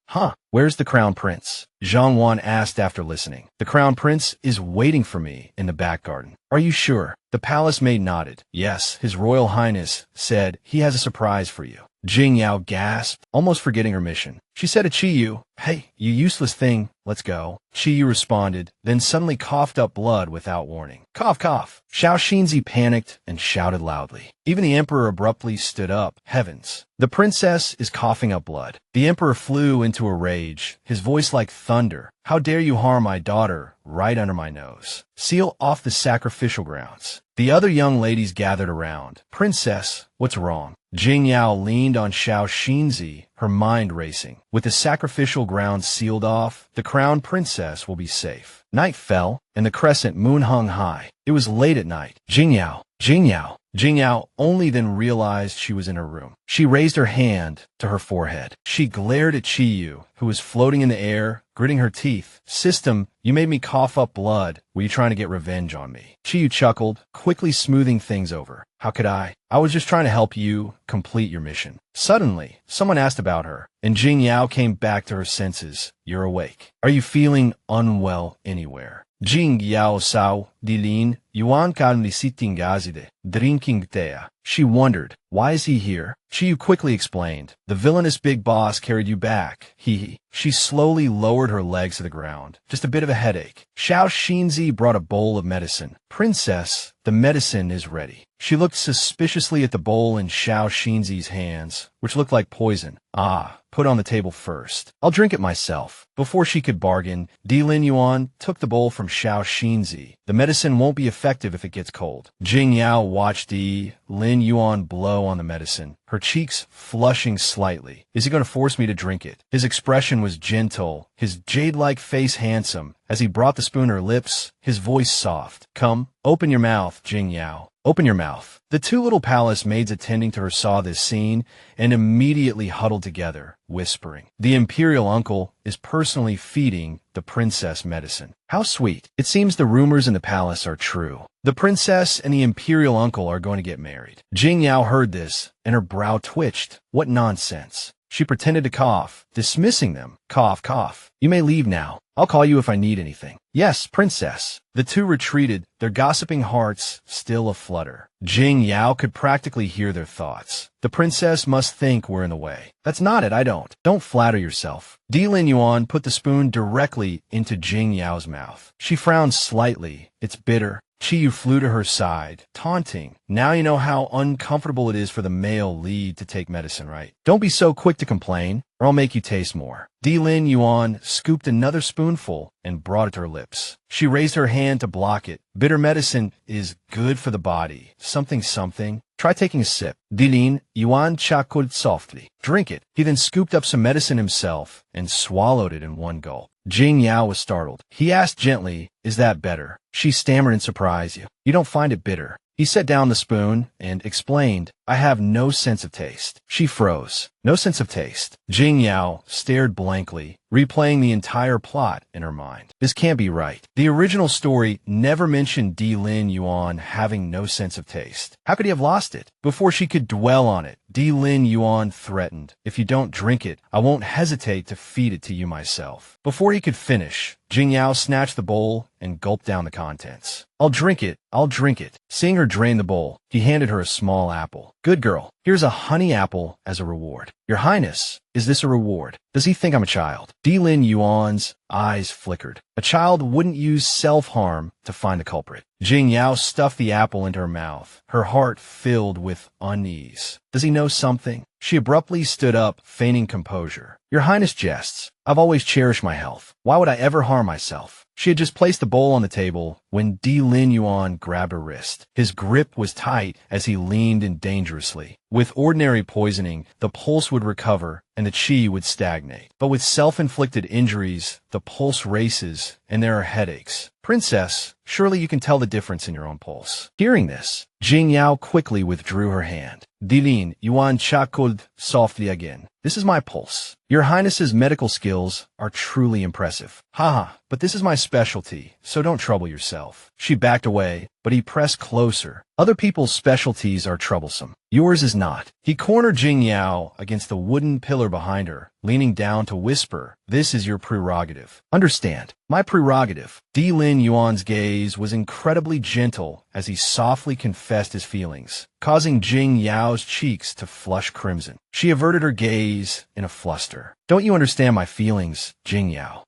Where's the crown prince? Zhang Wan asked after listening. The crown prince is waiting for me in the back garden. Are you sure? The palace maid nodded. Yes, His Royal Highness said he has a surprise for you. Jing Yao gasped, almost forgetting her mission. She said to Chi, Hey, you useless thing, let's go. Chi responded, then suddenly coughed up blood without warning. Cough, cough. Xiao Xinzi panicked and shouted loudly. Even the emperor abruptly stood up. Heavens. The princess is coughing up blood. The emperor flew into a rage, his voice like thunder. How dare you harm my daughter right under my nose? Seal off the sacrificial grounds. The other young ladies gathered around. Princess, what's wrong? Jing Yao leaned on Xiao Xinzi, her mind racing. With the sacrificial ground sealed off, the crowned princess will be safe. Night fell, and the crescent moon hung high. It was late at night. Jing Yao, Jing Yao. Jing Yao only then realized she was in her room. She raised her hand to her forehead. She glared at Chiyu, who was floating in the air, gritting her teeth. System, you made me cough up blood. Were you trying to get revenge on me? Chiyu chuckled, quickly smoothing things over. How could I? I was just trying to help you complete your mission. Suddenly, someone asked about her, and Jing Yao came back to her senses. You're awake. Are you feeling unwell anywhere? Jing Yao Sao, Dilin, Yuan kan li sitting gazide, drinking tea. She wondered, why is he here? Chiyu quickly explained, the villainous big boss carried you back. He. She slowly lowered her legs to the ground. Just a bit of a headache. Xiao Xinzi brought a bowl of medicine. Princess, the medicine is ready. She looked suspiciously at the bowl in Xiao Xinzi's hands, which looked like poison. Ah, put on the table first. I'll drink it myself. Before she could bargain, Di Lin Yuan took the bowl from Xiao Xinzi. The medicine won't be effective if it gets cold. Jing Yao watched Di Lin Yuan blow on the medicine, her cheeks flushing slightly. Is he going to force me to drink it? His expression was gentle, his jade-like face handsome. As he brought the spoon to her lips, his voice soft. Come, open your mouth, Jing Yao. Open your mouth. The two little palace maids attending to her saw this scene and immediately huddled together, whispering. The Imperial uncle is personally feeding the princess medicine. How sweet. It seems the rumors in the palace are true. The princess and the Imperial uncle are going to get married. Jing Yao heard this, and her brow twitched. What nonsense. She pretended to cough, dismissing them. Cough, cough. You may leave now. I'll call you if I need anything. Yes, princess. The two retreated, their gossiping hearts still aflutter. Jing Yao could practically hear their thoughts. The princess must think we're in the way. That's not it, I don't. Don't flatter yourself. Di Lin Yuan put the spoon directly into Jing Yao's mouth. She frowned slightly. It's bitter. Chiyu flew to her side, taunting. Now you know how uncomfortable it is for the male lead to take medicine, right? Don't be so quick to complain, or I'll make you taste more. Di Lin Yuan scooped another spoonful and brought it to her lips. She raised her hand to block it. Bitter medicine is good for the body. Something, something. Try taking a sip. Di Lin Yuan chuckled softly. Drink it. He then scooped up some medicine himself and swallowed it in one gulp. Jing Yao was startled. He asked gently, is that better? She stammered in surprise. You don't find it bitter. He set down the spoon and explained, I have no sense of taste. She froze. No sense of taste. Jing Yao stared blankly, replaying the entire plot in her mind. This can't be right. The original story never mentioned Di Lin Yuan having no sense of taste. How could he have lost it? Before she could dwell on it, Di Lin Yuan threatened, if you don't drink it, I won't hesitate to feed it to you myself. Before he could finish, Jing Yao snatched the bowl and gulped down the contents. I'll drink it. I'll drink it. Seeing her drain the bowl, he handed her a small apple. Good girl. Here's a honey apple as a reward. Your Highness, is this a reward? Does he think I'm a child? Di Lin Yuan's eyes flickered. A child wouldn't use self-harm to find the culprit. Jing Yao stuffed the apple into her mouth, her heart filled with unease. Does he know something? She abruptly stood up, feigning composure. Your Highness jests. I've always cherished my health. Why would I ever harm myself? She had just placed the bowl on the table when Di Lin Yuan grabbed her wrist. His grip was tight as he leaned in dangerously. With ordinary poisoning, the pulse would recover and the chi would stagnate. But with self-inflicted injuries, the pulse races and there are headaches. Princess, surely you can tell the difference in your own pulse. Hearing this, Jing Yao quickly withdrew her hand. Di Lin Yuan chuckled softly again. This is my pulse. Your Highness's medical skills are truly impressive. Haha, but this is my specialty, so don't trouble yourself. She backed away, but he pressed closer. Other people's specialties are troublesome. Yours is not. He cornered Jing Yao against the wooden pillar behind her, leaning down to whisper, this is your prerogative. Understand, my prerogative. Di Lin Yuan's gaze was incredibly gentle as he softly confessed his feelings, causing Jing Yao's cheeks to flush crimson. She averted her gaze in a fluster. Don't you understand my feelings, Jing Yao?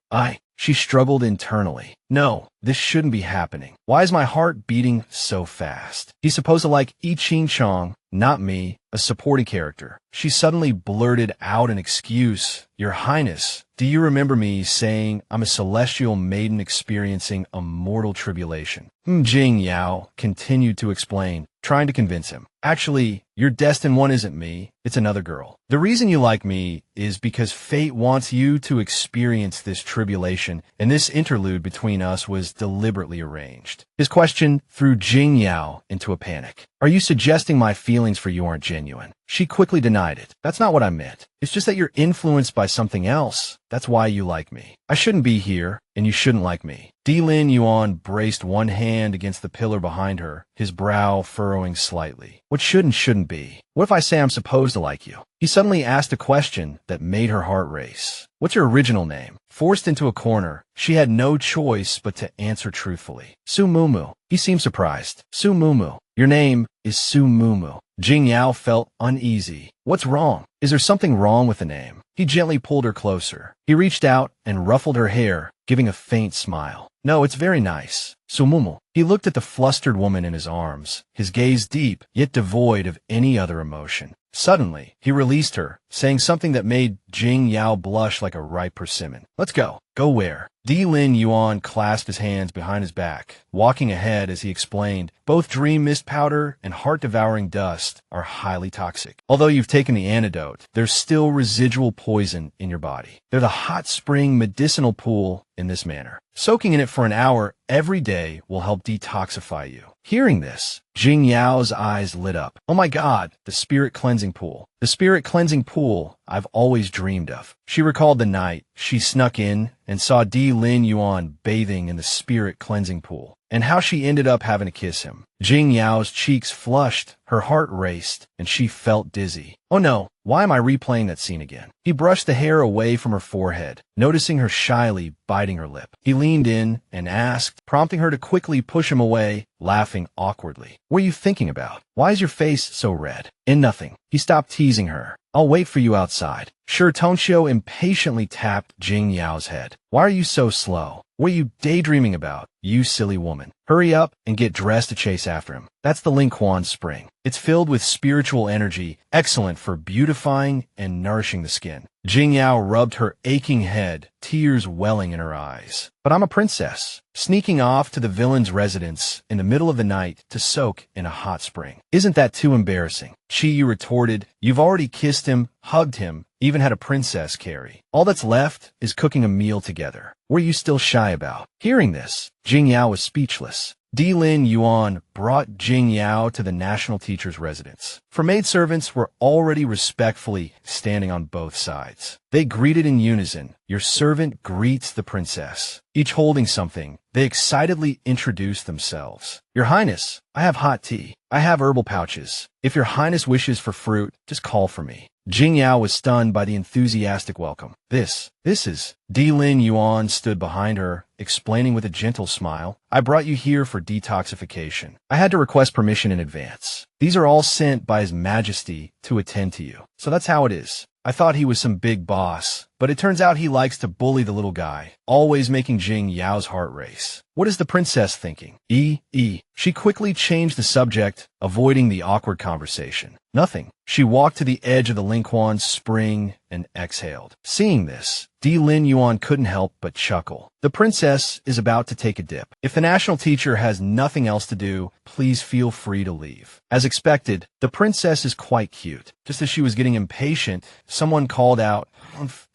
She struggled internally. No, this shouldn't be happening. Why is my heart beating so fast? He's supposed to like I Ching Chong, not me, a supporting character. She suddenly blurted out an excuse. Your Highness, do you remember me saying I'm a celestial maiden experiencing a mortal tribulation? Jing Yao continued to explain, trying to convince him. Actually, your destined one isn't me, it's another girl. The reason you like me is because fate wants you to experience this tribulation, and this interlude between us was deliberately arranged. His question threw Jing Yao into a panic. Are you suggesting my feelings for you aren't genuine? She quickly denied it. That's not what I meant. It's just that you're influenced by something else. That's why you like me. I shouldn't be here, and you shouldn't like me. Lin Yuan braced one hand against the pillar behind her, his brow furrowing slightly. What should and shouldn't be? What if I say I'm supposed to like you? He suddenly asked a question that made her heart race. What's your original name? Forced into a corner, she had no choice but to answer truthfully. Su Mumu. He seemed surprised. Su Mumu. Your name is Su Mumu. Jing Yao felt uneasy. What's wrong? Is there something wrong with the name? He gently pulled her closer. He reached out and ruffled her hair, giving a faint smile. No, it's very nice. Sumumu. He looked at the flustered woman in his arms, his gaze deep, yet devoid of any other emotion. Suddenly, he released her, saying something that made Jing Yao blush like a ripe persimmon. Let's go. Go where? Lin Yuan clasped his hands behind his back, walking ahead as he explained, both dream mist powder and heart-devouring dust are highly toxic. Although you've taken the antidote, there's still residual poison in your body. They're the hot spring medicinal pool in this manner. Soaking in it for an hour every day will help detoxify you. Hearing this, Jing Yao's eyes lit up. Oh my God, the spirit cleansing pool. The spirit cleansing pool I've always dreamed of. She recalled the night she snuck in and saw Lin Yuan bathing in the spirit cleansing pool, and how she ended up having to kiss him. Jing Yao's cheeks flushed, her heart raced, and she felt dizzy. Oh no, why am I replaying that scene again? He brushed the hair away from her forehead, noticing her shyly biting her lip. He leaned in and asked, prompting her to quickly push him away, laughing awkwardly. What are you thinking about? Why is your face so red? In nothing. He stopped teasing her. I'll wait for you outside. Sure, Tonshio impatiently tapped Jing Yao's head. Why are you so slow? What are you daydreaming about, you silly woman? Hurry up and get dressed to chase after him. That's the Lingquan Spring. It's filled with spiritual energy, excellent for beautifying and nourishing the skin. Jing Yao rubbed her aching head, tears welling in her eyes. But I'm a princess, sneaking off to the villain's residence in the middle of the night to soak in a hot spring. Isn't that too embarrassing? Chi retorted, you've already kissed him, hugged him, even had a princess carry. All that's left is cooking a meal together. What are you still shy about? Hearing this, Jing Yao was speechless. Lin Yuan brought Jing Yao to the national teacher's residence. For maidservants were already respectfully standing on both sides. They greeted in unison. Your servant greets the princess. Each holding something, they excitedly introduced themselves. Your Highness, I have hot tea. I have herbal pouches. If your Highness wishes for fruit, just call for me. Jing Yao was stunned by the enthusiastic welcome. This is... Lin Yuan stood behind her, explaining with a gentle smile, I brought you here for detoxification. I had to request permission in advance. These are all sent by His Majesty to attend to you. So that's how it is. I thought he was some big boss, but it turns out he likes to bully the little guy, always making Jing Yao's heart race. What is the princess thinking? She quickly changed the subject, avoiding the awkward conversation. Nothing. She walked to the edge of the Lingquan Spring and exhaled. Seeing this, Lin Yuan couldn't help but chuckle. The princess is about to take a dip. If the national teacher has nothing else to do, please feel free to leave. As expected, the princess is quite cute. Just as she was getting impatient, someone called out,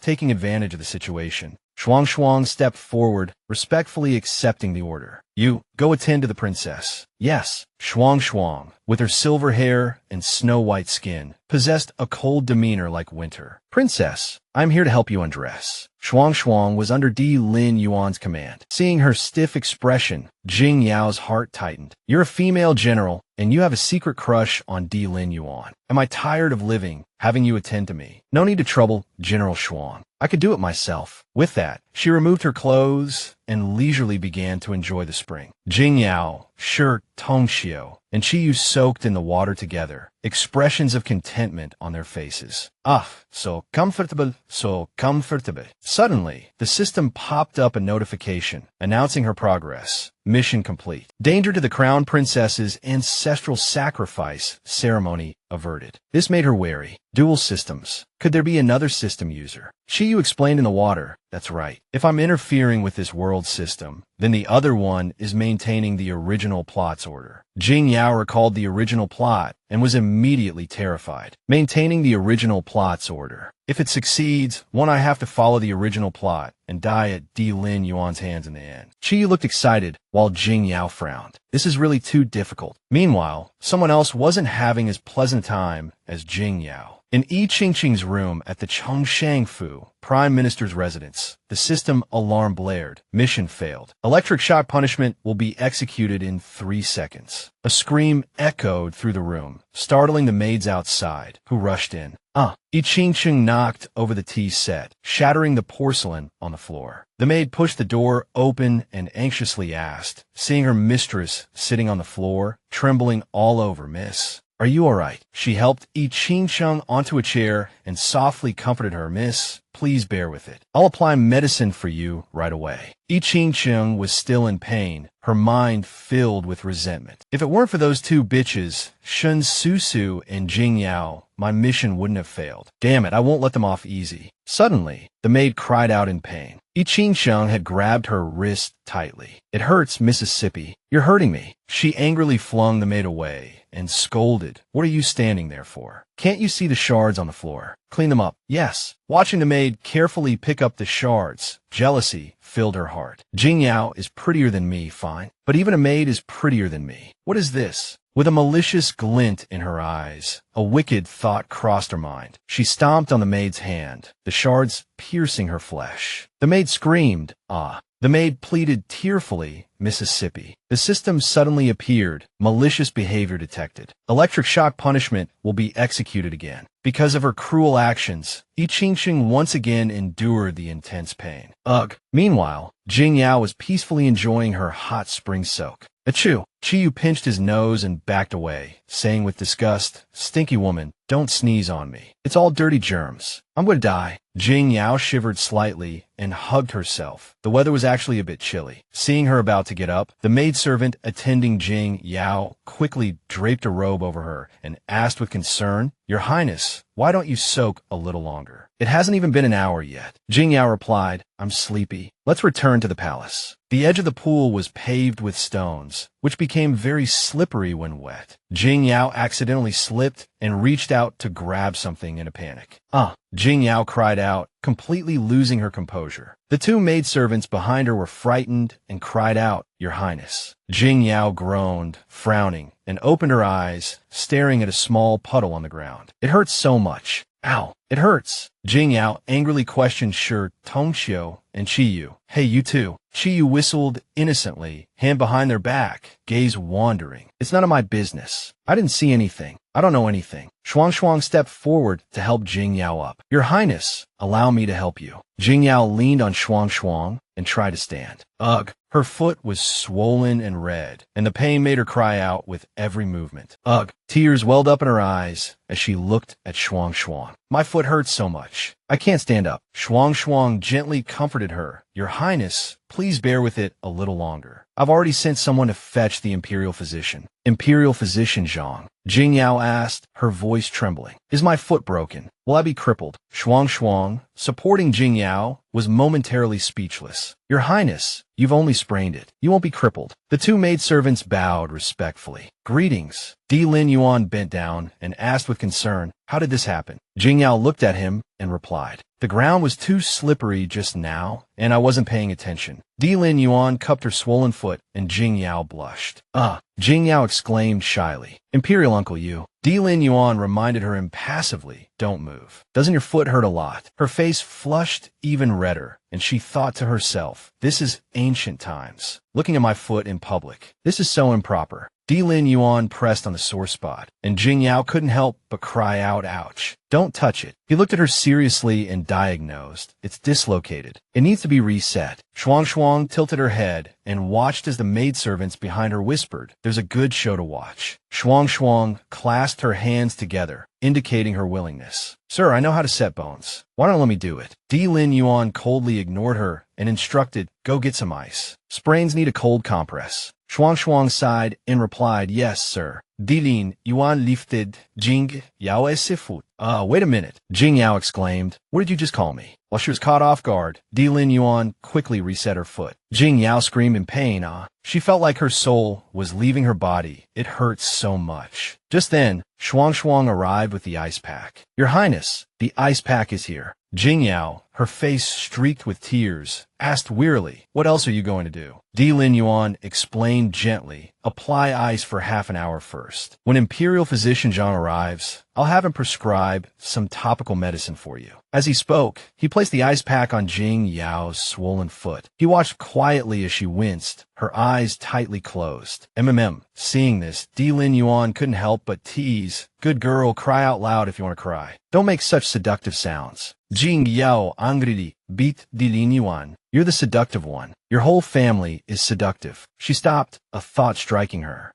taking advantage of the situation. Shuang stepped forward, respectfully accepting the order. You, go attend to the princess. Yes, Shuang, with her silver hair and snow-white skin, possessed a cold demeanor like winter. Princess, I'm here to help you undress. Shuang was under Lin Yuan's command. Seeing her stiff expression, Jing Yao's heart tightened. You're a female general, and you have a secret crush on Lin Yuan. Am I tired of living, having you attend to me? No need to trouble General Shuang. I could do it myself. With that, she removed her clothes and leisurely began to enjoy the spring. Jingyao, shirt, Tongxiu, and Chiyu soaked in the water together, expressions of contentment on their faces. Ah, so comfortable, so comfortable. Suddenly, the system popped up a notification announcing her progress. Mission complete. Danger to the Crown Princess's ancestral sacrifice ceremony averted. This made her wary. Dual systems. Could there be another system user? Chiyu explained in the water. That's right. If I'm interfering with this world system, then the other one is maintaining the original plot's order. Jing Yao recalled the original plot and was immediately terrified. Maintaining the original plot's order. If it succeeds, won't I have to follow the original plot and die at Di Lin Yuan's hands in the end? Chiyu looked excited, while Jing Yao frowned. This is really too difficult. Meanwhile, someone else wasn't having as pleasant a time as Jing Yao. In Yi Qingqing's room at the Chongshangfu Prime Minister's residence, the system alarm blared. Mission failed. Electric shock punishment will be executed in 3 seconds. A scream echoed through the room, startling the maids outside, who rushed in. Yi Qingqing knocked over the tea set, shattering the porcelain on the floor. The maid pushed the door open and anxiously asked, seeing her mistress sitting on the floor, trembling all over, "Miss, are you all right?" She helped Yi Qingqing onto a chair and softly comforted her. "Miss, please bear with it. I'll apply medicine for you right away." Yi Qingqing was still in pain, her mind filled with resentment. If it weren't for those two bitches, Shun Susu and Jing Yao, my mission wouldn't have failed. Damn it, I won't let them off easy. Suddenly, the maid cried out in pain. Yi Qingqing had grabbed her wrist tightly. "It hurts, Mississippi. You're hurting me." She angrily flung the maid away and scolded. "What are you standing there for? Can't you see the shards on the floor? Clean them up." "Yes." Watching the maid carefully pick up the shards, jealousy filled her heart. Jing Yao is prettier than me, fine. But even a maid is prettier than me. What is this? With a malicious glint in her eyes, a wicked thought crossed her mind. She stomped on the maid's hand, the shards piercing her flesh. The maid screamed, "Ah!" The maid pleaded tearfully, "Mississippi." The system suddenly appeared, malicious behavior detected. Electric shock punishment will be executed again. Because of her cruel actions, Yi Qingqing once again endured the intense pain. Ugh. Meanwhile, Jing Yao was peacefully enjoying her hot spring soak. Achoo! Chiyu pinched his nose and backed away, saying with disgust, "Stinky woman, don't sneeze on me. It's all dirty germs. I'm going to die." Jing Yao shivered slightly and hugged herself. The weather was actually a bit chilly. Seeing her about to get up, the maidservant attending Jing Yao quickly draped a robe over her and asked with concern, "Your Highness, why don't you soak a little longer? It hasn't even been an hour yet." Jing Yao replied, "I'm sleepy. Let's return to the palace." The edge of the pool was paved with stones, which became very slippery when wet. Jing Yao accidentally slipped and reached out to grab something in a panic. Jing Yao cried out, completely losing her composure. The two maidservants behind her were frightened and cried out, "Your Highness." Jing Yao groaned, frowning, and opened her eyes, staring at a small puddle on the ground. "It hurts so much. Ow, it hurts." Jing Yao angrily questioned Shi Tongxiu and Chiyu. "Hey, you two." Chiyu whistled innocently, hand behind their back, gaze wandering. "It's none of my business. I didn't see anything. I don't know anything." Shuang stepped forward to help Jing Yao up. "Your Highness, allow me to help you." Jing Yao leaned on Shuang and tried to stand. Ugh. Her foot was swollen and red, and the pain made her cry out with every movement. Ugh. Tears welled up in her eyes as she looked at Shuang. "My foot hurts so much. I can't stand up." Shuang gently comforted her. "Your Highness, please bear with it a little longer. I've already sent someone to fetch the Imperial physician." "Imperial physician Zhang?" Jing Yao asked, her voice trembling. "Is my foot broken? Will I be crippled?" Shuang, supporting Jing Yao, was momentarily speechless. "Your Highness, you've only sprained it. You won't be crippled." The two maidservants bowed respectfully. "Greetings." Di Lin Yuan bent down and asked with concern, "How did this happen?" Jing Yao looked at him and replied, "The ground was too slippery just now, and I wasn't paying attention." Di Lin Yuan cupped her swollen foot, and Jing Yao blushed. Jing Yao exclaimed shyly, "Imperial uncle, you." Di Lin Yuan reminded her impassively, "Don't move. Doesn't your foot hurt a lot?" Her face flushed even redder, and she thought to herself, "This is ancient times. Looking at my foot in public. This is so improper." Di Lin Yuan pressed on the sore spot, and Jing Yao couldn't help but cry out, ouch. Don't touch it. He looked at her seriously and diagnosed. It's dislocated. It needs to be reset. Shuang Shuang tilted her head and watched as the maidservants behind her whispered, there's a good show to watch. Shuang Shuang clasped her hands together, indicating her willingness. Sir, I know how to set bones. Why don't let me do it? Di Lin Yuan coldly ignored her and instructed, go get some ice. Sprains need a cold compress. Shuang Shuang sighed and replied, yes, sir. Di Lin Yuan lifted Jing Yao's foot. Wait a minute, Jing Yao exclaimed. What did you just call me? While she was caught off guard, Di Lin Yuan quickly reset her foot. Jing Yao screamed in pain. She felt like her soul was leaving her body. It hurt so much. Just then, Shuang Shuang arrived with the ice pack. Your Highness, the ice pack is here. Jing Yao, her face streaked with tears, asked wearily, what else are you going to do? Di Lin Yuan explained gently, apply ice for half an hour first. When Imperial Physician Zhang arrives, I'll have him prescribe some topical medicine for you. As he spoke, he placed the ice pack on Jing Yao's swollen foot. He watched quietly as she winced, her eyes tightly closed. Seeing this, Di Lin Yuan couldn't help but tease, good girl, cry out loud if you want to cry. Don't make such seductive sounds. Jing Yao angrily beat Di Lin Yuan. You're the seductive one. Your whole family is seductive. She stopped, a thought striking her.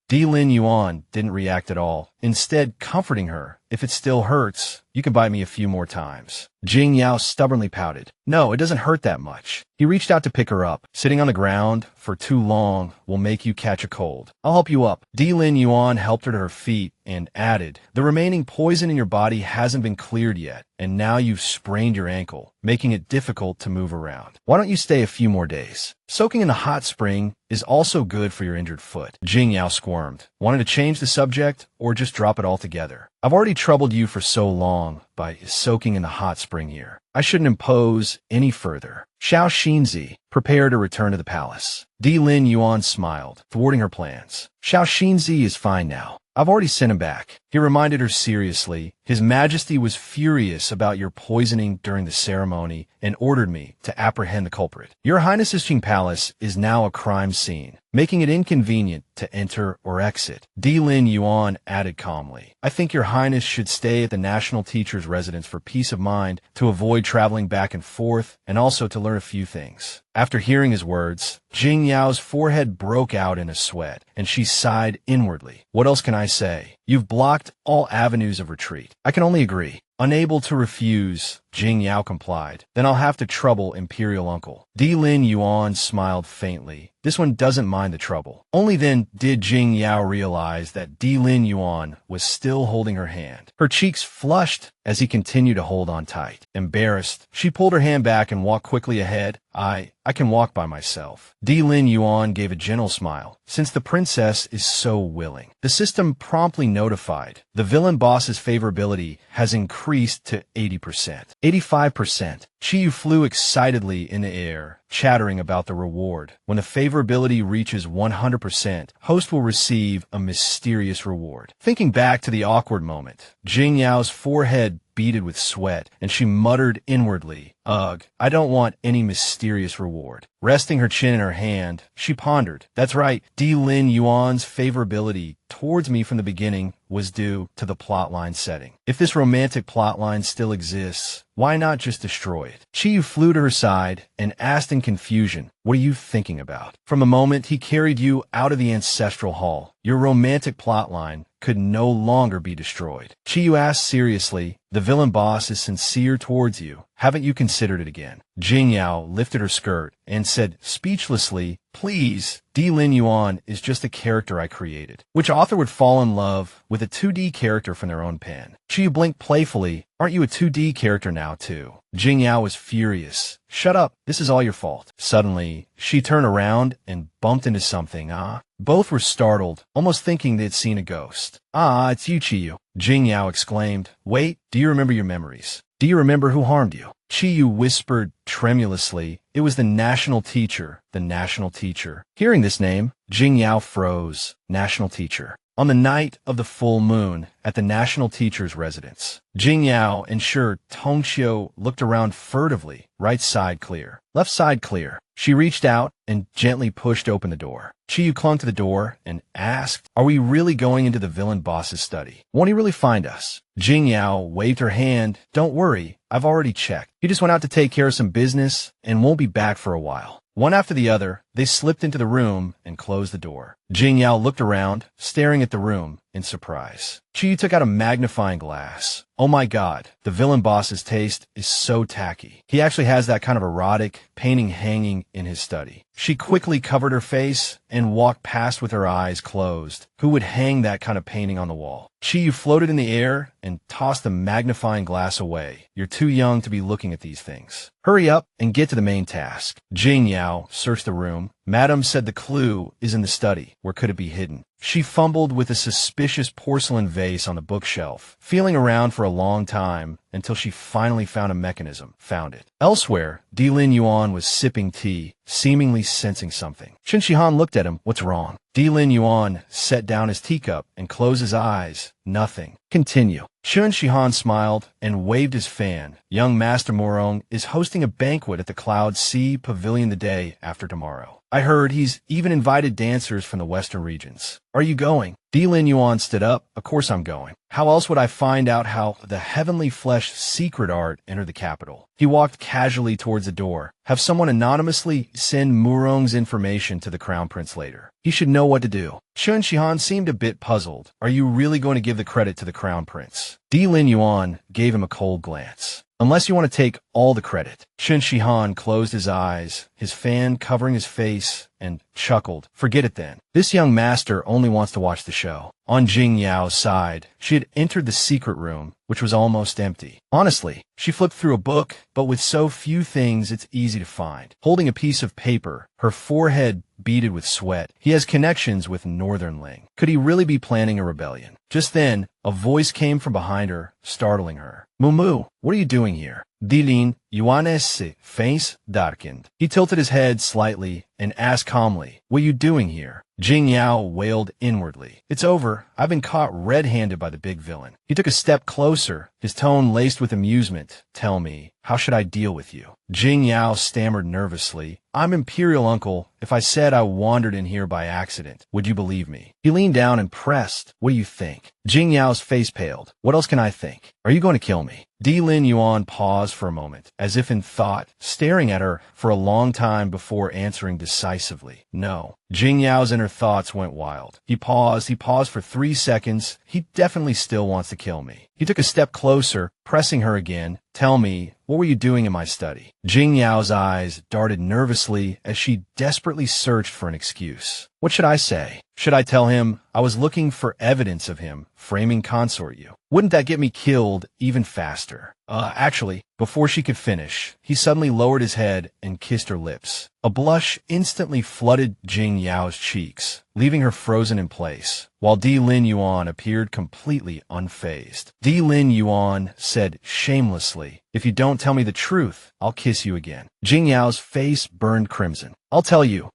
Di Lin Yuan didn't react at all, instead comforting her. If it still hurts, you can bite me a few more times. Jing Yao stubbornly pouted. No, it doesn't hurt that much. He reached out to pick her up. Sitting on the ground for too long will make you catch a cold. I'll help you up. Di Lin Yuan helped her to her feet and added, the remaining poison in your body hasn't been cleared yet, and now you've sprained your ankle, making it difficult to move around. Why don't you stay a few more days? Soaking in the hot spring is also good for your injured foot. Jing Yao squirmed. Wanted to change the subject or just drop it altogether? I've already troubled you for so long by soaking in the hot spring here. I shouldn't impose any further. Xiao Xinzi prepared to return to the palace. Di Lin Yuan smiled, thwarting her plans. Xiao Xinzi is fine now. I've already sent him back. He reminded her seriously, His Majesty was furious about your poisoning during the ceremony and ordered me to apprehend the culprit. Your Highness's Qing Palace is now a crime scene, making it inconvenient to enter or exit. Di Lin Yuan added calmly, I think your Highness should stay at the National Teacher's residence for peace of mind, to avoid traveling back and forth, and also to learn a few things. After hearing his words, Jing Yao's forehead broke out in a sweat, and she sighed inwardly. What else can I say? You've blocked all avenues of retreat. I can only agree. Unable to refuse, Jing Yao complied. Then I'll have to trouble Imperial Uncle. Di Lin Yuan smiled faintly. This one doesn't mind the trouble. Only then did Jing Yao realize that Di Lin Yuan was still holding her hand. Her cheeks flushed as he continued to hold on tight. Embarrassed, she pulled her hand back and walked quickly ahead. I can walk by myself. Di Lin Yuan gave a gentle smile. Since the princess is so willing. The system promptly notified. The villain boss's favorability has increased to 80%. 85%. Chiyu flew excitedly in the air, chattering about the reward. When the favorability reaches 100%, host will receive a mysterious reward. Thinking back to the awkward moment, Jing Yao's forehead beaded with sweat, and she muttered inwardly, Ugh, I don't want any mysterious reward. Resting her chin in her hand, she pondered. That's right, Di Lin Yuan's favorability towards me from the beginning was due to the plotline setting. If this romantic plotline still exists, why not just destroy it? Chiyu flew to her side and asked in confusion, what are you thinking about? From the moment he carried you out of the ancestral hall, your romantic plotline could no longer be destroyed. Chiyu asked seriously, the villain boss is sincere towards you. Haven't you considered it again? Jing Yao lifted her skirt and said speechlessly, please, Di Lin Yuan is just a character I created. Which author would fall in love with a 2D character from their own pen? Chiyu blinked playfully, aren't you a 2D character now too? Jing Yao was furious. Shut up, this is all your fault. Suddenly, she turned around and bumped into something. Both were startled, almost thinking they'd seen a ghost. It's you, Chiyu. Jing Yao exclaimed, wait, do you remember your memories? Do you remember who harmed you? Chiyu whispered tremulously, it was the national teacher, the national teacher. Hearing this name, Jing Yao froze. National teacher. On the night of the full moon at the national teacher's residence, Jing Yao ensured Tongqiu looked around furtively. Right side clear. Left side clear. She reached out and gently pushed open the door. Chiyu clung to the door and asked, "Are we really going into the villain boss's study? Won't he really find us?" Jing Yao waved her hand. "Don't worry, I've already checked. He just went out to take care of some business and won't be back for a while." One after the other, they slipped into the room and closed the door. Jing Yao looked around, staring at the room in surprise. Chiyu took out a magnifying glass. "Oh my god, the villain boss's taste is so tacky. He actually has that kind of erotic painting hanging in his study." She quickly covered her face and walked past with her eyes closed. Who would hang that kind of painting on the wall? Chiyu floated in the air and tossed the magnifying glass away. "You're too young to be looking at these things. Hurry up and get to the main task." Jing Yao searched the room. "Madam said the clue is in the study. Where could it be hidden?" She fumbled with a suspicious porcelain vase on the bookshelf, feeling around for a long time until she finally found a mechanism. Found it. Elsewhere, Di Lin Yuan was sipping tea, seemingly sensing something. Qin Shihan looked at him. "What's wrong?" Di Lin Yuan set down his teacup and closed his eyes. "Nothing. Continue." Qin Shihan smiled and waved his fan. "Young Master Morong is hosting a banquet at the Cloud Sea Pavilion the day after tomorrow. I heard he's even invited dancers from the western regions. Are you going?" Di Lin Yuan stood up. "Of course I'm going. How else would I find out how the heavenly flesh secret art entered the capital?" He walked casually towards the door. "Have someone anonymously send Murong's information to the Crown Prince later. He should know what to do." Qin Shihan seemed a bit puzzled. "Are you really going to give the credit to the Crown Prince?" Di Lin Yuan gave him a cold glance. "Unless you want to take all the credit." Qin Shihan closed his eyes, his fan covering his face, and chuckled. "Forget it then. This young master only wants to watch the show." On Jing Yao's side, she had entered the secret room, which was almost empty. Honestly, she flipped through a book, but with so few things it's easy to find. Holding a piece of paper, her forehead beaded with sweat. He has connections with Northernling. Could he really be planning a rebellion? Just then, a voice came from behind her, startling her. "Mumu, what are you doing here?" Di Lin Yuan's face darkened. He tilted his head slightly and asked calmly, "What are you doing here?" Jing Yao wailed inwardly. "It's over. I've been caught red-handed by the big villain." He took a step closer, his tone laced with amusement. "Tell me, how should I deal with you?" Jing Yao stammered nervously. "I'm Imperial, uncle. If I said I wandered in here by accident, would you believe me?" He leaned down and pressed. "What do you think?" Jing Yao's face paled. "What else can I think? Are you going to kill me?" Di Lin Yuan paused for a moment, as if in thought, staring at her for a long time before answering decisively. "No." Jing Yao's inner thoughts went wild. He paused for 3 seconds. He definitely still wants to kill me. He took a step closer, pressing her again. "Tell me, what were you doing in my study?" Jing Yao's eyes darted nervously as she desperately searched for an excuse. What should I say? Should I tell him I was looking for evidence of him framing Consort you? Wouldn't that get me killed even faster? Actually, before she could finish, he suddenly lowered his head and kissed her lips. A blush instantly flooded Jing Yao's cheeks, leaving her frozen in place, while Di Lin Yuan appeared completely unfazed. Di Lin Yuan said shamelessly, "If you don't tell me the truth, I'll kiss you again." Jing Yao's face burned crimson. I'll tell you.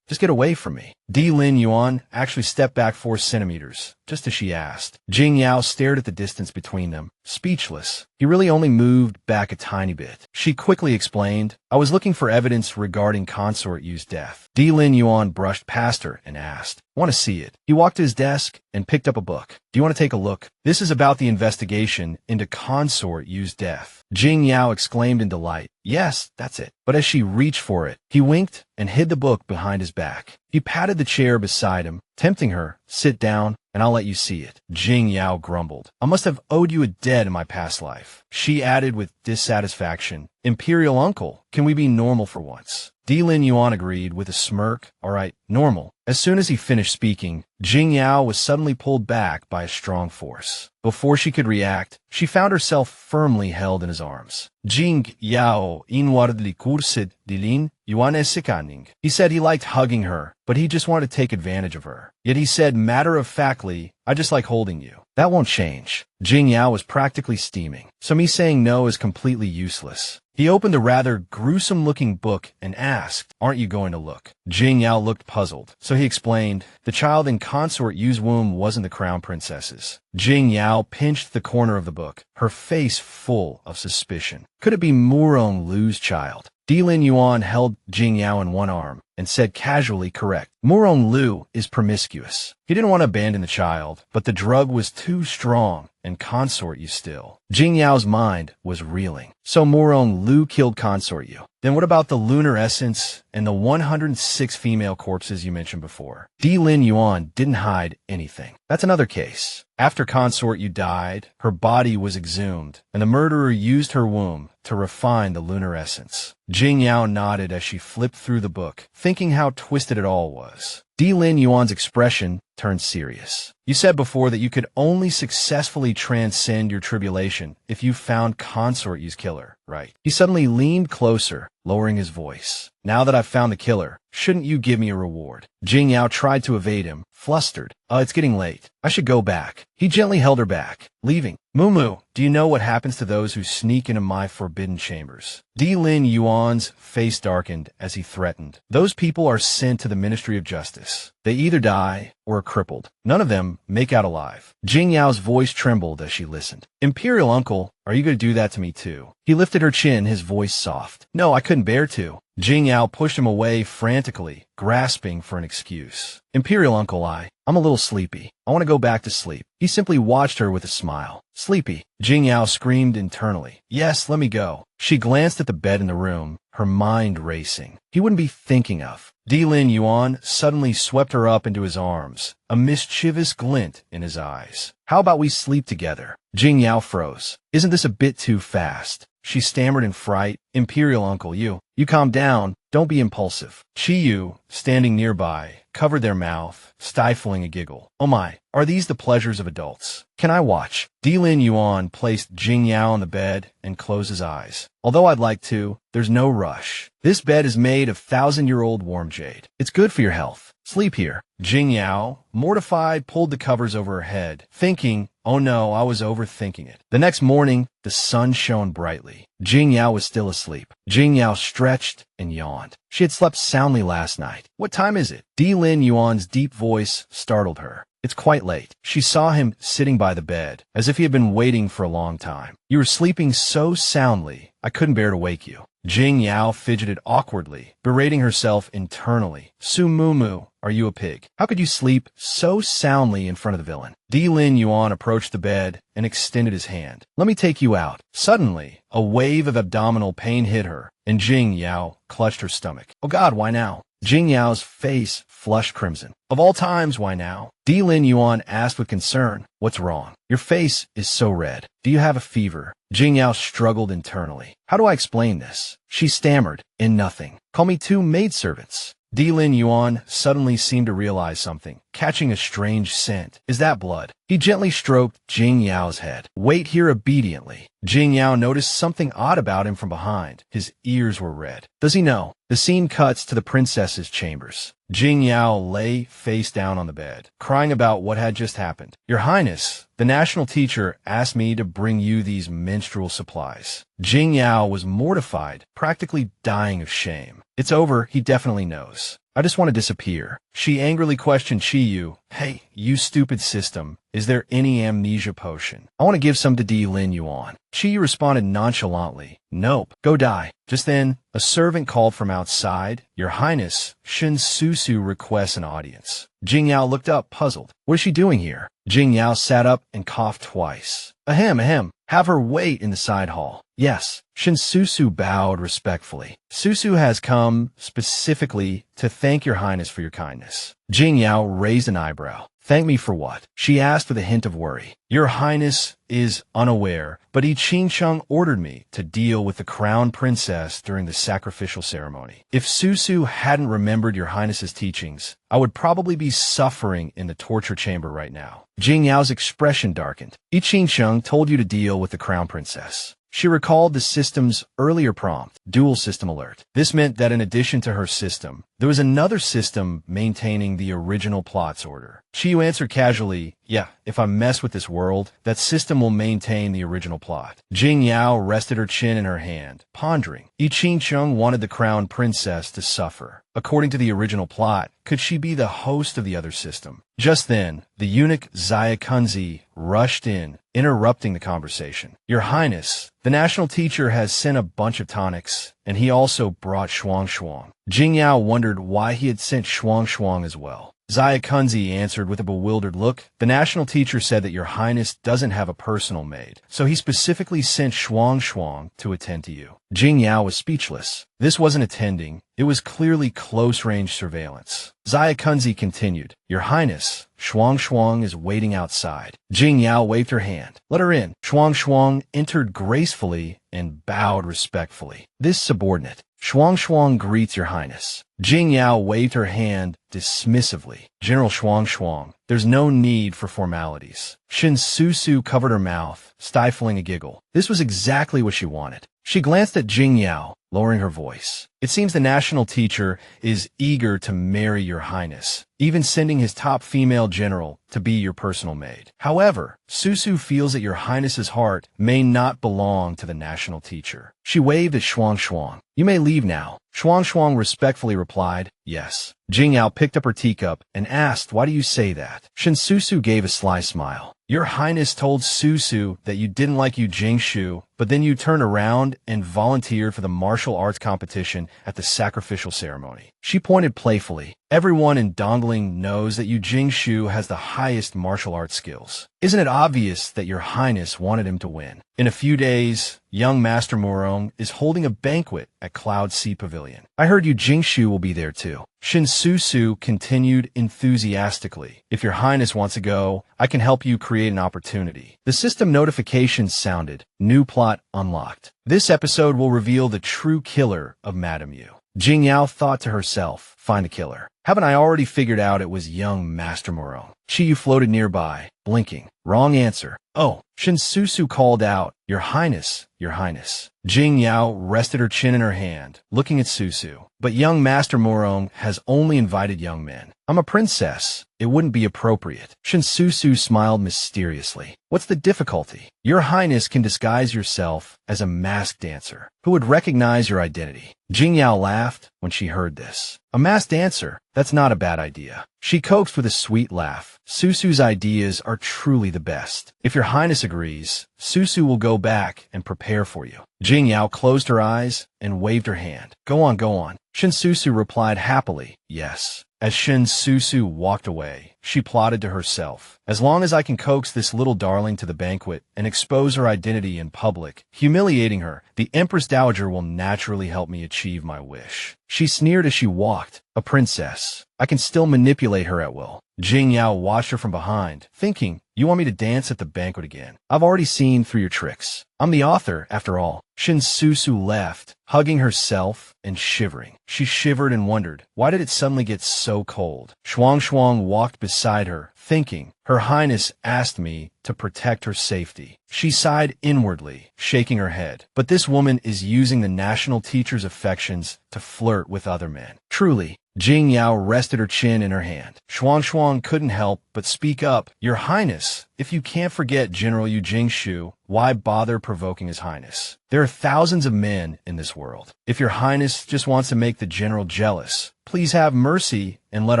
Just get away from me." Di Lin Yuan actually stepped back 4 centimeters, just as she asked. Jing Yao stared at the distance between them, speechless. He really only moved back a tiny bit. She quickly explained, "I was looking for evidence regarding Consort Yu's death." Di Lin Yuan brushed past her and asked, "Want to see it?" He walked to his desk and picked up a book. "Do you want to take a look? This is about the investigation into Consort Yu's death." Jing Yao exclaimed in delight. "Yes, that's it." But as she reached for it, he winked and hid the book behind his back. He patted the chair beside him, tempting her, "Sit down, and I'll let you see it." Jing Yao grumbled, "I must have owed you a debt in my past life." She added with dissatisfaction, "Imperial uncle, can we be normal for once?" Di Lin Yuan agreed with a smirk. "All right, normal." As soon as he finished speaking, Jing Yao was suddenly pulled back by a strong force. Before she could react, she found herself firmly held in his arms. Jing Yao inwardly cursed Di Lin Yuan's sickening. He said he liked hugging her, but he just wanted to take advantage of her. Yet he said matter-of-factly, "I just like holding you." That won't change. Jing Yao was practically steaming, so me saying no is completely useless. He opened a rather gruesome-looking book and asked, "Aren't you going to look?" Jing Yao looked puzzled, so he explained, "The child in Consort Yu's womb wasn't the crown princess's." Jing Yao pinched the corner of the book, her face full of suspicion. Could it be Murong Lu's child? Di Lin Yuan held Jing Yao in one arm and said casually, correct. Murong Lu is promiscuous. He didn't want to abandon the child, but the drug was too strong and consort you still. Jing Yao's mind was reeling. So Murong Lu killed consort you. Then what about the lunar essence and the 106 female corpses you mentioned before? Di Lin Yuan didn't hide anything. That's another case. After consort you died, her body was exhumed, and the murderer used her womb to refine the lunar essence. Jing Yao nodded as she flipped through the book, thinking how twisted it all was. Di Lin Yuan's expression turned serious. You said before that you could only successfully transcend your tribulation if you found consort you's killer, right? He suddenly leaned closer, lowering his voice. Now that I've found the killer, shouldn't you give me a reward? Jing Yao tried to evade him, flustered. It's getting late. I should go back. He gently held her back, leaving. Mumu, do you know what happens to those who sneak into my forbidden chambers? Di Lin Yuan's face darkened as he threatened. Those people are sent to the Ministry of Justice. They either die or are crippled. None of them make out alive. Jing Yao's voice trembled as she listened. Imperial uncle, are you going to do that to me too? He lifted her chin, his voice soft. No, I couldn't bear to. Jing Yao pushed him away frantically, grasping for an excuse. Imperial uncle, I'm a little sleepy. I want to go back to sleep. He simply watched her with a smile. Sleepy. Jing Yao screamed internally. Yes, let me go. She glanced at the bed in the room, her mind racing. He wouldn't be thinking of. Di Lin Yuan suddenly swept her up into his arms, a mischievous glint in his eyes. How about we sleep together? Jing Yao froze. Isn't this a bit too fast? She stammered in fright. Imperial uncle, you calm down. Don't be impulsive. Chi Yu, standing nearby, covered their mouth, stifling a giggle. Oh my, are these the pleasures of adults? Can I watch? Di Lin Yuan placed Jing Yao on the bed and closed his eyes. Although I'd like to, there's no rush. This bed is made of 1,000-year-old warm jade. It's good for your health. Sleep here. Jing Yao, mortified, pulled the covers over her head, thinking, oh no, I was overthinking it. The next morning, the sun shone brightly. Jing Yao was still asleep. Jing Yao stretched and yawned. She had slept soundly last night. What time is it? Di Lin Yuan's deep voice startled her. It's quite late. She saw him sitting by the bed, as if he had been waiting for a long time. You were sleeping so soundly, I couldn't bear to wake you. Jing Yao fidgeted awkwardly, berating herself internally. Su Mumu, are you a pig? How could you sleep so soundly in front of the villain? Di Lin Yuan approached the bed and extended his hand. Let me take you out. Suddenly, a wave of abdominal pain hit her, and Jing Yao clutched her stomach. Oh God, why now? Jing Yao's face flushed crimson. Of all times, why now? Di Lin Yuan asked with concern. What's wrong? Your face is so red. Do you have a fever? Jing Yao struggled internally. How do I explain this? She stammered. In nothing. Call me 2 maidservants. Di Lin Yuan suddenly seemed to realize something, catching a strange scent. Is that blood? He gently stroked Jing Yao's head. Wait here obediently. Jing Yao noticed something odd about him from behind. His ears were red. Does he know? The scene cuts to the princess's chambers. Jing Yao lay face down on the bed, crying about what had just happened. Your Highness, the national teacher asked me to bring you these menstrual supplies. Jing Yao was mortified, practically dying of shame. It's over, he definitely knows. I just want to disappear. She angrily questioned Chi Yu. Hey, you stupid system. Is there any amnesia potion? I want to give some to Di Lin Yuan. Chi Yu responded nonchalantly. Nope. Go die. Just then, a servant called from outside. Your Highness, Shin Susu requests an audience. Jing Yao looked up, puzzled. What is she doing here? Jing Yao sat up and coughed twice. Ahem, ahem. Have her wait in the side hall. Yes. Shin Susu bowed respectfully. Susu has come specifically to thank your Highness for your kindness. Jing Yao raised an eyebrow. Thank me for what? She asked with a hint of worry. Your Highness is unaware, but I Ching ordered me to deal with the crown princess during the sacrificial ceremony. If Susu hadn't remembered your Highness's teachings, I would probably be suffering in the torture chamber right now. Jing Yao's expression darkened. I Ching told you to deal with the crown princess. She recalled the system's earlier prompt, dual system alert. This meant that in addition to her system, there was another system maintaining the original plot's order. Chiyu answered casually, yeah, if I mess with this world, that system will maintain the original plot. Jing Yao rested her chin in her hand, pondering. I Ching wanted the crown princess to suffer. According to the original plot, could she be the host of the other system? Just then, the eunuch Zaya Kunzi rushed in, interrupting the conversation. Your Highness, the national teacher has sent a bunch of tonics and he also brought Shuang Shuang. Jing Yao wondered why he had sent Shuang Shuang as well. Zaya Kunzi answered with a bewildered look. The national teacher said that your highness doesn't have a personal maid, so he specifically sent Shuang Shuang to attend to you. Jing Yao was speechless. This wasn't attending. It was clearly close-range surveillance. Zaya Kunzi continued, Your Highness, Shuang Shuang is waiting outside. Jing Yao waved her hand. Let her in. Shuang Shuang entered gracefully and bowed respectfully. This subordinate. Shuang Shuang greets your highness. Jing Yao waved her hand dismissively. General Shuang Shuang, there's no need for formalities. Shin Susu covered her mouth, stifling a giggle. This was exactly what she wanted. She glanced at Jing Yao, lowering her voice. It seems the national teacher is eager to marry your highness, even sending his top female general to be your personal maid. However, Susu feels that your highness's heart may not belong to the national teacher. She waved at Shuang Shuang. You may leave now. Shuang Shuang respectfully replied, yes. Jing Yao picked up her teacup and asked, why do you say that? Shin Susu gave a sly smile. Your highness told Susu that you didn't like Yu Jingshu, but then you turned around and volunteered for the martial arts competition at the sacrificial ceremony. She pointed playfully. Everyone in Dongling knows that Yu Jingshu has the highest martial arts skills. Isn't it obvious that your highness wanted him to win? In a few days, young Master Morong is holding a banquet at Cloud Sea Pavilion. I heard Yu Jingshu will be there too. Shin Susu continued enthusiastically. If your highness wants to go, I can help you create an opportunity. The system notification sounded. New plot unlocked. This episode will reveal the true killer of Madame Yu. Jing Yao thought to herself, find the killer. Haven't I already figured out it was young Master Morong? Chi Yu floated nearby, blinking. Wrong answer. Oh, Shin Susu called out, Your Highness, Your Highness. Jing Yao rested her chin in her hand, looking at Susu. But young Master Morong has only invited young men. I'm a princess. It wouldn't be appropriate. Shin Susu smiled mysteriously. What's the difficulty? Your Highness can disguise yourself as a masked dancer who would recognize your identity. Jing Yao laughed when she heard this. A masked dancer? That's not a bad idea. She coaxed with a sweet laugh. Susu's ideas are truly the best. If your highness agrees, Susu will go back and prepare for you. Jing Yao closed her eyes and waved her hand. Go on, go on. Shin Susu replied happily, yes. As Shin Susu walked away, she plotted to herself. As long as I can coax this little darling to the banquet and expose her identity in public, humiliating her, the Empress Dowager will naturally help me achieve my wish. She sneered as she walked. A princess. I can still manipulate her at will. Jing Yao watched her from behind, thinking, you want me to dance at the banquet again? I've already seen through your tricks. I'm the author, after all. Shin Susu left, hugging herself and shivering. She shivered and wondered, why did it suddenly get so cold? Shuang Shuang walked beside her, thinking, Her Highness asked me to protect her safety. She sighed inwardly, shaking her head. But this woman is using the national teacher's affections to flirt with other men. Truly, Jing Yao rested her chin in her hand. Shuang Shuang couldn't help but speak up. Your Highness, if you can't forget General Yu Jingshu, why bother provoking His Highness? There are thousands of men in this world. If your Highness just wants to make the general jealous, please have mercy and let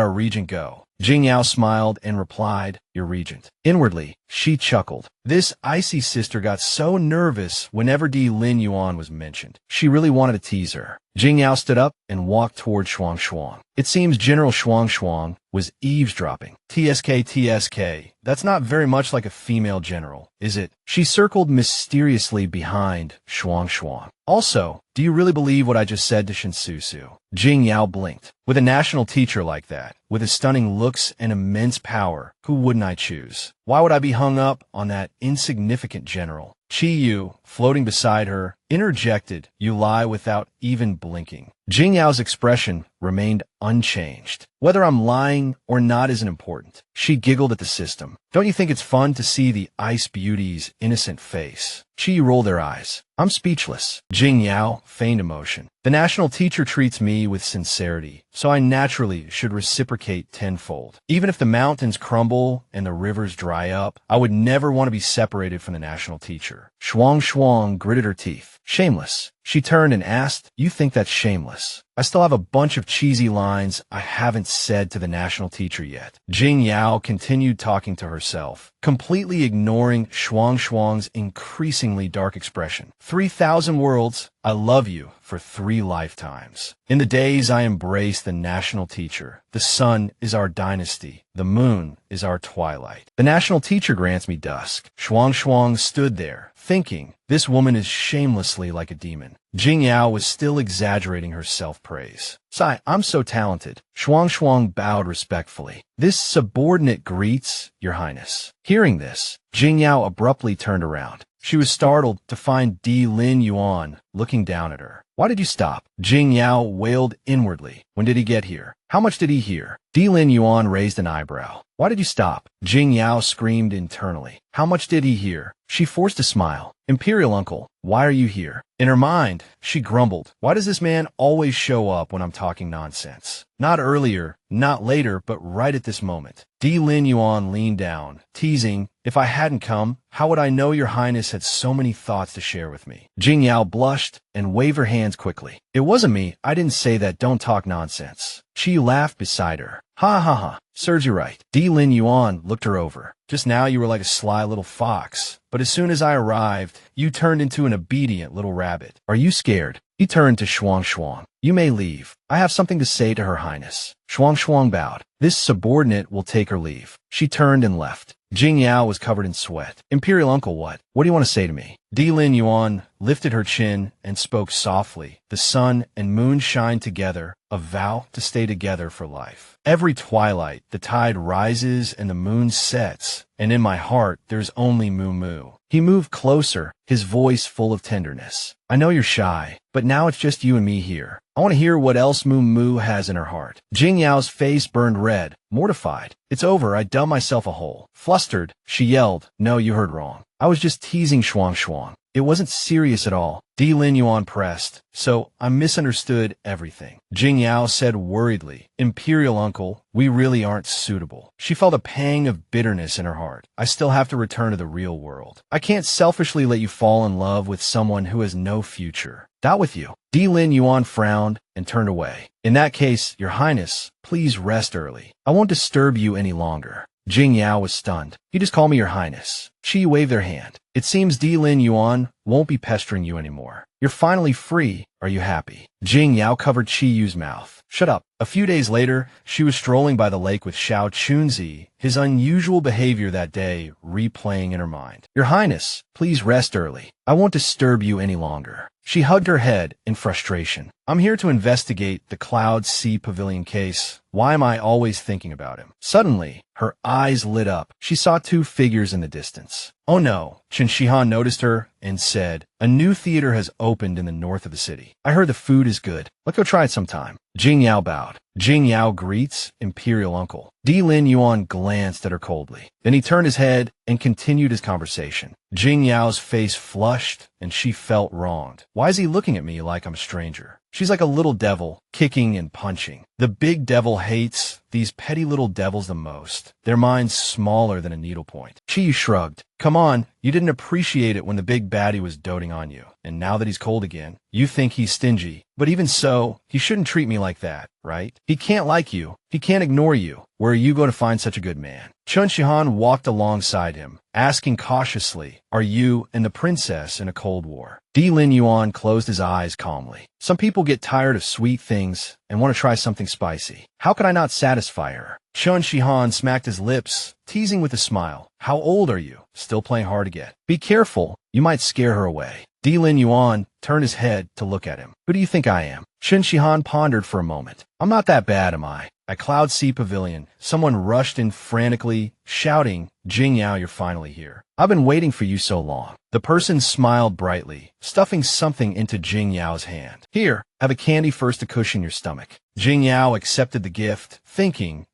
our regent go. Jing Yao smiled and replied, Your regent. Inwardly, she chuckled. This icy sister got so nervous whenever Di Lin Yuan was mentioned. She really wanted to tease her. Jing Yao stood up and walked toward Shuang Shuang. It seems General Shuang Shuang was eavesdropping. TSK, that's not very much like a female general, is it? She circled mysteriously behind Shuang Shuang. Also, do you really believe what I just said to Shin Susu? Jing Yao blinked. With a national teacher like that, with his stunning looks and immense power, who wouldn't I choose? Why would I be hung up on that insignificant general? Chi Yu, floating beside her, interjected, You lie without even blinking. Jing Yao's expression remained unchanged. Whether I'm lying or not isn't important. She giggled at the system. Don't you think it's fun to see the ice beauty's innocent face? Chi Yu rolled her eyes. I'm speechless. Jing Yao feigned emotion. The national teacher treats me with sincerity, so I naturally should reciprocate tenfold. Even if the mountains crumble and the rivers dry up, I would never want to be separated from the national teacher. Shuang Shuang gritted her teeth. Shameless. She turned and asked, "You think that's shameless?" I still have a bunch of cheesy lines I haven't said to the national teacher yet. Jing Yao continued talking to herself, completely ignoring Shuang's increasingly dark expression. 3,000 worlds, I love you for 3 lifetimes. In the days I embrace the national teacher, the sun is our dynasty, the moon is our twilight. The national teacher grants me dusk. Shuang stood there, thinking, this woman is shamelessly like a demon. Jing Yao was still exaggerating her self-praise. "Sai, I'm so talented." Shuang bowed respectfully. "This subordinate greets, Your Highness." Hearing this, Jing Yao abruptly turned around. She was startled to find Di Lin Yuan looking down at her. "Why did you stop?" Jing Yao wailed inwardly. "When did he get here? How much did he hear?" Di Lin Yuan raised an eyebrow. "Why did you stop?" Jing Yao screamed internally. "How much did he hear?" She forced a smile. "Imperial uncle, why are you here?" In her mind, she grumbled, "Why does this man always show up when I'm talking nonsense? Not earlier, not later, but right at this moment." Di Lin Yuan leaned down, teasing, "If I hadn't come, how would I know Your Highness had so many thoughts to share with me?" Jing Yao blushed and waved her hands quickly. "It wasn't me. I didn't say that. Don't talk nonsense." She laughed beside her. "Ha ha ha. Serves you right." Di Lin Yuan looked her over. "Just now you were like a sly little fox, but as soon as I arrived, you turned into an obedient little rabbit. Are you scared?" He turned to Shuang. "You may leave. I have something to say to Her Highness." Shuang bowed. "This subordinate will take her leave." She turned and left. Jing Yao was covered in sweat. "Imperial uncle, what? What do you want to say to me?" Di Lin Yuan lifted her chin and spoke softly. "The sun and moon shine together, a vow to stay together for life. Every twilight, the tide rises and the moon sets, and in my heart, there's only Moo." He moved closer, his voice full of tenderness. "I know you're shy, but now it's just you and me here. I want to hear what else Moo has in her heart." Jing Yao's face burned red, mortified. "It's over. I dug myself a hole." Flustered, she yelled, "No, you heard wrong. I was just teasing Shuang. It wasn't serious at all." Di Lin Yuan pressed. "So I misunderstood everything." Jing Yao said worriedly, "Imperial uncle, we really aren't suitable." She felt a pang of bitterness in her heart. "I still have to return to the real world. I can't selfishly let you fall in love with someone who has no future. Not with you." Di Lin Yuan frowned and turned away. "In that case, Your Highness, please rest early. I won't disturb you any longer." Jing Yao was stunned. "You just call me Your Highness." She waved her hand. "It seems Di Lin Yuan won't be pestering you anymore. You're finally free. Are you happy?" Jing Yao covered Chi Yu's mouth. "Shut up." A few days later, she was strolling by the lake with Xiao Chunzi, his unusual behavior that day replaying in her mind. "Your Highness, please rest early. I won't disturb you any longer." She hugged her head in frustration. "I'm here to investigate the Cloud Sea Pavilion case. Why am I always thinking about him?" Suddenly, her eyes lit up. She saw 2 figures in the distance. "Oh no." Chen Shihan noticed her and said, "A new theater has opened in the north of the city. I heard the food is good. Let's go try it sometime." Jing Yao bowed. Jing Yao greets Imperial uncle. Di Lin Yuan glanced at her coldly. Then he turned his head and continued his conversation. Jing Yao's face flushed and she felt wronged. Why is he looking at me like I'm a stranger? She's like a little devil, kicking and punching. The big devil hates these petty little devils the most. Their minds smaller than a needlepoint. Chi shrugged. "Come on, you didn't appreciate it when the big baddie was doting on you. And now that he's cold again, you think he's stingy. But even so, he shouldn't treat me like that, right? He can't like you. He can't ignore you. Where are you going to find such a good man?" Chun Shihan walked alongside him, asking cautiously, "Are you and the princess in a cold war?" Di Lin Yuan closed his eyes calmly. "Some people get tired of sweet things and want to try something spicy. How could I not satisfy her?" Chun Shihan smacked his lips, teasing with a smile. "How old are you? Still playing hard to get. Be careful, you might scare her away." Di Lin Yuan turned his head to look at him. "Who do you think I am?" Chun Shihan pondered for a moment. "I'm not that bad, am I?" At Cloud Sea Pavilion, someone rushed in frantically, shouting, "Jing Yao, you're finally here. I've been waiting for you so long." The person smiled brightly, stuffing something into Jing Yao's hand. "Here, have a candy first to cushion your stomach." Jing Yao accepted the gift, thinking,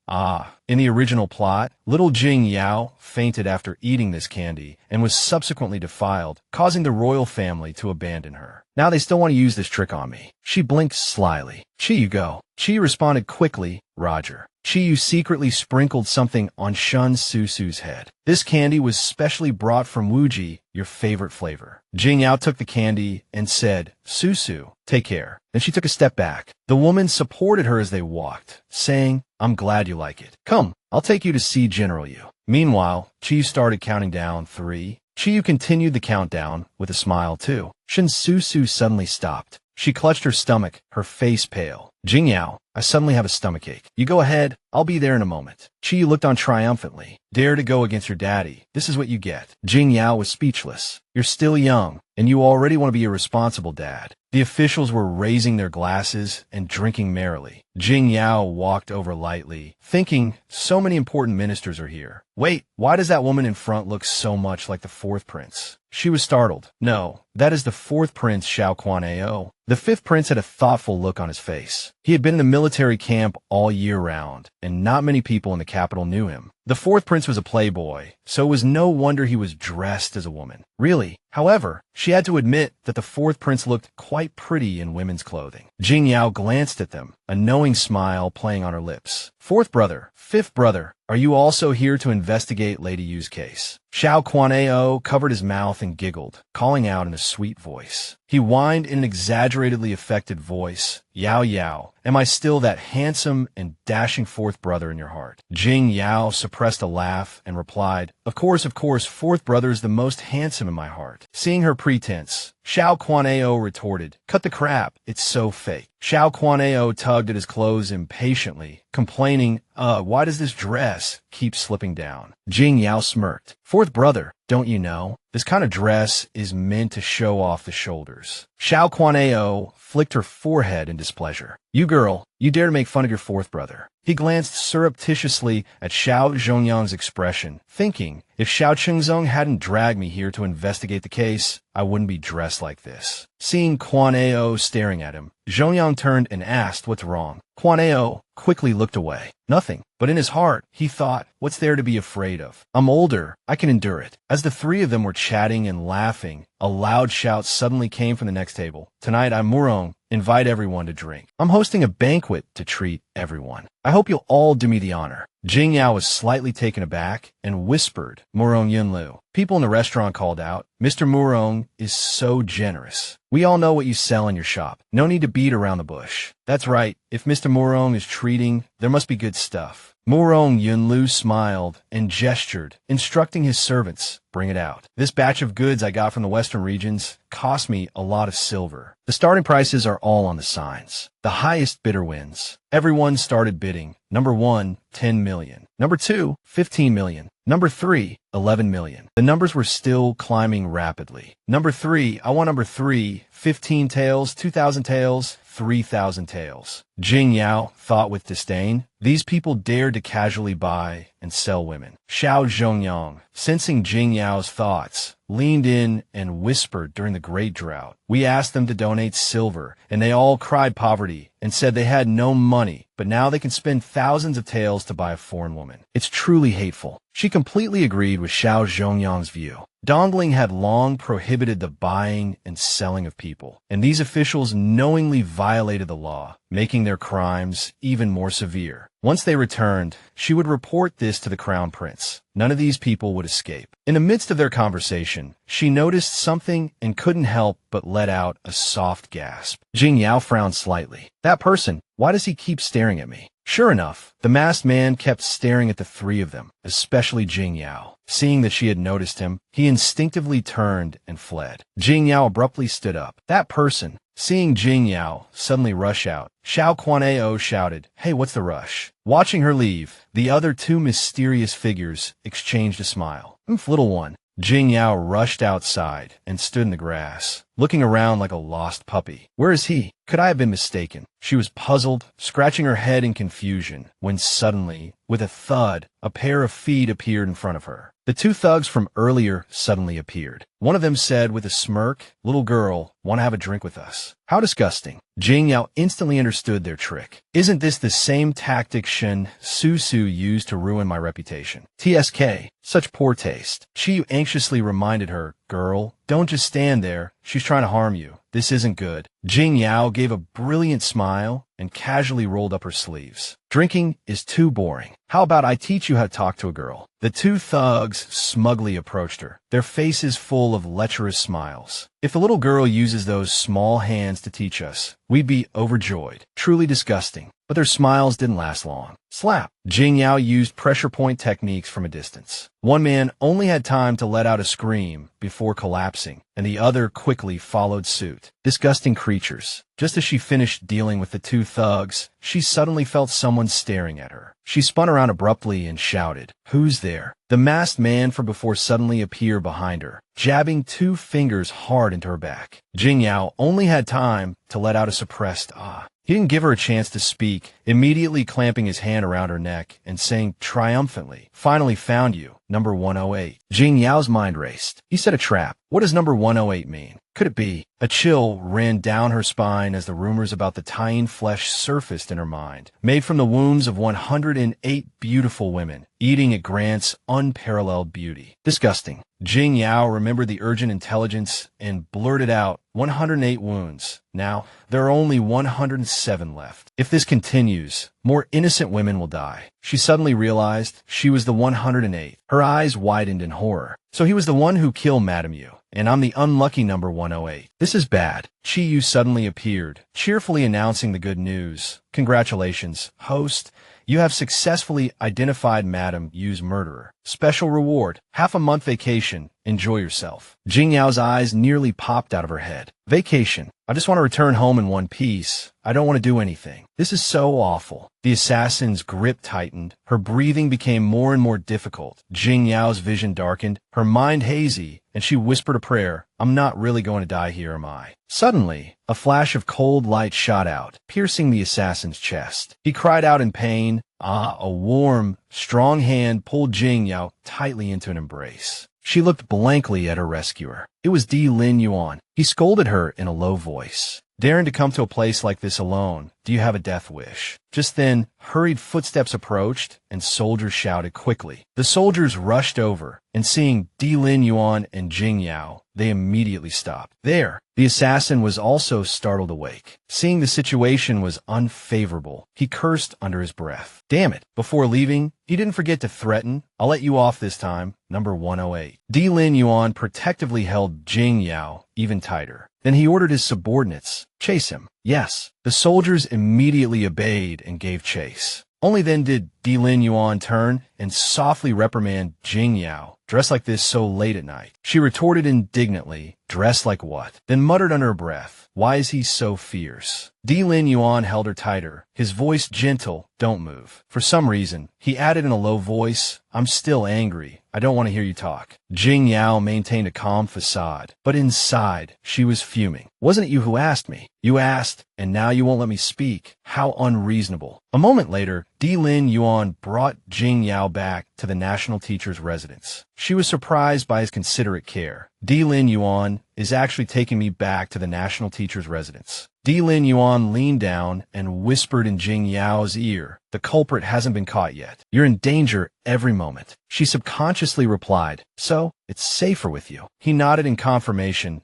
in the original plot, little Jing Yao fainted after eating this candy and was subsequently defiled, causing the royal family to abandon her. Now they still want to use this trick on me. She blinked slyly. "Chi, you go." Chi responded quickly, "Roger." Chiyu secretly sprinkled something on Shun Susu's head. This candy was specially brought from Wuji, your favorite flavor. Jingyao took the candy and said, Susu, take care. Then she took a step back. The woman supported her as they walked, saying, I'm glad you like it. Come, I'll take you to see General Yu. Meanwhile, Chiyu started counting down 3. Chiyu continued the countdown with a smile too. Shin Susu suddenly stopped. She clutched her stomach, her face pale. Jingyao, I suddenly have a stomachache. You go ahead, I'll be there in a moment. Chiyu looked on triumphantly. Dare to go against your daddy. This is what you get. Jingyao was speechless. You're still young, and you already want to be a responsible dad. The officials were raising their glasses and drinking merrily. Jingyao walked over lightly, thinking, so many important ministers are here. Wait, why does that woman in front look so much like the 4th prince? She was startled. No, that is the 4th prince, Xiao Quan-Ao. The 5th prince had a thoughtful look on his face. He had been in the military camp all year round, and not many people in the capital knew him. The 4th prince was a playboy, so it was no wonder he was dressed as a woman. Really. However, she had to admit that the 4th prince looked quite pretty in women's clothing. Jingyao glanced at them, a knowing smile playing on her lips. 4th brother, 5th brother, are you also here to investigate Lady Yu's case? Xiao Quan-Ao covered his mouth and giggled, calling out in a sweet voice. He whined in an exaggeratedly affected voice, Yao Yao, am I still that handsome and dashing 4th brother in your heart? Jingyao suppressed a laugh and replied, of course, 4th brother is the most handsome in my heart. Seeing her pretense, Xiao Quan-Ao retorted, cut the crap, it's so fake. Xiao Quan-Ao tugged at his clothes impatiently, complaining, why does this dress keep slipping down? Jingyao smirked. 4th brother, don't you know? This kind of dress is meant to show off the shoulders. Xiao Quan-Ao flicked her forehead in displeasure. You girl, you dare to make fun of your 4th brother. He glanced surreptitiously at Xiao Zhongyang's expression, thinking, if Xiao Qingzong hadn't dragged me here to investigate the case, I wouldn't be dressed like this. Seeing Quan-Ao staring at him, Zhongyang turned and asked what's wrong. Quan-Ao quickly looked away. Nothing. But in his heart, he thought, what's there to be afraid of? I'm older. I can endure it. As the 3 of them were chatting and laughing, a loud shout suddenly came from the next table. Tonight I'm Murong. Invite everyone to drink. I'm hosting a banquet to treat everyone. I hope you'll all do me the honor. Jingyao was slightly taken aback and whispered, Murong Yunlu. People in the restaurant called out, Mr. Murong is so generous. We all know what you sell in your shop. No need to beat around the bush. That's right. If Mr. Murong is treating, there must be good stuff. Murong Yunlu smiled and gestured, instructing his servants, bring it out. This batch of goods I got from the western regions cost me a lot of silver. The starting prices are all on the signs. The highest bidder wins. Everyone started bidding. Number 1, 10 million. Number 2, 15 million. Number 3, 11 million. The numbers were still climbing rapidly. Number 3, I want number 3, 15 taels, 2,000 taels, 3,000 taels. Jingyao thought with disdain, these people dared to casually buy and sell women. Xiao Zhongyang, sensing Jingyao's thoughts, leaned in and whispered during the Great Drought. We asked them to donate silver, and they all cried poverty and said they had no money, but now they can spend thousands of taels to buy a foreign woman. It's truly hateful. She completely agreed with Xiao Zhongyang's view. Dongling had long prohibited the buying and selling of people, and these officials knowingly violated the law, making their crimes even more severe. Once they returned, she would report this to the crown prince. None of these people would escape. In the midst of their conversation, she noticed something and couldn't help but let out a soft gasp. Jingyao frowned slightly. That person, why does he keep staring at me? Sure enough, the masked man kept staring at the 3 of them, especially Jingyao. Seeing that she had noticed him, he instinctively turned and fled. Jingyao abruptly stood up. That person, seeing Jingyao suddenly rush out, Xiao Quan-Ao shouted, hey, what's the rush? Watching her leave, the other 2 mysterious figures exchanged a smile. Little one. Jingyao rushed outside and stood in the grass, looking around like a lost puppy. Where is he? Could I have been mistaken? She was puzzled, scratching her head in confusion, when suddenly, with a thud, a pair of feet appeared in front of her. The 2 thugs from earlier suddenly appeared. One of them said with a smirk, little girl, want to have a drink with us? How disgusting. Jingyao instantly understood their trick. Isn't this the same tactic Shin Susu used to ruin my reputation? TSK. Such poor taste. Chiyu anxiously reminded her, girl, don't just stand there. She's trying to harm you. This isn't good. Jingyao gave a brilliant smile and casually rolled up her sleeves. Drinking is too boring. How about I teach you how to talk to a girl? The two thugs smugly approached her, their faces full of lecherous smiles. If the little girl uses those small hands to teach us, we'd be overjoyed. Truly disgusting. But their smiles didn't last long. Slap. Jing Yao used pressure point techniques from a distance. One man only had time to let out a scream before collapsing, and the other quickly followed suit. Disgusting creatures. Just as she finished dealing with the two thugs, she suddenly felt someone staring at her. She spun around abruptly and shouted, "Who's there?" The masked man from before suddenly appeared behind her, jabbing two fingers hard into her back. Jing Yao only had time to let out a suppressed ah. He didn't give her a chance to speak, immediately clamping his hand around her neck and saying triumphantly, "Finally found you, number 108. Jing Yao's mind raced. He set a trap. What does number 108 mean? Could it be? A chill ran down her spine as the rumors about the tying flesh surfaced in her mind. Made from the wombs of 108 beautiful women, eating at Grant's unparalleled beauty. Disgusting. Jing Yao remembered the urgent intelligence and blurted out, 108 wounds. Now, there are only 107 left. If this continues, more innocent women will die. She suddenly realized she was the 108th. Her eyes widened in horror. So he was the one who killed Madame Yu, and I'm the unlucky number 108. This is bad. Chi Yu suddenly appeared, cheerfully announcing the good news. Congratulations, host. You have successfully identified Madame Yu's murderer. Special reward, half a month vacation. Enjoy yourself. Jing Yao's eyes nearly popped out of her head. Vacation. I just want to return home in one piece. I don't want to do anything. This is so awful. The assassin's grip tightened. Her breathing became more and more difficult. Jing Yao's vision darkened, her mind hazy, and she whispered a prayer. I'm not really going to die here, am I? Suddenly, a flash of cold light shot out, piercing the assassin's chest. He cried out in pain. A warm, strong hand pulled Jing Yao tightly into an embrace. She looked blankly at her rescuer. It was Di Lin Yuan. He scolded her in a low voice. Daring to come to a place like this alone, do you have a death wish? Just then, hurried footsteps approached, and soldiers shouted quickly. The soldiers rushed over, and seeing Di Lin Yuan and Jing Yao, they immediately stopped. There! The assassin was also startled awake. Seeing the situation was unfavorable, he cursed under his breath. Damn it! Before leaving, he didn't forget to threaten, I'll let you off this time, number 108. Di Lin Yuan protectively held Jing Yao even tighter. Then he ordered his subordinates, chase him. Yes, the soldiers immediately obeyed and gave chase. Only then did Di Lin Yuan turn and softly reprimand Jing Yao. Dressed like this so late at night. She retorted indignantly, dressed like what? Then muttered under her breath, why is he so fierce? Di Lin Yuan held her tighter, his voice gentle, don't move. For some reason, he added in a low voice, I'm still angry. I don't want to hear you talk. Jing Yao maintained a calm facade, but inside, she was fuming. Wasn't it you who asked me? You asked, and now you won't let me speak. How unreasonable. A moment later, Di Lin Yuan brought Jing Yao back to the national teacher's residence. She was surprised by his considerate care. Di Lin Yuan is actually taking me back to the national teacher's residence. Di Lin Yuan leaned down and whispered in Jing Yao's ear, the culprit hasn't been caught yet. You're in danger every moment. She subconsciously replied, so, it's safer with you. He nodded in confirmation.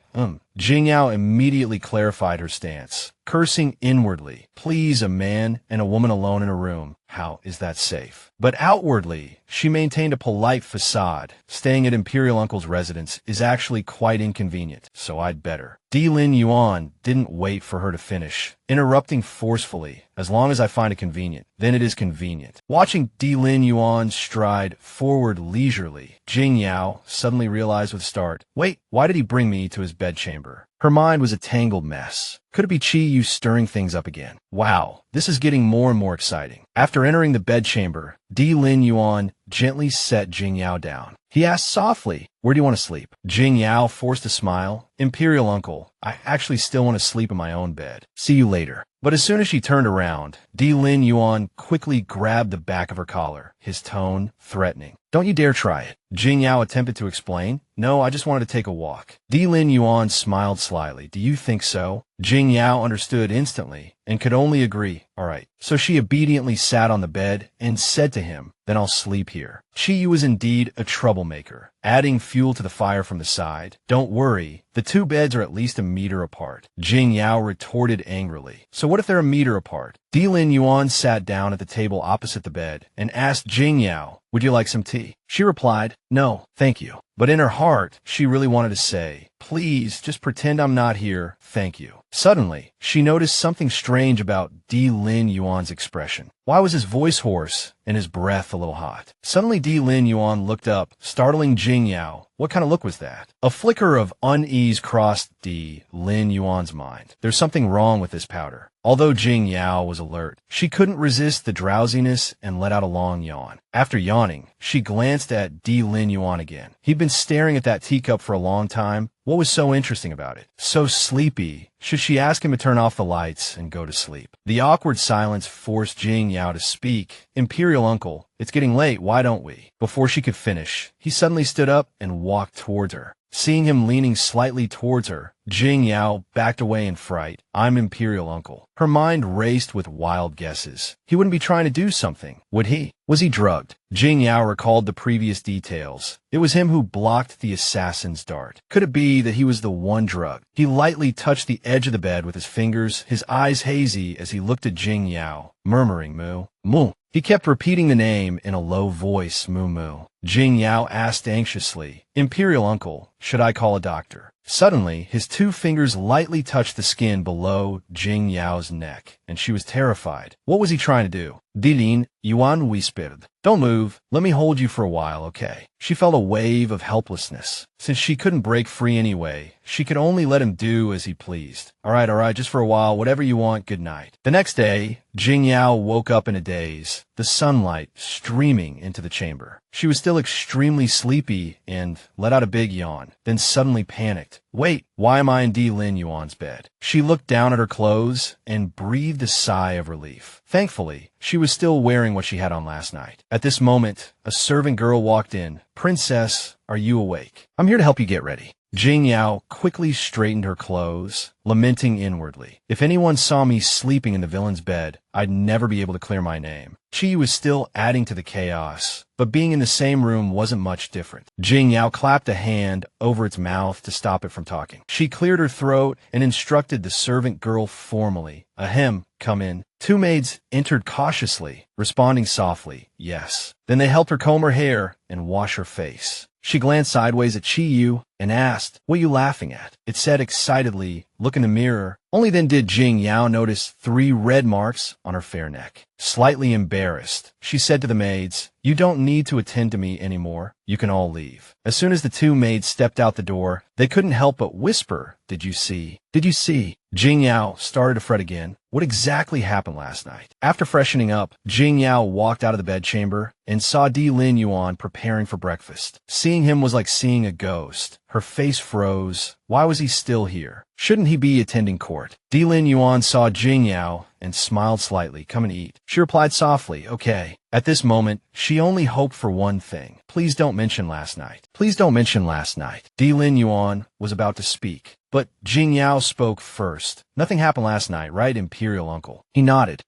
Jing Yao immediately clarified her stance, cursing inwardly. Please, a man and a woman alone in a room. How is that safe? But outwardly, she maintained a polite facade. Staying at Imperial Uncle's residence is actually quite inconvenient, so I'd better. Di Lin Yuan didn't wait for her to finish, interrupting forcefully. As long as I find it convenient, then it is convenient. Watching Di Lin Yuan stride forward leisurely, Jing Yao suddenly realized with a start, wait, why did he bring me to his bedchamber? Her mind was a tangled mess. Could it be Chi Yu stirring things up again? Wow, this is getting more and more exciting. After entering the bedchamber, Di Lin Yuan gently set Jing Yao down. He asked softly, where do you want to sleep? Jing Yao forced a smile. Imperial Uncle, I actually still want to sleep in my own bed. See you later. But as soon as she turned around, Di Lin Yuan quickly grabbed the back of her collar, his tone threatening. Don't you dare try it. Jing Yao attempted to explain. No, I just wanted to take a walk. Di Lin Yuan smiled slyly. Do you think so? Jing Yao understood instantly and could only agree. All right. So she obediently sat on the bed and said to him, then I'll sleep here. Chi Yu was indeed a troublemaker, adding fuel to the fire from the side. Don't worry, the two beds are at least a meter apart. Jing Yao retorted angrily. So what if they're a meter apart? Di Lin Yuan sat down at the table opposite the bed and asked Jing Yao, would you like some tea? She replied, no, thank you. But in her heart, she really wanted to say, please, just pretend I'm not here, thank you. Suddenly, she noticed something strange about Di Lin Yuan's expression. Why was his voice hoarse and his breath a little hot? Suddenly, Di Lin Yuan looked up, startling Jing Yao. What kind of look was that? A flicker of unease crossed Di Lin Yuan's mind. There's something wrong with this powder. Although Jing Yao was alert, she couldn't resist the drowsiness and let out a long yawn. After yawning, she glanced at Di Lin Yuan again. He'd been staring at that teacup for a long time. What was so interesting about it? So sleepy. Should she ask him to turn off the lights and go to sleep? The awkward silence forced Jing Yao to speak. Imperial uncle, it's getting late, why don't we? Before she could finish, he suddenly stood up and walked towards her. Seeing him leaning slightly towards her, Jing Yao backed away in fright. I'm Imperial uncle. Her mind raced with wild guesses. He wouldn't be trying to do something, would he? Was he drugged? Jing Yao recalled the previous details. It was him who blocked the assassin's dart. Could it be that he was the one drugged? He lightly touched the edge of the bed with his fingers, his eyes hazy as he looked at Jing Yao, murmuring moo, moo. He kept repeating the name in a low voice, moo moo. Jing Yao asked anxiously, Imperial uncle, should I call a doctor? Suddenly, his two fingers lightly touched the skin below Jing Yao's neck, and she was terrified. What was he trying to do? Di Lin Yuan whispered, don't move. Let me hold you for a while, okay? She felt a wave of helplessness. Since she couldn't break free anyway, she could only let him do as he pleased. All right, just for a while, whatever you want, good night. The next day, Jing Yao woke up in a daze, the sunlight streaming into the chamber. She was still extremely sleepy and let out a big yawn, then suddenly panicked. Wait, why am I in Di Lin Yuan's bed? She looked down at her clothes and breathed a sigh of relief. Thankfully, she was still wearing what she had on last night. At this moment, a servant girl walked in. Princess, are you awake? I'm here to help you get ready. Jing Yao quickly straightened her clothes, lamenting inwardly. If anyone saw me sleeping in the villain's bed, I'd never be able to clear my name. Chi was still adding to the chaos, but being in the same room wasn't much different. Jing Yao clapped a hand over its mouth to stop it from talking. She cleared her throat and instructed the servant girl formally. Ahem, come in. Two maids entered cautiously, responding softly, yes. Then they helped her comb her hair and wash her face. She glanced sideways at Chi Yu and asked, what are you laughing at? It said excitedly, look in the mirror. Only then did Jing Yao notice 3 red marks on her fair neck. Slightly embarrassed, she said to the maids, you don't need to attend to me anymore. You can all leave. As soon as the 2 maids stepped out the door, they couldn't help but whisper, did you see? Did you see? Jing Yao started to fret again. What exactly happened last night? After freshening up, Jing Yao walked out of the bedchamber and saw Di Lin Yuan preparing for breakfast. Seeing him was like seeing a ghost. Her face froze. Why was he still here? Shouldn't he be attending court? Di Lin Yuan saw Jing Yao and smiled slightly. Come and eat. She replied softly, okay. At this moment, she only hoped for one thing. Please don't mention last night. Please don't mention last night. Di Lin Yuan was about to speak, but Jing Yao spoke first. Nothing happened last night, right, Imperial uncle? He nodded.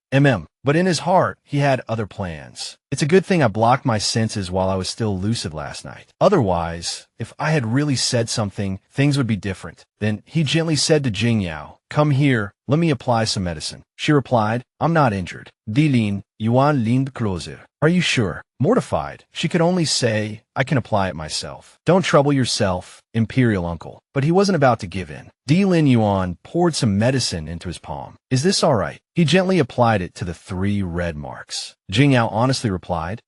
But in his heart, he had other plans. It's a good thing I blocked my senses while I was still lucid last night. Otherwise, if I had really said something, things would be different. Then he gently said to Jing Yao, come here, let me apply some medicine. She replied, I'm not injured. Di Lin Yuan leaned closer. Are you sure? Mortified, she could only say, I can apply it myself. Don't trouble yourself, Imperial uncle. But he wasn't about to give in. Di Lin Yuan poured some medicine into his palm. Is this all right? He gently applied it to the 3 red marks. Jing Yao honestly replied,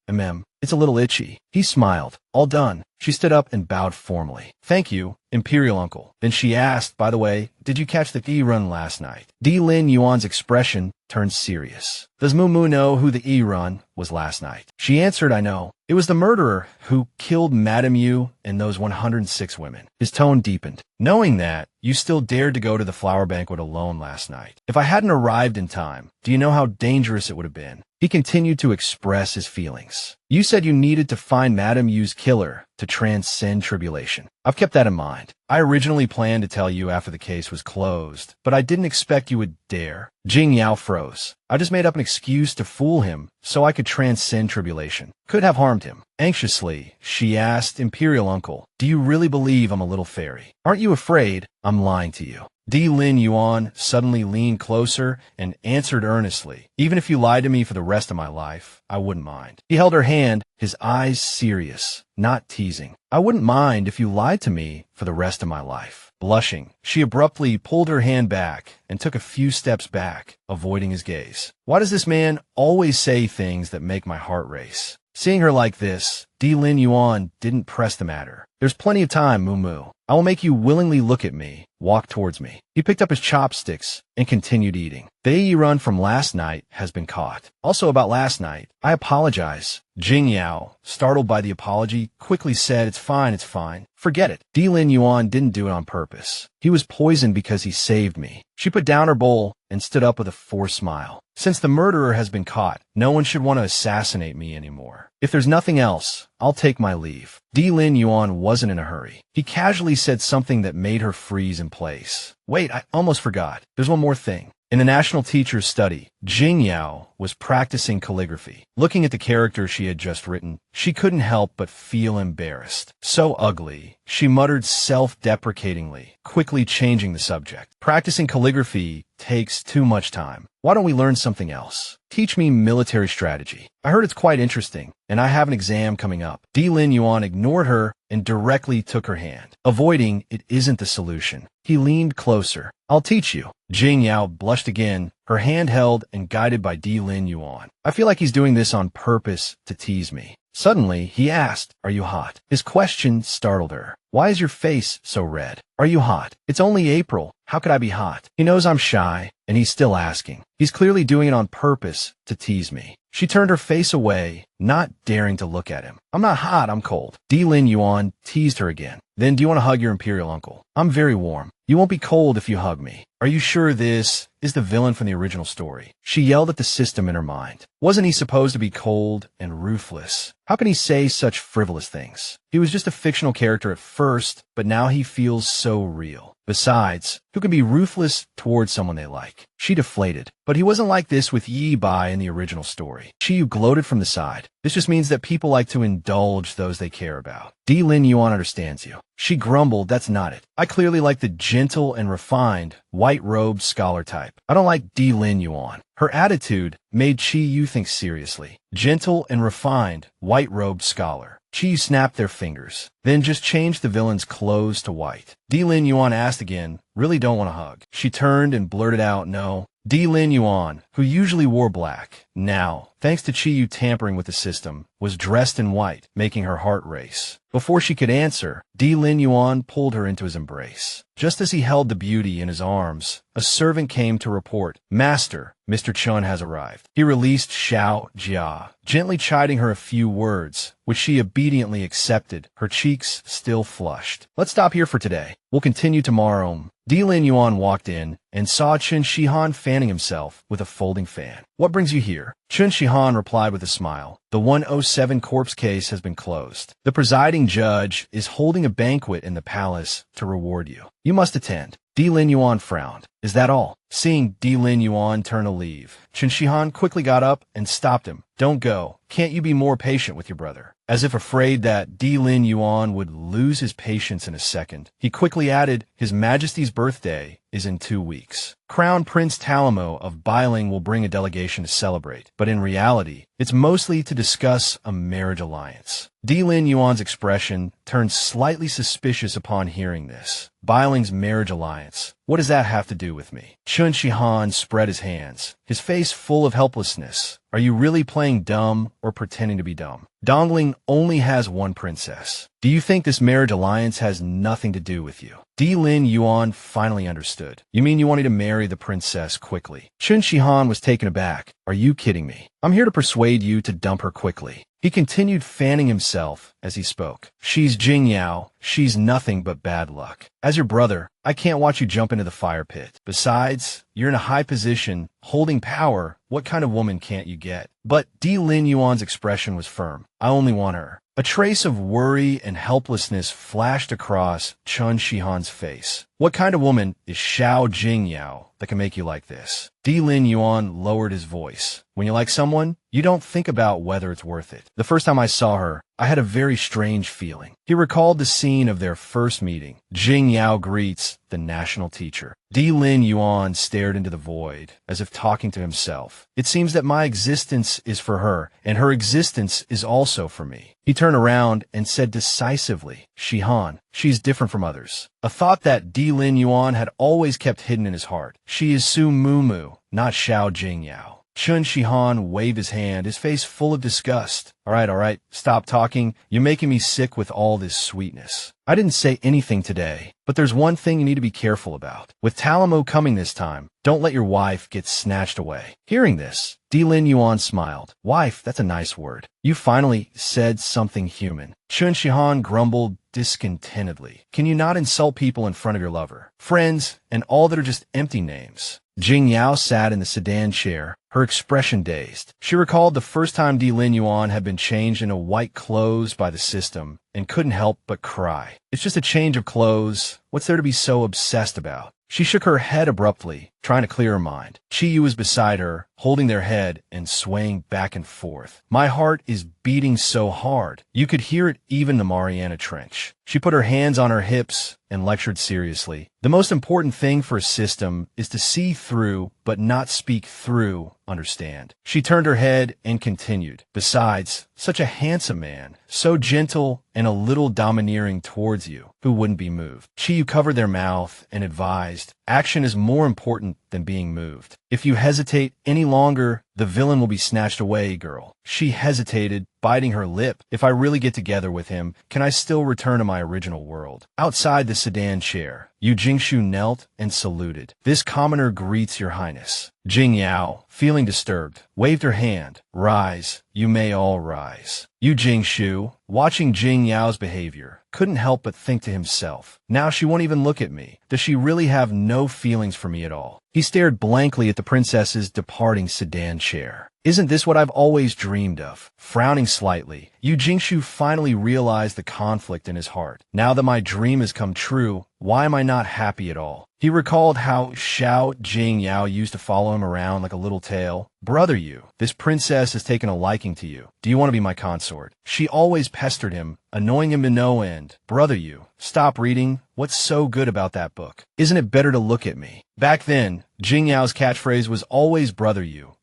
it's a little itchy. He smiled. All done. She stood up and bowed formally. Thank you, Imperial uncle. Then she asked, by the way, did you catch the E-run last night? Di Lin Yuan's expression turned serious. Does Moo Moo know who the E-run was last night? She answered, I know. It was the murderer who killed Madame Yu and those 106 women. His tone deepened. Knowing that, you still dared to go to the flower banquet alone last night. If I hadn't arrived in time, do you know how dangerous it would have been? He continued to express his feelings. You said you needed to find Madame Yu's killer to transcend tribulation. I've kept that in mind. I originally planned to tell you after the case was closed, but I didn't expect you would dare. Jing Yao froze. I just made up an excuse to fool him so I could transcend tribulation. Could have harmed him. Anxiously, she asked Imperial Uncle, do you really believe I'm a little fairy? Aren't you afraid I'm lying to you? Di Lin Yuan suddenly leaned closer and answered earnestly, even if you lied to me for the rest of my life, I wouldn't mind. He held her hand, his eyes serious, not teasing. I wouldn't mind if you lied to me for the rest of my life. Blushing, she abruptly pulled her hand back and took a few steps back, avoiding his gaze. Why does this man always say things that make my heart race? Seeing her like this, Di Lin Yuan didn't press the matter. There's plenty of time, Moo Moo. I will make you willingly look at me, walk towards me. He picked up his chopsticks and continued eating. The AE run from last night has been caught. Also about last night, I apologize. Jing Yao, startled by the apology, quickly said, it's fine. Forget it. Di Lin Yuan didn't do it on purpose. He was poisoned because he saved me. She put down her bowl and stood up with a forced smile. Since the murderer has been caught, no one should want to assassinate me anymore. If there's nothing else, I'll take my leave. Di Lin Yuan wasn't in a hurry. He casually said something that made her freeze in place. Wait, I almost forgot. There's one more thing. In the National Teacher's Study, Jing Yao was practicing calligraphy. Looking at the character she had just written, she couldn't help but feel embarrassed. So ugly, she muttered self-deprecatingly, quickly changing the subject. Practicing calligraphy takes too much time. Why don't we learn something else? Teach me military strategy. I heard it's quite interesting, and I have an exam coming up. Di Lin Yuan ignored her and directly took her hand. Avoiding it isn't the solution. He leaned closer. I'll teach you. Jing Yao blushed again, her hand held and guided by Di Lin Yuan. I feel like he's doing this on purpose to tease me. Suddenly, he asked, are you hot? His question startled her. Why is your face so red? Are you hot? It's only April. How could I be hot? He knows I'm shy, and he's still asking. He's clearly doing it on purpose to tease me. She turned her face away, not daring to look at him. I'm not hot, I'm cold. Di Lin Yuan teased her again. Then do you want to hug your Imperial uncle? I'm very warm. You won't be cold if you hug me. Are you sure this is the villain from the original story? She yelled at the system in her mind. Wasn't he supposed to be cold and ruthless? How can he say such frivolous things? He was just a fictional character at first, but now he feels so real. Besides, who can be ruthless towards someone they like? She deflated. But he wasn't like this with Yi Bai in the original story. She gloated from the side. This just means that people like to indulge those they care about. Di Lin Yuan understands you. She grumbled, that's not it. I clearly like the gentle and refined, white-robed scholar type. I don't like Di Lin Yuan. Her attitude made Chi Yu think seriously. Gentle and refined, white-robed scholar. Chi Yu snapped their fingers, then just changed the villain's clothes to white. Di Lin Yuan asked again, really don't want to hug. She turned and blurted out, no. Di Lin Yuan, who usually wore black, now, thanks to Chi Yu tampering with the system, was dressed in white, making her heart race. Before she could answer, Di Lin Yuan pulled her into his embrace. Just as he held the beauty in his arms, a servant came to report, Master, Mr. Chun has arrived. He released Xiao Jia, gently chiding her a few words, which she obediently accepted, her cheeks still flushed. Let's stop here for today. We'll continue tomorrow. Di Lin Yuan walked in and saw Chun Shihan fanning himself with a folding fan. What brings you here? Chun Shihan replied with a smile. The 107 corpse case has been closed. The presiding judge is holding a banquet in the palace to reward you. You must attend. Di Lin Yuan frowned. Is that all? Seeing Di Lin Yuan turn to leave, Chun Shihan quickly got up and stopped him. Don't go. Can't you be more patient with your brother? As if afraid that Di Lin Yuan would lose his patience in a second, he quickly added, His Majesty's birthday is in 2 weeks. Crown Prince Talamo of Bailing will bring a delegation to celebrate, but in reality, it's mostly to discuss a marriage alliance. Di Lin Yuan's expression turned slightly suspicious upon hearing this. Bailing's marriage alliance. What does that have to do with me? Chun Shihan spread his hands, his face full of helplessness. Are you really playing dumb or pretending to be dumb? Dongling only has one princess. Do you think this marriage alliance has nothing to do with you? Di Lin Yuan finally understood. You mean you want me to marry the princess quickly? Chun Shihan was taken aback. Are you kidding me? I'm here to persuade you to dump her quickly. He continued fanning himself as he spoke. She's Jing Yao. She's nothing but bad luck. As your brother, I can't watch you jump into the fire pit. Besides, you're in a high position, holding power. What kind of woman can't you get? But Di Lin Yuan's expression was firm. I only want her. A trace of worry and helplessness flashed across Chun Shihan's face. What kind of woman is Xiao Jing Yao that can make you like this? Di Lin Yuan lowered his voice. When you like someone, you don't think about whether it's worth it. The first time I saw her, I had a very strange feeling. He recalled the scene of their first meeting. Jing Yao greets the national teacher. Di Lin Yuan stared into the void, as if talking to himself. It seems that my existence is for her, and her existence is also for me. He turned around and said decisively, Shihan, she's different from others. A thought that Di Lin Yuan had always kept hidden in his heart. She is Su Mumu, not Xiao Jing Yao. Chun Shihan waved his hand, his face full of disgust. All right, stop talking. You're making me sick with all this sweetness. I didn't say anything today, but there's one thing you need to be careful about. With Talamo coming this time, don't let your wife get snatched away. Hearing this, Di Lin Yuan smiled. Wife, that's a nice word. You finally said something human. Chun Shihan grumbled discontentedly. Can you not insult people in front of your lover? Friends, and all that are just empty names. Jing Yao sat in the sedan chair, her expression dazed. She recalled the first time Di Lin Yuan had been changed into white clothes by the system and couldn't help but cry. It's just a change of clothes. What's there to be so obsessed about? She shook her head abruptly, trying to clear her mind. Chi Yu was beside her, holding their head and swaying back and forth. My heart is beating so hard. You could hear it even in the Mariana Trench. She put her hands on her hips and lectured seriously. The most important thing for a system is to see through, but not speak through, understand? She turned her head and continued. Besides, such a handsome man, so gentle and a little domineering towards you, who wouldn't be moved. Chi Yu covered their mouth and advised, action is more important than being moved. If you hesitate any longer, the villain will be snatched away, girl. She hesitated, biting her lip. If I really get together with him, can I still return to my original world? Outside the sedan chair, Yu Jingshu knelt and saluted. This commoner greets your highness. Jing Yao, feeling disturbed, waved her hand. Rise, you may all rise. Yu Jingshu, watching Jing Yao's behavior, couldn't help but think to himself, now she won't even look at me. Does she really have no feelings for me at all? He stared blankly at the princess's departing sedan chair. Isn't this what I've always dreamed of? Frowning slightly, Yu Jingshu finally realized the conflict in his heart. Now that my dream has come true, why am I not happy at all? He recalled how Xiao Jing Yao used to follow him around like a little tail. Brother Yu, this princess has taken a liking to you. Do you want to be my consort? She always pestered him, annoying him to no end. Brother Yu, stop reading. What's so good about that book? Isn't it better to look at me? Back then, Jing Yao's catchphrase was always Brother Yu.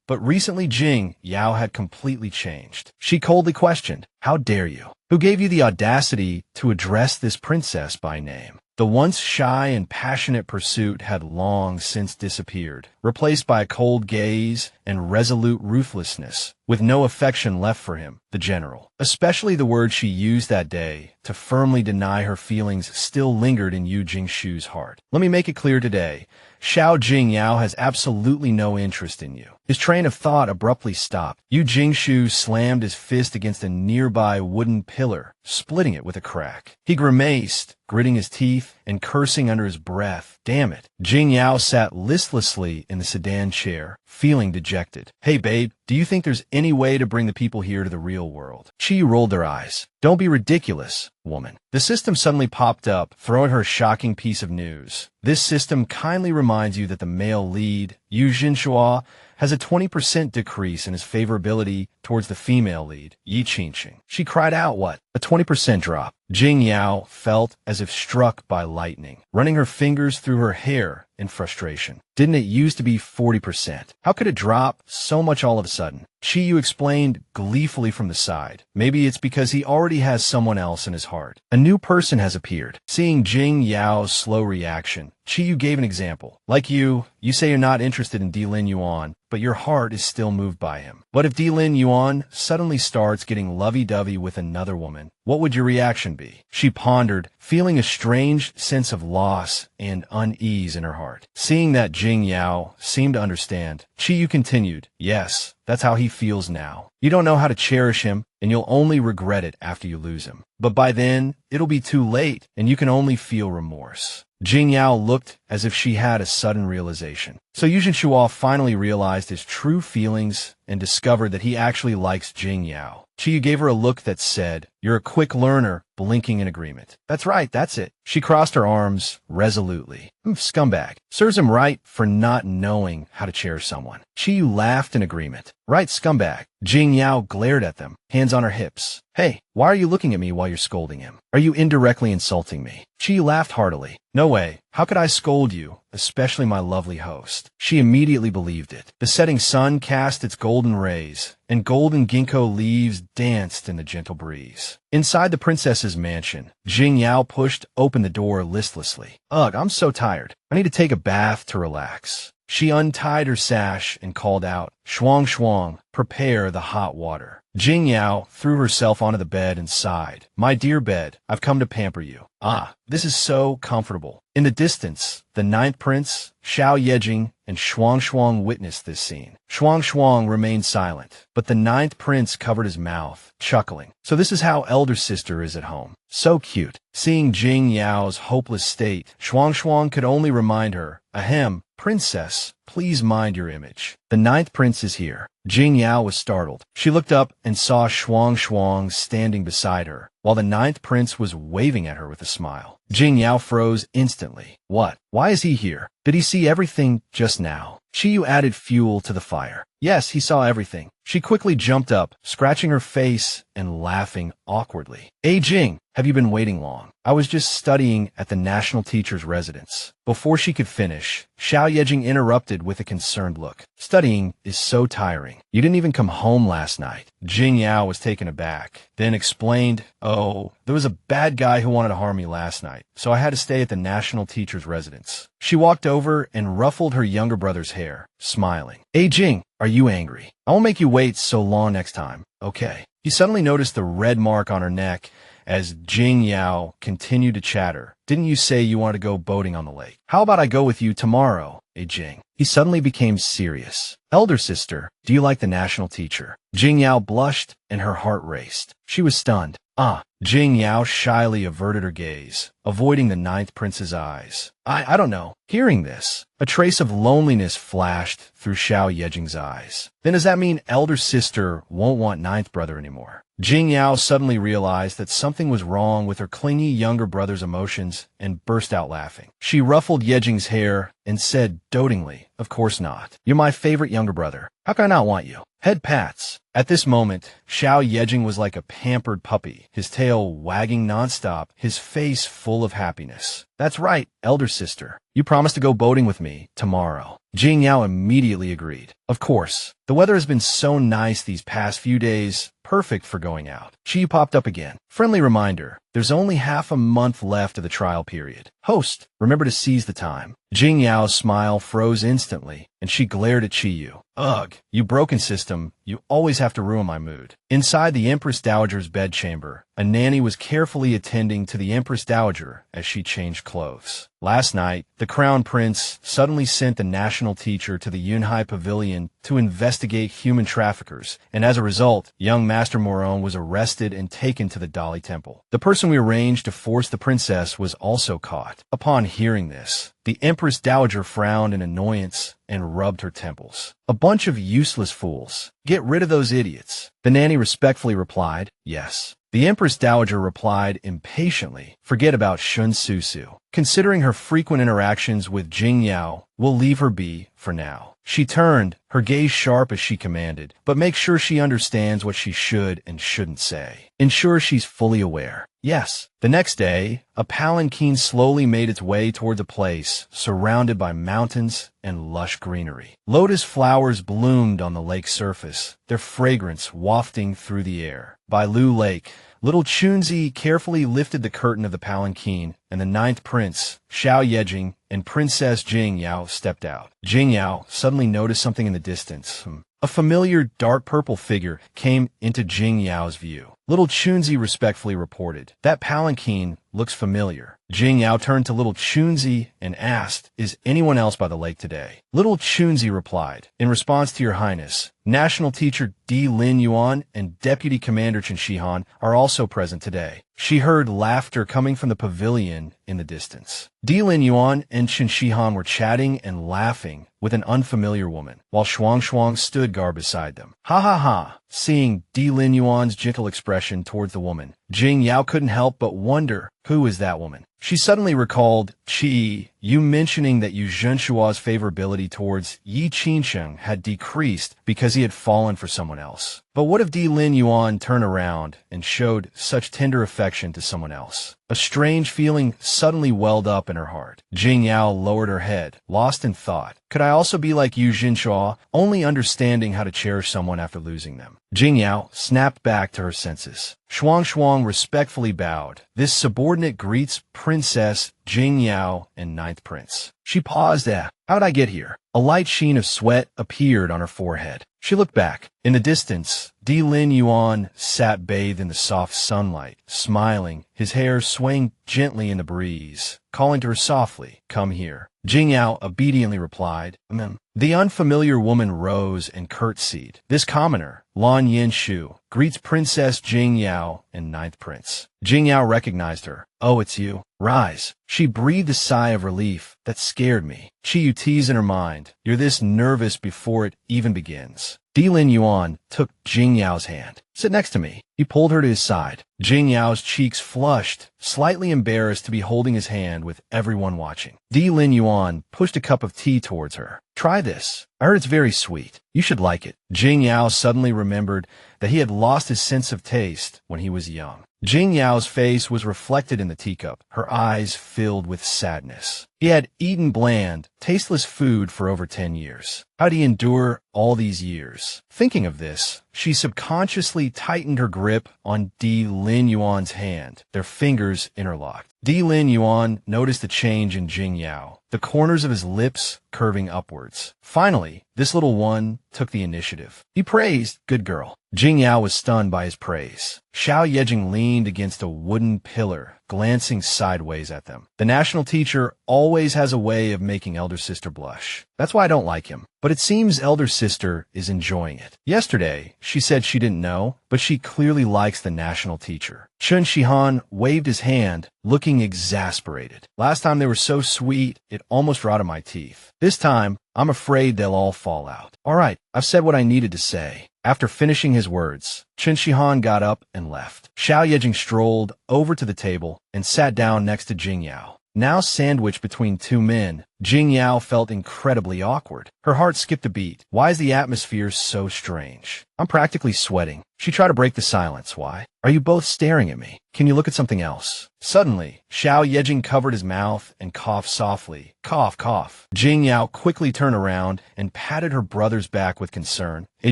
But recently Jing Yao had completely changed. She coldly questioned, how dare you? Who gave you the audacity to address this princess by name? The once shy and passionate pursuit had long since disappeared, replaced by a cold gaze and resolute ruthlessness, with no affection left for him, the general. Especially the words she used that day to firmly deny her feelings still lingered in Yu Jingshu's heart. Let me make it clear today. Xiao Jing Yao has absolutely no interest in you. His train of thought abruptly stopped. Yu Jingshu slammed his fist against a nearby wooden pillar, splitting it with a crack. He grimaced, gritting his teeth and cursing under his breath. Damn it. Jing Yao sat listlessly in the sedan chair, feeling dejected. Hey babe, do you think there's any way to bring the people here to the real world? Chi rolled her eyes. Don't be ridiculous, woman. The system suddenly popped up, throwing her a shocking piece of news. This system kindly reminds you that the male lead, Yu Jinshua, has a 20% decrease in his favorability towards the female lead, Yi Qingqing. She cried out, what? A 20% drop. Jing Yao felt as if struck by lightning, running her fingers through her hair in frustration. Didn't it used to be 40%? How could it drop so much all of a sudden? Chi Yu explained gleefully from the side. Maybe it's because he already has someone else in his heart. A new person has appeared. Seeing Jing Yao's slow reaction, Chi Yu gave an example. Like you say you're not interested in Di Lin Yuan, but your heart is still moved by him. What if Di Lin Yuan suddenly starts getting lovey-dovey with another woman? What would your reaction be? She pondered, feeling a strange sense of loss and unease in her heart. Seeing that Jing Yao seemed to understand, Chi Yu continued, yes, That's how he feels now. You don't know how to cherish him, and you'll only regret it after you lose him. But by then, it'll be too late, and you can only feel remorse. Jing Yao looked as if she had a sudden realization. So Yuzhen Shuo finally realized his true feelings and discovered that he actually likes Jing Yao. Chiyu gave her a look that said, "You're a quick learner," blinking in agreement. "That's right, that's it." She crossed her arms resolutely. Scumbag. Serves him right for not knowing how to cherish someone. Chiyu laughed in agreement. "Right, scumbag." Jing Yao glared at them, hands on her hips. "Hey, why are you looking at me while you're scolding him? Are you indirectly insulting me?" Chiyu laughed heartily. "No way. How could I scold you, especially my lovely host?" She immediately believed it. The setting sun cast its golden rays, and golden ginkgo leaves danced in the gentle breeze. Inside the princess's mansion, Jing Yao pushed open the door listlessly. "Ugh, I'm so tired. I need to take a bath to relax." She untied her sash and called out, "Shuang Shuang, prepare the hot water." Jing Yao threw herself onto the bed and sighed. "My dear bed, I've come to pamper you." "Ah, this is so comfortable." In the distance, the ninth prince, Xiao Yejing, and Shuang Shuang witnessed this scene. Shuang Shuang remained silent, but the ninth prince covered his mouth, chuckling. So this is how elder sister is at home. So cute. Seeing Jing Yao's hopeless state, Shuang Shuang could only remind her, "Ahem, princess, please mind your image. The ninth prince is here." Jing Yao was startled. She looked up and saw Shuang Shuang standing beside her, while the ninth prince was waving at her with a smile. Jing Yao froze instantly. What? Why is he here? Did he see everything just now? Chiyu added fuel to the fire. Yes, he saw everything. She quickly jumped up, scratching her face and laughing awkwardly. "Hey Jing, have you been waiting long? I was just studying at the national teacher's residence." Before she could finish, Xiao Yejing interrupted with a concerned look. "Studying is so tiring. You didn't even come home last night." Jing Yao was taken aback, then explained, "Oh, there was a bad guy who wanted to harm me last night, so I had to stay at the national teacher's residence." She walked over and ruffled her younger brother's hair, smiling. "Hey Jing, are you angry? I won't make you wait so long next time, okay?" He suddenly noticed the red mark on her neck as Jing Yao continued to chatter. "Didn't you say you wanted to go boating on the lake? How about I go with you tomorrow, eh, Jing?" He suddenly became serious. "Elder sister, do you like the national teacher?" Jing Yao blushed and her heart raced. She was stunned. "Ah." Jing Yao shyly averted her gaze, avoiding the ninth prince's eyes. I don't know." Hearing this, a trace of loneliness flashed through Xiao Yejing's eyes. "Then does that mean elder sister won't want ninth brother anymore?" Jing Yao suddenly realized that something was wrong with her clingy younger brother's emotions and burst out laughing. She ruffled Yejing's hair and said dotingly, "Of course not. You're my favorite younger brother. How can I not want you?" Head pats. At this moment, Xiao Yejing was like a pampered puppy, his tail wagging nonstop, his face full of happiness. "That's right, elder sister. You promised to go boating with me tomorrow." Jing Yao immediately agreed. "Of course. The weather has been so nice these past few days, perfect for going out." Chi popped up again. "Friendly reminder, there's only half a month left of the trial period. Host, remember to seize the time." Jing Yao's smile froze instantly, and she glared at Chiyu. "Ugh, you broken system, you always have to ruin my mood." Inside the Empress Dowager's bedchamber, a nanny was carefully attending to the Empress Dowager as she changed clothes. Last night, the Crown Prince suddenly sent the national teacher to the Yunhai Pavilion to investigate human traffickers, and as a result, young Master Moron was arrested and taken to the Dali Temple. The person we arranged to force the princess was also caught. Upon hearing this, the Empress Dowager frowned in annoyance and rubbed her temples. "A bunch of useless fools. Get rid of those idiots." The nanny respectfully replied, "Yes." The Empress Dowager replied impatiently, "Forget about Shun Susu. Considering her frequent interactions with Jing Yao, we'll leave her be for now." She turned, her gaze sharp as she commanded, "But make sure she understands what she should and shouldn't say. Ensure she's fully aware." "Yes." The next day, a palanquin slowly made its way toward the place, surrounded by mountains and lush greenery. Lotus flowers bloomed on the lake's surface, their fragrance wafting through the air. By Lu Lake, little Chunzi carefully lifted the curtain of the palanquin, and the ninth prince, Xiao Yejing, and Princess Jing Yao stepped out. Jing Yao suddenly noticed something in the distance. A familiar dark purple figure came into Jing Yao's view. Little Chunzi respectfully reported. That palanquin looks familiar. Jing Yao turned to little Chunzi and asked, is anyone else by the lake today? Little Chunzi replied, in response to your highness, National Teacher Di Lin Yuan and Deputy Commander Chen Shihan are also present today. She heard laughter coming from the pavilion in the distance. Di Lin Yuan and Chen Shihan were chatting and laughing with an unfamiliar woman, while Shuang Shuang stood guard beside them. Ha ha ha! Seeing Di Lin Yuan's gentle expression towards the woman, Jing Yao couldn't help but wonder, who is that woman? She suddenly recalled, Qi, you mentioning that Yu Zhenshua's favorability towards Yi Qinsheng had decreased because he had fallen for someone else. But what if Di Lin Yuan turned around and showed such tender affection to someone else? A strange feeling suddenly welled up in her heart. Jing Yao lowered her head, lost in thought. Could I also be like Yu Zhenshua, only understanding how to cherish someone after losing them? Jing Yao snapped back to her senses. Shuang Shuang respectfully bowed. This subordinate greets Princess Jing Yao and Ninth Prince. She paused. How'd I get here? A light sheen of sweat appeared on her forehead. She looked back. In the distance, Di Lin Yuan sat bathed in the soft sunlight, smiling, his hair swaying gently in the breeze, calling to her softly, come here. Jing Yao obediently replied, Amen. The unfamiliar woman rose and curtsied. This commoner, Lan Yin Shu, greets Princess Jing Yao and Ninth Prince. Jing Yao recognized her. Oh, it's you. Rise. She breathed a sigh of relief. That scared me. Chi teased in her mind. You're this nervous before it even begins. Di Lin Yuan took Jing Yao's hand. Sit next to me. He pulled her to his side. Jing Yao's cheeks flushed, slightly embarrassed to be holding his hand with everyone watching. Di Lin Yuan pushed a cup of tea towards her. Try this. I heard it's very sweet. You should like it. Jing Yao suddenly remembered that he had lost his sense of taste when he was young. Jing Yao's face was reflected in the teacup, her eyes filled with sadness. He had eaten bland, tasteless food for over 10 years. How'd he endure all these years? Thinking of this, she subconsciously tightened her grip on Di Lin Yuan's hand, their fingers interlocked. Di Lin Yuan noticed a change in Jing Yao, the corners of his lips curving upwards. Finally, this little one took the initiative. He praised, good girl. Jing Yao was stunned by his praise. Xiao Yejing leaned against a wooden pillar, glancing sideways at them. The national teacher always has a way of making elder sister blush. That's why I don't like him. But it seems elder sister is enjoying it. Yesterday, she said she didn't know, but she clearly likes the national teacher. Chen Shihan waved his hand, looking exasperated. Last time they were so sweet, it almost rotted my teeth. This time, I'm afraid they'll all fall out. All right, I've said what I needed to say. After finishing his words, Chen Shihan got up and left. Xiao Yejing strolled over to the table and sat down next to Jing Yao. Now sandwiched between two men, Jing Yao felt incredibly awkward. Her heart skipped a beat. Why is the atmosphere so strange? I'm practically sweating. She tried to break the silence. Why? Are you both staring at me? Can you look at something else? Suddenly, Xiao Yejing covered his mouth and coughed softly. Cough, cough. Jing Yao quickly turned around and patted her brother's back with concern. Hey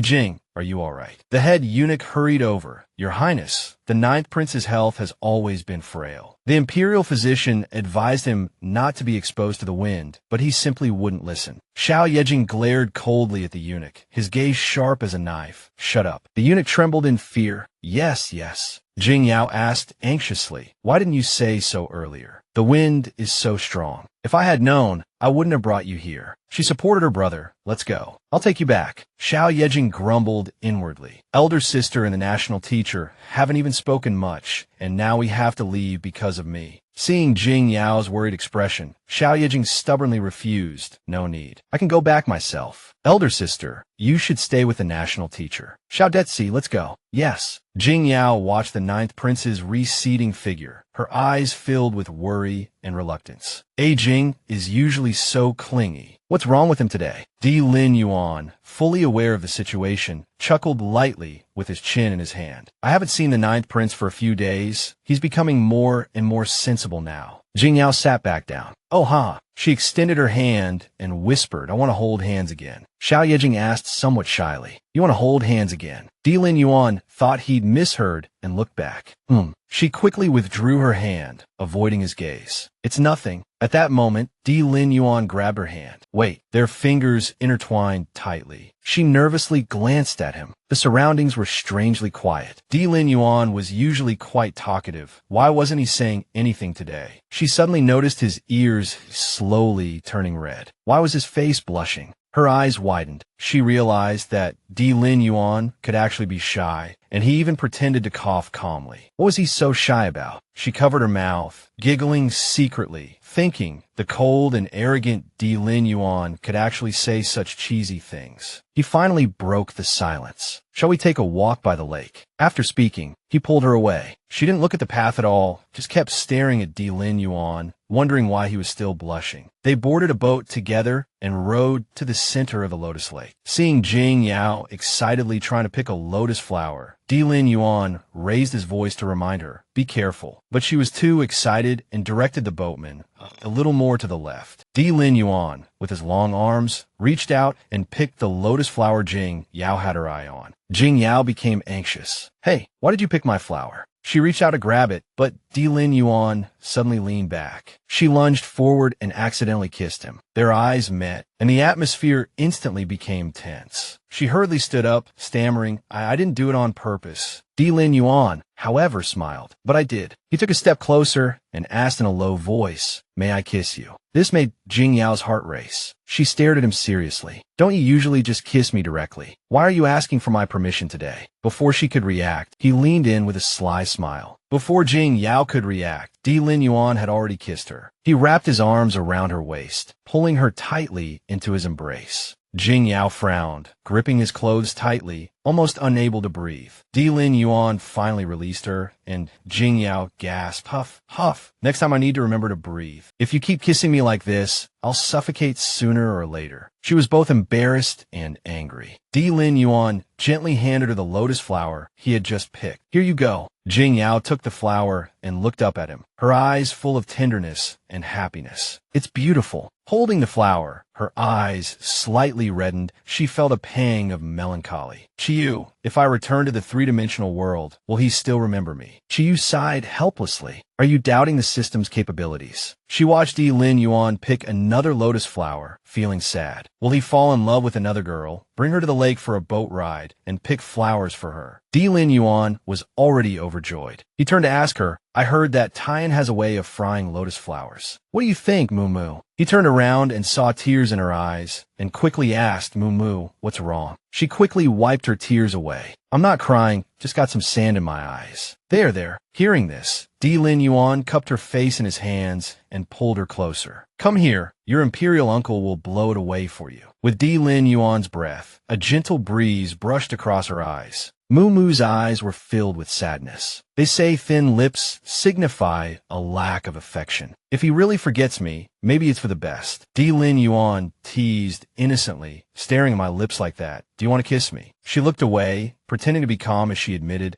Jing, are you all right? The head eunuch hurried over. Your Highness, the Ninth Prince's health has always been frail. The Imperial physician advised him not to be exposed to the wind, but he simply wouldn't listen. Xiao Yejing glared coldly at the eunuch, his gaze sharp as a knife. Shut up. The eunuch trembled in fear. Yes, yes. Jing Yao asked anxiously, why didn't you say so earlier? The wind is so strong. If I had known, I wouldn't have brought you here. She supported her brother. Let's go. I'll take you back. Xiao Yejing grumbled inwardly. Elder sister and the national teacher haven't even spoken much, and now we have to leave because of me. Seeing Jing Yao's worried expression, Xiao Yejing stubbornly refused. No need. I can go back myself. Elder sister, you should stay with the national teacher. Xiao Detzi, let's go. Yes. Jing Yao watched the Ninth Prince's receding figure, her eyes filled with worry and reluctance. Jing is usually so clingy. What's wrong with him today? Di Lin Yuan, fully aware of the situation, chuckled lightly with his chin in his hand. I haven't seen the Ninth Prince for a few days. He's becoming more and more sensible now. Jing Yao sat back down. Oh, ha. She extended her hand and whispered, "I want to hold hands again." Xiao Yejing asked somewhat shyly, "You want to hold hands again?" Di Lin Yuan thought he'd misheard and looked back. She quickly withdrew her hand, avoiding his gaze. "It's nothing." At that moment, Di Lin Yuan grabbed her hand. "Wait." Their fingers intertwined tightly. She nervously glanced at him. The surroundings were strangely quiet. Di Lin Yuan was usually quite talkative. Why wasn't he saying anything today? She suddenly noticed his ears slowly turning red. Why was his face blushing? Her eyes widened. She realized that Di Lin Yuan could actually be shy, and he even pretended to cough calmly. What was he so shy about? She covered her mouth, giggling secretly, thinking the cold and arrogant Di Lin Yuan could actually say such cheesy things. He finally broke the silence. "Shall we take a walk by the lake?" After speaking, he pulled her away. She didn't look at the path at all, just kept staring at Di Lin Yuan, wondering why he was still blushing. They boarded a boat together and rowed to the center of the lotus lake. Seeing Jing Yao excitedly trying to pick a lotus flower, Di Lin Yuan raised his voice to remind her, "Be careful." But she was too excited and directed the boatman a little more to the left. Di Lin Yuan, with his long arms, reached out and picked the lotus flower Jing Yao had her eye on. Jing Yao became anxious. "Hey, why did you pick my flower?" She reached out to grab it, but Di Lin Yuan suddenly leaned back. She lunged forward and accidentally kissed him. Their eyes met, and the atmosphere instantly became tense. She hurriedly stood up, stammering, I didn't do it on purpose." Di Lin Yuan, however, smiled. "But I did." He took a step closer and asked in a low voice, "May I kiss you?" This made Jing Yao's heart race. She stared at him seriously. "Don't you usually just kiss me directly? Why are you asking for my permission today?" Before she could react, he leaned in with a sly smile. Before Jing Yao could react, Di Lin Yuan had already kissed her. He wrapped his arms around her waist, pulling her tightly into his embrace. Jing Yao frowned, gripping his clothes tightly, almost unable to breathe. Di Lin Yuan finally released her, and Jing Yao gasped, "Huff, huff. Next time I need to remember to breathe. If you keep kissing me like this, I'll suffocate sooner or later." She was both embarrassed and angry. Di Lin Yuan gently handed her the lotus flower he had just picked. "Here you go." Jing Yao took the flower and looked up at him, her eyes full of tenderness and happiness. "It's beautiful." Holding the flower, her eyes slightly reddened, she felt a pang of melancholy. "Chiyu, if I return to the three-dimensional world, will he still remember me?" Chiyu sighed helplessly. "Are you doubting the system's capabilities?" She watched Di Lin Yuan pick another lotus flower, feeling sad. Will he fall in love with another girl, bring her to the lake for a boat ride, and pick flowers for her? Di Lin Yuan was already overjoyed. He turned to ask her, "I heard that Taiyan has a way of frying lotus flowers. What do you think, Moo?" He turned around and saw tears in her eyes, and quickly asked Moo, "What's wrong?" She quickly wiped her tears away. "I'm not crying, just got some sand in my eyes." There. Hearing this, Di Lin Yuan cupped her face in his hands and pulled her closer. "Come here, your Imperial uncle will blow it away for you." With Di Lin Yuan's breath, a gentle breeze brushed across her eyes. Moo's eyes were filled with sadness. They say thin lips signify a lack of affection. If he really forgets me, maybe it's for the best. Di Lin Yuan teased innocently, staring at my lips like that. "Do you want to kiss me?" She looked away, pretending to be calm as she admitted,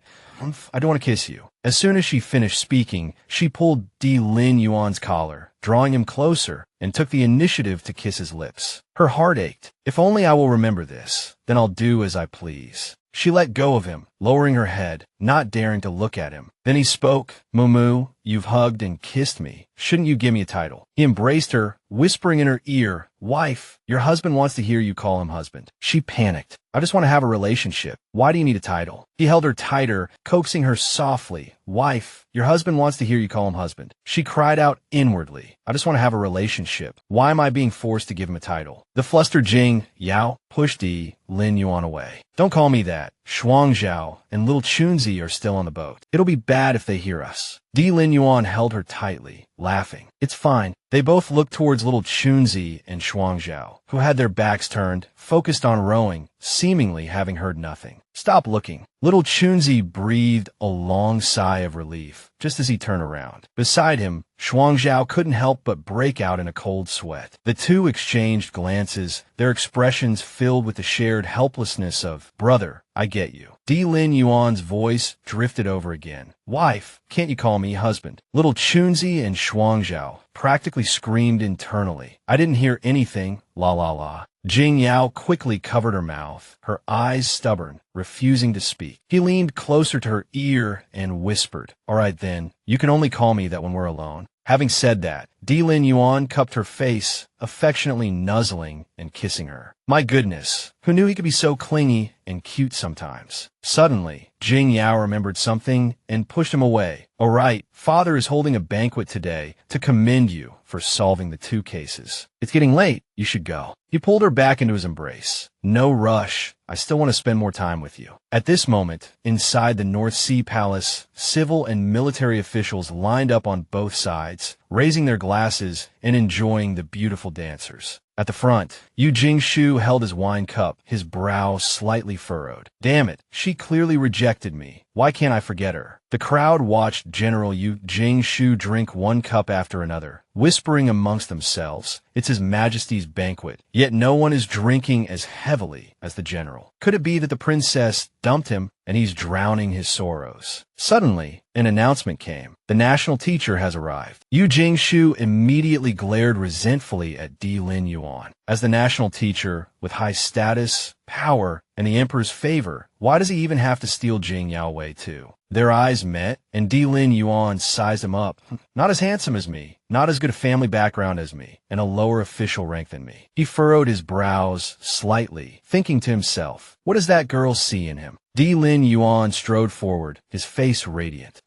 "I don't want to kiss you." As soon as she finished speaking, she pulled Di Lin Yuan's collar, drawing him closer, and took the initiative to kiss his lips. Her heart ached. "If only I will remember this, then I'll do as I please." She let go of him, lowering her head, not daring to look at him. Then he spoke, "Moo, you've hugged and kissed me. Shouldn't you give me a title?" He embraced her, whispering in her ear, "Wife, your husband wants to hear you call him husband." She panicked. "I just want to have a relationship. Why do you need a title?" He held her tighter, coaxing her softly, "Wife, your husband wants to hear you call him husband." She cried out inwardly, "I just want to have a relationship. Why am I being forced to give him a title?" The flustered Jing Yao pushed Di Lin Yuan away. "Don't call me that. Shuang Zhao and little Chunzi are still on the boat. It'll be bad if they hear us." Di Lin Yuan held her tightly, laughing. "It's fine." They both looked towards little Chunzi and Shuang Zhao, who had their backs turned, focused on rowing, seemingly having heard nothing. Stop looking. Little Chunzi breathed a long sigh of relief just as he turned around. Beside him, Shuangzhao couldn't help but break out in a cold sweat. The two exchanged glances, their expressions filled with the shared helplessness of, "Brother, I get you." Lin Yuan's voice drifted over again. "Wife, can't you call me husband?" Little Chunzi and Shuangzhao practically screamed internally. "I didn't hear anything, la la la." Jing Yao quickly covered her mouth, her eyes stubborn, refusing to speak. He leaned closer to her ear and whispered, "All right then, you can only call me that when we're alone." Having said that, Lin Yuan cupped her face, affectionately nuzzling and kissing her. My goodness, who knew he could be so clingy and cute sometimes? Suddenly, Jing Yao remembered something and pushed him away. "All right, father is holding a banquet today to commend you for solving the 2 cases. It's getting late, you should go." He pulled her back into his embrace. "No rush. I still want to spend more time with you." At this moment, inside the North Sea Palace, civil and military officials lined up on both sides, raising their glasses and enjoying the beautiful dancers. At the front, Yu Jingshu held his wine cup, his brow slightly furrowed. "Damn it, she clearly rejected me. Why can't I forget her?" The crowd watched General Yu Jingshu drink one cup after another, whispering amongst themselves, "It's His Majesty's banquet, yet no one is drinking as heavily as the general. Could it be that the princess dumped him and he's drowning his sorrows?" Suddenly, an announcement came. "The national teacher has arrived." Yu Jingshu immediately glared resentfully at Lin Yuan. As the national teacher, with high status, power, and the emperor's favor, why does he even have to steal Jing Yao away too? Their eyes met, and Lin Yuan sized him up. "Not as handsome as me, not as good a family background as me, and a lower official rank than me." He furrowed his brows slightly, thinking to himself, what does that girl see in him? Lin Yuan strode forward, his face radiant.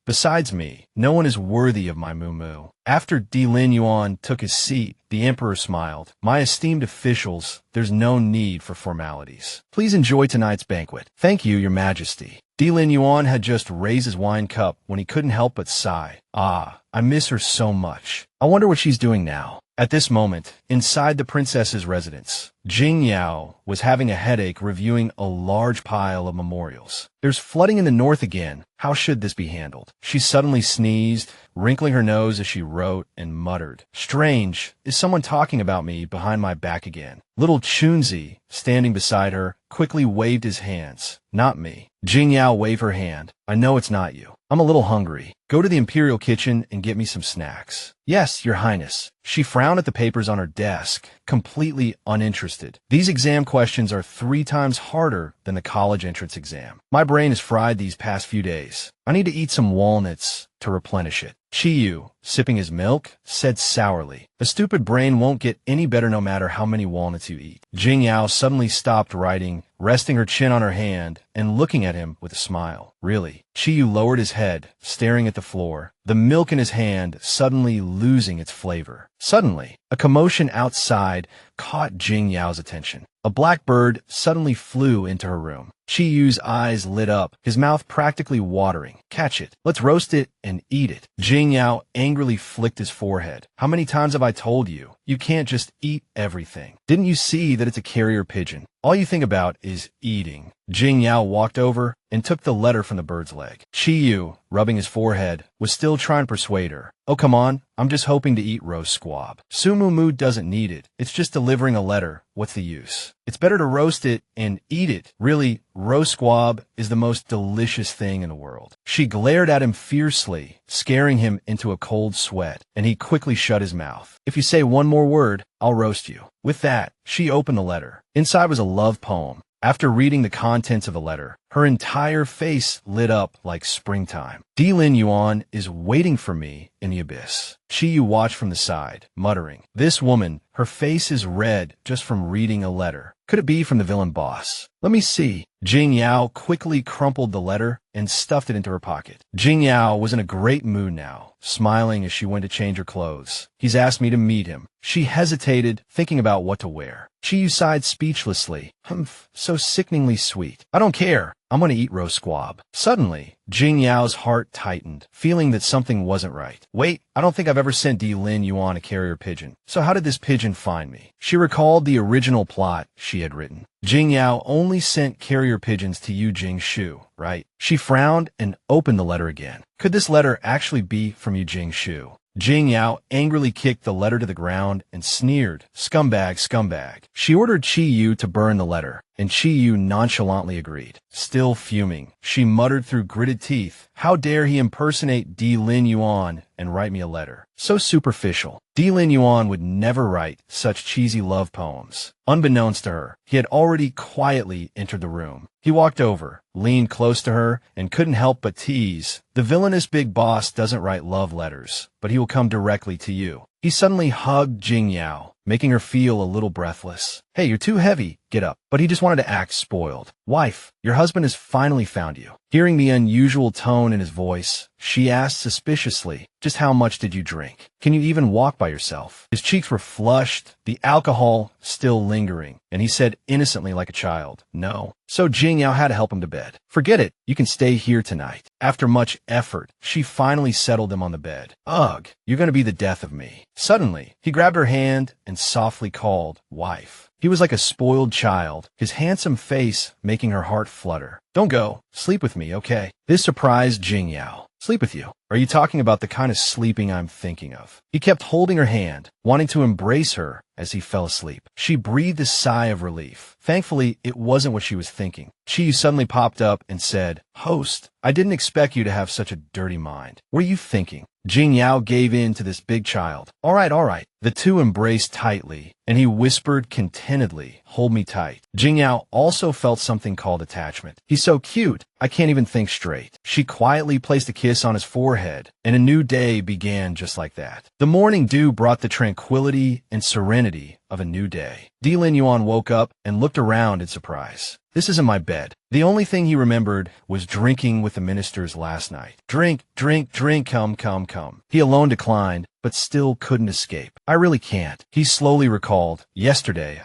Besides me, no one is worthy of my moo-moo." After Lin Yuan took his seat, the emperor smiled. "My esteemed officials, there's no need for formalities. Please enjoy tonight's banquet." "Thank you, your majesty." Lin Yuan had just raised his wine cup when he couldn't help but sigh. "Ah, I miss her so much. I wonder what she's doing now." At this moment, inside the princess's residence, Jing Yao was having a headache reviewing a large pile of memorials. "There's flooding in the north again. How should this be handled?" She suddenly sneezed, wrinkling her nose as she wrote, and muttered, "Strange, is someone talking about me behind my back again?" Little Chunzi, standing beside her, quickly waved his hands. "Not me." Jing Yao waved her hand. "I know it's not you. I'm a little hungry. Go to the Imperial kitchen and get me some snacks." "Yes, your highness." She frowned at the papers on her desk, completely uninterested. "These exam questions are 3 times harder than the college entrance exam. My brain is fried these past few days. I need to eat some walnuts to replenish it." Chiyu, sipping his milk, said sourly, "A stupid brain won't get any better no matter how many walnuts you eat." Jing Yao suddenly stopped writing, resting her chin on her hand and looking at him with a smile. "Really?" Chiyu lowered his head, staring at the floor, the milk in his hand suddenly losing its flavor. Suddenly, a commotion outside caught Jing Yao's attention. A black bird suddenly flew into her room. Chiyu's eyes lit up, his mouth practically watering. "Catch it. Let's roast it and eat it." Jing Yao angrily flicked his forehead. "How many times have I told you? You can't just eat everything. Didn't you see that it's a carrier pigeon? All you think about is eating." Jing Yao walked over and took the letter from the bird's leg. Chiyu, rubbing his forehead, was still trying to persuade her. "Oh, come on. I'm just hoping to eat roast squab. Sumumu doesn't need it. It's just delivering a letter. What's the use? It's better to roast it and eat it. Really, roast squab is the most delicious thing in the world." She glared at him fiercely, scaring him into a cold sweat, and he quickly shut his mouth. "If you say one more word, I'll roast you." With that, she opened the letter. Inside was a love poem. After reading the contents of the letter, her entire face lit up like springtime. Lin Yuan is waiting for me in the abyss. Chiyu watched from the side, muttering, "This woman, her face is red just from reading a letter. Could it be from the villain boss? Let me see." Jing Yao quickly crumpled the letter and stuffed it into her pocket. Jing Yao was in a great mood now, smiling as she went to change her clothes. "He's asked me to meet him. She hesitated, thinking about what to wear. Chi sighed speechlessly. Humph, so sickeningly sweet. I don't care. I'm gonna eat roast squab. Suddenly, Jing Yao's heart tightened, feeling that something wasn't right. Wait, I don't think I've ever sent Di Lin Yuan a carrier pigeon. So how did this pigeon find me? She recalled the original plot she had written. Jing Yao only sent carrier pigeons to Yu Jing Shu, right? She frowned and opened the letter again. Could this letter actually be from Yu Jing Shu? Jing Yao angrily kicked the letter to the ground and sneered, "Scumbag, scumbag." She ordered Chi Yu to burn the letter, and Chi Yu nonchalantly agreed. Still fuming, she muttered through gritted teeth, "How dare he impersonate Di Lin Yuan and write me a letter? So superficial. Di Lin Yuan would never write such cheesy love poems." Unbeknownst to her, he had already quietly entered the room. He walked over, leaned close to her, and couldn't help but tease, "The villainous big boss doesn't write love letters, but he will come directly to you." He suddenly hugged Jing Yao, making her feel a little breathless. "Hey, you're too heavy. Get up." But he just wanted to act spoiled. "Wife, your husband has finally found you." Hearing the unusual tone in his voice, she asked suspiciously, "Just how much did you drink? Can you even walk by yourself?" His cheeks were flushed, the alcohol still lingering, and he said innocently like a child, "No." So Jing Yao had to help him to bed. "Forget it. You can stay here tonight." After much effort, she finally settled him on the bed. "Ugh, you're going to be the death of me." Suddenly, he grabbed her hand and softly called, "Wife." He was like a spoiled child, his handsome face making her heart flutter. "Don't go. Sleep with me, okay?" This surprised Jing Yao. "Sleep with you? Are you talking about the kind of sleeping I'm thinking of?" He kept holding her hand, wanting to embrace her as he fell asleep. She breathed a sigh of relief. Thankfully, it wasn't what she was thinking. Chi suddenly popped up and said, "Host, I didn't expect you to have such a dirty mind. What are you thinking?" Jing Yao gave in to this big child. All right, all right." The two embraced tightly, and he whispered contentedly, "Hold me tight." Jing Yao also felt something called attachment. "He's so cute, I can't even think straight." She quietly placed a kiss on his forehead, and a new day began just like that. The morning dew brought the tranquility and serenity of a new day. Di Lin Yuan woke up and looked around in surprise. "This isn't my bed." The only thing he remembered was drinking with the ministers last night. "Drink, drink, drink, come, come, come." He alone declined, but still couldn't escape. "I really can't." He slowly recalled, "Yesterday,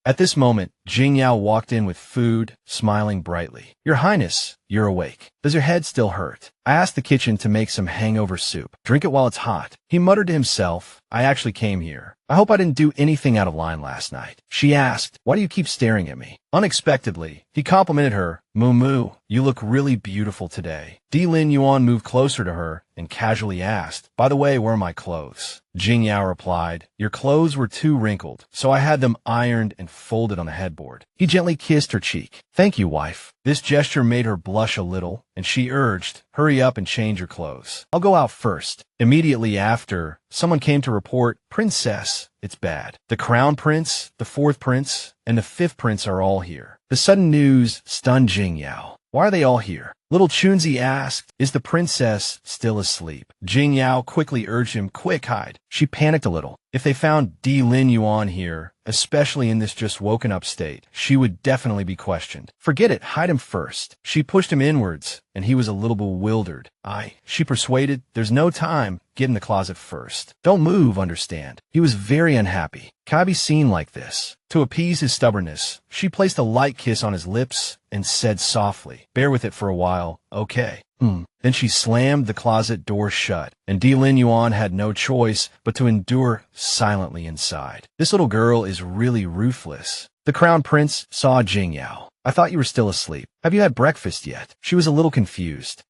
At this moment, Jing Yao walked in with food, smiling brightly. "Your Highness, you're awake. Does your head still hurt?" "I asked the kitchen to make some hangover soup. Drink it while it's hot." He muttered to himself, "I actually came here. I hope I didn't do anything out of line last night." She asked, "Why do you keep staring at me?" Unexpectedly, he complimented her, "Moo Moo, you look really beautiful today." Di Lin Yuan moved closer to her and casually asked, "By the way, where are my clothes?" Jing Yao replied, "Your clothes were too wrinkled, so I had them ironed and folded on the headboard." He gently kissed her cheek. "Thank you, wife." This gesture made her blush a little, and she urged, "Hurry up and change your clothes. I'll go out first." Immediately after, someone came to report, "Princess, it's bad. The crown prince, the fourth prince, and the fifth prince are all here." The sudden news stunned Jing Yao. "Why are they all here?" Little Chunzi asked, "Is the princess still asleep?" Jing Yao quickly urged him, "Quick, hide." She panicked a little. If they found Di Lin Yuan here, especially in this just woken up state, she would definitely be questioned. "Forget it, hide him first." She pushed him inwards, and he was a little bewildered. She persuaded, "There's no time. Get in the closet first. Don't move, understand?" He was very unhappy. Can I be seen like this? To appease his stubbornness, she placed a light kiss on his lips and said softly, "Bear with it for a while, okay?" Then she slammed the closet door shut, and Di Lin Yuan had no choice but to endure silently inside. This little girl is really ruthless. The crown prince saw Jing Yao. "I thought you were still asleep. Have you had breakfast yet?" She was a little confused.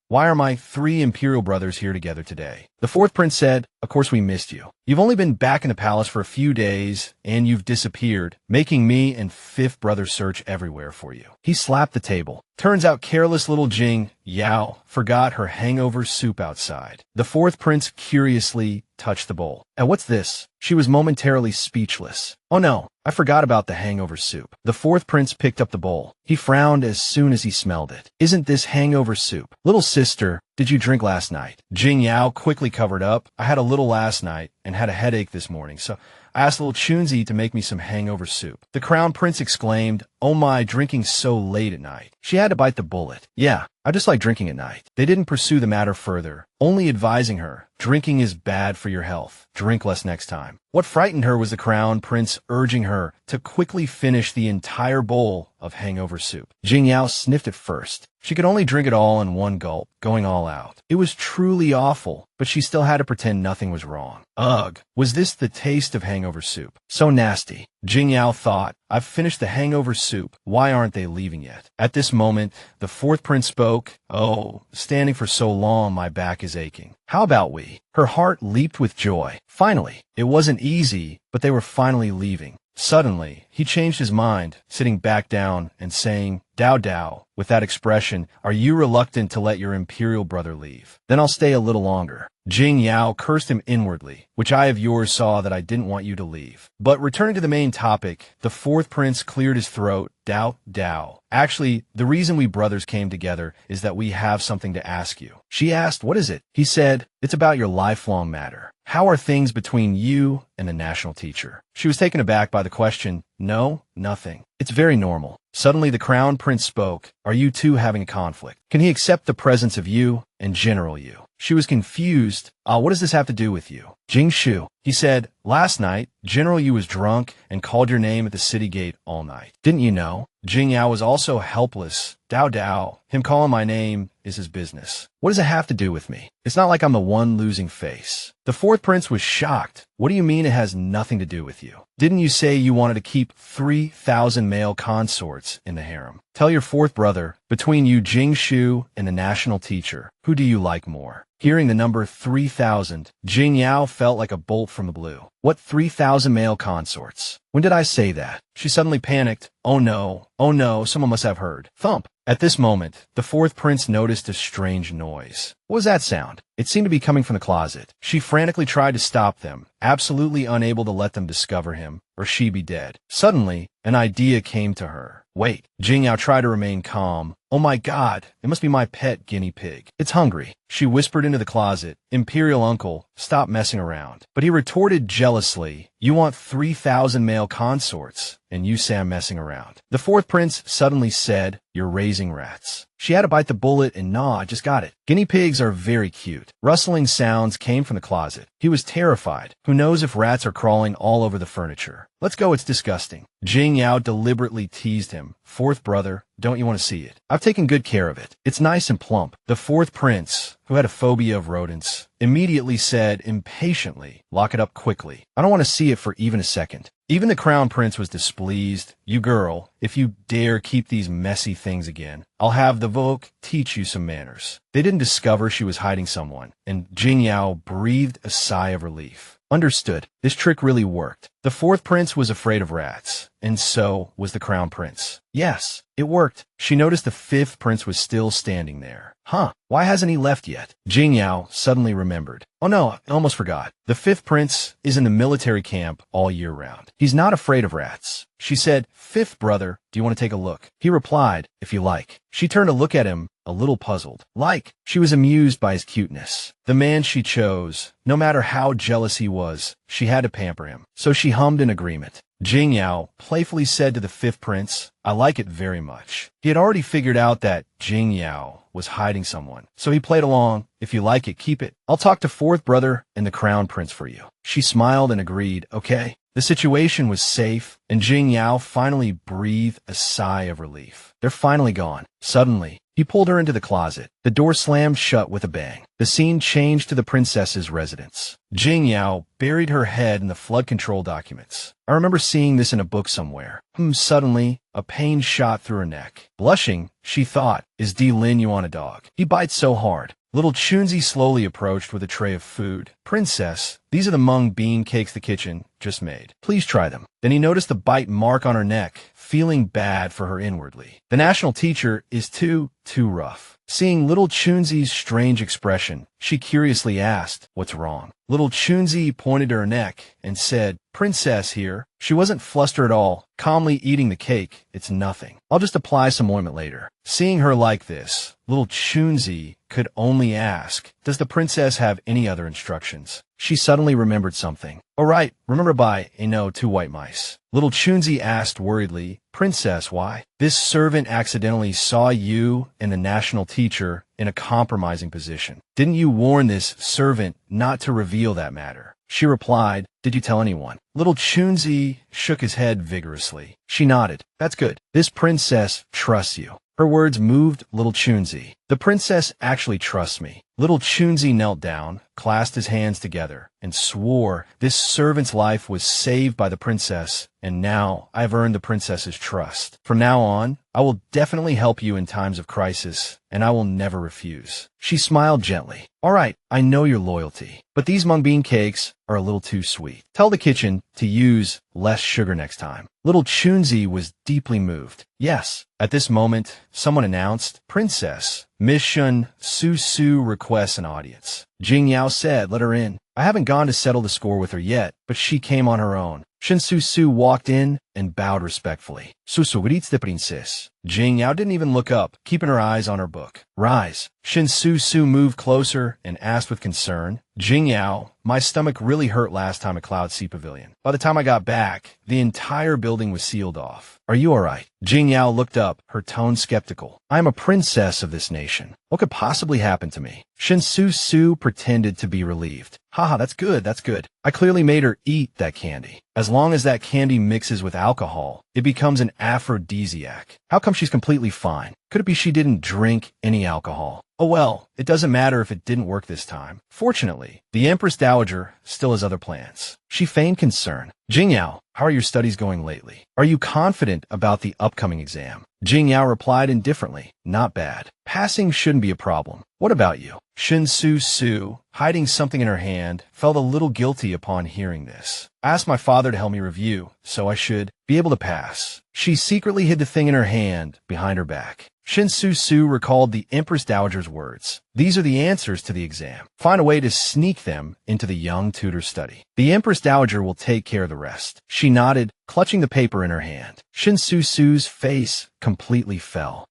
Why are my 3 Imperial brothers here together today?" The fourth prince said, "Of course we missed you. You've only been back in the palace for a few days, and you've disappeared, making me and fifth brother search everywhere for you." He slapped the table. Turns out careless little Jing Yao forgot her hangover soup outside. The fourth prince curiously touched the bowl. "And what's this?" She was momentarily speechless. "Oh no, I forgot about the hangover soup." The fourth prince picked up the bowl. He frowned as soon as he smelled it. "Isn't this hangover soup?" "Little sister, did you drink last night?" Jing Yao quickly covered up. "I had a little last night and had a headache this morning, so I asked little Chunzi to make me some hangover soup. The Crown Prince exclaimed, "Oh my, drinking so late at night." She had to bite the bullet. Yeah, I just like drinking at night. They didn't pursue the matter further, only advising her, drinking is bad for your health. Drink less next time. What frightened her was the Crown Prince urging her to quickly finish the entire bowl of hangover soup. Jing Yao sniffed it first. She could only drink it all in one gulp, going all out. It was truly awful, but she still had to pretend nothing was wrong. Ugh, was this the taste of hangover soup? So nasty. Jing Yao thought, I've finished the hangover soup. Why aren't they leaving yet? At this moment, the fourth prince spoke. Oh, standing for so long, my back is aching. How about we? Her heart leaped with joy. Finally, it wasn't easy, but they were finally leaving. Suddenly, he changed his mind, sitting back down and saying, Dao Dao, with that expression, are you reluctant to let your Imperial brother leave? Then I'll stay a little longer. Jing Yao cursed him inwardly, which eye of yours saw that I didn't want you to leave. But returning to the main topic, the fourth prince cleared his throat. Dao Dao. Actually, the reason we brothers came together is that we have something to ask you. She asked, what is it? He said, it's about your lifelong matter. How are things between you and the national teacher? She was taken aback by the question. No, nothing. It's very normal. Suddenly the crown prince spoke. Are you two having a conflict? Can he accept the presence of you and General Yu? She was confused. What does this have to do with you? Jing Shu. He said, last night, General Yu was drunk and called your name at the city gate all night. Didn't you know? Jing Yao was also helpless. Dao Dao. Him calling my name is his business. What does it have to do with me? It's not like I'm the one losing face. The fourth prince was shocked. What do you mean it has nothing to do with you? Didn't you say you wanted to keep 3,000 male consorts in the harem? Tell your fourth brother, between you Jing Shu and the national teacher, who do you like more? Hearing the number 3,000, Jing Yao felt like a bolt from the blue. What 3,000 male consorts? When did I say that? She suddenly panicked. Oh no, someone must have heard. Thump. At this moment, the fourth prince noticed a strange noise. What was that sound? It seemed to be coming from the closet. She frantically tried to stop them, absolutely unable to let them discover him, or she'd be dead. Suddenly, an idea came to her. Wait. Jing Yao tried to remain calm. Oh my God, it must be my pet guinea pig. It's hungry. She whispered into the closet, Imperial uncle, stop messing around. But he retorted jealously, you want 3,000 male consorts, and you say I'm messing around. The fourth prince suddenly said, you're raising rats. She had to bite the bullet and I just got it. Guinea pigs are very cute. Rustling sounds came from the closet. He was terrified. Who knows if rats are crawling all over the furniture? Let's go, it's disgusting. Jing Yao deliberately teased him. Fourth brother, don't you want to see it? I've taken good care of it. It's nice and plump. The fourth prince, who had a phobia of rodents, immediately said impatiently, lock it up quickly. I don't want to see it for even a second. Even the crown prince was displeased. You girl, if you dare keep these messy things again, I'll have the Vogue teach you some manners. They didn't discover she was hiding someone, and Jing Yao breathed a sigh of relief. Understood. This trick really worked. The fourth prince was afraid of rats, and so was the crown prince. Yes, it worked. She noticed the fifth prince was still standing there. Huh, why hasn't he left yet? Jing Yao suddenly remembered. Oh no, I almost forgot. The fifth prince is in the military camp all year round. He's not afraid of rats. She said, fifth brother, do you want to take a look? He replied, if you like. She turned to look at him, a little puzzled. Like, she was amused by his cuteness. The man she chose, no matter how jealous he was, she had to pamper him. So she hummed in agreement. Jing Yao playfully said to the fifth prince, I like it very much. He had already figured out that Jing Yao was hiding someone, so he played along. If you like it, keep it. I'll talk to fourth brother and the crown prince for you. She smiled and agreed, okay. The situation was safe, and Jing Yao finally breathed a sigh of relief. They're finally gone. Suddenly, he pulled her into the closet. The door slammed shut with a bang. The scene changed to the princess's residence. Jing Yao buried her head in the flood control documents. I remember seeing this in a book somewhere. Suddenly, a pain shot through her neck. Blushing, she thought, is D. Lin you on a dog? He bites so hard. Little Chunzi slowly approached with a tray of food. Princess, these are the mung bean cakes the kitchen just made. Please try them. Then he noticed the bite mark on her neck, feeling bad for her inwardly. The national teacher is too rough. Seeing little Chunzi's strange expression, she curiously asked, what's wrong? Little Chunzi pointed to her neck and said, Princess here, She wasn't flustered at all, calmly eating the cake. It's nothing. I'll just apply some ointment later. Seeing her like this, little Chunzi could only ask, does the princess have any other instructions? She suddenly remembered something. Oh right, remember by a no 2 white mice. Little Chunzi asked worriedly, Princess, why? This servant accidentally saw you and the national teacher in a compromising position. Didn't you warn this servant not to reveal that matter? She replied, did you tell anyone? Little Chunzi shook his head vigorously. She nodded. That's good. This princess trusts you. Her words moved little Chunzi. The princess actually trusts me. Little Chunzi knelt down, clasped his hands together, and swore this servant's life was saved by the princess, and now I've earned the princess's trust. From now on, I will definitely help you in times of crisis, and I will never refuse. She smiled gently. All right, I know your loyalty, but these mung bean cakes are a little too sweet. Tell the kitchen to use less sugar next time. Little Chunzi was deeply moved. Yes. At this moment, someone announced, Princess, Miss Shun Su requests an audience. Jing Yao said, let her in. I haven't gone to settle the score with her yet, but she came on her own. Shin Su walked in and bowed respectfully. Susugritz de princess. Jing Yao didn't even look up, keeping her eyes on her book. Rise. Shin Su moved closer and asked with concern, Jing Yao, my stomach really hurt last time at Cloud Sea Pavilion. By the time I got back, the entire building was sealed off. Are you all right? Jing Yao looked up, her tone skeptical. I am a princess of this nation. What could possibly happen to me? Shin Su pretended to be relieved. Haha, that's good, that's good. I clearly made her eat that candy. As long as that candy mixes with alcohol, it becomes an aphrodisiac. How come she's completely fine? Could it be she didn't drink any alcohol? Oh well, it doesn't matter if it didn't work this time. Fortunately, the Empress Dowager still has other plans. She feigned concern. Jing Yao, how are your studies going lately? Are you confident about the upcoming exam? Jing Yao replied indifferently, not bad. Passing shouldn't be a problem. What about you? Shin Su, hiding something in her hand, felt a little guilty upon hearing this. I asked my father to help me review, so I should be able to pass. She secretly hid the thing in her hand behind her back. Shin Su recalled the Empress Dowager's words. These are the answers to the exam. Find a way to sneak them into the young tutor's study. The Empress Dowager will take care of the rest. She nodded, clutching the paper in her hand. Shin Su's face completely fell.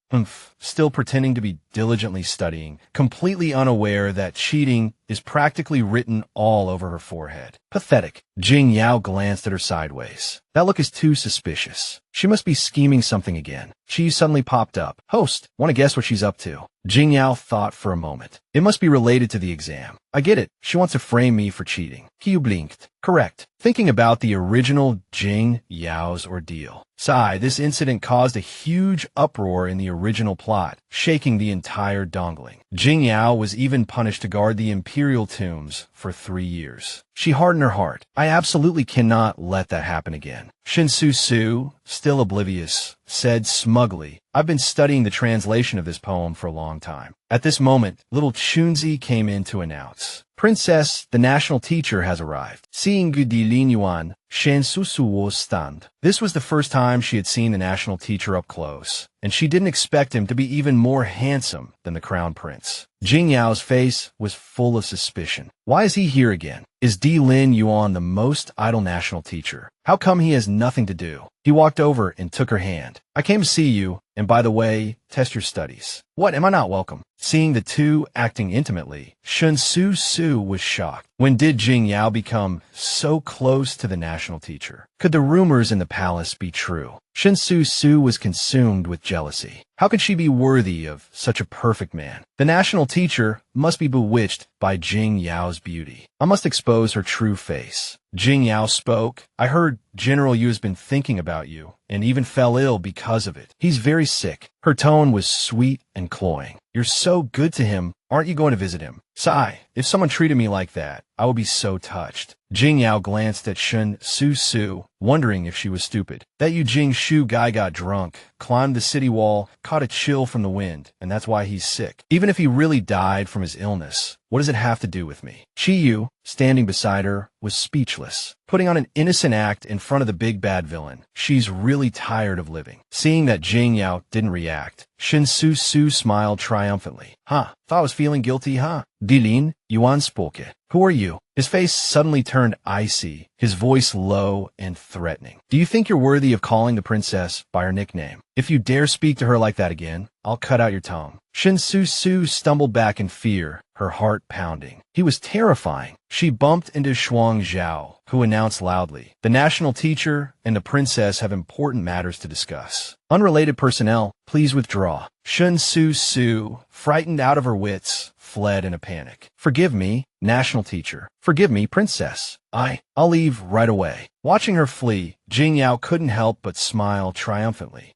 Still pretending to be diligently studying, completely unaware that cheating is practically written all over her forehead. Pathetic. Jing Yao glanced at her sideways. That look is too suspicious. She must be scheming something again. She suddenly popped up. Host, want to guess what she's up to? Jing Yao thought for a moment. It must be related to the exam. I get it. She wants to frame me for cheating. Qiu blinked. Correct. Thinking about the original Jing Yao's ordeal. Sigh, this incident caused a huge uproar in the original plot, shaking the entire dongling. Jing Yao was even punished to guard the Imperial tombs for 3 years. She hardened her heart. I absolutely cannot let that happen again. Shin Su, still oblivious, said smugly, I've been studying the translation of this poem for a long time. At this moment, little Chunzi came in to announce, Princess, the national teacher has arrived. Seeing Gudilin Yuan, Shen Susuo's stand. This was the first time she had seen the national teacher up close, and she didn't expect him to be even more handsome than the crown prince. Jing Yao's face was full of suspicion. Why is he here again? Is Di Lin Yuan the most idle national teacher? How come he has nothing to do? He walked over and took her hand. I came to see you, and by the way, test your studies. What, am I not welcome? Seeing the two acting intimately, Shen Su was shocked. When did Jing Yao become so close to the national teacher? Could the rumors in the palace be true? Shen Su was consumed with jealousy. How could she be worthy of such a perfect man? The national teacher must be bewitched by Jing Yao's beauty. I must expose her true face. Jing Yao spoke. I heard General Yu has been thinking about you, and even fell ill because of it. He's very sick. Her tone was sweet and cloying. You're so good to him. Aren't you going to visit him? Sigh, if someone treated me like that, I would be so touched. Jing Yao glanced at Shen Su, wondering if she was stupid. That Yu Jing Shu guy got drunk, climbed the city wall, caught a chill from the wind, and that's why he's sick. Even if he really died from his illness, what does it have to do with me? Chi Yu, standing beside her, was speechless, putting on an innocent act in front of the big bad villain. She's really tired of living. Seeing that Jing Yao didn't react, Shen Su smiled triumphantly. Thought I was feeling guilty, Dilin, Yuan spoke. Who are you? His face suddenly turned icy, his voice low and threatening. Do you think you're worthy of calling the princess by her nickname? If you dare speak to her like that again, I'll cut out your tongue. Shin-Su-Su stumbled back in fear, her heart pounding. He was terrifying. She bumped into Shuang Zhao, who announced loudly, "The national teacher and the princess have important matters to discuss. Unrelated personnel, please withdraw." Shin-Su-Su, frightened out of her wits, fled in a panic. "Forgive me, national teacher. Forgive me, princess. I'll leave right away." Watching her flee, Jing Yao couldn't help but smile triumphantly.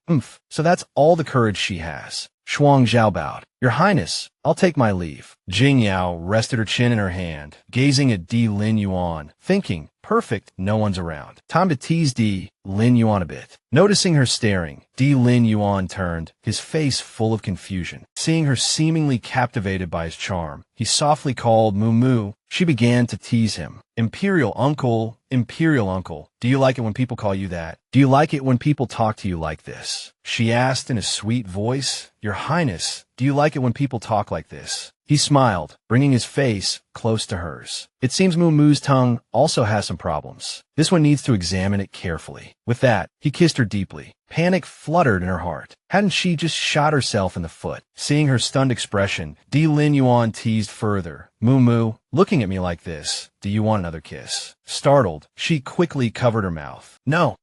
So that's all the courage she has. Shuang Zhao bowed. "Your Highness, I'll take my leave." Jing Yao rested her chin in her hand, gazing at Di Lin Yuan, thinking, perfect, no one's around. Time to tease Di Lin Yuan a bit. Noticing her staring, Di Lin Yuan turned, his face full of confusion. Seeing her seemingly captivated by his charm, he softly called Moo Moo. She began to tease him. Imperial uncle, do you like it when people call you that? Do you like it when people talk to you like this?" she asked in a sweet voice. "Your Highness, do you like it when people talk like this?" He smiled, bringing his face close to hers. It seems Moo Moo's tongue also has some problems. This one needs to examine it carefully. With that, he kissed her deeply. Panic fluttered in her heart. Hadn't she just shot herself in the foot? Seeing her stunned expression, Di Lin Yuan teased further. "Moo Moo, looking at me like this, do you want another kiss?" Startled, she quickly covered her mouth. No.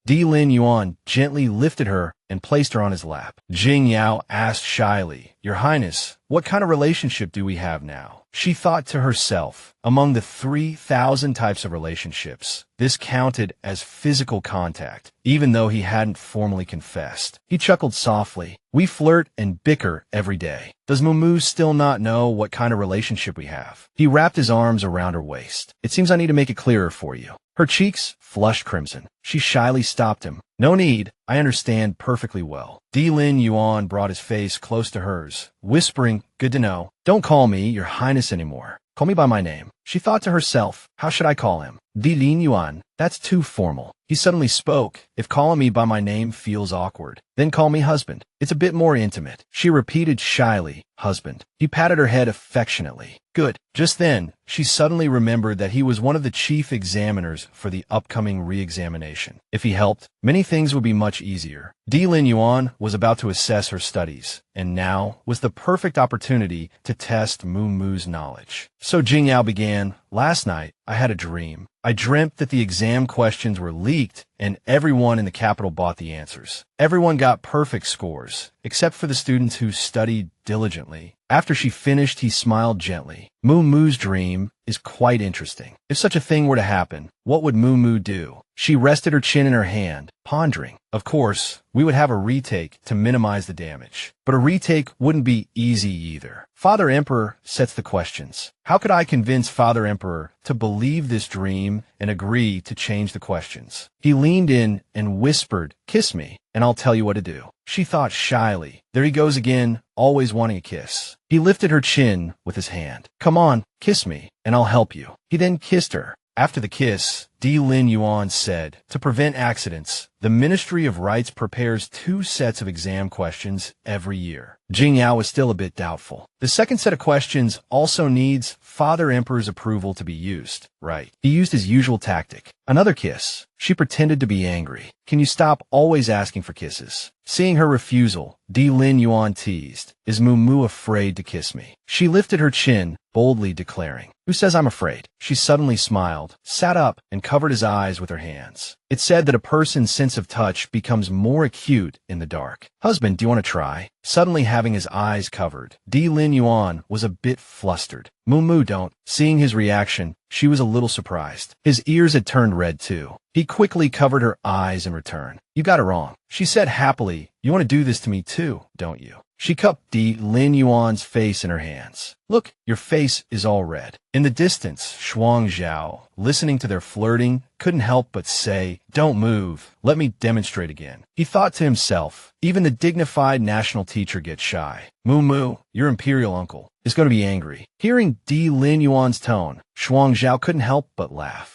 Di Lin Yuan gently lifted her and placed her on his lap. Jing Yao asked shyly, "Your Highness, what kind of relationship do we have now?" She thought to herself, among the 3,000 types of relationships, this counted as physical contact, even though he hadn't formally confessed. He chuckled softly. "We flirt and bicker every day. Does Moo Moo still not know what kind of relationship we have?" He wrapped his arms around her waist. "It seems I need to make it clearer for you." Her cheeks flushed crimson. She shyly stopped him. "No need. I understand perfectly well." Di Lin Yuan brought his face close to hers, whispering, "Good to know. Don't call me Your Highness anymore. Call me by my name." She thought to herself, how should I call him? Di Lin Yuan. That's too formal. He suddenly spoke. "If calling me by my name feels awkward, then call me husband. It's a bit more intimate." She repeated shyly, "Husband." He patted her head affectionately. "Good." Just then, she suddenly remembered that he was one of the chief examiners for the upcoming re-examination. If he helped, many things would be much easier. Di Lin Yuan was about to assess her studies, and now was the perfect opportunity to test Moo Moo's knowledge. So Jing Yao began, "Last night, I had a dream. I dreamt that the exam questions were leaked and everyone in the capital bought the answers. Everyone got perfect scores, except for the students who studied diligently." After she finished, he smiled gently. "Moo Moo's dream is quite interesting. If such a thing were to happen, what would Moo Moo do?" She rested her chin in her hand, pondering. "Of course, we would have a retake to minimize the damage. But a retake wouldn't be easy either. Father Emperor sets the questions. How could I convince Father Emperor to believe this dream and agree to change the questions?" He leaned in and whispered, "Kiss me, and I'll tell you what to do." She thought shyly, there he goes again, always wanting a kiss. He lifted her chin with his hand. "Come on, kiss me, and I'll help you." He then kissed her. After the kiss, Di Lin Yuan said, "To prevent accidents, the Ministry of Rites prepares 2 sets of exam questions every year." Jing Yao was still a bit doubtful. The second set of questions also needs Father Emperor's approval to be used, right? He used his usual tactic. Another kiss. She pretended to be angry. "Can you stop always asking for kisses?" Seeing her refusal, Di Lin Yuan teased, "Is Moo Moo afraid to kiss me?" She lifted her chin, boldly declaring, "Who says I'm afraid?" She suddenly smiled, sat up, and covered his eyes with her hands. It's said that a person's sense of touch becomes more acute in the dark. "Husband, do you want to try?" Suddenly having his eyes covered, Di Lin Yuan was a bit flustered. "Moo Moo, don't." Seeing his reaction, she was a little surprised. His ears had turned red too. He quickly covered her eyes in return. "You got it wrong." She said happily, "You want to do this to me too, don't you?" She cupped Di Lin Yuan's face in her hands. "Look, your face is all red." In the distance, Shuang Zhao, listening to their flirting, couldn't help but say, "Don't move. Let me demonstrate again." He thought to himself, even the dignified national teacher gets shy. "Moo Moo, your Imperial uncle, is going to be angry." Hearing Di Lin Yuan's tone, Shuang Zhao couldn't help but laugh.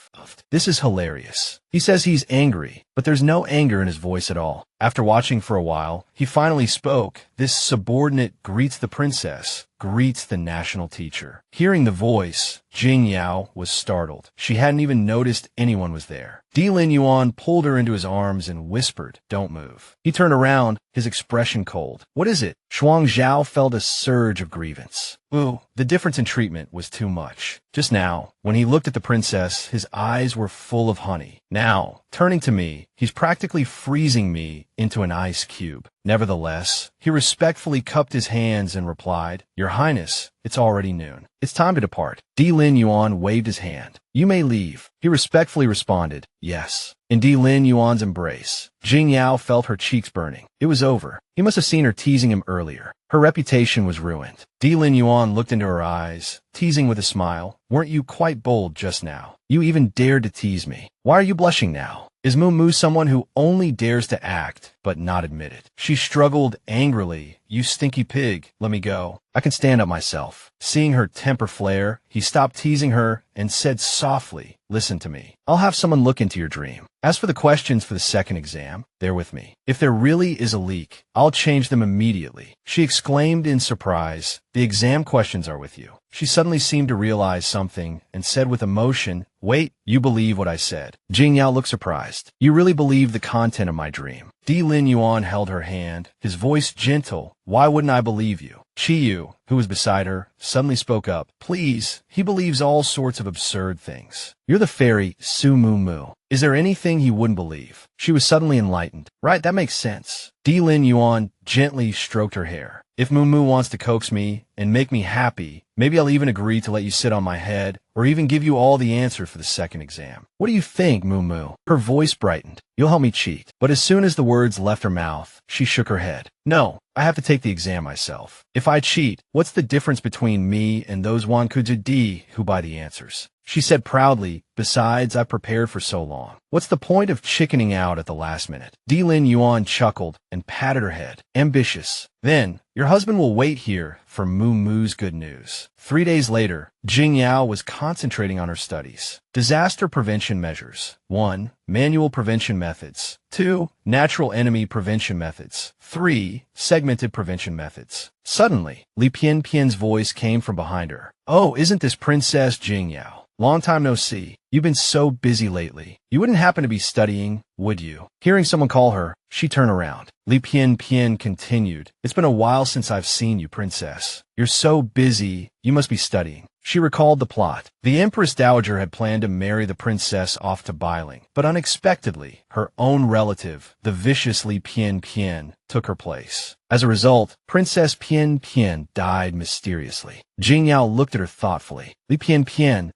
"This is hilarious. He says he's angry, but there's no anger in his voice at all. After watching for a while, he finally spoke. This subordinate greets the princess, greets the national teacher. Hearing the voice, Jing Yao was startled. She hadn't even noticed anyone was there. Di Lin Yuan pulled her into his arms and whispered, "Don't move." He turned around, his expression cold. "What is it?" Shuang Zhao felt a surge of grievance. Ooh, the difference in treatment was too much. Just now, when he looked at the princess, his eyes were full of honey. Now, turning to me, he's practically freezing me into an ice cube. Nevertheless, he respectfully cupped his hands and replied, "Your Highness, it's already noon. It's time to depart." Di Lin Yuan waved his hand. "You may leave." He respectfully responded, "Yes." In Di Lin Yuan's embrace, Jing Yao felt her cheeks burning. It was over. He must have seen her teasing him earlier. Her reputation was ruined. Di Lin Yuan looked into her eyes, teasing with a smile. "Weren't you quite bold just now? You even dared to tease me. Why are you blushing now? Is Moo someone who only dares to act, but not admit it?" She struggled angrily. "You stinky pig, let me go. I can stand up myself." Seeing her temper flare, he stopped teasing her and said softly, "Listen to me. I'll have someone look into your dream. As for the questions for the second exam, they're with me. If there really is a leak, I'll change them immediately." She exclaimed in surprise, "The exam questions are with you." She suddenly seemed to realize something and said with emotion, "Wait, you believe what I said?" Jing Yao looked surprised. "You really believe the content of my dream?" Di Lin Yuan held her hand, his voice gentle. "Why wouldn't I believe you?" Chi Yu, who was beside her, suddenly spoke up. "Please, he believes all sorts of absurd things. You're the fairy Su Moo. Is there anything he wouldn't believe?" She was suddenly enlightened. "Right, that makes sense." Di Lin Yuan gently stroked her hair. "If Moo wants to coax me and make me happy, maybe I'll even agree to let you sit on my head or even give you all the answers for the second exam. What do you think, Moo?" Her voice brightened. "You'll help me cheat." But as soon as the words left her mouth, she shook her head. "No, I have to take the exam myself. If I cheat, what's the difference between me and those Wankuji who buy the answers?" She said proudly, "Besides, I've prepared for so long. What's the point of chickening out at the last minute?" Di Lin Yuan chuckled and patted her head. "Ambitious. Then, your husband will wait here for Moo's good news." 3 days later, Jing Yao was concentrating on her studies. Disaster prevention measures. 1. Manual prevention methods. 2. Natural enemy prevention methods. 3. Segmented prevention methods. Suddenly, Li Pian's voice came from behind her. "Oh, isn't this Princess Jing Yao? Long time no see. You've been so busy lately. You wouldn't happen to be studying, would you?" Hearing someone call her, she turned around. Li Pian continued, "It's been a while since I've seen you, Princess. You're so busy, you must be studying." She recalled the plot. The Empress Dowager had planned to marry the princess off to Bailing, but unexpectedly, her own relative, the vicious Li Pian, took her place. As a result, Princess Pian died mysteriously. Jing Yao looked at her thoughtfully. Li Pian,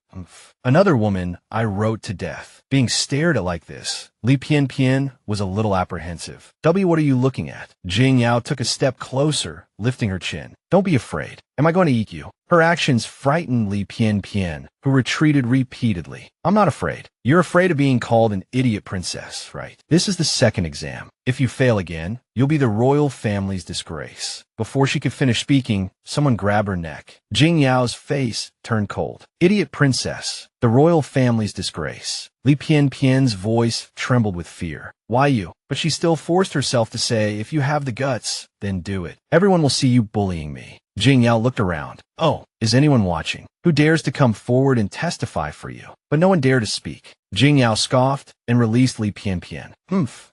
another woman I wrote to death. Being stared at like this, Li Pian was a little apprehensive. What are you looking at?" Jing Yao took a step closer, lifting her chin. "Don't be afraid. Am I going to eat you?" Her actions frightened Li Pian, who retreated repeatedly. "I'm not afraid. You're afraid of being called an idiot princess, right? This is the second exam. If you fail again, you'll be the royal family's disgrace." Before she could finish speaking, someone grabbed her neck. Jing Yao's face turned cold. "Idiot princess, the royal family's disgrace." Li Pian's voice trembled with fear. "Why you?" But she still forced herself to say, "If you have the guts, then do it. Everyone will see you bullying me." Jing Yao looked around. "Oh, is anyone watching? Who dares to come forward and testify for you?" But no one dared to speak. Jing Yao scoffed and released Li Pian.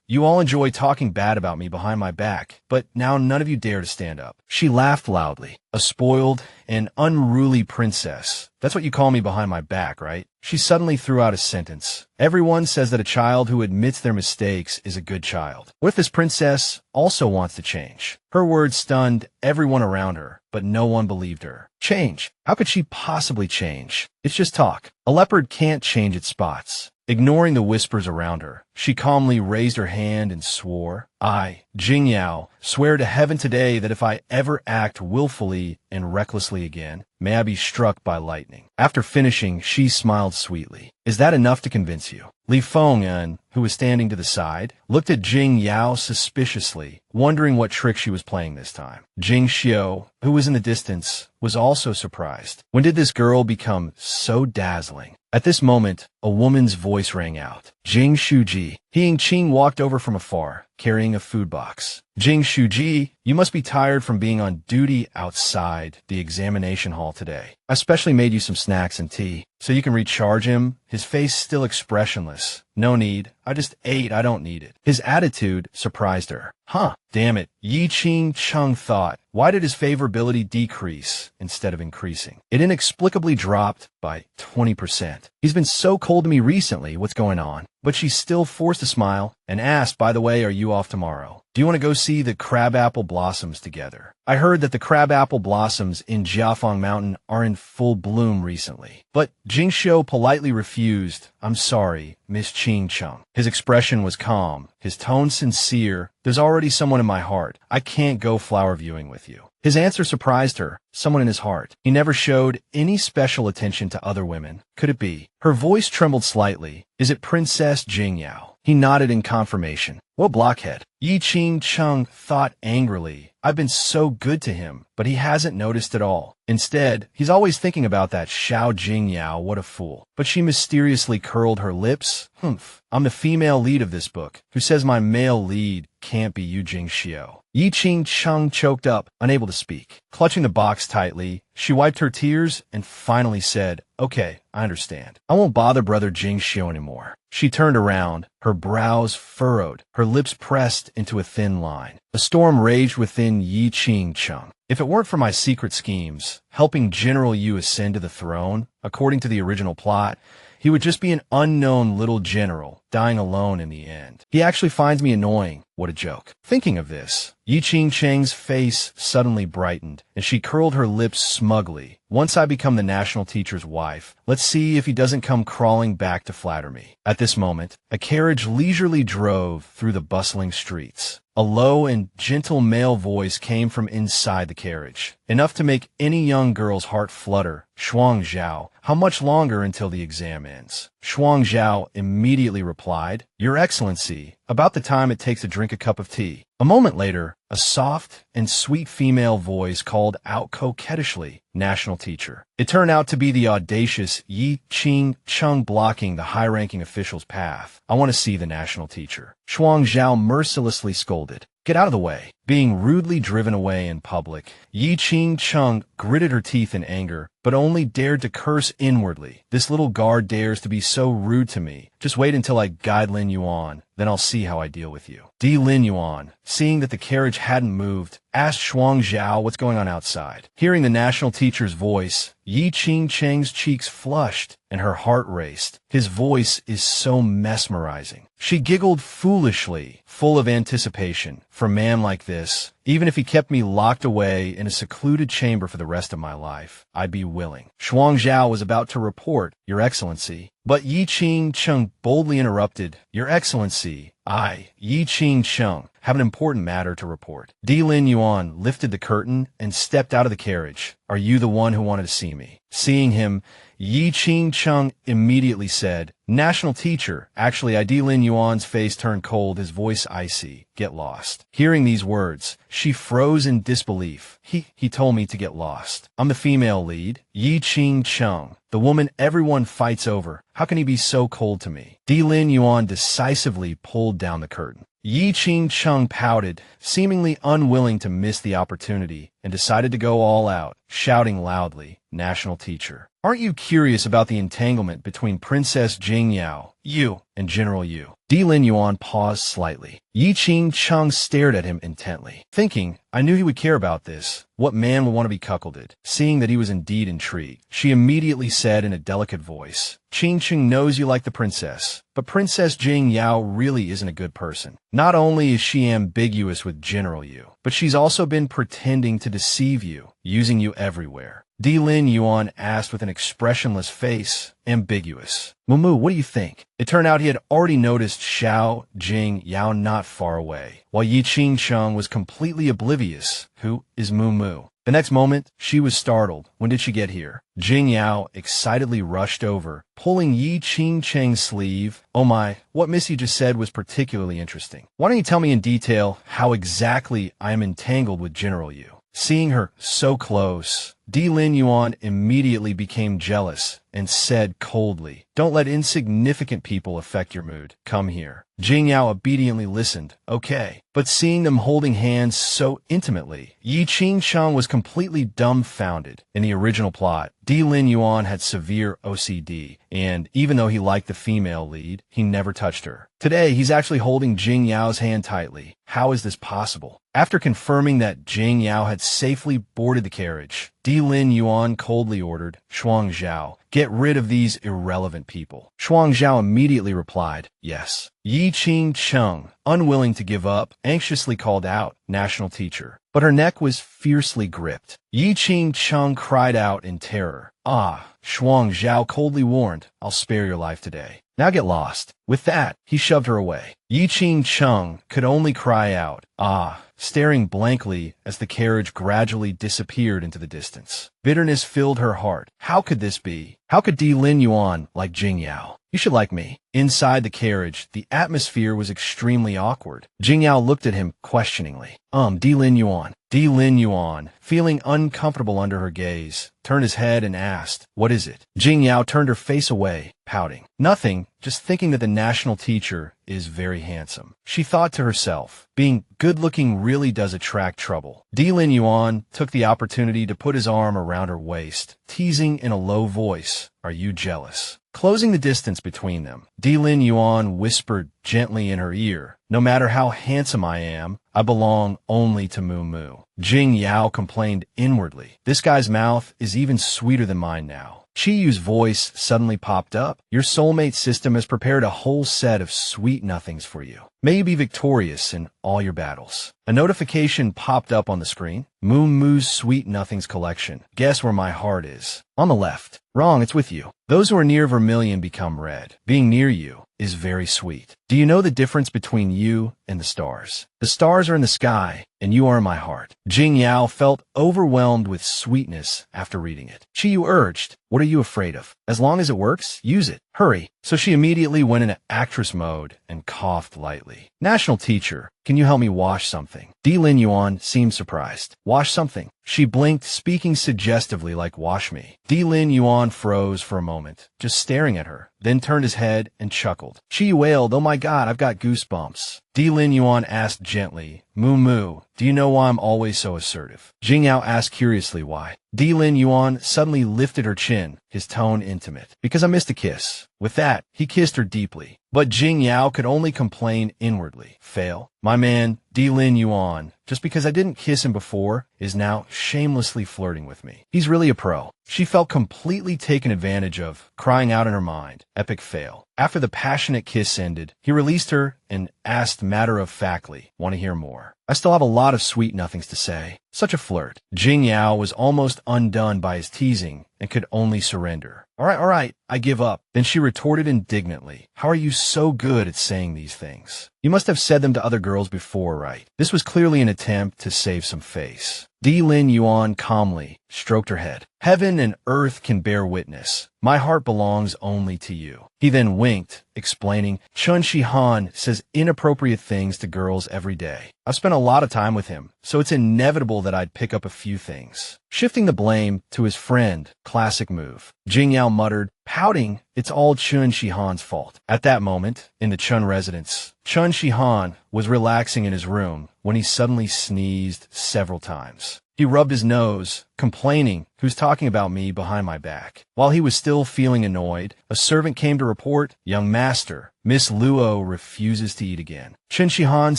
You all enjoy talking bad about me behind my back, but now none of you dare to stand up." She laughed loudly. "A spoiled and unruly princess. That's what you call me behind my back, right?" She suddenly threw out a sentence. "Everyone says that a child who admits their mistakes is a good child. What if this princess also wants to change?" Her words stunned everyone around her, but no one believed her. Change? How could she possibly change? It's just talk. A leopard can't change its spots. Ignoring the whispers around her, she calmly raised her hand and swore, "I, Jing Yao, swear to heaven today that if I ever act willfully and recklessly again, may I be struck by lightning." After finishing, she smiled sweetly. "Is that enough to convince you?" Li Feng'an, who was standing to the side, looked at Jing Yao suspiciously, wondering what trick she was playing this time. Jing Xiu, who was in the distance, was also surprised. When did this girl become so dazzling? At this moment, a woman's voice rang out. Jing Shuji. He Qing walked over from afar, carrying a food box. Jing Shuji, you must be tired from being on duty outside the examination hall today. I specially made you some snacks and tea, so you can recharge him, his face still expressionless. No need. I just ate. I don't need it. His attitude surprised her. Huh. Damn it. Yi Qing Chung thought. Why did his favorability decrease instead of increasing? It inexplicably dropped by 20%. He's been so cold to me recently. What's going on? But she still forced a smile and asked, by the way, are you off tomorrow? Do you want to go see the crabapple blossoms together? I heard that the crabapple blossoms in Jiafang Mountain are in full bloom recently. But Jing Xiu politely refused. I'm sorry, Miss Qing Chung. His expression was calm, his tone sincere. There's already someone in my heart. I can't go flower viewing with you. His answer surprised her. Someone in his heart. He never showed any special attention to other women. Could it be? Her voice trembled slightly. Is it Princess Jing Yao? He nodded in confirmation. What blockhead? Yi Qing Chung thought angrily. I've been so good to him, but he hasn't noticed at all. Instead, he's always thinking about that Xiao Jing Yao, what a fool. But she mysteriously curled her lips. Humph. I'm the female lead of this book. Who says my male lead can't be Yu Jing Xiu? Yi Qing Chung choked up, unable to speak. Clutching the box tightly, she wiped her tears and finally said, okay, I understand. I won't bother brother Jing Xiu anymore. She turned around, her brows furrowed, her lips pressed into a thin line. A storm raged within Yi Qing Chung. If it weren't for my secret schemes, helping General Yu ascend to the throne, according to the original plot, he would just be an unknown little general, dying alone in the end. He actually finds me annoying. What a joke. Thinking of this, Yi Qing Cheng's face suddenly brightened, and she curled her lips smugly. Once I become the national teacher's wife, let's see if he doesn't come crawling back to flatter me. At this moment, a carriage leisurely drove through the bustling streets. A low and gentle male voice came from inside the carriage, enough to make any young girl's heart flutter. Shuang Zhao, how much longer until the exam ends? Shuang Zhao immediately replied, Your Excellency, about the time it takes to drink a cup of tea. A moment later, a soft and sweet female voice called out coquettishly, National Teacher. It turned out to be the audacious Yi Qing Chung blocking the high-ranking official's path. I want to see the National Teacher. Shuang Zhao mercilessly scolded. Get out of the way. Being rudely driven away in public, Yi Qing Chung gritted her teeth in anger, but only dared to curse inwardly. This little guard dares to be so rude to me. Just wait until I guide Lin Yuan, then I'll see how I deal with you. Lin Yuan, seeing that the carriage hadn't moved, asked Shuang Zhao what's going on outside. Hearing the national teacher's voice, Yi Qing Cheng's cheeks flushed and her heart raced. His voice is so mesmerizing. She giggled foolishly, full of anticipation. For a man like this, even if he kept me locked away in a secluded chamber for the rest of my life, I'd be willing. Shuang Zhao was about to report, Your Excellency, but Yi Qing Chung boldly interrupted, Your Excellency, I, Yi Qing Chung, have an important matter to report. Lin Yuan lifted the curtain and stepped out of the carriage. Are you the one who wanted to see me? Seeing him, Yi Qing Chung immediately said, National Teacher. Actually, Lin Yuan's face turned cold, his voice icy. Get lost. Hearing these words, she froze in disbelief. He told me to get lost. I'm the female lead, Yi Qing Chung, the woman everyone fights over. How can he be so cold to me? Lin Yuan decisively pulled down the curtain. Yi Qing Chung pouted, seemingly unwilling to miss the opportunity, and decided to go all out, shouting loudly, National Teacher. Aren't you curious about the entanglement between Princess Jing Yao, you, and General Yu? Lin Yuan paused slightly. Yi Qing Chung stared at him intently, thinking, I knew he would care about this. What man would want to be cuckolded? Seeing that he was indeed intrigued, she immediately said in a delicate voice, Qing Qing knows you like the princess, but Princess Jing Yao really isn't a good person. Not only is she ambiguous with General Yu, but she's also been pretending to deceive you, using you everywhere. Lin Yuan asked with an expressionless face, ambiguous. Mumu, what do you think? It turned out he had already noticed Xiao Jing Yao not far away, while Yi Qing Chung was completely oblivious. Who is Mumu? The next moment, she was startled. When did she get here? Jing Yao excitedly rushed over, pulling Yi Qing Cheng's sleeve. Oh my, what Missy just said was particularly interesting. Why don't you tell me in detail how exactly I am entangled with General Yu? Seeing her so close, Lin Yuan immediately became jealous and said coldly, Don't let insignificant people affect your mood. Come here. Jing Yao obediently listened. Okay. But seeing them holding hands so intimately, Yi Qingcheng was completely dumbfounded. In the original plot, Di Lin Yuan had severe OCD, and even though he liked the female lead, he never touched her. Today, he's actually holding Jing Yao's hand tightly. How is this possible? After confirming that Jing Yao had safely boarded the carriage, Di Lin Yuan coldly ordered, Shuang Zhao, get rid of these irrelevant people. Shuang Zhao immediately replied, yes. Yi Qingcheng, unwilling to give up, anxiously called out, national teacher. But her neck was fiercely gripped. Yi Qingcheng cried out in terror. Ah, Shuang Zhao coldly warned, I'll spare your life today. Now get lost. With that, he shoved her away. Yi Qingcheng could only cry out, ah, staring blankly as the carriage gradually disappeared into the distance. Bitterness filled her heart. How could this be? How could Di Lin Yuan like Jing Yao? You should like me. Inside the carriage, the atmosphere was extremely awkward. Jing Yao looked at him questioningly. Di Lin Yuan. Di Lin Yuan, feeling uncomfortable under her gaze, turned his head and asked, what is it? Jing Yao turned her face away, pouting. Nothing, just thinking that the national teacher is very handsome. She thought to herself, being good-looking really does attract trouble. Di Lin Yuan took the opportunity to put his arm around her waist, teasing in a low voice, are you jealous? Closing the distance between them, Di Lin Yuan whispered gently in her ear, no matter how handsome I am, I belong only to Moo Moo. Jing Yao complained inwardly, this guy's mouth is even sweeter than mine now. Chi Yu's voice suddenly popped up. Your soulmate system has prepared a whole set of sweet nothings for you. May you be victorious in all your battles. A notification popped up on the screen. Moo Moo's Sweet Nothings collection. Guess where my heart is? On the left. Wrong, it's with you. Those who are near vermilion become red. Being near you is very sweet. Do you know the difference between you and the stars? The stars are in the sky, and you are in my heart. Jing Yao felt overwhelmed with sweetness after reading it. Chi Yu urged, what are you afraid of? As long as it works, use it. Hurry. So she immediately went into actress mode and coughed lightly. National teacher, can you help me wash something? Di Lin Yuan seemed surprised. Wash something? She blinked, speaking suggestively like wash me. Di Lin Yuan froze for a moment, just staring at her, then turned his head and chuckled. She wailed, oh my god, I've got goosebumps. Di Lin Yuan asked gently, Moo Moo, do you know why I'm always so assertive? Jing Yao asked curiously why. Di Lin Yuan suddenly lifted her chin, his tone intimate. Because I missed a kiss. With that, he kissed her deeply. But Jing Yao could only complain inwardly. Fail. My man, Di Lin Yuan, just because I didn't kiss him before, is now shamelessly flirting with me. He's really a pro. She felt completely taken advantage of, crying out in her mind. Epic fail. After the passionate kiss ended, he released her and asked matter-of-factly, want to hear more? I still have a lot of sweet nothings to say. Such a flirt. Jing Yao was almost undone by his teasing and could only surrender. All right, I give up. Then she retorted indignantly, how are you so good at saying these things? You must have said them to other girls before, right? This was clearly an attempt to save some face. Di Lin Yuan calmly stroked her head. Heaven and earth can bear witness. My heart belongs only to you. He then winked, explaining, Chun Shi Han says inappropriate things to girls every day. I've spent a lot of time with him, so it's inevitable that I'd pick up a few things. Shifting the blame to his friend, classic move. Jing Yao muttered, pouting, it's all Chun Shi Han's fault. At that moment, in the Chun residence, Chun Shi Han was relaxing in his room when he suddenly sneezed several times. He rubbed his nose, complaining, who's talking about me behind my back. While he was still feeling annoyed, a servant came to report, young master, Miss Luo refuses to eat again. Chen Shihan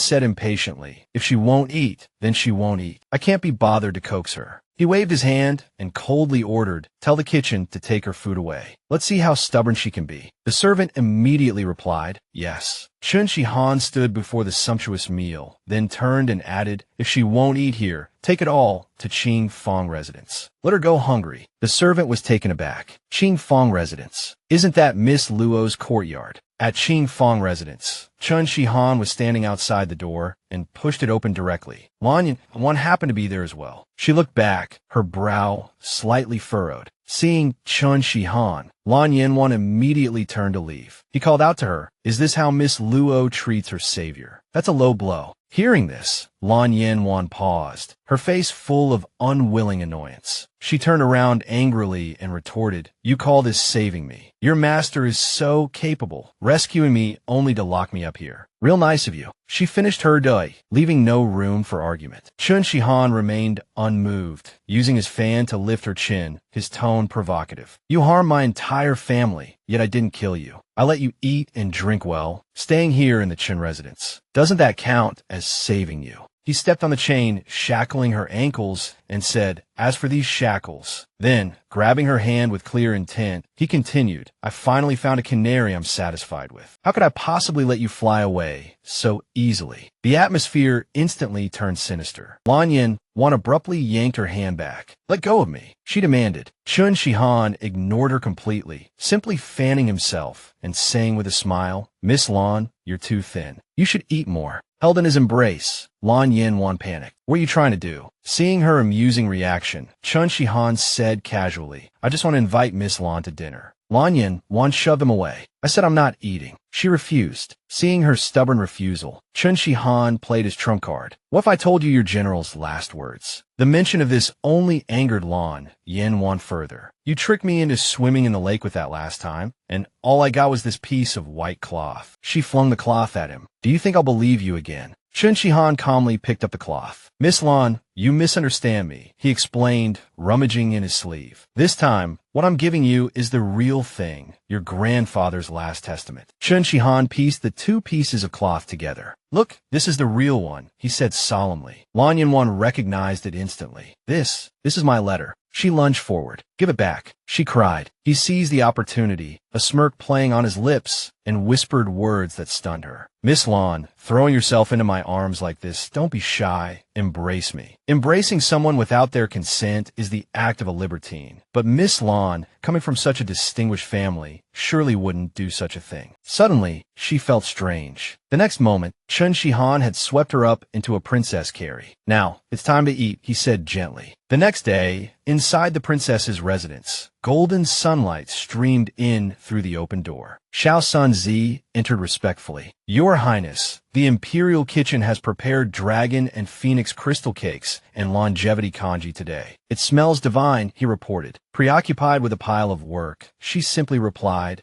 said impatiently, if she won't eat, then she won't eat. I can't be bothered to coax her. He waved his hand and coldly ordered, tell the kitchen to take her food away. Let's see how stubborn she can be. The servant immediately replied, yes. Chun Shihan stood before the sumptuous meal, then turned and added, if she won't eat here, take it all to Qing Fong residence. Let her go hungry. The servant was taken aback. Qing Fong residence. Isn't that Miss Luo's courtyard? At Qing Fong residence, Chun Shihan was standing outside the door and pushed it open directly. Lan Yan happened to be there as well. She looked back, her brow slightly furrowed. Seeing Chun Shihan, Lan Yanwan immediately turned to leave. He called out to her, is this how Miss Luo treats her savior? That's a low blow. Hearing this, Lan Yanwan paused, her face full of unwilling annoyance. She turned around angrily and retorted, "You call this saving me? Your master is so capable, rescuing me only to lock me up here. Real nice of you." She finished her day, leaving no room for argument. Chun Shihan remained unmoved, using his fan to lift her chin, his tone provocative. "You harmed my entire family, yet I didn't kill you. I let you eat and drink well, staying here in the Chin residence. Doesn't that count as saving you?" He stepped on the chain, shackling her ankles, and said, "As for these shackles." Then, grabbing her hand with clear intent, he continued, "I finally found a canary I'm satisfied with. How could I possibly let you fly away so easily?" The atmosphere instantly turned sinister. Lan Yan abruptly yanked her hand back. "Let go of me," she demanded. Chun Shihan ignored her completely, simply fanning himself and saying with a smile, "Miss Lan, you're too thin. You should eat more." Held in his embrace, Lan Yanwan panicked. "What are you trying to do?" Seeing her amusing reaction, Chun Shihan said casually, "I just want to invite Miss Lan to dinner." Lan Yanwan shoved him away. "I said I'm not eating." She refused. Seeing her stubborn refusal, Chun Shihan played his trump card. "What if I told you your general's last words?" The mention of this only angered Lan Yanwan further. "You tricked me into swimming in the lake with that last time, and all I got was this piece of white cloth." She flung the cloth at him. "Do you think I'll believe you again?" Chun Shihan calmly picked up the cloth. "Miss Lan, you misunderstand me," he explained, rummaging in his sleeve. "This time, what I'm giving you is the real thing, your grandfather's last testament." Chun Shihan pieced the two pieces of cloth together. "Look, this is the real one," he said solemnly. Lan Yanwan recognized it instantly. This is my letter." She lunged forward. "Give it back," she cried. He seized the opportunity, a smirk playing on his lips, and whispered words that stunned her. "Miss Lan, throwing yourself into my arms like this, don't be shy. Embrace me." Embracing someone without their consent is the act of a libertine. But Miss Lan, coming from such a distinguished family, surely wouldn't do such a thing. Suddenly, she felt strange. The next moment, Chun Shihan had swept her up into a princess carry. "Now, it's time to eat," he said gently. The next day, inside the princess's residence, golden sunlight streamed in through the open door. Xiao Sun Zi entered respectfully. "Your Highness, the Imperial kitchen has prepared dragon and phoenix crystal cakes and longevity kanji today. It smells divine," he reported. Preoccupied with a pile of work, she simply replied,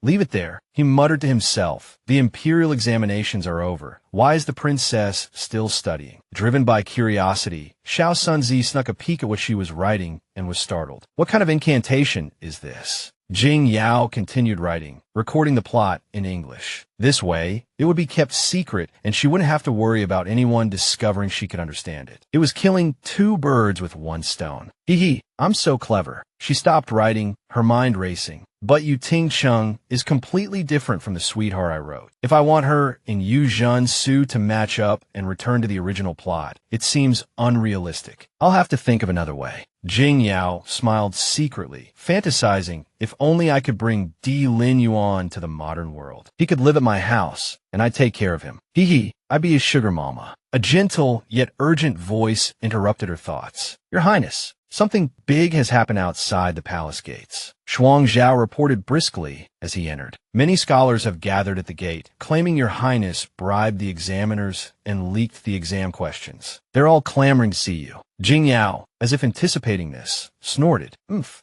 "Leave it there." He muttered to himself, "The Imperial examinations are over. Why is the princess still studying?" Driven by curiosity, Xiao Sun Zi snuck a peek at what she was writing and was startled. "What kind of incantation is this?" Jing Yao continued writing, recording the plot in English. This way, it would be kept secret and she wouldn't have to worry about anyone discovering she could understand it. It was killing two birds with one stone. Hee, I'm so clever. She stopped writing, her mind racing. "But Yu Ting Chung is completely different from the sweetheart I wrote. If I want her and Yu Zhen Su to match up and return to the original plot, it seems unrealistic. I'll have to think of another way." Jing Yao smiled secretly, fantasizing, "If only I could bring Di Lin Yuan to the modern world. He could live at my house, and I'd take care of him. I'd be his sugar mama." A gentle yet urgent voice interrupted her thoughts. "Your Highness, something big has happened outside the palace gates." Shuang Zhao reported briskly as he entered. "Many scholars have gathered at the gate, claiming your Highness bribed the examiners and leaked the exam questions. They're all clamoring to see you." Jing Yao, as if anticipating this, snorted.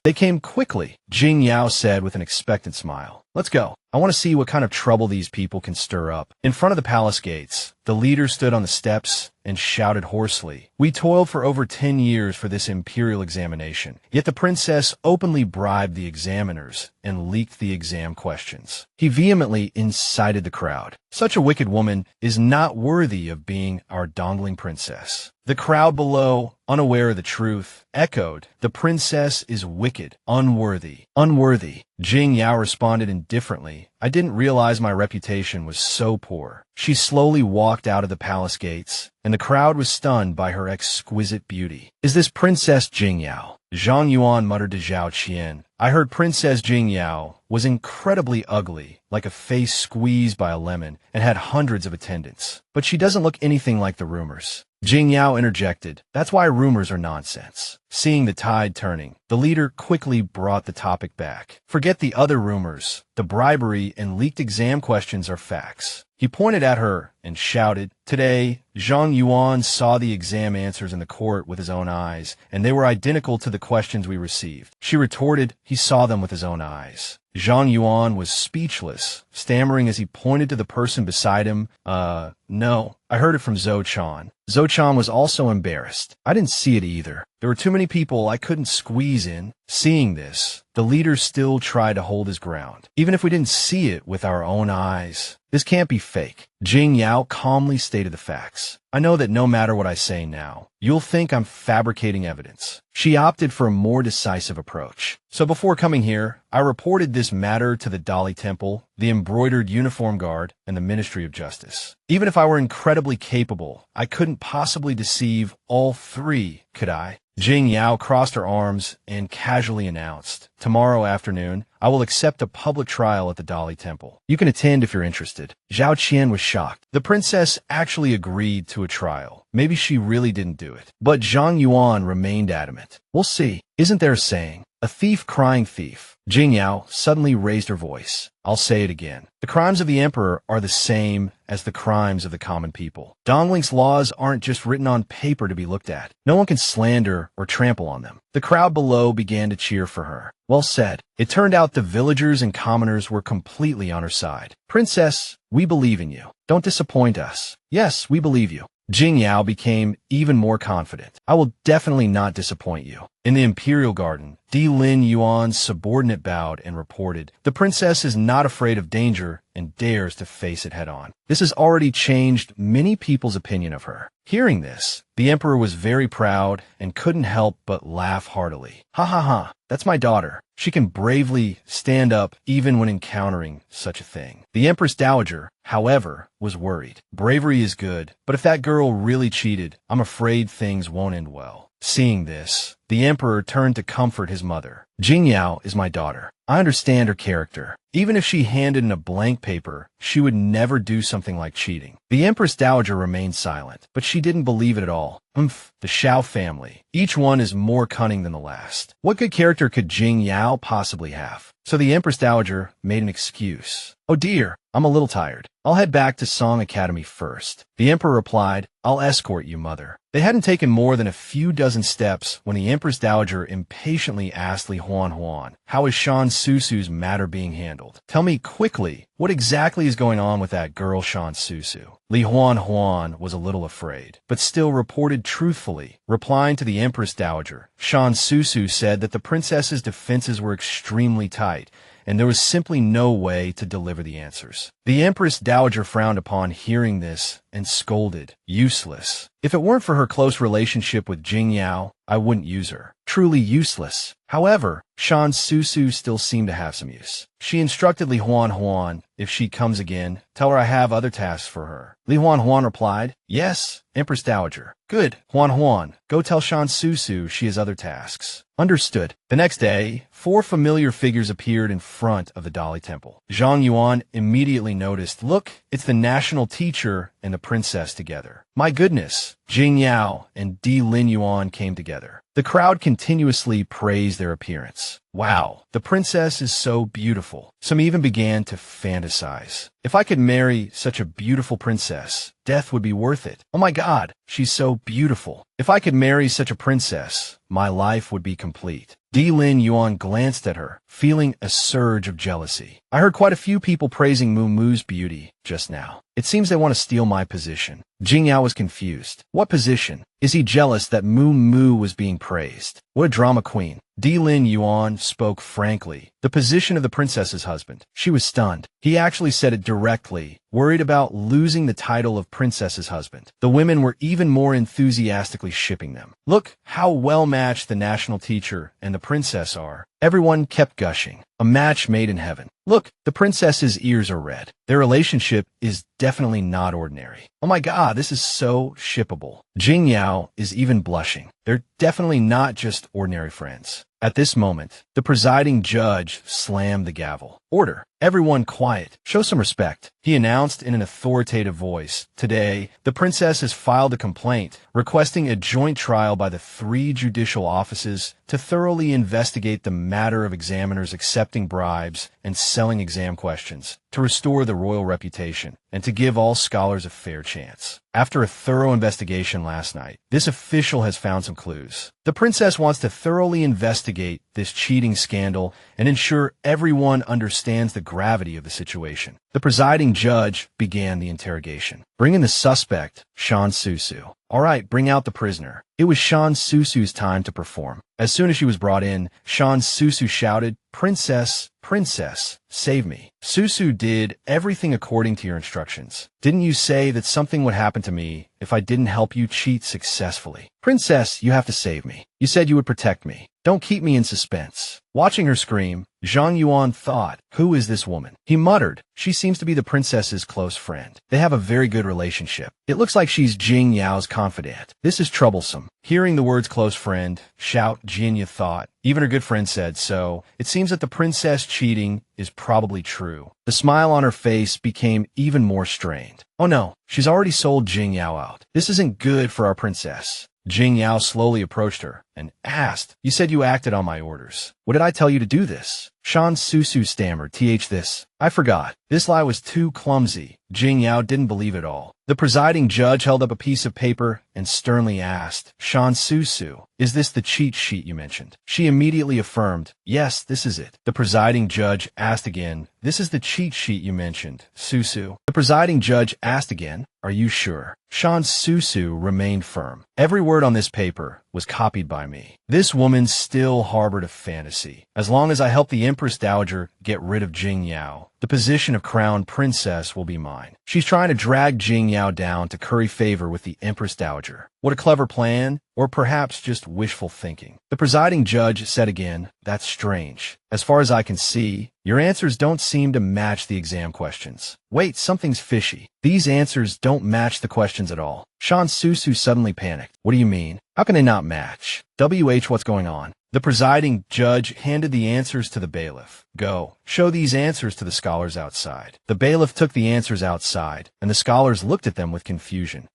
"They came quickly," Jing Yao said with an expectant smile. "Let's go. I want to see what kind of trouble these people can stir up." In front of the palace gates, the leader stood on the steps and shouted hoarsely, "We toiled for over 10 years for this imperial examination, yet the princess openly bribed the examiners and leaked the exam questions." He vehemently incited the crowd. "Such a wicked woman is not worthy of being our dongling princess." The crowd below, unaware of the truth, echoed, "The princess is wicked, unworthy, unworthy." Jing Yao responded indifferently, "I didn't realize my reputation was so poor." She slowly walked out of the palace gates, and the crowd was stunned by her exquisite beauty. "Is this Princess Jing Yao?" Zhang Yuan muttered to Zhao Qian, "I heard Princess Jing Yao was incredibly ugly, like a face squeezed by a lemon, and had hundreds of attendants. But she doesn't look anything like the rumors." Jing Yao interjected, "That's why rumors are nonsense." Seeing the tide turning, the leader quickly brought the topic back. "Forget the other rumors. The bribery and leaked exam questions are facts." He pointed at her and shouted. Today, Zhang Yuan saw the exam answers in the court with his own eyes, and they were identical to the questions we received. She retorted, he saw them with his own eyes. Zhang Yuan was speechless, stammering as he pointed to the person beside him. No. I heard it from Zhou Chan. Zhou Chan was also embarrassed. I didn't see it either. There were too many people I couldn't squeeze in. Seeing this, the leader still tried to hold his ground, even if we didn't see it with our own eyes. This can't be fake. Jing Yao calmly stated the facts. I know that no matter what I say now, you'll think I'm fabricating evidence. She opted for a more decisive approach. So before coming here, I reported this matter to the Dali Temple, the Embroidered Uniform Guard, and the Ministry of Justice. Even if I were incredibly capable, I couldn't possibly deceive all three, could I? Jing Yao crossed her arms and casually announced, tomorrow afternoon, I will accept a public trial at the Dali Temple. You can attend if you're interested. Zhao Qian was shocked. The princess actually agreed to a trial. Maybe she really didn't do it. But Zhang Yuan remained adamant. We'll see. Isn't there a saying? A thief crying thief. Jing Yao suddenly raised her voice. I'll say it again. The crimes of the emperor are the same as the crimes of the common people. Dongling's laws aren't just written on paper to be looked at. No one can slander or trample on them. The crowd below began to cheer for her. Well said. It turned out the villagers and commoners were completely on her side. Princess, we believe in you. Don't disappoint us. Yes, we believe you. Jing Yao became even more confident. I will definitely not disappoint you. In the Imperial Garden, Di Lin Yuan's subordinate bowed and reported, the princess is not afraid of danger and dares to face it head-on. This has already changed many people's opinion of her. Hearing this, the emperor was very proud and couldn't help but laugh heartily. Ha ha ha, that's my daughter. She can bravely stand up even when encountering such a thing. The Empress Dowager, however, was worried. Bravery is good, but if that girl really cheated, I'm afraid things won't end well. Seeing this, the emperor turned to comfort his mother. Jing Yao is my daughter. I understand her character. Even if she handed in a blank paper, she would never do something like cheating. The Empress Dowager remained silent, but she didn't believe it at all. The Xiao family. Each one is more cunning than the last. What good character could Jing Yao possibly have? So the Empress Dowager made an excuse. Oh dear, I'm a little tired. I'll head back to Song Academy first. The emperor replied, I'll escort you, mother. They hadn't taken more than a few dozen steps when the Empress Dowager impatiently asked Li Huan, how is Shan Susu's matter being handled? Tell me quickly, what exactly is going on with that girl Shan Susu? Li Huan was a little afraid, but still reported truthfully. Replying to the Empress Dowager, Shan Susu said that the princess's defenses were extremely tight, and there was simply no way to deliver the answers. The Empress Dowager frowned upon hearing this and scolded. Useless. If it weren't for her close relationship with Jing Yao, I wouldn't use her. Truly useless. However, Shan Susu still seemed to have some use. She instructed Li Huan, if she comes again, tell her I have other tasks for her. Li Huan replied, yes, Empress Dowager. Good, Huan, go tell Shan Susu she has other tasks. Understood. The next day, 4 familiar figures appeared in front of the Dali Temple. Zhang Yuan immediately noticed, look, it's the national teacher and the princess together. My goodness, Jing Yao and Di Lin Yuan came together. The crowd continuously praised their appearance. Wow, the princess is so beautiful. Some even began to fantasize. If I could marry such a beautiful princess, death would be worth it. Oh my God, she's so beautiful. If I could marry such a princess, my life would be complete. Di Lin Yuan glanced at her, feeling a surge of jealousy. I heard quite a few people praising Muumu's beauty just now. It seems they want to steal my position. Jing Yao was confused. What position? Is he jealous that Muumu was being praised? What a drama queen. Di Lin Yuan spoke frankly. The position of the princess's husband. She was stunned. He actually said it directly, worried about losing the title of princess's husband. The women were even more enthusiastically shipping them. Look how well matched the national teacher and the princess are. Everyone kept gushing. A match made in heaven. Look, the princess's ears are red. Their relationship is definitely not ordinary. Oh my God, this is so shippable. Jing Yao is even blushing. They're definitely not just ordinary friends. At this moment, the presiding judge slammed the gavel. Order. Everyone quiet. Show some respect. He announced in an authoritative voice. Today, the princess has filed a complaint requesting a joint trial by the 3 judicial offices to thoroughly investigate the matter of examiners accepting bribes and selling exam questions, to restore the royal reputation, and to give all scholars a fair chance. After a thorough investigation last night, this official has found some clues. The princess wants to thoroughly investigate this cheating scandal and ensure everyone understands the gravity of the situation. The presiding judge began the interrogation. Bring in the suspect, Shan Susu. All right, bring out the prisoner. It was Shan Susu's time to perform. As soon as she was brought in, Shan Susu shouted, "Princess, princess, save me." Susu did everything according to your instructions. Didn't you say that something would happen to me if I didn't help you cheat successfully? Princess, you have to save me. You said you would protect me. Don't keep me in suspense. Watching her scream, Zhang Yuan thought, who is this woman? He muttered, she seems to be the princess's close friend. They have a very good relationship. It looks like she's Jing Yao's confidant. This is troublesome. Hearing the words close friend, shout, Jinya thought. Even her good friend said so. It seems that the princess cheating is probably true. The smile on her face became even more strained. Oh no, she's already sold Jing Yao out. This isn't good for our princess. Jing Yao slowly approached her and asked, you said you acted on my orders. What did I tell you to do this? Shan Susu stammered, this. I forgot. This lie was too clumsy. Jing Yao didn't believe it all. The presiding judge held up a piece of paper and sternly asked, Shan Susu, is this the cheat sheet you mentioned? She immediately affirmed, yes, this is it. The presiding judge asked again, this is the cheat sheet you mentioned, Susu. The presiding judge asked again, are you sure? Shan Susu remained firm. Every word on this paper was copied by me. This woman still harbored a fantasy. As long as I help the Empress Dowager get rid of Jing Yao, the position of crown princess will be mine. She's trying to drag Jing Yao down to curry favor with the Empress Dowager. What a clever plan, or perhaps just wishful thinking. The presiding judge said again, that's strange. As far as I can see, your answers don't seem to match the exam questions. Wait, something's fishy. These answers don't match the questions at all. Shan Susu suddenly panicked. What do you mean? How can they not match? What's going on? The presiding judge handed the answers to the bailiff. Go, show these answers to the scholars outside. The bailiff took the answers outside, and the scholars looked at them with confusion.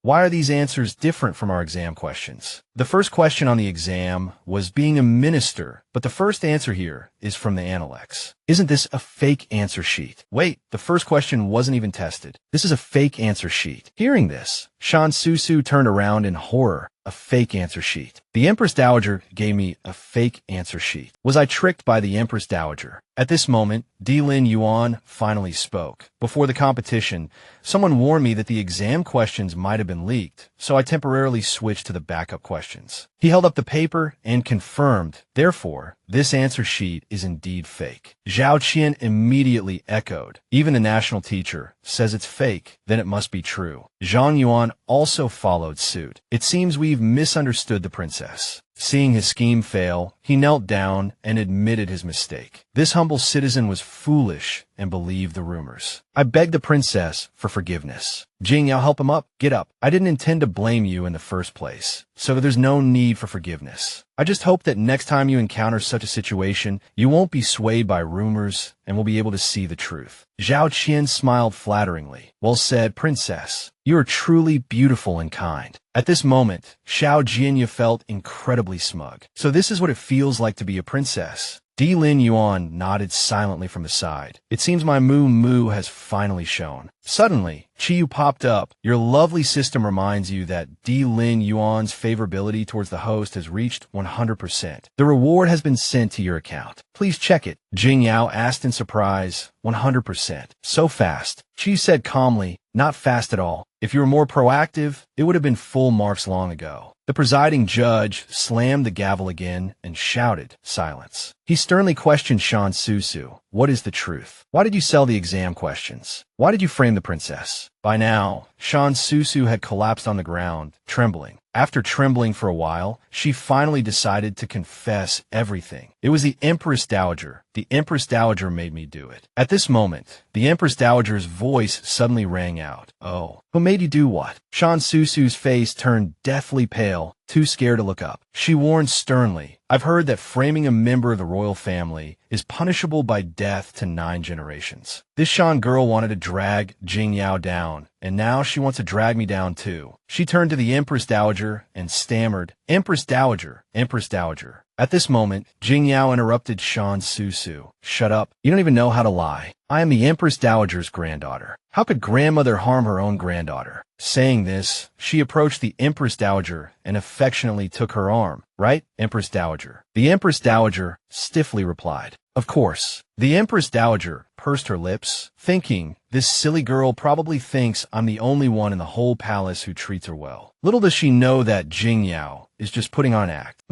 Why are these answers different from our exam questions? The first question on the exam was being a minister, but the first answer here is from the Analects. Isn't this a fake answer sheet? Wait, the first question wasn't even tested. This is a fake answer sheet. Hearing this, Shan Susu turned around in horror. A fake answer sheet. The Empress Dowager gave me a fake answer sheet. Was I tricked by the Empress Dowager? At this moment, Lin Yuan finally spoke. Before the competition, someone warned me that the exam questions might have been leaked, so I temporarily switched to the backup questions. He held up the paper and confirmed, therefore, this answer sheet is indeed fake. Zhao Qian immediately echoed. Even the national teacher says it's fake, then it must be true. Zhang Yuan also followed suit. It seems we've misunderstood the princess. Seeing his scheme fail, he knelt down and admitted his mistake. This humble citizen was foolish and believed the rumors. I beg the princess for forgiveness. Jing Yao, help him up. Get up. I didn't intend to blame you in the first place, so there's no need for forgiveness. I just hope that next time you encounter such a situation, you won't be swayed by rumors and will be able to see the truth. Zhao Qian smiled flatteringly. Well said, princess. You are truly beautiful and kind. At this moment, Xiao Jianya felt incredibly smug. So this is what it feels like to be a princess. Lin Yuan nodded silently from the side. It seems my moo has finally shown. Suddenly, Chiyu popped up. Your lovely system reminds you that Lin Yuan's favorability towards the host has reached 100%. The reward has been sent to your account. Please check it. Jing Yao asked in surprise. 100%. So fast. Chi said calmly, not fast at all. If you were more proactive, it would have been full marks long ago. The presiding judge slammed the gavel again and shouted, silence. He sternly questioned Shan Susu. What is the truth? Why did you sell the exam questions? Why did you frame the princess? By now, Shan Susu had collapsed on the ground, trembling. After trembling for a while, she finally decided to confess everything. It was the Empress Dowager. The Empress Dowager made me do it. At this moment, the Empress Dowager's voice suddenly rang out. Oh, who made you do what? Shan Susu's face turned deathly pale, too scared to look up. She warned sternly, I've heard that framing a member of the royal family is punishable by death to 9 generations. This Shan girl wanted to drag Jing Yao down, and now she wants to drag me down too. She turned to the Empress Dowager and stammered, Empress Dowager, Empress Dowager. At this moment, Jing Yao interrupted Shan Susu. Shut up. You don't even know how to lie. I am the Empress Dowager's granddaughter. How could grandmother harm her own granddaughter? Saying this, she approached the Empress Dowager and affectionately took her arm. Right, Empress Dowager? The Empress Dowager stiffly replied. Of course. The Empress Dowager pursed her lips, thinking, this silly girl probably thinks I'm the only one in the whole palace who treats her well. Little does she know that Jing Yao is just putting on an act.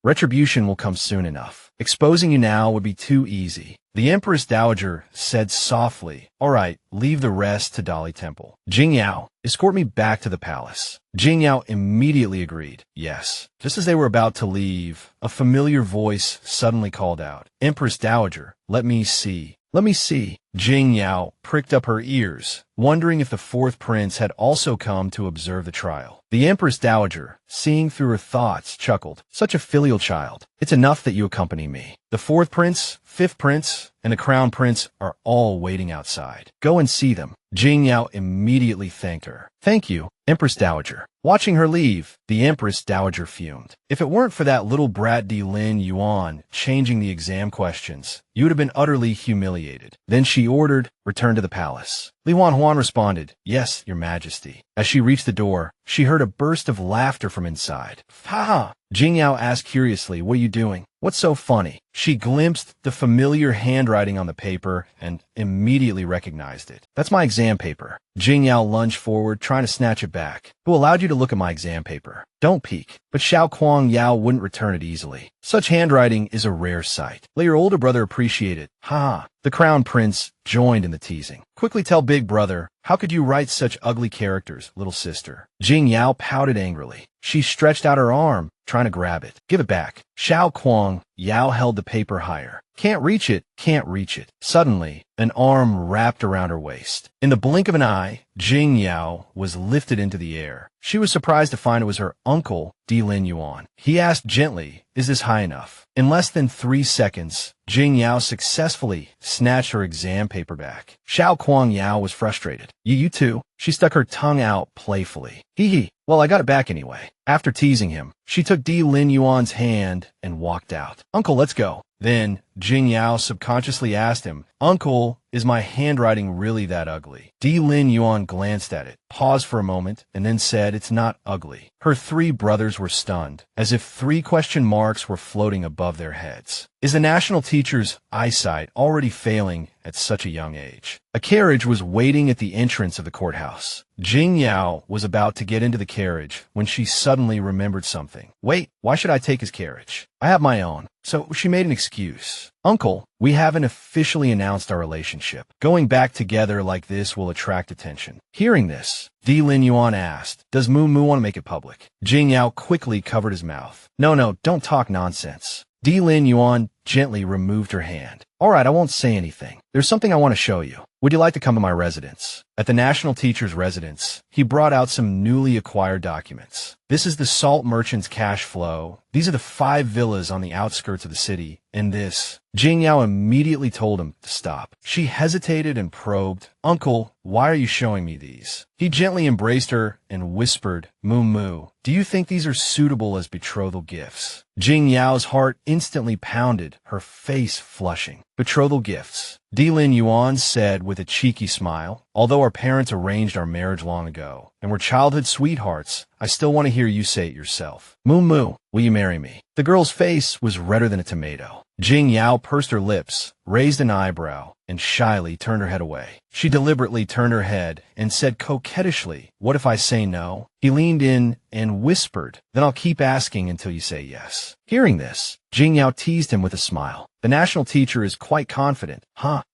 Retribution will come soon enough. Exposing you now would be too easy. The Empress Dowager said softly, all right, leave the rest to Dali Temple. Jing Yao, escort me back to the palace. Jing Yao immediately agreed. Yes. Just as they were about to leave, a familiar voice suddenly called out, Empress Dowager, let me see. Let me see. Jing Yao pricked up her ears, wondering if the 4th prince had also come to observe the trial. The Empress Dowager, seeing through her thoughts, chuckled. Such a filial child. It's enough that you accompany me. The 4th prince, 5th prince, and the crown prince are all waiting outside. Go and see them. Jing Yao immediately thanked her. Thank you, Empress Dowager. Watching her leave, the Empress Dowager fumed. If it weren't for that little brat Lin Yuan changing the exam questions, you would have been utterly humiliated. Then she ordered, return to the palace. Li Huan responded, yes, your majesty. As she reached the door, she heard a burst of laughter from inside. Ha! Jing Yao asked curiously, what are you doing? What's so funny? She glimpsed the familiar handwriting on the paper and immediately recognized it. That's my exam paper. Jing Yao lunged forward, trying to snatch it back. Who allowed you to look at my exam paper? Don't peek. But Xiao Kuang Yao wouldn't return it easily. Such handwriting is a rare sight. Let your older brother appreciate it. Ha! The crown prince joined in the teasing. Quickly tell big brother, how could you write such ugly characters, little sister? Jing Yao pouted angrily. She stretched out her arm, trying to grab it. Give it back. Xiao Kuang Yao held the paper higher. Can't reach it, can't reach it. Suddenly, an arm wrapped around her waist. In the blink of an eye, Jing Yao was lifted into the air. She was surprised to find it was her uncle, Lin Yuan. He asked gently, is this high enough? In less than 3 seconds, Jing Yao successfully snatched her exam paper back. Xiao Kuang Yao was frustrated. You too? She stuck her tongue out playfully. Hee. Well, I got it back anyway. After teasing him, she took Lin Yuan's hand and walked out. Uncle, let's go. Then, Jing Yao subconsciously asked him, Uncle, is my handwriting really that ugly? Lin Yuan glanced at it, paused for a moment, and then said, it's not ugly. Her 3 brothers were stunned, as if 3 question marks were floating above their heads. Is the national teacher's eyesight already failing at such a young age? A carriage was waiting at the entrance of the courthouse. Jing Yao was about to get into the carriage when she suddenly remembered something. Wait, why should I take his carriage? I have my own. So she made an excuse. Uncle, we haven't officially announced our relationship. Going back together like this will attract attention. Hearing this, Lin Yuan asked, does Moo want to make it public? Jing Yao quickly covered his mouth. No, don't talk nonsense. Lin Yuan gently removed her hand. All right, I won't say anything. There's something I want to show you. Would you like to come to my residence? At the national teacher's residence, he brought out some newly acquired documents. This is the salt merchant's cash flow. These are the 5 villas on the outskirts of the city. And this. Jing Yao immediately told him to stop. She hesitated and probed. Uncle, why are you showing me these? He gently embraced her and whispered, Moo, do you think these are suitable as betrothal gifts? Jing Yao's heart instantly pounded, her face flushing. Betrothal gifts. Lin Yuan said with a cheeky smile, although our parents arranged our marriage long ago, and we're childhood sweethearts, I still want to hear you say it yourself. Moo, will you marry me? The girl's face was redder than a tomato. Jing Yao pursed her lips, raised an eyebrow, and shyly turned her head away. She deliberately turned her head and said coquettishly, what if I say no? He leaned in and whispered, then I'll keep asking until you say yes. Hearing this, Jing Yao teased him with a smile. The national teacher is quite confident.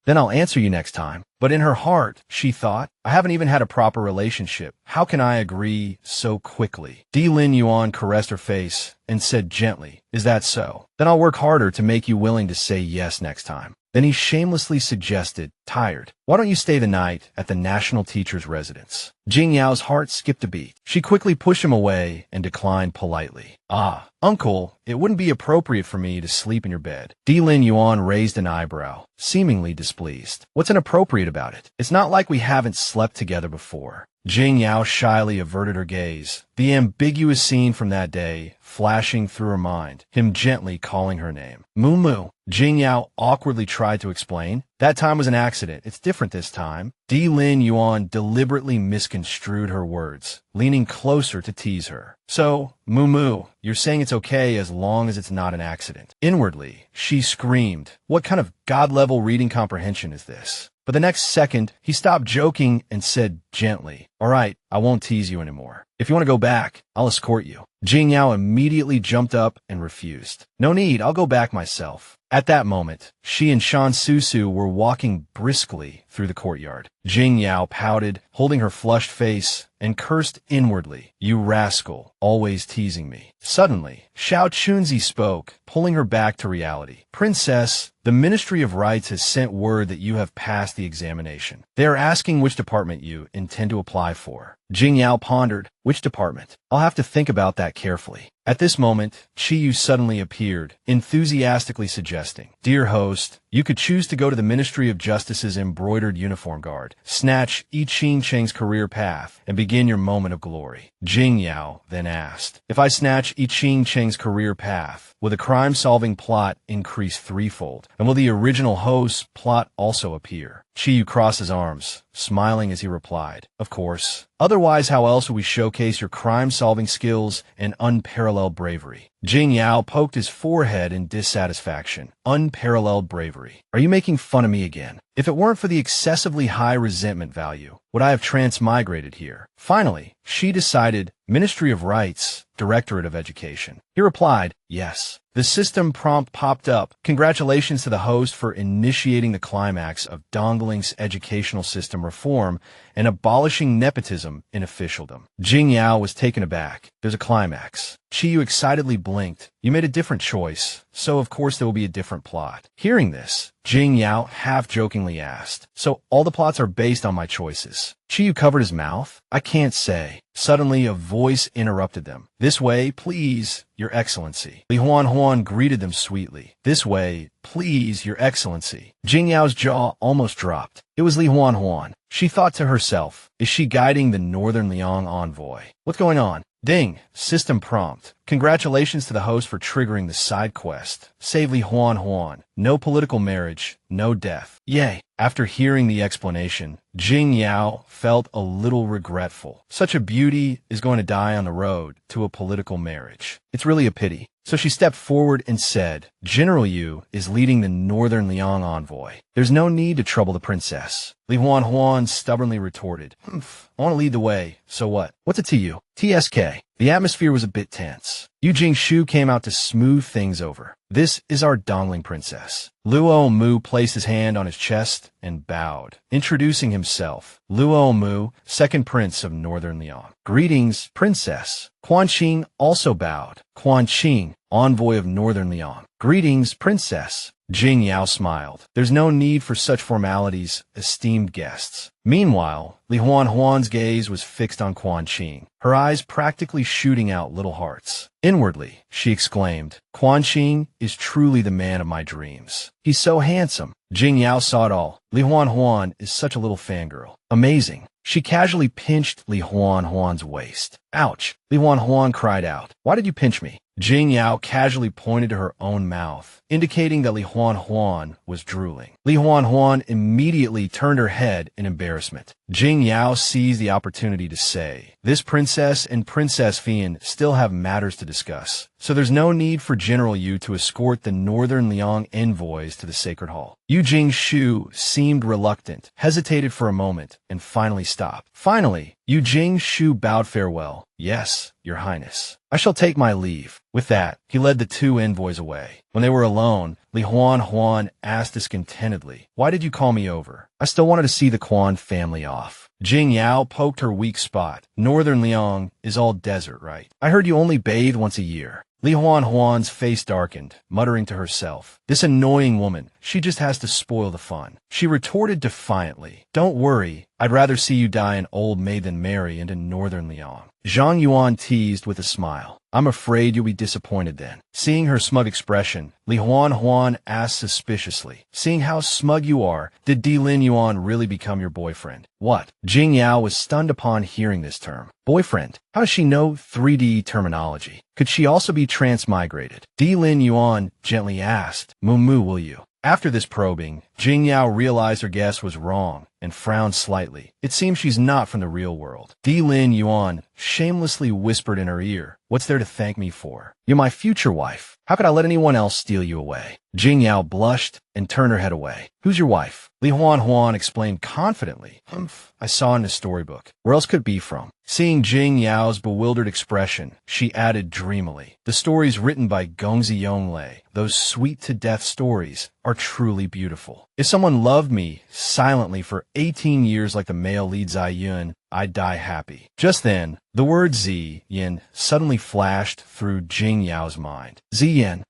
The Then I'll answer you next time. But in her heart, she thought, I haven't even had a proper relationship. How can I agree so quickly? Lin Yuan caressed her face and said gently, is that so? Then I'll work harder to make you willing to say yes next time. Then he shamelessly suggested, tired, why don't you stay the night at the national teacher's residence? Jing Yao's heart skipped a beat. She quickly pushed him away and declined politely. Ah, uncle, it wouldn't be appropriate for me to sleep in your bed. Lin Yuan raised an eyebrow, seemingly displeased. What's inappropriate about it? It's not like we haven't slept together before. Jing Yao shyly averted her gaze, the ambiguous scene from that day flashing through her mind, him gently calling her name. Moo Moo. Jing Yao awkwardly tried to explain. That time was an accident. It's different this time. Lin Yuan deliberately misconstrued her words, leaning closer to tease her. So, Moo Moo, you're saying it's okay as long as it's not an accident. Inwardly, she screamed, what kind of God-level reading comprehension is this? But the next second, he stopped joking and said gently, all right, I won't tease you anymore. If you want to go back, I'll escort you. Jing Yao immediately jumped up and refused. No need, I'll go back myself. At that moment, she and Shan Susu were walking briskly through the courtyard. Jing Yao pouted, holding her flushed face, and cursed inwardly, you rascal, always teasing me. Suddenly, Xiao Chunzi spoke, pulling her back to reality. Princess, the Ministry of Rights has sent word that you have passed the examination. They are asking which department you intend to apply for. Jing Yao pondered, which department? I'll have to think about that carefully. At this moment, Chiyu suddenly appeared, enthusiastically suggesting, dear host, you could choose to go to the Ministry of Justice's embroidered uniform guard, snatch I Ching Cheng's career path, and begin your moment of glory. Jing Yao then asked, if I snatch I Ching Cheng's career path, will the crime-solving plot increase threefold, and will the original host's plot also appear? Chiyu crossed his arms, smiling as he replied, of course. Otherwise, how else would we showcase your crime-solving skills and unparalleled bravery? Jing Yao poked his forehead in dissatisfaction. Unparalleled bravery. Are you making fun of me again? If it weren't for the excessively high resentment value, would I have transmigrated here? Finally, she decided, Ministry of Rights, Directorate of Education. He replied, yes. The system prompt popped up. Congratulations to the host for initiating the climax of Dongling's educational system reform and abolishing nepotism in officialdom. Jing Yao was taken aback. There's a climax. Chiyu excitedly blinked. You made a different choice, so of course there will be a different plot. Hearing this, Jing Yao half-jokingly asked, so all the plots are based on my choices. Chiyu covered his mouth. I can't say. Suddenly, a voice interrupted them. This way, please, Your Excellency. Li Huan greeted them sweetly. This way, please, Your Excellency. Jing Yao's jaw almost dropped. It was Li Huan. She thought to herself, is she guiding the Northern Liang envoy? What's going on? Ding. System prompt. Congratulations to the host for triggering the side quest. Save Li Huan. No political marriage, no death. Yay. After hearing the explanation, Jing Yao felt a little regretful. Such a beauty is going to die on the road to a political marriage. It's really a pity. So she stepped forward and said, General Yu is leading the Northern Liang envoy. There's no need to trouble the princess. Li Huan stubbornly retorted, I want to lead the way, so what? What's it to you? TSK. The atmosphere was a bit tense. Yu Jingshu came out to smooth things over. This is our Dongling princess. Luo Mu placed his hand on his chest and bowed, introducing himself. Luo Mu, second prince of Northern Liang. Greetings, princess. Quan Qing also bowed. Quan Qing, envoy of Northern Liang. Greetings, princess. Jing Yao smiled. There's no need for such formalities, esteemed guests. Meanwhile, Li Huan's gaze was fixed on Quan Qing, her eyes practically shooting out little hearts. Inwardly, she exclaimed, Quan Qing is truly the man of my dreams. He's so handsome. Jing Yao saw it all. Li Huan is such a little fangirl. Amazing. She casually pinched Li Huan's waist. Ouch. Li Huan cried out. Why did you pinch me? Jing Yao casually pointed to her own mouth, indicating that Li Huan was drooling. Li Huan immediately turned her head in embarrassment. Jing Yao seized the opportunity to say, this princess and Princess Fian still have matters to discuss, so there's no need for General Yu to escort the Northern Liang envoys to the Sacred Hall. Yu Jingshu seemed reluctant, hesitated for a moment, and finally stopped. Finally, Yu Shu bowed farewell. Yes, Your Highness. I shall take my leave. With that, he led the two envoys away. When they were alone, Li Huan asked discontentedly, "Why did you call me over?" "I still wanted to see the Quan family off." Jing Yao poked her weak spot. "Northern Liang is all desert, right? I heard you only bathe once a year." Li Huan's face darkened, muttering to herself, "This annoying woman, she just has to spoil the fun." She retorted defiantly, "Don't worry, I'd rather see you die an old maid than marry into Northern Liang." Zhang Yuan teased with a smile, "I'm afraid you'll be disappointed then." Seeing her smug expression, Li Huan asked suspiciously, "Seeing how smug you are, did Lin Yuan really become your boyfriend?" "What?" Jing Yao was stunned upon hearing this term. Boyfriend? How does she know 3D terminology? Could she also be transmigrated? Lin Yuan gently asked, "Moo, will you?" After this probing, Jing Yao realized her guess was wrong and frowned slightly. It seems she's not from the real world. Lin Yuan shamelessly whispered in her ear, "What's there to thank me for? You're my future wife. How could I let anyone else steal you away?" Jing Yao blushed and turned her head away. "Who's your wife?" Li Huan explained confidently, "Humph, I saw in a storybook. Where else could it be from?" Seeing Jing Yao's bewildered expression, she added dreamily, "The stories written by Gongzi Yonglei, those sweet-to-death stories, are truly beautiful. If someone loved me silently for 18 years like the male lead Zai Yun, I'd die happy." Just then, the word Ziyin suddenly flashed through Jing Yao's mind. Ziyin,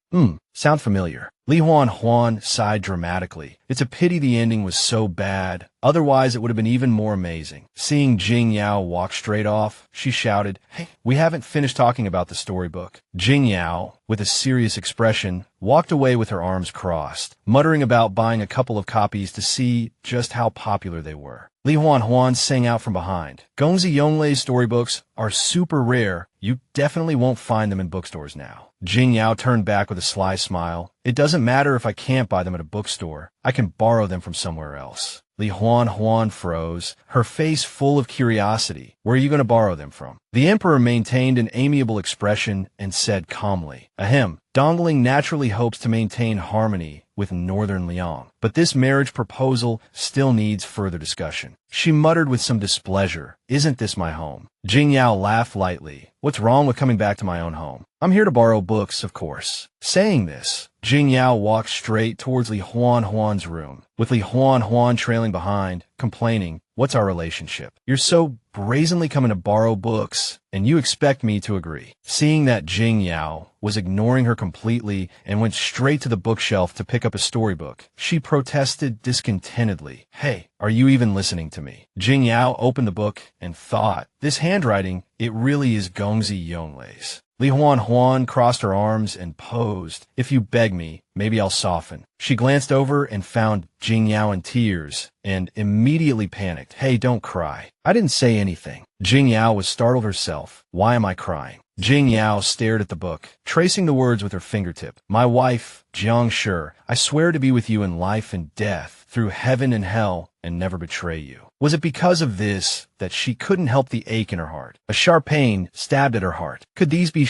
sound familiar. Li Huan sighed dramatically. It's a pity the ending was so bad. Otherwise, it would have been even more amazing. Seeing Jing Yao walk straight off, she shouted, "Hey, we haven't finished talking about the storybook." Jing Yao, with a serious expression, walked away with her arms crossed, muttering about buying a couple of copies to see just how popular they were. Li Huan sang out from behind, "Gongzi Yonglei's storybooks are super rare. You definitely won't find them in bookstores now." Jing Yao turned back with a sly smile. "It doesn't matter if I can't buy them at a bookstore. I can borrow them from somewhere else." Li Huan froze, her face full of curiosity. "Where are you going to borrow them from?" The emperor maintained an amiable expression and said calmly, "Ahem, Dongling naturally hopes to maintain harmony with Northern Liang, but this marriage proposal still needs further discussion." She muttered with some displeasure, "Isn't this my home?" Jing Yao laughed lightly. "What's wrong with coming back to my own home? I'm here to borrow books, of course." Saying this, Jing Yao walked straight towards Li Huan's room, with Li Huan trailing behind, complaining, "What's our relationship? You're so brazenly coming to borrow books, and you expect me to agree." Seeing that Jing Yao was ignoring her completely and went straight to the bookshelf to pick up a storybook, she protested discontentedly, "Hey, are you even listening to me?" Jing Yao opened the book and thought, "This handwriting, it really is Gongzi Yonglei's." Li Huan crossed her arms and posed, "If you beg me, maybe I'll soften." She glanced over and found Jing Yao in tears and immediately panicked. "Hey, don't cry. I didn't say anything." Jing Yao was startled herself. "Why am I crying?" Jing Yao stared at the book, tracing the words with her fingertip. "My wife, Jiang Shi, I swear to be with you in life and death, through heaven and hell, and never betray you." Was it because of this that she couldn't help the ache in her heart? A sharp pain stabbed at her heart. Could these be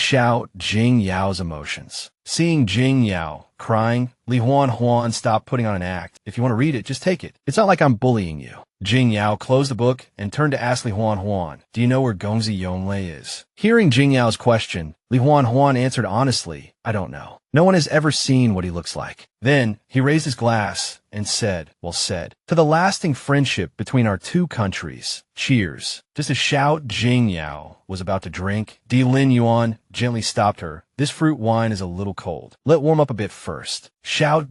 Jing Yao's emotions? Seeing Jing Yao crying, Li Huan stopped putting on an act. "If you want to read it, just take it. It's not like I'm bullying you." Jing Yao closed the book and turned to ask Li Huan, "Do you know where Gongzi Yonglei is?" Hearing Jing Yao's question, Li Huan answered honestly, "I don't know. No one has ever seen what he looks like." Then he raised his glass and said, "Well said. To the lasting friendship between our two countries. Cheers." Just as Jing Yao was about to drink, Lin Yuan gently stopped her. "This fruit wine is a little cold. Let warm up a bit first."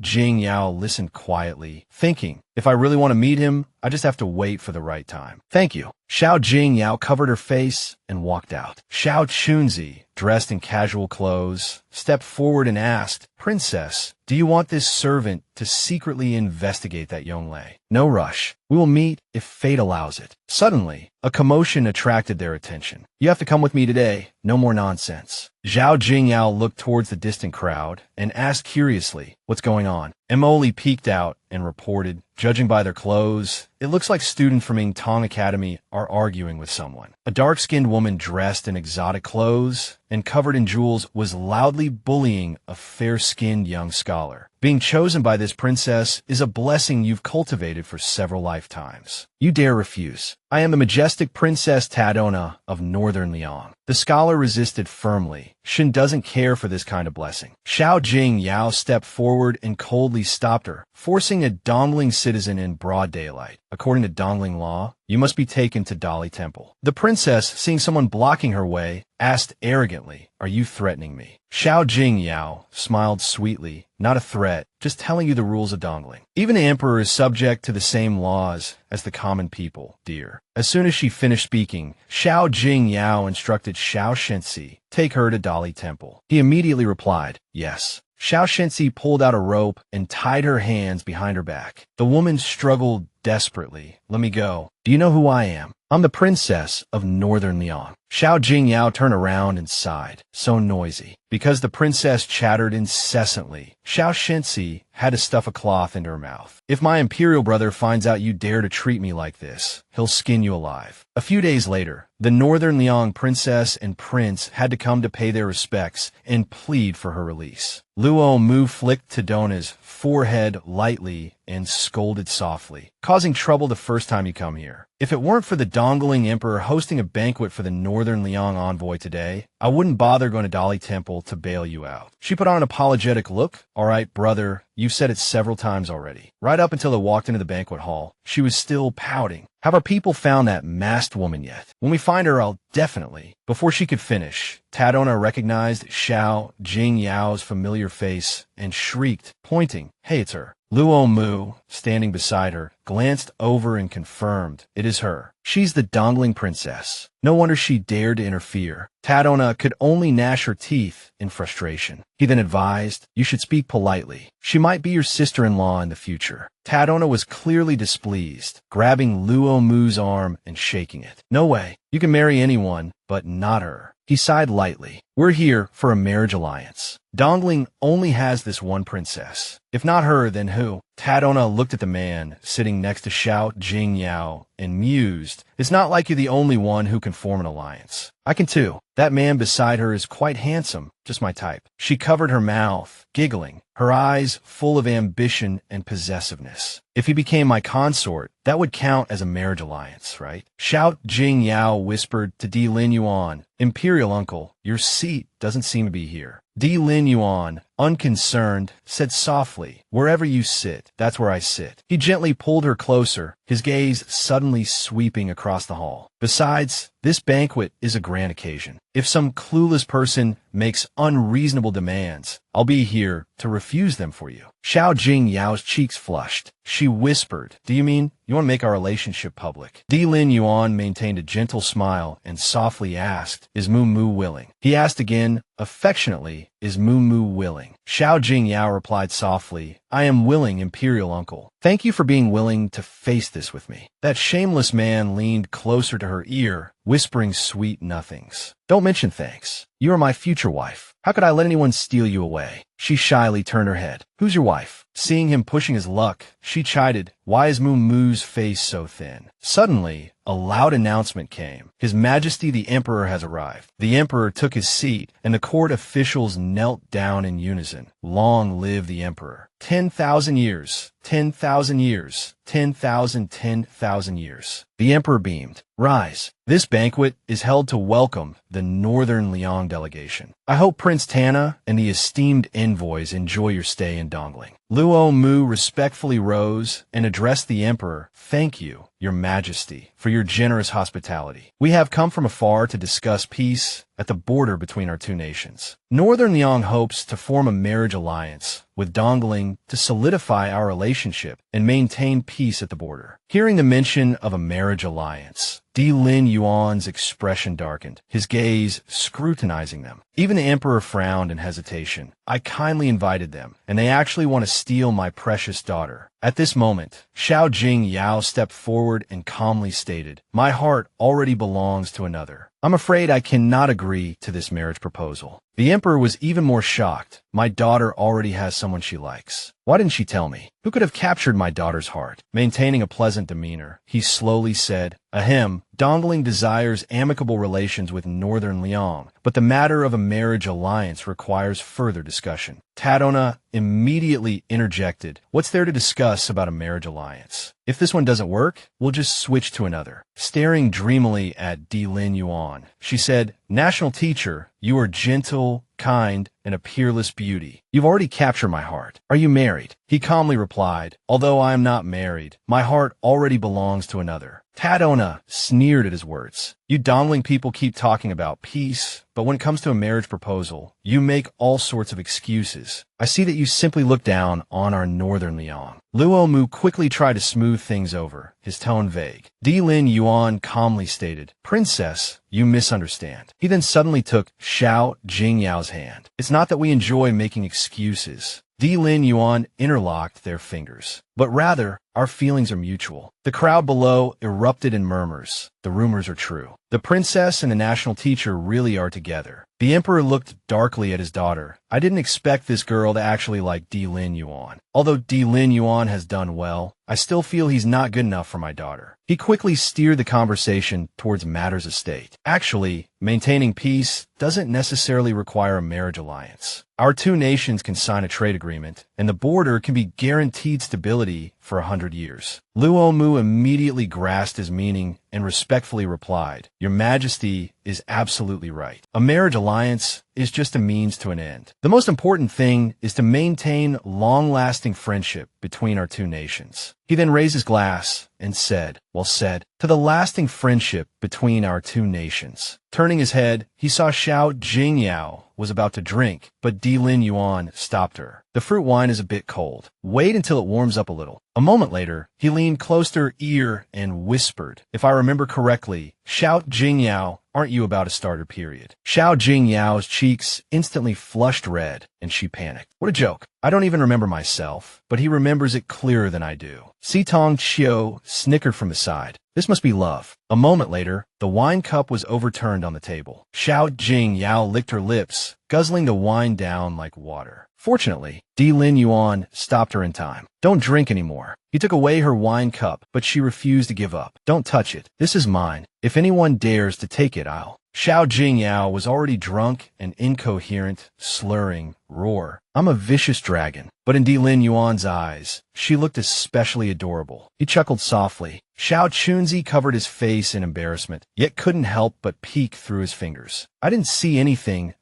Jing Yao listened quietly, thinking, "If I really want to meet him, I just have to wait for the right time." "Thank you." Jing Yao covered her face and walked out. Chunzi, dressed in casual clothes, stepped forward and asked, "Princess, do you want this servant to secretly investigate that Yonglei?" "No rush. We will meet if fate allows it." Suddenly, a commotion attracted their attention. "You have to come with me today. No more nonsense." Jing Yao looked towards the distant crowd and asked curiously, "What's going on?" Emoli peeked out and reported, "Judging by their clothes, it looks like students from Ing Tong Academy are arguing with someone." A dark-skinned woman dressed in exotic clothes and covered in jewels was loudly bullying a fair-skinned young scholar. Being chosen by this princess is a blessing you've cultivated for several lifetimes. You dare refuse. I am the majestic Princess Tadona of Northern Liang. The scholar resisted firmly. Shin doesn't care for this kind of blessing. Xiao Jing Yao stepped forward and coldly stopped her, forcing a Dongling citizen in broad daylight. According to Dongling law, you must be taken to Dali Temple. The princess, seeing someone blocking her way, asked arrogantly, "Are you threatening me?" Xiao Jing Yao smiled sweetly. "Not a threat, just telling you the rules of Dongling. Even the emperor is subject to the same laws as the common people, dear." As soon as she finished speaking, Xiao Jing Yao instructed Xiao Shensi, "Take her to Dali Temple." He immediately replied, "Yes." Xiao Shensi pulled out a rope and tied her hands behind her back. The woman struggled desperately. "Let me go. Do you know who I am? I'm the princess of Northern Liang." Xiao Jing Yao turned around and sighed. So noisy. Because the princess chattered incessantly, Xiao Shensi had to stuff a cloth into her mouth. "If my Imperial brother finds out you dare to treat me like this, he'll skin you alive." A few days later, the Northern Liang princess and prince had to come to pay their respects and plead for her release. Luo Mu flicked Tadona's forehead lightly and scolded softly, "Causing trouble the first time you come here. If it weren't for the Dongling Emperor hosting a banquet for the Northern Liang envoy today, I wouldn't bother going to Dali Temple to bail you out." She put on an apologetic look. "All right, brother, you've said it several times already." Right up until they walked into the banquet hall, she was still pouting. "Have our people found that masked woman yet? When we find her, I'll definitely..." Before she could finish, Tadona recognized Xiao Jing Yao's familiar face and shrieked, pointing, "Hey, it's her." Luo Mu, standing beside her, glanced over and confirmed, "It is her. She's the Dongling princess." No wonder she dared to interfere. Tadona could only gnash her teeth in frustration. He then advised, "You should speak politely. She might be your sister-in-law in the future." Tadona was clearly displeased, grabbing Luo Mu's arm and shaking it. "No way. You can marry anyone, but not her." He sighed lightly. "We're here for a marriage alliance. Dongling only has this one princess. If not her, then who?" Tadona looked at the man sitting next to Xiao Jing Yao and mused, "It's not like you're the only one who can form an alliance. I can too. That man beside her is quite handsome, just my type." She covered her mouth, giggling, her eyes full of ambition and possessiveness. "If he became my consort, that would count as a marriage alliance, right?" Xiao Jing Yao whispered to Di Lin Yuan, "Imperial uncle, your seat doesn't seem to be here." Di Lin Yuan, unconcerned, said softly, "Wherever you sit, that's where I sit." He gently pulled her closer, his gaze suddenly sweeping across the hall. "Besides, this banquet is a grand occasion. If some clueless person makes unreasonable demands, I'll be here to refuse them for you." Xiao Jing Yao's cheeks flushed. She whispered, "Do you mean you want to make our relationship public?" Di Lin Yuan maintained a gentle smile and softly asked, "Is Mu Mu willing?" He asked again, affectionately, "Is Mu Mu willing?" Xiao Jing Yao replied softly, "I am willing, Imperial uncle. Thank you for being willing to face this with me." That shameless man leaned closer to her ear, whispering sweet nothings. "Don't mention thanks. You are my future wife. How could I let anyone steal you away?" She shyly turned her head. "Who's your wife?" Seeing him pushing his luck, she chided, "Why is Mu Mu's face so thin?" Suddenly, a loud announcement came. "His Majesty the Emperor has arrived." The Emperor took his seat, and the court officials knelt down in unison. "Long live the Emperor." 10,000 years, 10,000 years, 10,000 years. The Emperor beamed. "Rise. This banquet is held to welcome the Northern Liang delegation. I hope Prince Tana and the esteemed envoys enjoy your stay in Dongling." Luo Mu respectfully rose and addressed the Emperor. "Thank you, Your Majesty, for your generous hospitality. We have come from afar to discuss peace at the border between our two nations. Northern Liang hopes to form a marriage alliance with Dongling to solidify our relationship and maintain peace at the border." Hearing the mention of a marriage alliance, Di Lin Yuan's expression darkened, his gaze scrutinizing them. Even the Emperor frowned in hesitation. "I kindly invited them, and they actually want to steal my precious daughter." At this moment, Xiao Jing Yao stepped forward and calmly stated, "My heart already belongs to another. I'm afraid I cannot agree to this marriage proposal." The Emperor was even more shocked. "My daughter already has someone she likes. Why didn't she tell me? Who could have captured my daughter's heart?" Maintaining a pleasant demeanor, he slowly said, "Ahem, Dongling desires amicable relations with Northern Liang, but the matter of a marriage alliance requires further discussion. Tadona immediately interjected, "What's there to discuss about a marriage alliance? If this one doesn't work, we'll just switch to another." Staring dreamily at Di Lin Yuan, she said, "National teacher, you are gentle, kind, and a peerless beauty. You've already captured my heart. Are you married?" He calmly replied, "Although I am not married, my heart already belongs to another." Tadona sneered at his words. "You Dongling people keep talking about peace, but when it comes to a marriage proposal, you make all sorts of excuses. I see that you simply look down on our Northern Liang." Luo Mu quickly tried to smooth things over, his tone vague. Di Lin Yuan calmly stated, "Princess, you misunderstand." He then suddenly took Xiao Jingyao's hand. "It's not that we enjoy making excuses." Di Lin Yuan interlocked their fingers. "But rather, our feelings are mutual." The crowd below erupted in murmurs. The rumors are true. The princess and the national teacher really are together. The emperor looked darkly at his daughter. "I didn't expect this girl to actually like Di Lin Yuan. Although Di Lin Yuan has done well, I still feel he's not good enough for my daughter." He quickly steered the conversation towards matters of state. "Actually, maintaining peace doesn't necessarily require a marriage alliance. Our two nations can sign a trade agreement, and the border can be guaranteed stability for 100 years. Luo Mu immediately grasped his meaning and respectfully replied, "Your Majesty is absolutely right. A marriage alliance is just a means to an end. The most important thing is to maintain long-lasting friendship between our two nations." He then raised his glass and said, "Well said, to the lasting friendship between our two nations." Turning his head, he saw Xiao Jingyao was about to drink, but Di Lin Yuan stopped her. "The fruit wine is a bit cold. Wait until it warms up a little." A moment later, he leaned close to her ear and whispered, "If I remember correctly, Xiao Jingyao, aren't you about to start her period?" Xiao Jingyao's cheeks instantly flushed red, and she panicked. What a joke. I don't even remember myself, but he remembers it clearer than I do. Sitong Chiu snickered from the side. This must be love. A moment later, the wine cup was overturned on the table. Xiao Jingyao licked her lips, guzzling the wine down like water. Fortunately, Di Lin Yuan stopped her in time. "Don't drink anymore." He took away her wine cup, but she refused to give up. "Don't touch it. This is mine. If anyone dares to take it, I'll..." Xiao Jingyao was already drunk and incoherent, slurring, roar. "I'm a vicious dragon." But in Di Lin Yuan's eyes, she looked especially adorable. He chuckled softly. Xiao Chunzi covered his face in embarrassment, yet couldn't help but peek through his fingers. I didn't see anything.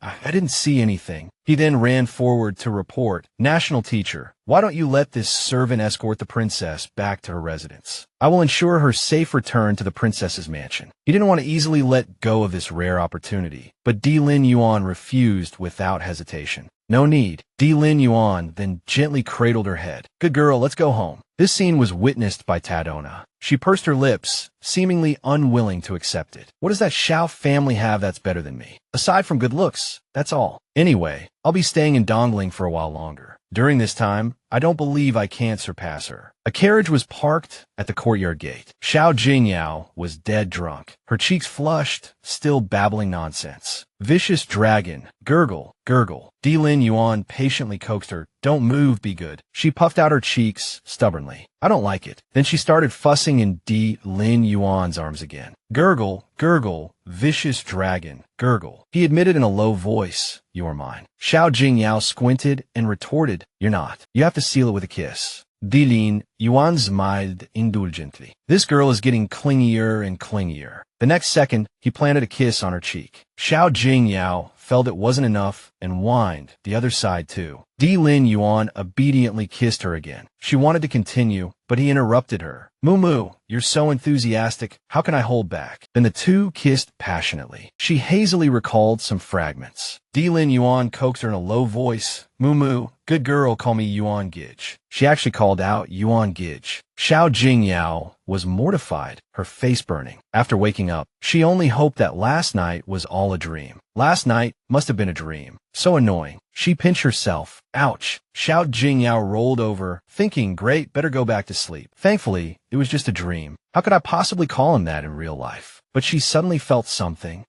He then ran forward to report, "National teacher, why don't you let this servant escort the princess back to her residence? I will ensure her safe return to the princess's mansion." He didn't want to easily let go of this rare opportunity, but Di Lin Yuan refused without hesitation. "No need." Di Lin Yuan then gently cradled her head. "Good girl, let's go home." This scene was witnessed by Tadona. She pursed her lips, seemingly unwilling to accept it. "What does that Xiao family have that's better than me? Aside from good looks, that's all. Anyway, I'll be staying in Dongling for a while longer. During this time, I don't believe I can't surpass her." A carriage was parked at the courtyard gate. Xiao Jingyao was dead drunk. Her cheeks flushed, still babbling nonsense. "Vicious dragon, gurgle, gurgle." Di Lin Yuan patiently coaxed her, "Don't move, be good." She puffed out her cheeks stubbornly. "I don't like it." Then she started fussing in Di Lin Yuan's arms again. "Gurgle, gurgle, vicious dragon, gurgle." He admitted in a low voice, "You are mine." Xiao Jingyao squinted and retorted, "You're not. You have to seal it with a kiss." Di Lin Yuan smiled indulgently. This girl is getting clingier and clingier. The next second, he planted a kiss on her cheek. Xiao Jingyao felt it wasn't enough and whined, the other side too. Di Lin Yuan obediently kissed her again. She wanted to continue, but he interrupted her. "Moo, you're so enthusiastic. How can I hold back?" Then the two kissed passionately. She hazily recalled some fragments. Di Lin Yuan coaxed her in a low voice. "Moo, good girl, call me Yuan Gij." She actually called out Yuan Gij. Xiao Jingyao was mortified, her face burning. After waking up, she only hoped that last night was all a dream. Last night must have been a dream. So annoying. She pinched herself. Ouch. Xiao Jingyao rolled over, thinking, great, better go back to sleep. Thankfully, it was just a dream. How could I possibly call him that in real life? But she suddenly felt something.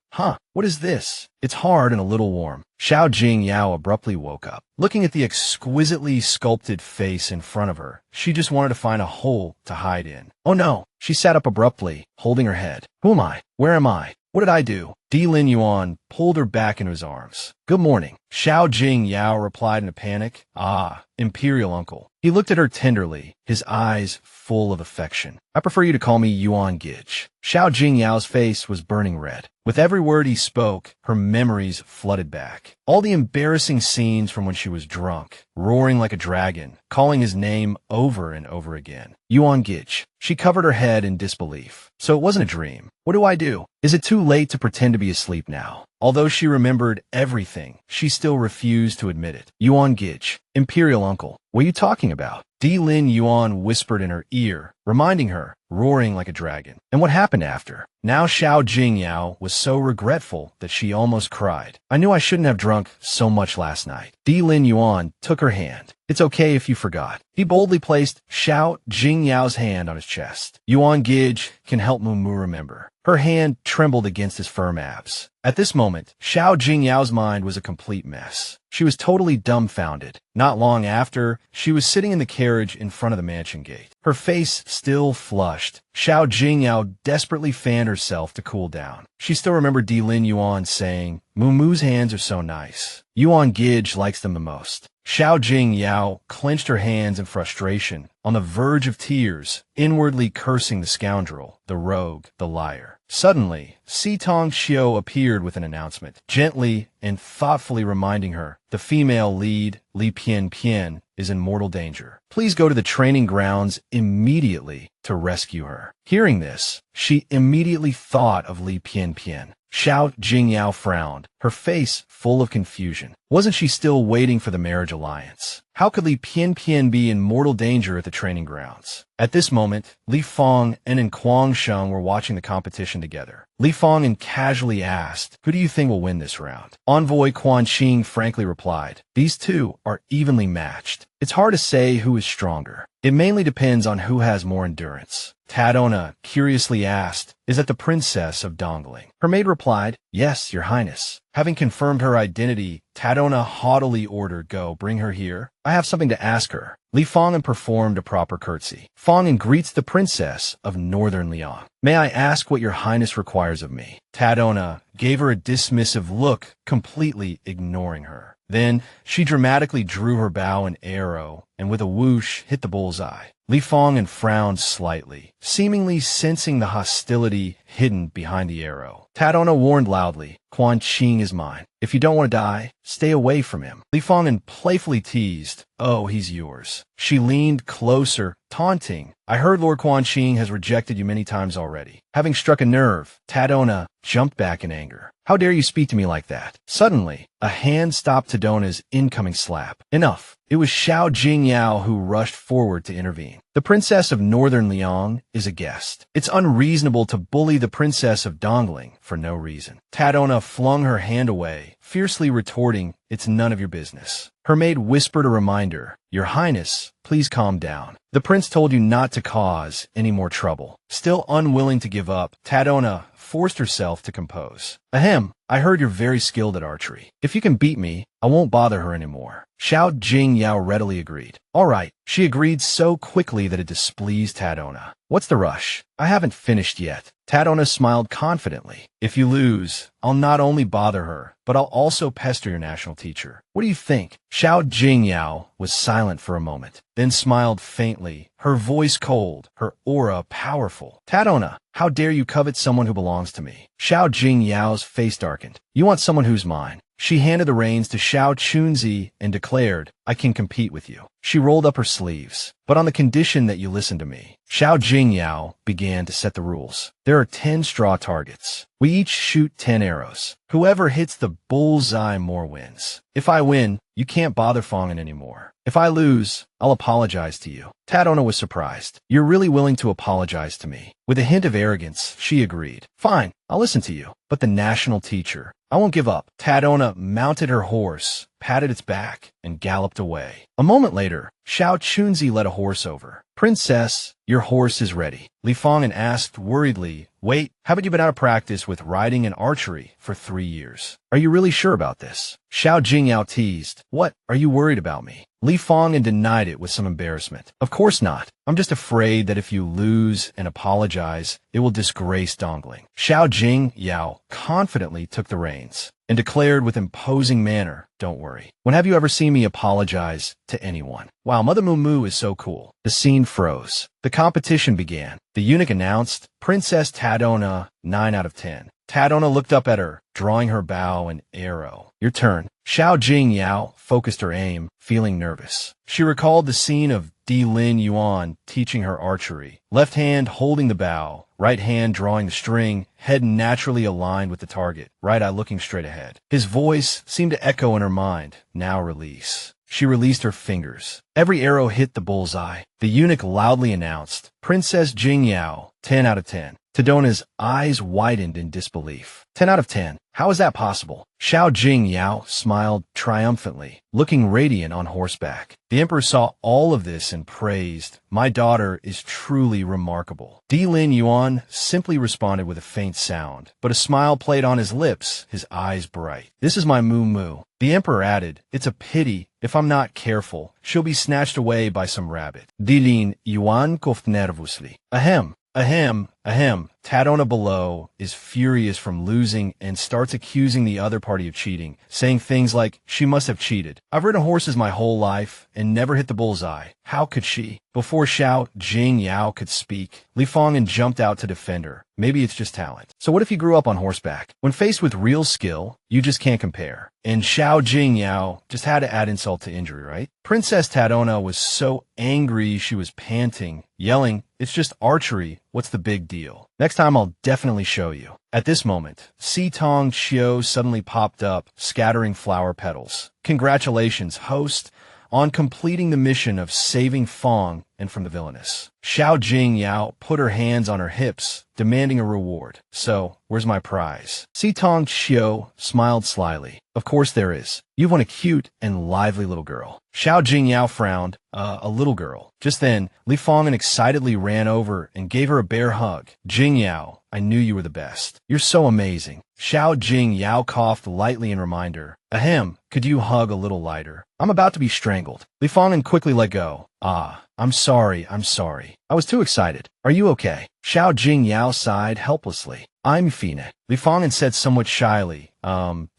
What is this? It's hard and a little warm. Xiao Jingyao abruptly woke up. Looking at the exquisitely sculpted face in front of her, she just wanted to find a hole to hide in. Oh no, She sat up abruptly, holding her head. Who am I? Where am I? What did I do? Di Lin Yuan pulled her back into his arms. Good morning. Xiao Jing Yao replied in a panic. Ah, Imperial uncle. He looked at her tenderly, his eyes full of affection. I prefer you to call me Yuan Gij. Xiao Jing Yao's face was burning red. With every word he spoke, her memories flooded back. All the embarrassing scenes from when she was drunk, roaring like a dragon, calling his name over and over again. Yuan Gij. She covered her head in disbelief. So it wasn't a dream. What do I do? Is it too late to pretend to be asleep now? Although she remembered everything, she still refused to admit it. Yuan Gij. Imperial uncle. What are you talking about? Di Lin Yuan whispered in her ear, reminding her, roaring like a dragon. And what happened after? Now Xiao Jingyao was so regretful that she almost cried. I knew I shouldn't have drunk so much last night. Di Lin Yuan took her hand. It's okay if you forgot. He boldly placed Xiao Jingyao's hand on his chest. Yuan Gij can help Mumu remember. Her hand trembled against his firm abs. At this moment, Xiao Jingyao's mind was a complete mess. She was totally dumbfounded. Not long after, she was sitting in the carriage in front of the mansion gate. Her face still flushed. Xiao Jingyao desperately fanned herself to cool down. She still remembered Di Lin Yuan saying, Mumu's hands are so nice. Yuan Gij likes them the most. Xiao Jingyao clenched her hands in frustration, on the verge of tears, inwardly cursing the scoundrel, the rogue, the liar. Suddenly, Sitong Xiao appeared with an announcement, gently and thoughtfully reminding her, the female lead, Li Pian Pian, is in mortal danger. Please go to the training grounds immediately to rescue her. Hearing this, she immediately thought of Li Pian Pian. Xiao Jingyao frowned, her face full of confusion. Wasn't she still waiting for the marriage alliance? How could Li Pian Pian be in mortal danger at the training grounds? At this moment, Li Fong and Kwang Sheng were watching the competition together. Li Fong casually asked, who do you think will win this round? Envoy Quan Qing frankly replied, these two are evenly matched. It's hard to say who is stronger. It mainly depends on who has more endurance. Tadona curiously asked, is that the princess of Dongling? Her maid replied, yes, your highness. Having confirmed her identity, Tadona haughtily ordered, go, bring her here. I have something to ask her. Li Fong performed a proper curtsy. Fong greets the princess of Northern Liang. May I ask what your highness requires of me? Tadona gave her a dismissive look, completely ignoring her. Then she dramatically drew her bow and arrow, and with a whoosh hit the bullseye. Li Fong frowned slightly, seemingly sensing the hostility hidden behind the arrow. Tadona warned loudly, Quan Qing is mine. If you don't want to die, stay away from him. Li Fong playfully teased, oh, he's yours. She leaned closer, taunting, I heard Lord Quan Qing has rejected you many times already. Having struck a nerve, Tadona jumped back in anger. How dare you speak to me like that? Suddenly, a hand stopped Tadona's incoming slap. Enough. It was Xiao Jingyao who rushed forward to intervene. The princess of Northern Liang is a guest. It's unreasonable to bully the princess of Dongling for no reason. Tadona flung her hand away, fiercely retorting, it's none of your business. Her maid whispered a reminder, your highness, please calm down. The prince told you not to cause any more trouble. Still unwilling to give up, Tadona forced herself to compose. Ahem, I heard you're very skilled at archery. If you can beat me, I won't bother her anymore. Xiao Jingyao readily agreed. All right. She agreed so quickly that it displeased Tadona. What's the rush? I haven't finished yet. Tadona smiled confidently. If you lose, I'll not only bother her, but I'll also pester your national teacher. What do you think? Xiao Jingyao was silent for a moment, then smiled faintly, her voice cold, her aura powerful. Tadona, how dare you covet someone who belongs to me? Xiao Jingyao's face darkened. You want someone who's mine. She handed the reins to Xiao Chunzi and declared, I can compete with you. She rolled up her sleeves, but on the condition that you listen to me. Xiao Jingyao began to set the rules. There are 10 straw targets. We each shoot 10 arrows. Whoever hits the bullseye more wins. If I win, you can't bother Fongin anymore. If I lose, I'll apologize to you. Tadona was surprised. You're really willing to apologize to me. With a hint of arrogance, she agreed. Fine, I'll listen to you. But the national teacher, I won't give up. Tadona mounted her horse, patted its back, and galloped away. A moment later, Xiao Chunzi led a horse over. Princess, your horse is ready. Li Fongin asked worriedly, wait, haven't you been out of practice with riding and archery for 3 years? Are you really sure about this? Xiao Jingyao teased. What? Are you worried about me? Li Fong'an denied it with some embarrassment. Of course not. I'm just afraid that if you lose and apologize, it will disgrace Dongling. Xiao Jingyao confidently took the reins and declared with imposing manner, don't worry. When have you ever seen me apologize to anyone? Wow, Mother Moo Moo is so cool. The scene froze. The competition began. The eunuch announced, Princess Tadona, 9 out of 10. Tadona looked up at her, drawing her bow and arrow. Your turn. Xiao Jingyao focused her aim, feeling nervous. She recalled the scene of Di Lin Yuan teaching her archery. Left hand holding the bow, right hand drawing the string, head naturally aligned with the target, right eye looking straight ahead. His voice seemed to echo in her mind. Now release. She released her fingers. Every arrow hit the bullseye. The eunuch loudly announced, Princess Jingyao, 10 out of 10. Tadona's eyes widened in disbelief. 10 out of 10. How is that possible? Xiao Jingyao smiled triumphantly, looking radiant on horseback. The emperor saw all of this and praised, my daughter is truly remarkable. Di Lin Yuan simply responded with a faint sound, but a smile played on his lips, his eyes bright. This is my Moo Moo. The emperor added, it's a pity, if I'm not careful, she'll be snatched away by some rabbit. Di Lin Yuan coughed nervously. Ahem. Ahem, ahem. Tadona below is furious from losing and starts accusing the other party of cheating, saying things like, she must have cheated. I've ridden horses my whole life and never hit the bullseye. How could she? Before Xiao Jingyao could speak, Li Fong'an jumped out to defend her. Maybe it's just talent. So what if you grew up on horseback? When faced with real skill, you just can't compare. And Xiao Jingyao just had to add insult to injury, right? Princess Tadona was so angry she was panting, yelling, it's just archery. What's the big deal? Next time I'll definitely show you. At this moment, Si Tong Xiu suddenly popped up, scattering flower petals. Congratulations, host, on completing the mission of saving Fong and from the villainess. Xiao Jingyao put her hands on her hips, demanding a reward. So, where's my prize? Si Tong Xiu smiled slyly. Of course there is. You've won a cute and lively little girl. Xiao Jingyao frowned. A little girl. Just then, Li Fong'an excitedly ran over and gave her a bear hug. Jingyao, I knew you were the best. You're so amazing. Xiao Jingyao coughed lightly in reminder. Ahem, could you hug a little lighter? I'm about to be strangled. Li Fong'an quickly let go. I'm sorry. I was too excited. Are you okay? Xiao Jingyao sighed helplessly. I'm Fina. Li Fong'an said somewhat shyly,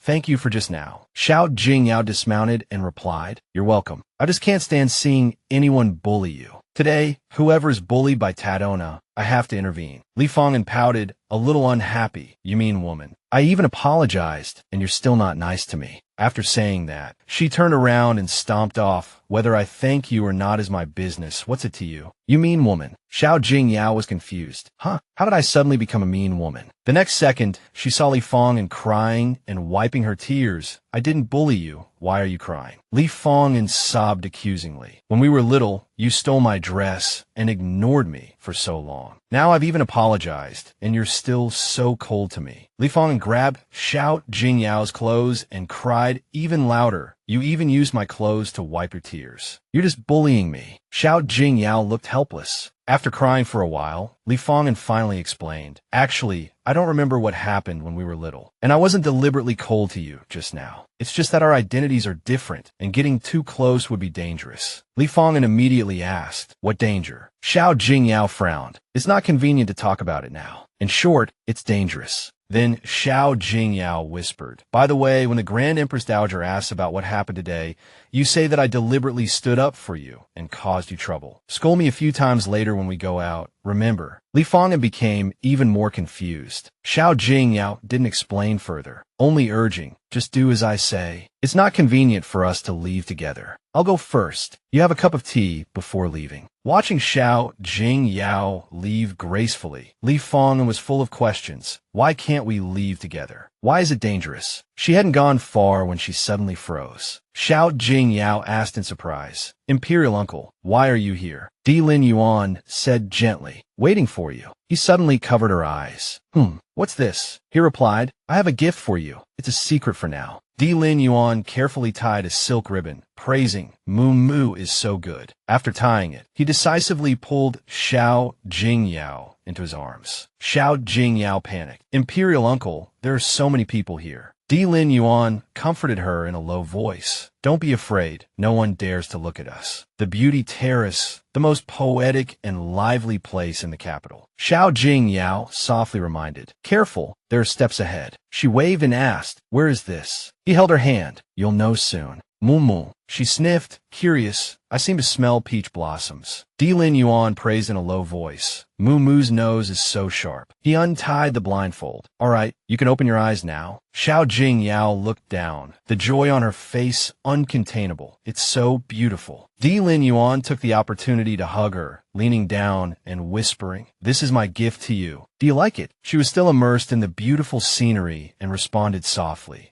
thank you for just now. Xiao Jingyao dismounted and replied, you're welcome. I just can't stand seeing anyone bully you. Today, whoever is bullied by Tadona, I have to intervene. Li Fong'an pouted, a little unhappy. You mean woman. I even apologized, and you're still not nice to me. After saying that, she turned around and stomped off. Whether I thank you or not is my business. What's it to you? You mean woman. Xiao Jingyao was confused. Huh? How did I suddenly become a mean woman? The next second, she saw Li Fong'an crying and wiping her tears. I didn't bully you. Why are you crying? Li Fong'an sobbed accusingly. When we were little, you stole my dress and ignored me for so long. Now I've even apologized, and you're still so cold to me. Li Fong'an grabbed Xiao Jingyao's clothes and cried even louder. You even used my clothes to wipe your tears. You're just bullying me. Xiao Jingyao looked helpless. After crying for a while, Li Fong'an finally explained, actually, I don't remember what happened when we were little, and I wasn't deliberately cold to you just now. It's just that our identities are different, and getting too close would be dangerous. Li Fong'an immediately asked, what danger? Xiao Jingyao frowned. It's not convenient to talk about it now. In short, it's dangerous. Then Xiao Jingyao whispered, by the way, when the Grand Empress Dowager asks about what happened today, you say that I deliberately stood up for you and caused you trouble. Scold me a few times later when we go out. Remember. Li Fong'an became even more confused. Xiao Jingyao didn't explain further, only urging, just do as I say. It's not convenient for us to leave together. I'll go first. You have a cup of tea before leaving. Watching Xiao Jingyao leave gracefully, Li Fong'an was full of questions. Why can't we leave together? Why is it dangerous? She hadn't gone far when she suddenly froze. Xiao Jingyao asked in surprise, Imperial uncle, why are you here? Di Lin Yuan said gently, waiting for you. He suddenly covered her eyes. What's this? He replied, I have a gift for you. It's a secret for now. Di Lin Yuan carefully tied a silk ribbon, praising, Moo Moo is so good. After tying it, he decisively pulled Xiao Jingyao into his arms. Xiao Jingyao panicked. Imperial uncle, there are so many people here. Di Lin Yuan comforted her in a low voice. Don't be afraid. No one dares to look at us. The Beauty Terrace, the most poetic and lively place in the capital. Xiao Jing Yao softly reminded. Careful, there are steps ahead. She waved and asked, where is this? He held her hand. You'll know soon. Mumu. She sniffed, curious. I seem to smell peach blossoms. Di Lin Yuan praised in a low voice. Mumu's nose is so sharp. He untied the blindfold. All right, you can open your eyes now. Xiao Jing Yao looked down, the joy on her face uncontainable. It's so beautiful. Di Lin Yuan took the opportunity to hug her, leaning down and whispering, this is my gift to you. Do you like it? She was still immersed in the beautiful scenery and responded softly.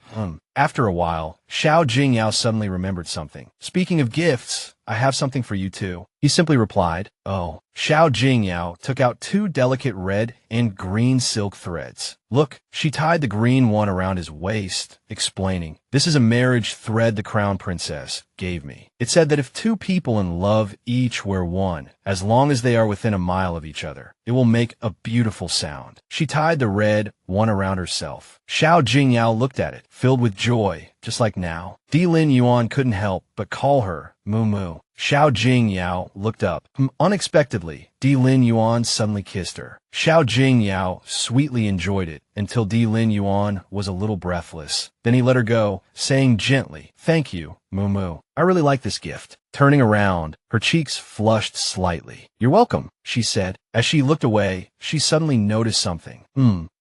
After a while, Xiao Jing Yao suddenly remembered something. Speaking of gifts, I have something for you too. He simply replied, oh. Xiao Jing Yao took out 2 delicate red and green silk threads. Look, she tied the green one around his waist, explaining, this is a marriage thread the crown princess gave me. It said that if 2 people in love each wear one, as long as they are within a mile of each other, it will make a beautiful sound. She tied the red one around herself. Xiao Jing Yao looked at it, filled with joy, just like now. Di Lin Yuan couldn't help but call her Mumu. Xiao Jing Yao looked up. Unexpectedly, Di Lin Yuan suddenly kissed her. Xiao Jing Yao sweetly enjoyed it until Di Lin Yuan was a little breathless. Then he let her go, saying gently, thank you, Mumu. I really like this gift. Turning around, her cheeks flushed slightly. You're welcome, she said. As she looked away, she suddenly noticed something.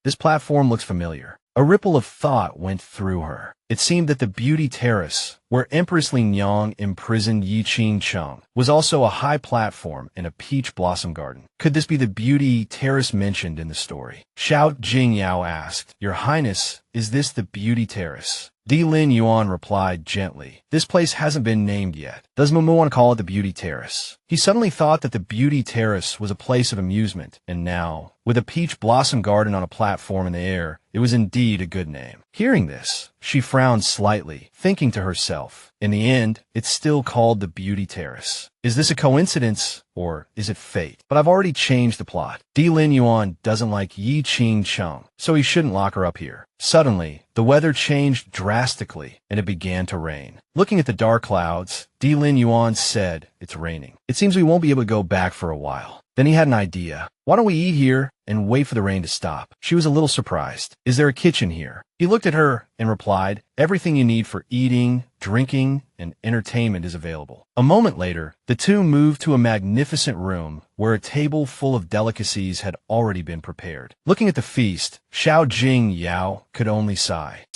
This platform looks familiar. A ripple of thought went through her. It seemed that the Beauty Terrace, where Empress Lingyang imprisoned Yi Qing-chung, was also a high platform in a peach blossom garden. Could this be the Beauty Terrace mentioned in the story? Xiao Jing Yao asked, Your Highness, is this the Beauty Terrace? Di Lin Yuan replied gently, this place hasn't been named yet. Does Mumu want to call it the Beauty Terrace? He suddenly thought that the Beauty Terrace was a place of amusement, and now, with a peach blossom garden on a platform in the air, it was indeed a good name. Hearing this, she frowned slightly, thinking to herself, in the end, it's still called the Beauty Terrace. Is this a coincidence, or is it fate? But I've already changed the plot. Di Lin Yuan doesn't like Yi Qing-chung, so he shouldn't lock her up here. Suddenly, the weather changed drastically, and it began to rain. Looking at the dark clouds, Di Lin Yuan said, it's raining. It seems we won't be able to go back for a while. Then he had an idea. Why don't we eat here and wait for the rain to stop? She was a little surprised. Is there a kitchen here? He looked at her and replied, everything you need for eating, drinking, and entertainment is available. A moment later, the two moved to a magnificent room where a table full of delicacies had already been prepared. Looking at the feast, Xiao Jing Yao could only sigh.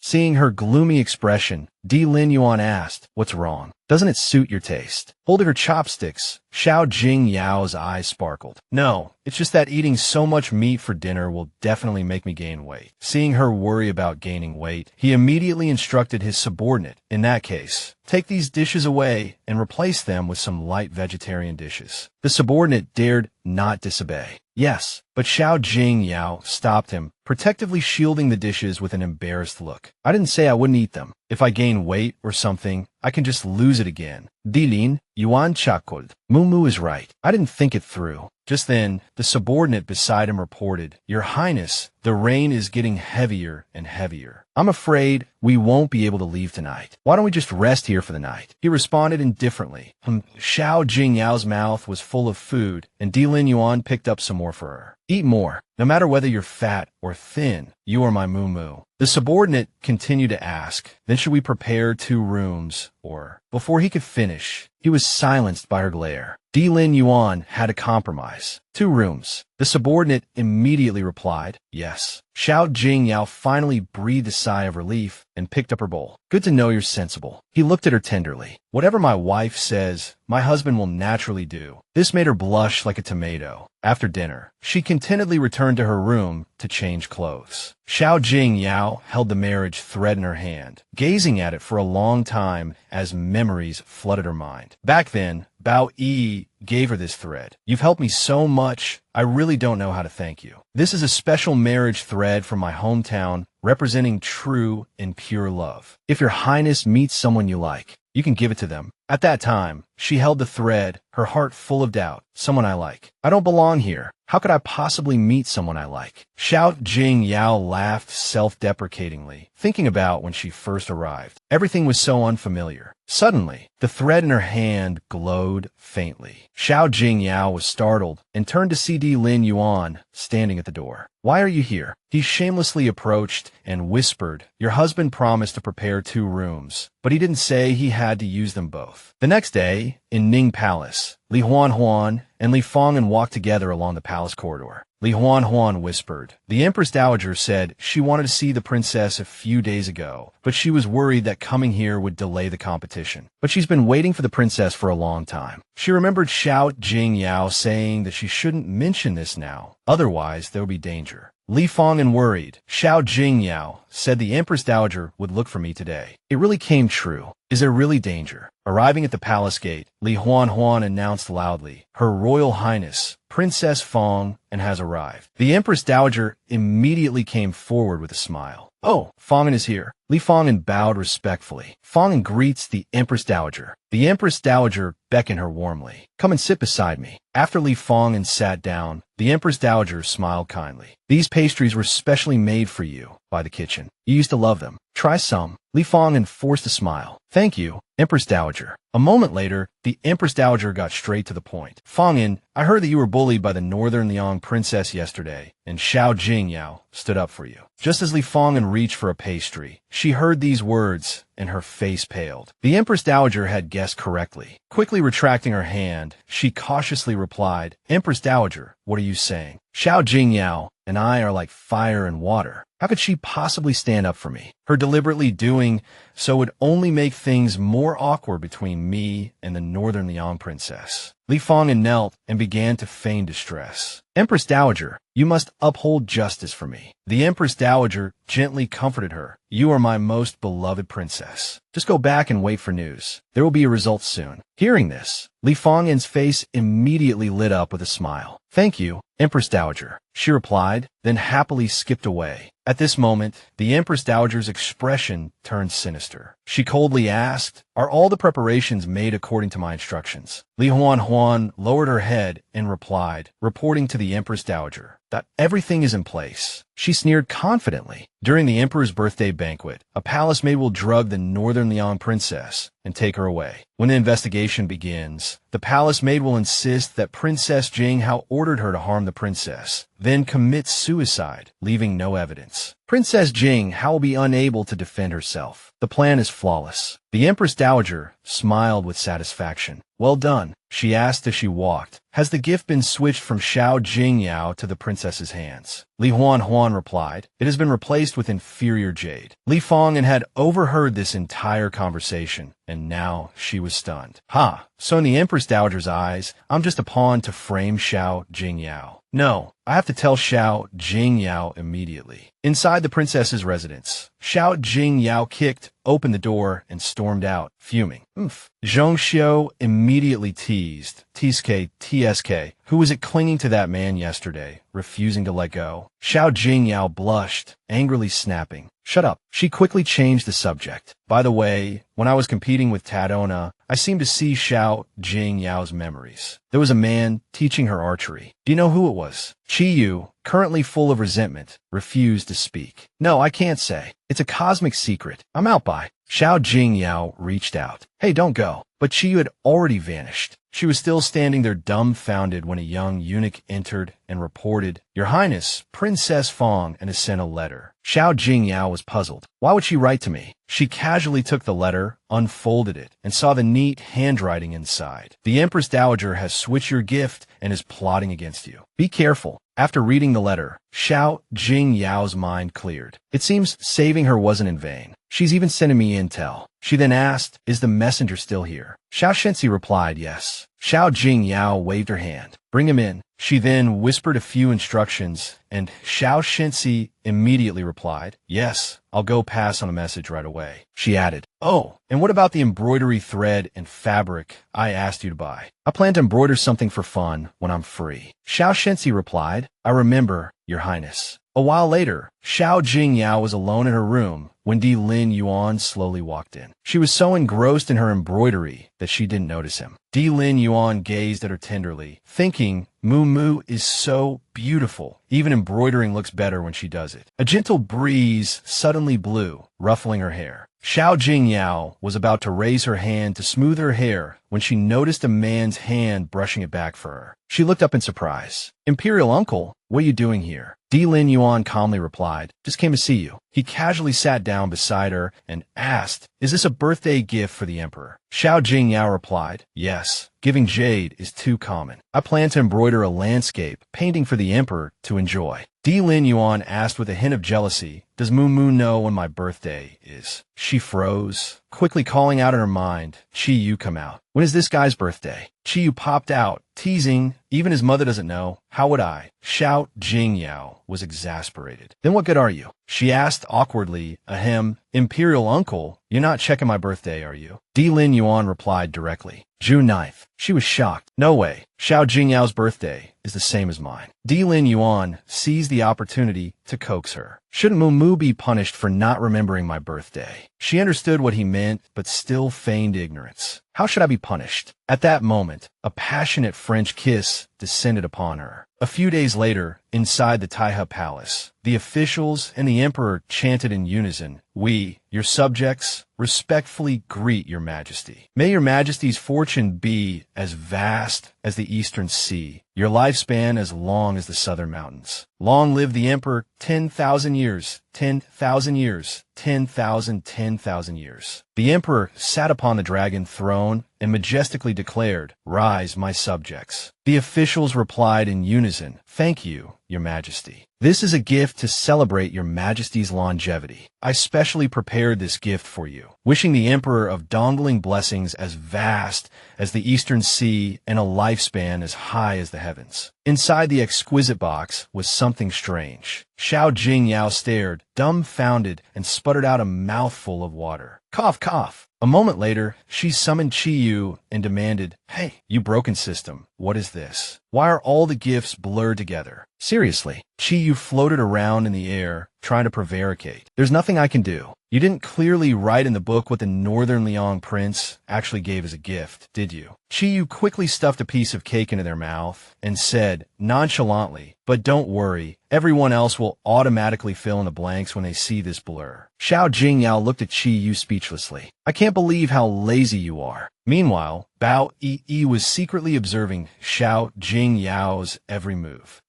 Seeing her gloomy expression, Di Lin Yuan asked, what's wrong? Doesn't it suit your taste? Holding her chopsticks, Xiao Jing Yao's eyes sparkled. No, it's just that eating so much meat for dinner will definitely make me gain weight. Seeing her worry about gaining weight, he immediately instructed his subordinate, in that case, take these dishes away and replace them with some light vegetarian dishes. The subordinate dared not disobey. Yes, but Xiao Jing Yao stopped him, protectively shielding the dishes with an embarrassed look. I didn't say I wouldn't eat them. If I gain weight or something, I can just lose it again. Di Lin Yuan chuckled. Mumu is right. I didn't think it through. Just then, the subordinate beside him reported, Your Highness, the rain is getting heavier and heavier. I'm afraid we won't be able to leave tonight. Why don't we just rest here for the night? He responded indifferently. Xiao Jing Yao's mouth was full of food, and Di Lin Yuan picked up some more for her. Eat more. No matter whether you're fat or thin, you are my Mumu. The subordinate continued to ask, then should we prepare 2 rooms, or... Before he could finish, he was silenced by her glare. Di Lin Yuan had a compromise. 2 rooms. The subordinate immediately replied, yes. Xiao Jing Yao finally breathed a sigh of relief and picked up her bowl. Good to know you're sensible. He looked at her tenderly. Whatever my wife says, my husband will naturally do. This made her blush like a tomato. After dinner, she contentedly returned to her room to change clothes. Xiao Jing Yao held the marriage thread in her hand, gazing at it for a long time as memories flooded her mind. Back then, Bao Yi gave her this thread. You've helped me so much, I really don't know how to thank you. This is a special marriage thread from my hometown, representing true and pure love. If your highness meets someone you like, You can give it to them. At that time, she held the thread, her heart full of doubt. Someone I like. I don't belong here. How could I possibly meet someone I like? Xiao Jingyao laughed self-deprecatingly, thinking about when she first arrived. Everything was so unfamiliar. Suddenly, the thread in her hand glowed faintly. Xiao Jingyao was startled and turned to see Lin Yuan standing at the door. Why are you here? He shamelessly approached and whispered, your husband promised to prepare 2 rooms, but he didn't say he had to use them both. The next day, in Ning Palace, Li Huan and Li Fang'an walked together along the palace corridor. Li Huan whispered. The Empress Dowager said she wanted to see the princess a few days ago, but she was worried that coming here would delay the competition. But she's been waiting for the princess for a long time. She remembered Xiao Jingyao saying that she shouldn't mention this now, otherwise there would be danger. Li Fang'an worried. Xiao Jingyao said the Empress Dowager would look for me today. It really came true. Is there really danger? Arriving at the palace gate, Li Huan announced loudly, Her Royal Highness, Princess Fang, has arrived. The Empress Dowager immediately came forward with a smile. Oh, Fang'an is here. Li Fang'an bowed respectfully. Fang'an greets the Empress Dowager. The Empress Dowager beckoned her warmly. Come and sit beside me. After Li Fang'an sat down, the Empress Dowager smiled kindly. These pastries were specially made for you by the kitchen. You used to love them. Try some. Li Fang'an forced a smile. Thank you, Empress Dowager. A moment later, the Empress Dowager got straight to the point. Fang'an, I heard that you were bullied by the Northern Liang princess yesterday, and Xiao Jingyao stood up for you. Just as Li Fang'an reached for a pastry, she heard these words, and her face paled. The Empress Dowager had guessed correctly. Quickly retracting her hand, she cautiously replied, Empress Dowager, what are you saying? Xiao Jingyao and I are like fire and water. How could she possibly stand up for me? Her deliberately doing so would only make things more awkward between me and the Northern Liang princess. Li Fang'an knelt and began to feign distress. Empress Dowager, you must uphold justice for me. The Empress Dowager gently comforted her. You are my most beloved princess. Just go back and wait for news. There will be a result soon. Hearing this, Li Fang'an's face immediately lit up with a smile. Thank you, Empress Dowager, she replied, then happily skipped away. At this moment, the Empress Dowager's expression turned sinister. She coldly asked, Are all the preparations made according to my instructions? Li Huan lowered her head and replied, reporting to the Empress Dowager, that everything is in place. She sneered confidently. During the Emperor's birthday banquet, a palace maid will drug the Northern Liang princess and take her away. When the investigation begins, the palace maid will insist that Princess Jinghao ordered her to harm the princess, then commit suicide, leaving no evidence. Princess Jinghao will be unable to defend herself. The plan is flawless. The Empress Dowager smiled with satisfaction. Well done, she asked as she walked. Has the gift been switched from Xiao Jingyao to the princess's hands? Li Huan replied, It has been replaced with inferior jade. Li Fang'an had overheard this entire conversation, and now she was stunned. Ha! So in the Empress Dowager's eyes, I'm just a pawn to frame Xiao Jingyao. No, I have to tell Xiao Jingyao immediately. Inside the princess's residence, Xiao Jingyao kicked open the door and stormed out, fuming. Zhong Xiu immediately teased TSK, who was it clinging to that man yesterday, refusing to let go. Xiao Jingyao blushed, angrily snapping, Shut up. She quickly changed the subject. By the way, when I was competing with Tadona, I seemed to see Xiao Jingyao's memories. There was a man teaching her archery. Do you know who it was? Qiyu, currently full of resentment, refused to speak. No, I can't say. It's a cosmic secret. I'm out by. Xiao Jingyao reached out. Hey, don't go. But Qiyu had already vanished. She was still standing there dumbfounded when a young eunuch entered and reported, Your Highness, Princess Fang, and has sent a letter. Xiao Jingyao was puzzled. Why would she write to me? She casually took the letter, unfolded it, and saw the neat handwriting inside. The Empress Dowager has switched your gift and is plotting against you. Be careful. After reading the letter, Xiao Jingyao's mind cleared. It seems saving her wasn't in vain. She's even sending me intel. She then asked, Is the messenger still here? Xiao Shensi replied, Yes. Xiao Jingyao waved her hand. Bring him in. She then whispered a few instructions, and Xiao Shensi immediately replied, Yes, I'll go pass on a message right away. She added, Oh, and what about the embroidery thread and fabric I asked you to buy? I plan to embroider something for fun when I'm free. Xiao Shensi replied, I remember, Your Highness. A while later, Xiao Jingyao was alone in her room when Di Lin Yuan slowly walked in. She was so engrossed in her embroidery that she didn't notice him. Di Lin Yuan gazed at her tenderly, thinking, Moo is so beautiful. Even embroidering looks better when she does it. A gentle breeze suddenly blew, ruffling her hair. Xiao Jingyao was about to raise her hand to smooth her hair when she noticed a man's hand brushing it back for her. She looked up in surprise. Imperial uncle, what are you doing here? Di Lin Yuan calmly replied, just came to see you. He casually sat down beside her and asked, is this a birthday gift for the emperor? Xiao Jingyao replied, yes. Giving jade is too common. I plan to embroider a landscape painting for the emperor to enjoy. Di Lin Yuan asked with a hint of jealousy, does Moo know when my birthday is? She froze, quickly calling out in her mind, Chi Yu come out. When is this guy's birthday? Chi Yu popped out, teasing, even his mother doesn't know. How would I? Xiao Jingyao was exasperated. Then what good are you? She asked awkwardly, ahem, Imperial uncle, you're not checking my birthday, are you? Di Lin Yuan replied directly, June 9th. She was shocked. No way. Xiao Jingyao's birthday is the same as mine. Di Lin Yuan seized the opportunity to coax her. Shouldn't Moo be punished for not remembering my birthday? She understood what he meant, but still feigned ignorance. How should I be punished? At that moment, a passionate French kiss descended upon her. A few days later, inside the Taihe Palace, the officials and the emperor chanted in unison, we, your subjects, respectfully greet your majesty. May your majesty's fortune be as vast as the eastern sea, your lifespan as long as the southern mountains. Long live the emperor, 10,000 years, 10,000 years, 10,000 years. The emperor sat upon the dragon throne and majestically declared, rise, my subjects. The officials replied in unison, thank you, your majesty. This is a gift to celebrate your majesty's longevity. I specially prepared this gift for you, wishing the emperor of dongling blessings as vast as the eastern sea and a lifespan as high as the heavens. Inside the exquisite box was something strange. Xiao Jingyao stared, dumbfounded, and sputtered out a mouthful of water. Cough, cough. A moment later, she summoned Chi Yu and demanded, hey, you broken system, what is this? Why are all the gifts blurred together? Seriously, Chi Yu floated around in the air, trying to prevaricate. There's nothing I can do. You didn't clearly write in the book what the Northern Liang prince actually gave as a gift, did you? Chi Yu quickly stuffed a piece of cake into their mouth and said, nonchalantly, but don't worry, everyone else will automatically fill in the blanks when they see this blur. Xiao Jingyao looked at Chi Yu speechlessly. I can't believe how lazy you are. Meanwhile, Bao Yi was secretly observing Xiao Jingyao's every move.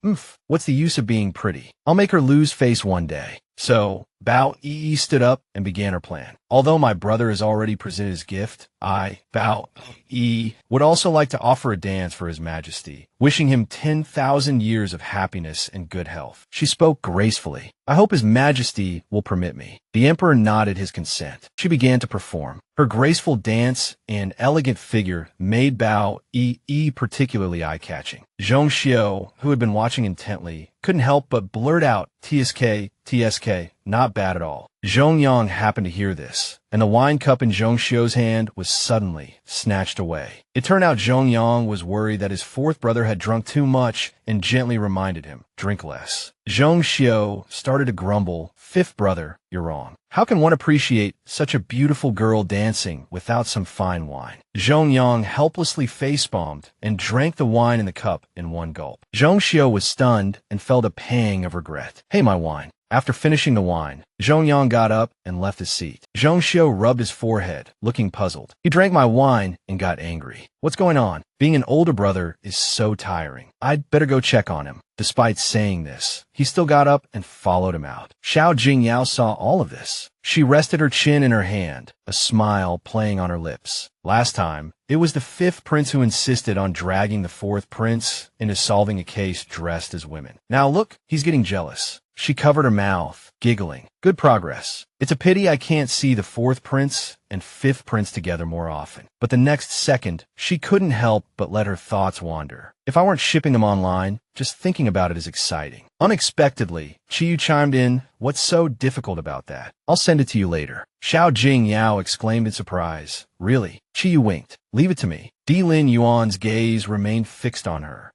What's the use of being pretty? I'll make her lose face one day. So, Bao Yi stood up and began her plan. Although my brother has already presented his gift, I, Bao Yi, would also like to offer a dance for His Majesty, wishing him 10,000 years of happiness and good health. She spoke gracefully. I hope His Majesty will permit me. The emperor nodded his consent. She began to perform. Her graceful dance and elegant figure made Bao Yi particularly eye-catching. Zhong Xiu, who had been watching intently, couldn't help but blurt out, TSK, TSK, not bad at all. Zhong Yang happened to hear this, and the wine cup in Zhong Xiu's hand was suddenly snatched away. It turned out Zhong Yang was worried that his fourth brother had drunk too much and gently reminded him, drink less. Zhong Xiu started to grumble, fifth brother, you're wrong. How can one appreciate such a beautiful girl dancing without some fine wine? Zhong Yang helplessly face-palmed and drank the wine in the cup in one gulp. Zhong Xiu was stunned and felt a pang of regret. Hey, my wine. After finishing the wine, Zhong Yang got up and left his seat. Zhong Xiu rubbed his forehead, looking puzzled. He drank my wine and got angry. What's going on? Being an older brother is so tiring. I'd better go check on him. Despite saying this, he still got up and followed him out. Xiao Jingyao saw all of this. She rested her chin in her hand, a smile playing on her lips. Last time, it was the fifth prince who insisted on dragging the fourth prince into solving a case dressed as women. Now look, he's getting jealous. She covered her mouth, giggling. Good progress. It's a pity I can't see the fourth prince and fifth prince together more often. But the next second, she couldn't help but let her thoughts wander. If I weren't shipping them online, just thinking about it is exciting. Unexpectedly, Chi Yu chimed in, what's so difficult about that? I'll send it to you later. Xiao Jingyao exclaimed in surprise. Really? Chi Yu winked. Leave it to me. Di Lin Yuan's gaze remained fixed on her.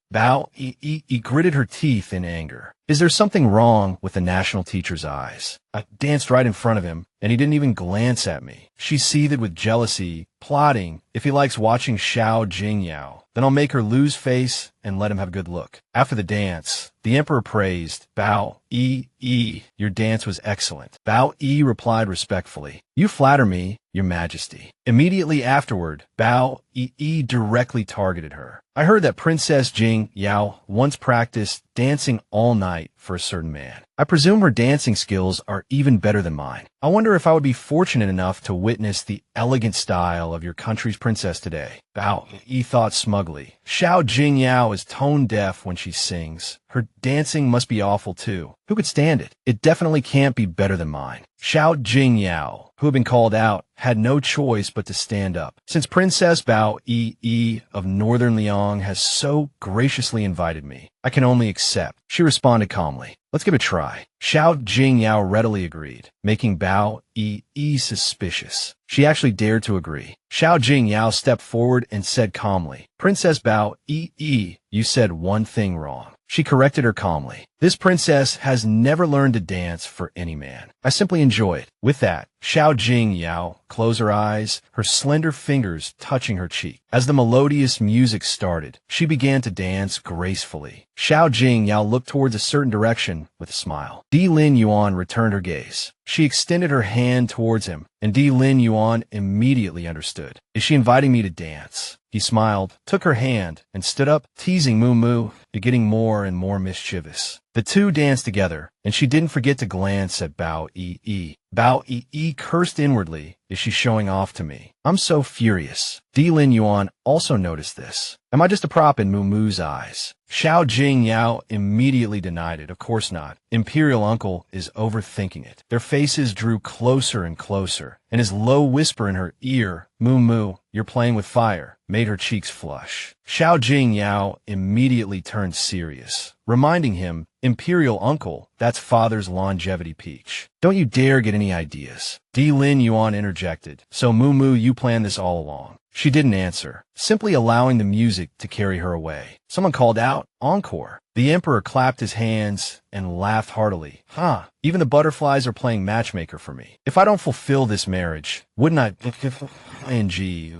He gritted her teeth in anger. Is there something wrong with the national teacher's eyes? I danced right in front of him, and he didn't even glance at me. She seethed with jealousy, plotting, if he likes watching Xiao Jingyao, then I'll make her lose face and let him have a good look. After the dance, the emperor praised, your dance was excellent. Bao Yi replied respectfully, you flatter me, your majesty. Immediately afterward, Bao Yi directly targeted her. I heard that Princess Jing Yao once practiced dancing all night for a certain man. I presume her dancing skills are even better than mine. I wonder if I would be fortunate enough to witness the elegant style of your country's princess today. Bao Yi thought smugly. Xiao Jingyao is tone deaf when she sings. Her dancing must be awful too. Who could stand it? It definitely can't be better than mine. Xiao Jingyao, who had been called out, had no choice but to stand up. Since Princess Bao Yi of Northern Liang has so graciously invited me, I can only accept. She responded calmly. Let's give it a try. Xiao Jingyao readily agreed, making Bao Yi suspicious. She actually dared to agree. Xiao Jingyao stepped forward and said calmly, Princess Bao Yi, you said one thing wrong. She corrected her calmly. This princess has never learned to dance for any man. I simply enjoy it. With that, Xiao Jingyao closed her eyes, her slender fingers touching her cheek. As the melodious music started, she began to dance gracefully. Xiao Jingyao looked towards a certain direction with a smile. Di Lin Yuan returned her gaze. She extended her hand towards him, and Di Lin Yuan immediately understood. Is she inviting me to dance? He smiled, took her hand, and stood up, teasing Moo, getting more and more mischievous. The two danced together, and she didn't forget to glance at Bao Yi. Bao Yi cursed inwardly. Is she showing off to me? I'm so furious. Di Lin Yuan also noticed this. Am I just a prop in Muumu's eyes? Xiao Jingyao immediately denied it. Of course not. Imperial uncle is overthinking it. Their faces drew closer and closer, and his low whisper in her ear, Muumu, you're playing with fire, made her cheeks flush. Xiao Jingyao immediately turned serious, reminding him, Imperial uncle, that's father's longevity peach. Don't you dare get any ideas. Di Lin Yuan interjected. So Muumu, you planned this all along. She didn't answer, simply allowing the music to carry her away. Someone called out, encore. The emperor clapped his hands and laughed heartily. Even the butterflies are playing matchmaker for me. If I don't fulfill this marriage, wouldn't I ing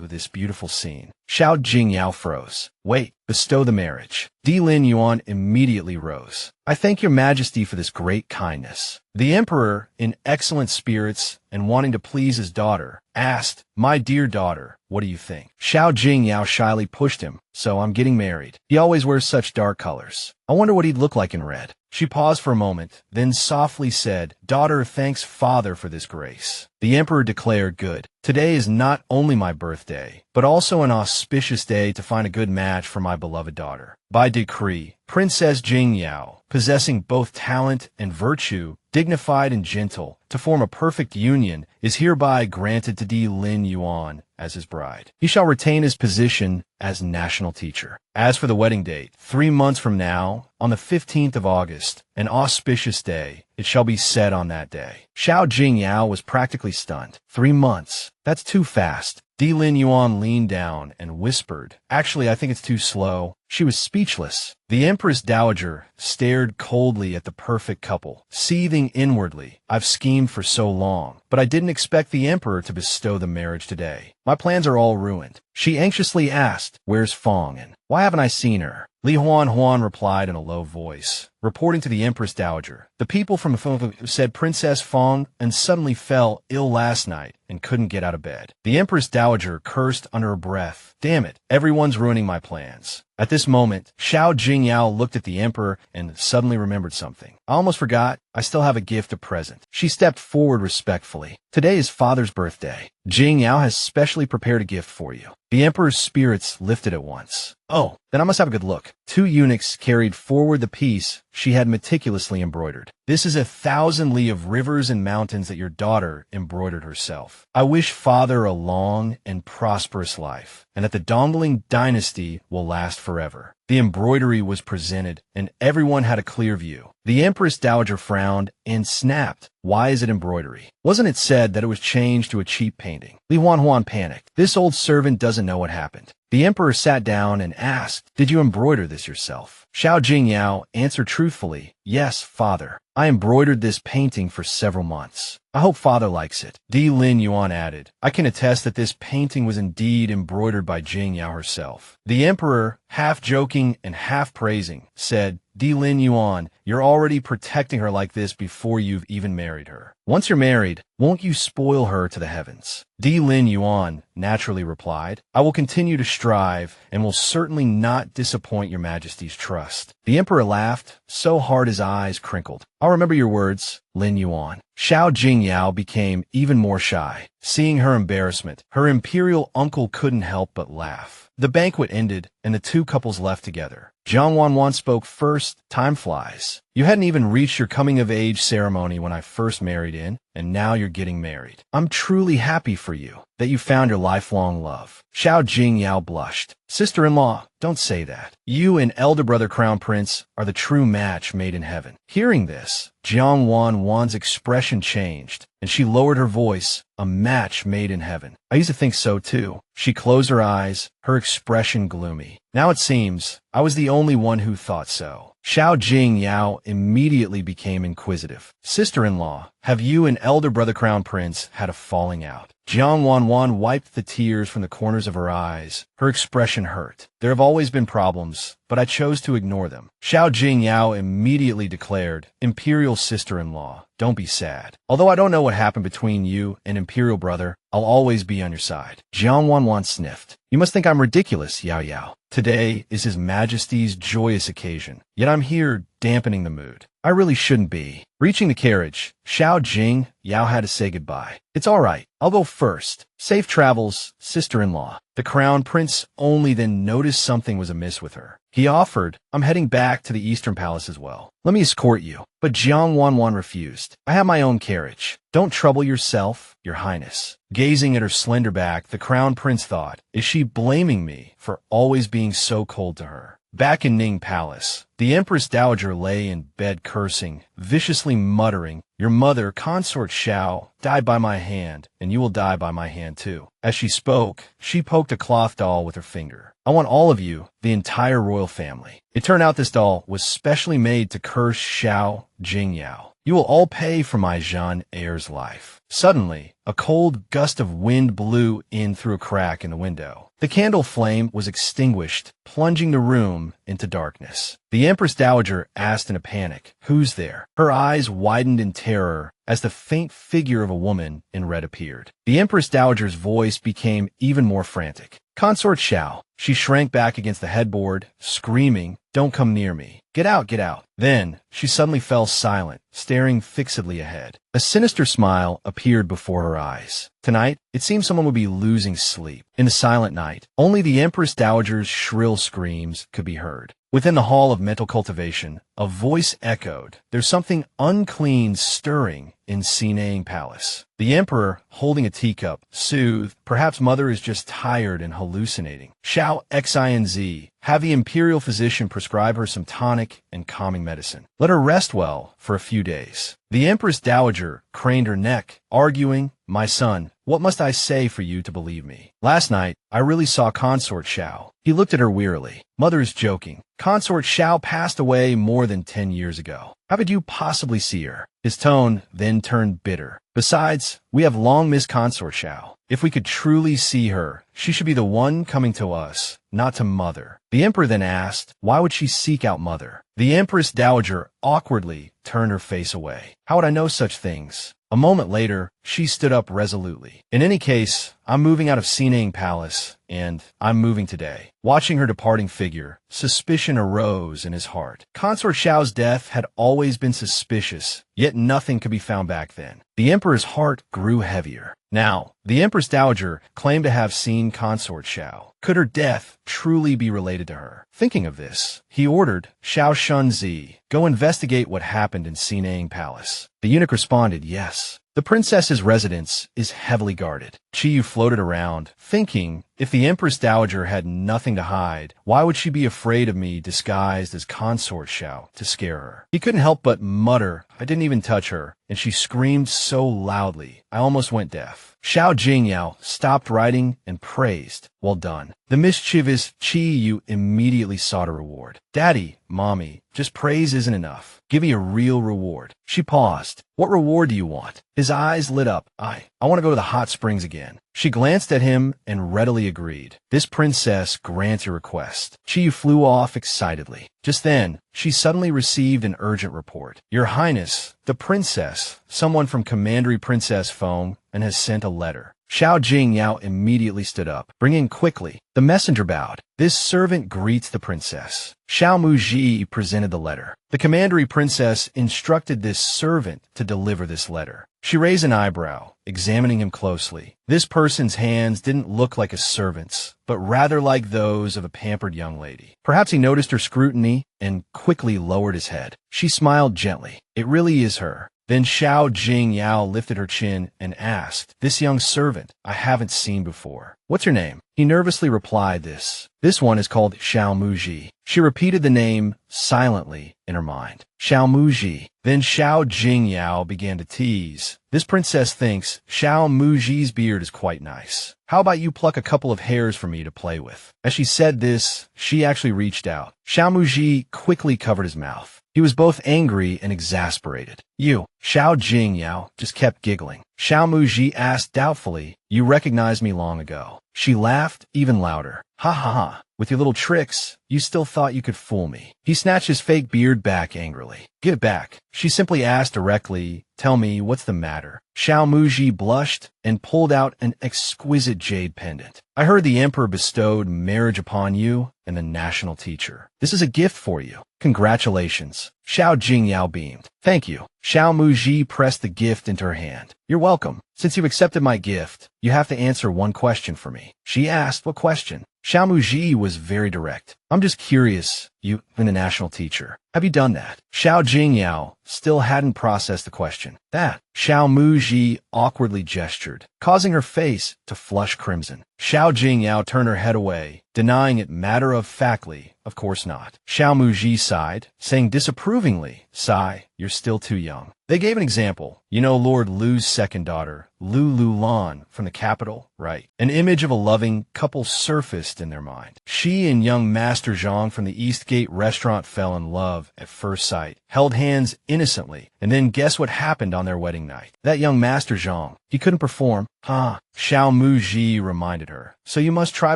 this beautiful scene? Xiao Jingyao froze. Wait, bestow the marriage. Di Lin Yuan immediately rose. I thank your majesty for this great kindness. The emperor, in excellent spirits and wanting to please his daughter, asked, my dear daughter, what do you think? Xiao Jingyao shyly pushed him. So I'm getting married. He always wears such dark colors. I wonder what he'd look like in red. She paused for a moment, then softly said, daughter, thanks father for this grace. The emperor declared, good. Today is not only my birthday, but also an auspicious day to find a good match for my beloved daughter. By decree, Princess Jingyao, possessing both talent and virtue, dignified and gentle, to form a perfect union, is hereby granted to Di Lin Yuan as his bride. He shall retain his position as national teacher. As for the wedding date, 3 months from now, on the 15th of August, an auspicious day, it shall be said on that day. Xiao Jingyao was practically stunned. 3 months? That's too fast. Di Lin Yuan leaned down and whispered, actually, I think it's too slow. She was speechless. The Empress Dowager stared coldly at the perfect couple, seething inwardly. I've schemed for so long, but I didn't expect the Emperor to bestow the marriage today. My plans are all ruined. She anxiously asked, where's Fong and why haven't I seen her? Li Huan replied in a low voice, reporting to the Empress Dowager. The people from Fong said Princess Fong and suddenly fell ill last night and couldn't get out of bed. The Empress Dowager cursed under her breath. Damn it, everyone's ruining my plans. At this moment, Xiao Jingyao looked at the emperor and suddenly remembered something. I almost forgot. I still have a gift to present. She stepped forward respectfully. Today is father's birthday. Jingyao has specially prepared a gift for you. The emperor's spirits lifted at once. Oh, then I must have a good look. 2 eunuchs carried forward the piece she had meticulously embroidered. This is 1,000 li of rivers and mountains that your daughter embroidered herself. I wish father a long and prosperous life, and that the Dongling dynasty will last forever. The embroidery was presented, and everyone had a clear view. The Empress Dowager frowned and snapped. Why is it embroidery? Wasn't it said that it was changed to a cheap painting? Li Huan panicked. This old servant doesn't know what happened. The emperor sat down and asked, "Did you embroider this yourself?" Xiao Jingyao answered truthfully, "Yes, father. I embroidered this painting for several months. I hope father likes it." Di Lin Yuan added, "I can attest that this painting was indeed embroidered by Jingyao herself." The emperor, half joking and half praising, said, "Di Lin Yuan, you're already protecting her like this before you've even married her. Once you're married, won't you spoil her to the heavens?" Di Lin Yuan naturally replied, "I will continue to strive and will certainly not disappoint your majesty's trust." The emperor laughed so hard his eyes crinkled. "I'll remember your words, Lin Yuan." Xiao Jingyao became even more shy. Seeing her embarrassment, her imperial uncle couldn't help but laugh. The banquet ended, and the two couples left together. Jiang Wanwan spoke first. "Time flies. You hadn't even reached your coming-of-age ceremony when I first married in, and now you're getting married. I'm truly happy for you, that you found your lifelong love." Xiao Jingyao blushed. "Sister-in-law, don't say that. You and elder brother Crown Prince are the true match made in heaven." Hearing this, Jiang Wanwan's expression changed, and she lowered her voice. "A match made in heaven. I used to think so too." She closed her eyes, her expression gloomy. "Now it seems I was the only one who thought so." Xiao Jingyao immediately became inquisitive. "Sister-in-law, have you and elder brother Crown Prince had a falling out?" Jiang Wanwan wiped the tears from the corners of her eyes. Her expression hurt. "There have always been problems, but I chose to ignore them." Xiao Jingyao immediately declared, "Imperial sister-in-law, don't be sad. Although I don't know what happened between you and Imperial brother, I'll always be on your side." Jiang Wanwan sniffed. "You must think I'm ridiculous, Yao Yao. Today is His Majesty's joyous occasion, yet I'm here dampening the mood. I really shouldn't be." Reaching the carriage, Xiao Jing Yao had to say goodbye. "It's all right. I'll go first. Safe travels, sister-in-law." The crown prince only then noticed something was amiss with her. He offered, "I'm heading back to the Eastern Palace as well. Let me escort you." But Jiang Wanwan refused. "I have my own carriage. Don't trouble yourself, your highness." Gazing at her slender back, the crown prince thought, "Is she blaming me for always being so cold to her?" Back in Ning Palace, the Empress Dowager lay in bed cursing, viciously muttering, "Your mother, Consort Xiao, died by my hand, and you will die by my hand too." As she spoke, she poked a cloth doll with her finger. "I want all of you, the entire royal family." It turned out this doll was specially made to curse Xiao Jingyao. "You will all pay for my Jean heir's life." Suddenly, a cold gust of wind blew in through a crack in the window. The candle flame was extinguished, plunging the room into darkness. The Empress Dowager asked in a panic, "Who's there?" Her eyes widened in terror as the faint figure of a woman in red appeared. The Empress Dowager's voice became even more frantic. "Consort Xiao." She shrank back against the headboard, screaming, "Don't come near me. Get out, get out." Then, she suddenly fell silent, staring fixedly ahead. A sinister smile appeared before her eyes. Tonight, it seemed someone would be losing sleep. In the silent night, only the Empress Dowager's shrill screams could be heard. Within the hall of mental cultivation, a voice echoed, "There's something unclean stirring in Sinang Palace." The emperor, holding a teacup, soothed, "Perhaps mother is just tired and hallucinating. Xiao Xinz, have the imperial physician prescribe her some tonic and calming medicine. Let her rest well for a few days." The Empress Dowager craned her neck, arguing, "My son, what must I say for you to believe me? Last night, I really saw Consort Xiao." He looked at her wearily. "Mother is joking. Consort Xiao passed away more than 10 years ago. How could you possibly see her?" His tone then turned bitter. "Besides, we have long missed Consort Xiao. If we could truly see her, she should be the one coming to us, not to mother." The emperor then asked, "Why would she seek out mother?" The Empress Dowager awkwardly turned her face away. "How would I know such things?" A moment later, she stood up resolutely. "In any case, I'm moving out of Sinang Palace, and I'm moving today." Watching her departing figure, suspicion arose in his heart. Consort Xiao's death had always been suspicious, yet nothing could be found back then. The emperor's heart grew heavier. Now, the Empress Dowager claimed to have seen Consort Xiao. Could her death truly be related to her? Thinking of this, he ordered, "Xiao Shunzi, go investigate what happened in Sinang Palace." The eunuch responded, "Yes." The princess's residence is heavily guarded. Chiyu floated around, thinking, if the Empress Dowager had nothing to hide, why would she be afraid of me disguised as Consort Xiao to scare her? He couldn't help but mutter, I didn't even touch her, and she screamed so loudly, I almost went deaf. Xiao Jingyao stopped writing and praised. Well done. The mischievous Chiyu immediately sought a reward. Daddy, Mommy, just praise isn't enough. Give me a real reward. She paused. What reward do you want? His eyes lit up. I want to go to the hot springs again. She glanced at him and readily agreed. This princess grants your request. Chiyu flew off excitedly. Just then, she suddenly received an urgent report. Your Highness, the princess, someone from Commandery Princess phone, and has sent a letter. Xiao Jingyao immediately stood up. Bring in quickly. The messenger bowed. This servant greets the princess. Xiao Muji presented the letter. The Commandery Princess instructed this servant to deliver this letter. She raised an eyebrow, examining him closely. This person's hands didn't look like a servant's, but rather like those of a pampered young lady. Perhaps he noticed her scrutiny and quickly lowered his head. She smiled gently. It really is her. Then Xiao Jingyao lifted her chin and asked, this young servant I haven't seen before. What's your name? He nervously replied this. This one is called Xiao Muji. She repeated the name silently in her mind. Xiao Muji. Then Xiao Jingyao began to tease. This princess thinks Xiao Muji's beard is quite nice. How about you pluck a couple of hairs for me to play with? As she said this, she actually reached out. Xiao Muji quickly covered his mouth. He was both angry and exasperated. You, Xiao Jingyao, just kept giggling. Xiao Muji asked doubtfully, you recognized me long ago. She laughed even louder. Ha ha ha. With your little tricks, you still thought you could fool me. He snatched his fake beard back angrily. Give it back. She simply asked directly, tell me what's the matter. Xiao Muji blushed and pulled out an exquisite jade pendant. I heard the emperor bestowed marriage upon you and the national teacher. This is a gift for you. Congratulations. Xiao Jingyao beamed. Thank you. Xiao Muji pressed the gift into her hand. You're welcome. Since you've accepted my gift, you have to answer one question for me. She asked, what question? Xiao Muji was very direct. I'm just curious, you and the national teacher. Have you done that? Xiao Jingyao still hadn't processed the question. That. Xiao Muji awkwardly gestured, causing her face to flush crimson. Xiao Jingyao turned her head away, denying it matter-of-factly, of course not. Xiao Muji sighed, saying disapprovingly, sigh, you're still too young. They gave an example. You know Lord Lu's second daughter, Lu Lulan, from the capital, right? An image of a loving couple surfaced in their mind. She and young Master Zhang from the Eastgate restaurant fell in love at first sight, held hands innocently, and then guess what happened on their wedding night? That young Master Zhang, he couldn't perform. Xiao Muji reminded her. So you must try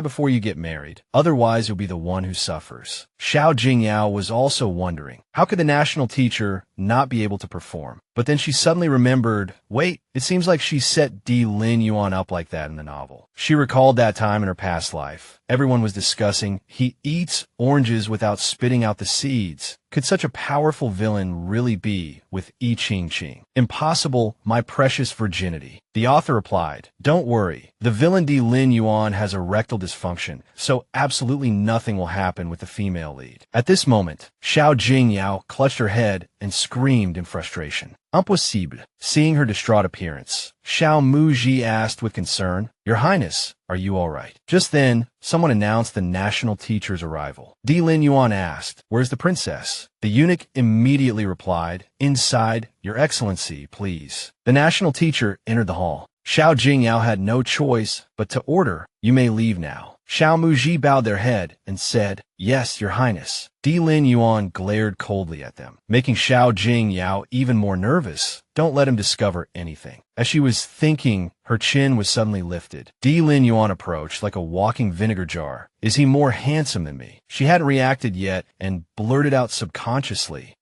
before you get married. Otherwise, you'll be the one who suffers. Xiao Jingyao was also wondering, how could the national teacher not be able to perform? But then she suddenly remembered, wait, it seems like she set Di Lin Yuan up like that in the novel. She recalled that time in her past life. Everyone was discussing, he eats oranges without spitting out the seeds. Could such a powerful villain really be with I Ching Ching? Impossible, my precious virginity. The author replied, don't worry. The villain Di Lin Yuan has erectile dysfunction, so absolutely nothing will happen with the female lead. At this moment, Xiao Jingyao clutched her head and screamed in frustration. Impossible. Seeing her distraught appearance, Xiao Muji asked with concern, Your Highness, are you all right? Just then, someone announced the national teacher's arrival. Di Lin Yuan asked, where's the princess? The eunuch immediately replied, inside, Your Excellency, please. The national teacher entered the hall. Xiao Jingyao had no choice but to order, you may leave now. Xiao Muji bowed their head and said, yes, Your Highness. Di Lin Yuan glared coldly at them, making Xiao Jingyao even more nervous. Don't let him discover anything. As she was thinking, her chin was suddenly lifted. Di Lin Yuan approached like a walking vinegar jar. Is he more handsome than me? She hadn't reacted yet and blurted out subconsciously,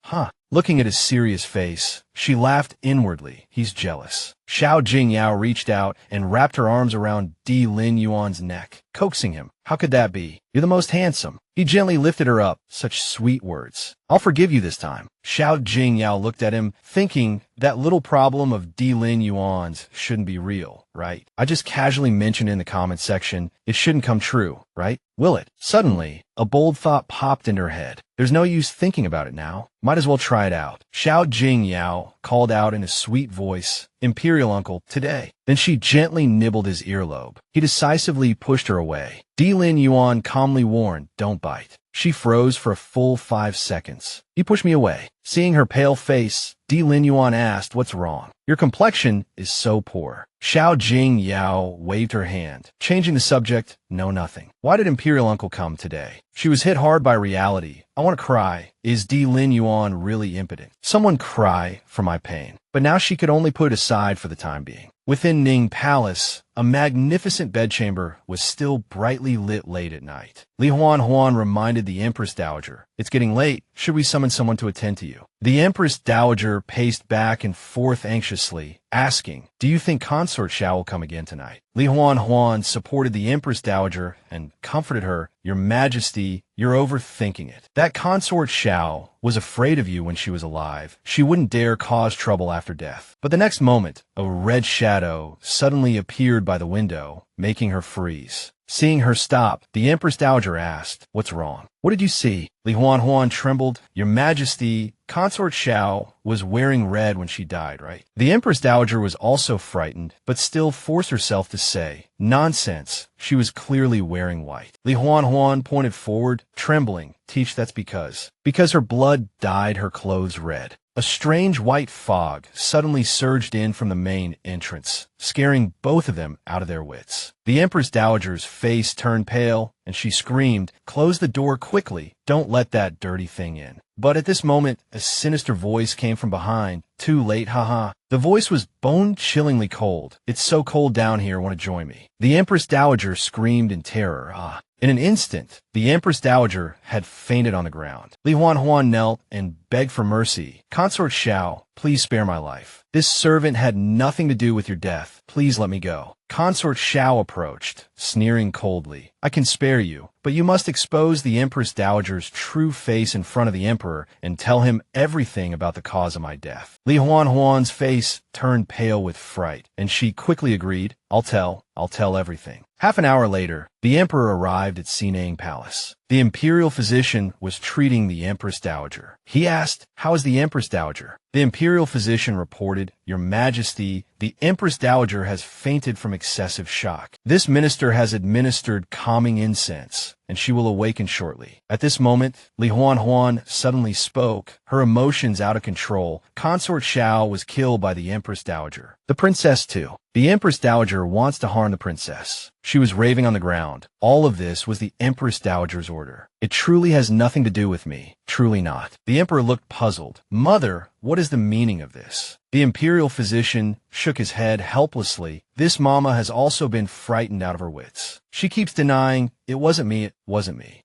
Looking at his serious face, she laughed inwardly. He's jealous. Xiao Jingyao reached out and wrapped her arms around Di Lin Yuan's neck, coaxing him. How could that be? You're the most handsome. He gently lifted her up. Such sweet words. I'll forgive you this time. Xiao Jingyao looked at him, thinking that little problem of Di Lin Yuan's shouldn't be real, right? I just casually mentioned in the comment section, it shouldn't come true, right? Will it? Suddenly, a bold thought popped into her head. There's no use thinking about it now. Might as well try it out. Xiao Jingyao called out in a sweet voice, Imperial uncle, today. Then she gently nibbled his earlobe. He decisively pushed her away. Di Lin Yuan calmly warned, don't bite. She froze for a full 5 seconds. You pushed me away. Seeing her pale face, Di Lin Yuan asked, what's wrong? Your complexion is so poor. Xiao Jingyao waved her hand. Changing the subject, no nothing. Why did Imperial uncle come today? She was hit hard by reality. I want to cry. Is Di Lin Yuan really impotent? Someone cry for my pain. But now she could only put it aside for the time being. Within Ning Palace, a magnificent bedchamber was still brightly lit late at night. Li Huan reminded the Empress Dowager, it's getting late. Should we summon someone to attend to you? The Empress Dowager paced back and forth anxiously, asking, do you think Consort Xiao will come again tonight? Li Huan supported the Empress Dowager and comforted her, Your Majesty, you're overthinking it. That Consort Xiao was afraid of you when she was alive. She wouldn't dare cause trouble after death. But the next moment, a red shadow suddenly appeared by the window, making her freeze. Seeing her stop, the Empress Dowager asked, what's wrong? What did you see? Li Huan trembled. Your Majesty, Consort Xiao was wearing red when she died, right? The Empress Dowager was also frightened, but still forced herself to say, nonsense. She was clearly wearing white. Li Huan pointed forward, trembling. Teach, that's because her blood dyed her clothes red. A strange white fog suddenly surged in from the main entrance, scaring both of them out of their wits. The Empress Dowager's face turned pale, and she screamed, close the door quickly. Don't let that dirty thing in. But at this moment, a sinister voice came from behind. Too late, haha. The voice was bone-chillingly cold. It's so cold down here, want to join me? The Empress Dowager screamed in terror. In an instant, the Empress Dowager had fainted on the ground. Li Huan knelt and begged for mercy. Consort Xiao, please spare my life. This servant had nothing to do with your death. Please let me go. Consort Xiao approached, sneering coldly. I can spare you, but you must expose the Empress Dowager's true face in front of the Emperor and tell him everything about the cause of my death. Li Huan's face turned pale with fright, and she quickly agreed, I'll tell everything. Half an hour later, the Emperor arrived at Sinang Palace. The Imperial physician was treating the Empress Dowager. He asked, how is the Empress Dowager? The Imperial physician reported, Your Majesty, the Empress Dowager has fainted from excessive shock. This minister has administered calming incense, and she will awaken shortly. At this moment, Li Huan suddenly spoke, her emotions out of control. Consort Xiao was killed by the Empress Dowager. The princess too. The Empress Dowager wants to harm the princess. She was raving on the ground. All of this was the Empress Dowager's order. It truly has nothing to do with me. Truly not. The Emperor looked puzzled. Mother, what is the meaning of this? The Imperial physician shook his head helplessly. This mama has also been frightened out of her wits. She keeps denying, it wasn't me.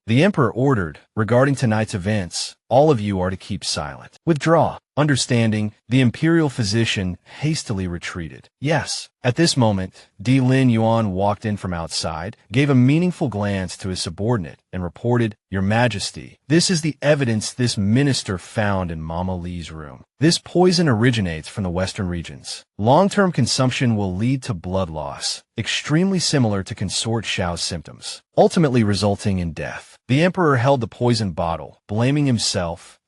The Emperor ordered, regarding tonight's events, all of you are to keep silent. Withdraw. Understanding, the Imperial physician hastily retreated. Yes. At this moment, Di Lin Yuan walked in from outside, gave a meaningful glance to his subordinate, and reported, Your Majesty, this is the evidence this minister found in Mama Li's room. This poison originates from the western regions. Long-term consumption will lead to blood loss, extremely similar to Consort Xiao's symptoms, ultimately resulting in death. The Emperor held the poison bottle, blaming himself.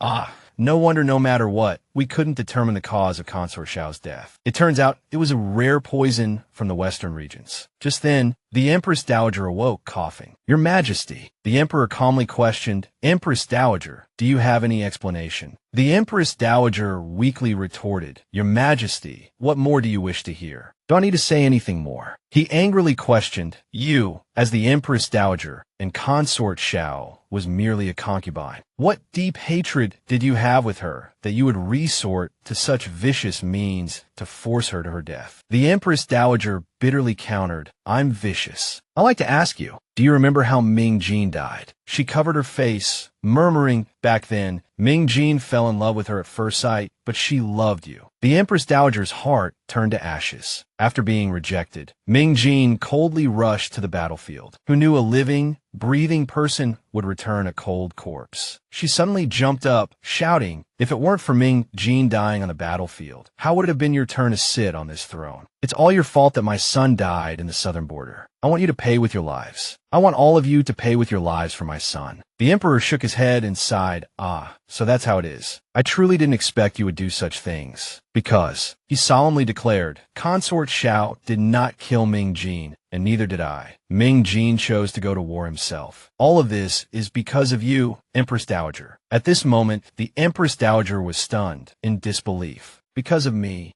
No wonder no matter what, we couldn't determine the cause of Consort Xiao's death. It turns out it was a rare poison from the western regions. Just then, the Empress Dowager awoke, coughing. Your Majesty, the Emperor calmly questioned, Empress Dowager, do you have any explanation? The Empress Dowager weakly retorted, Your Majesty, what more do you wish to hear? Do I need to say anything more? He angrily questioned, you, as the Empress Dowager, and Consort Xiao was merely a concubine. What deep hatred did you have with her that you would resort to such vicious means to force her to her death? The Empress Dowager bitterly countered, I'm vicious. I'd like to ask you, do you remember how Ming Jin died? She covered her face, murmuring, back then, Ming Jin fell in love with her at first sight, but she loved you. The Empress Dowager's heart turned to ashes. After being rejected, Ming Jin coldly rushed to the battlefield. Who knew a living, breathing person would return a cold corpse? She suddenly jumped up, shouting, "If it weren't for Ming Jin dying on the battlefield, how would it have been your turn to sit on this throne? It's all your fault that my son died in the southern border. I want you to pay with your lives. I want all of you to pay with your lives for my son." The emperor shook his head and sighed. "Ah, so that's how it is. I truly didn't expect you would do such things. Because," he solemnly declared, "Consort Xiao did not kill Ming Jin, and neither did I. Ming Jin chose to go to war himself. All of this is because of you, Empress Dowager." At this moment, the Empress Dowager was stunned in disbelief. "Because of me?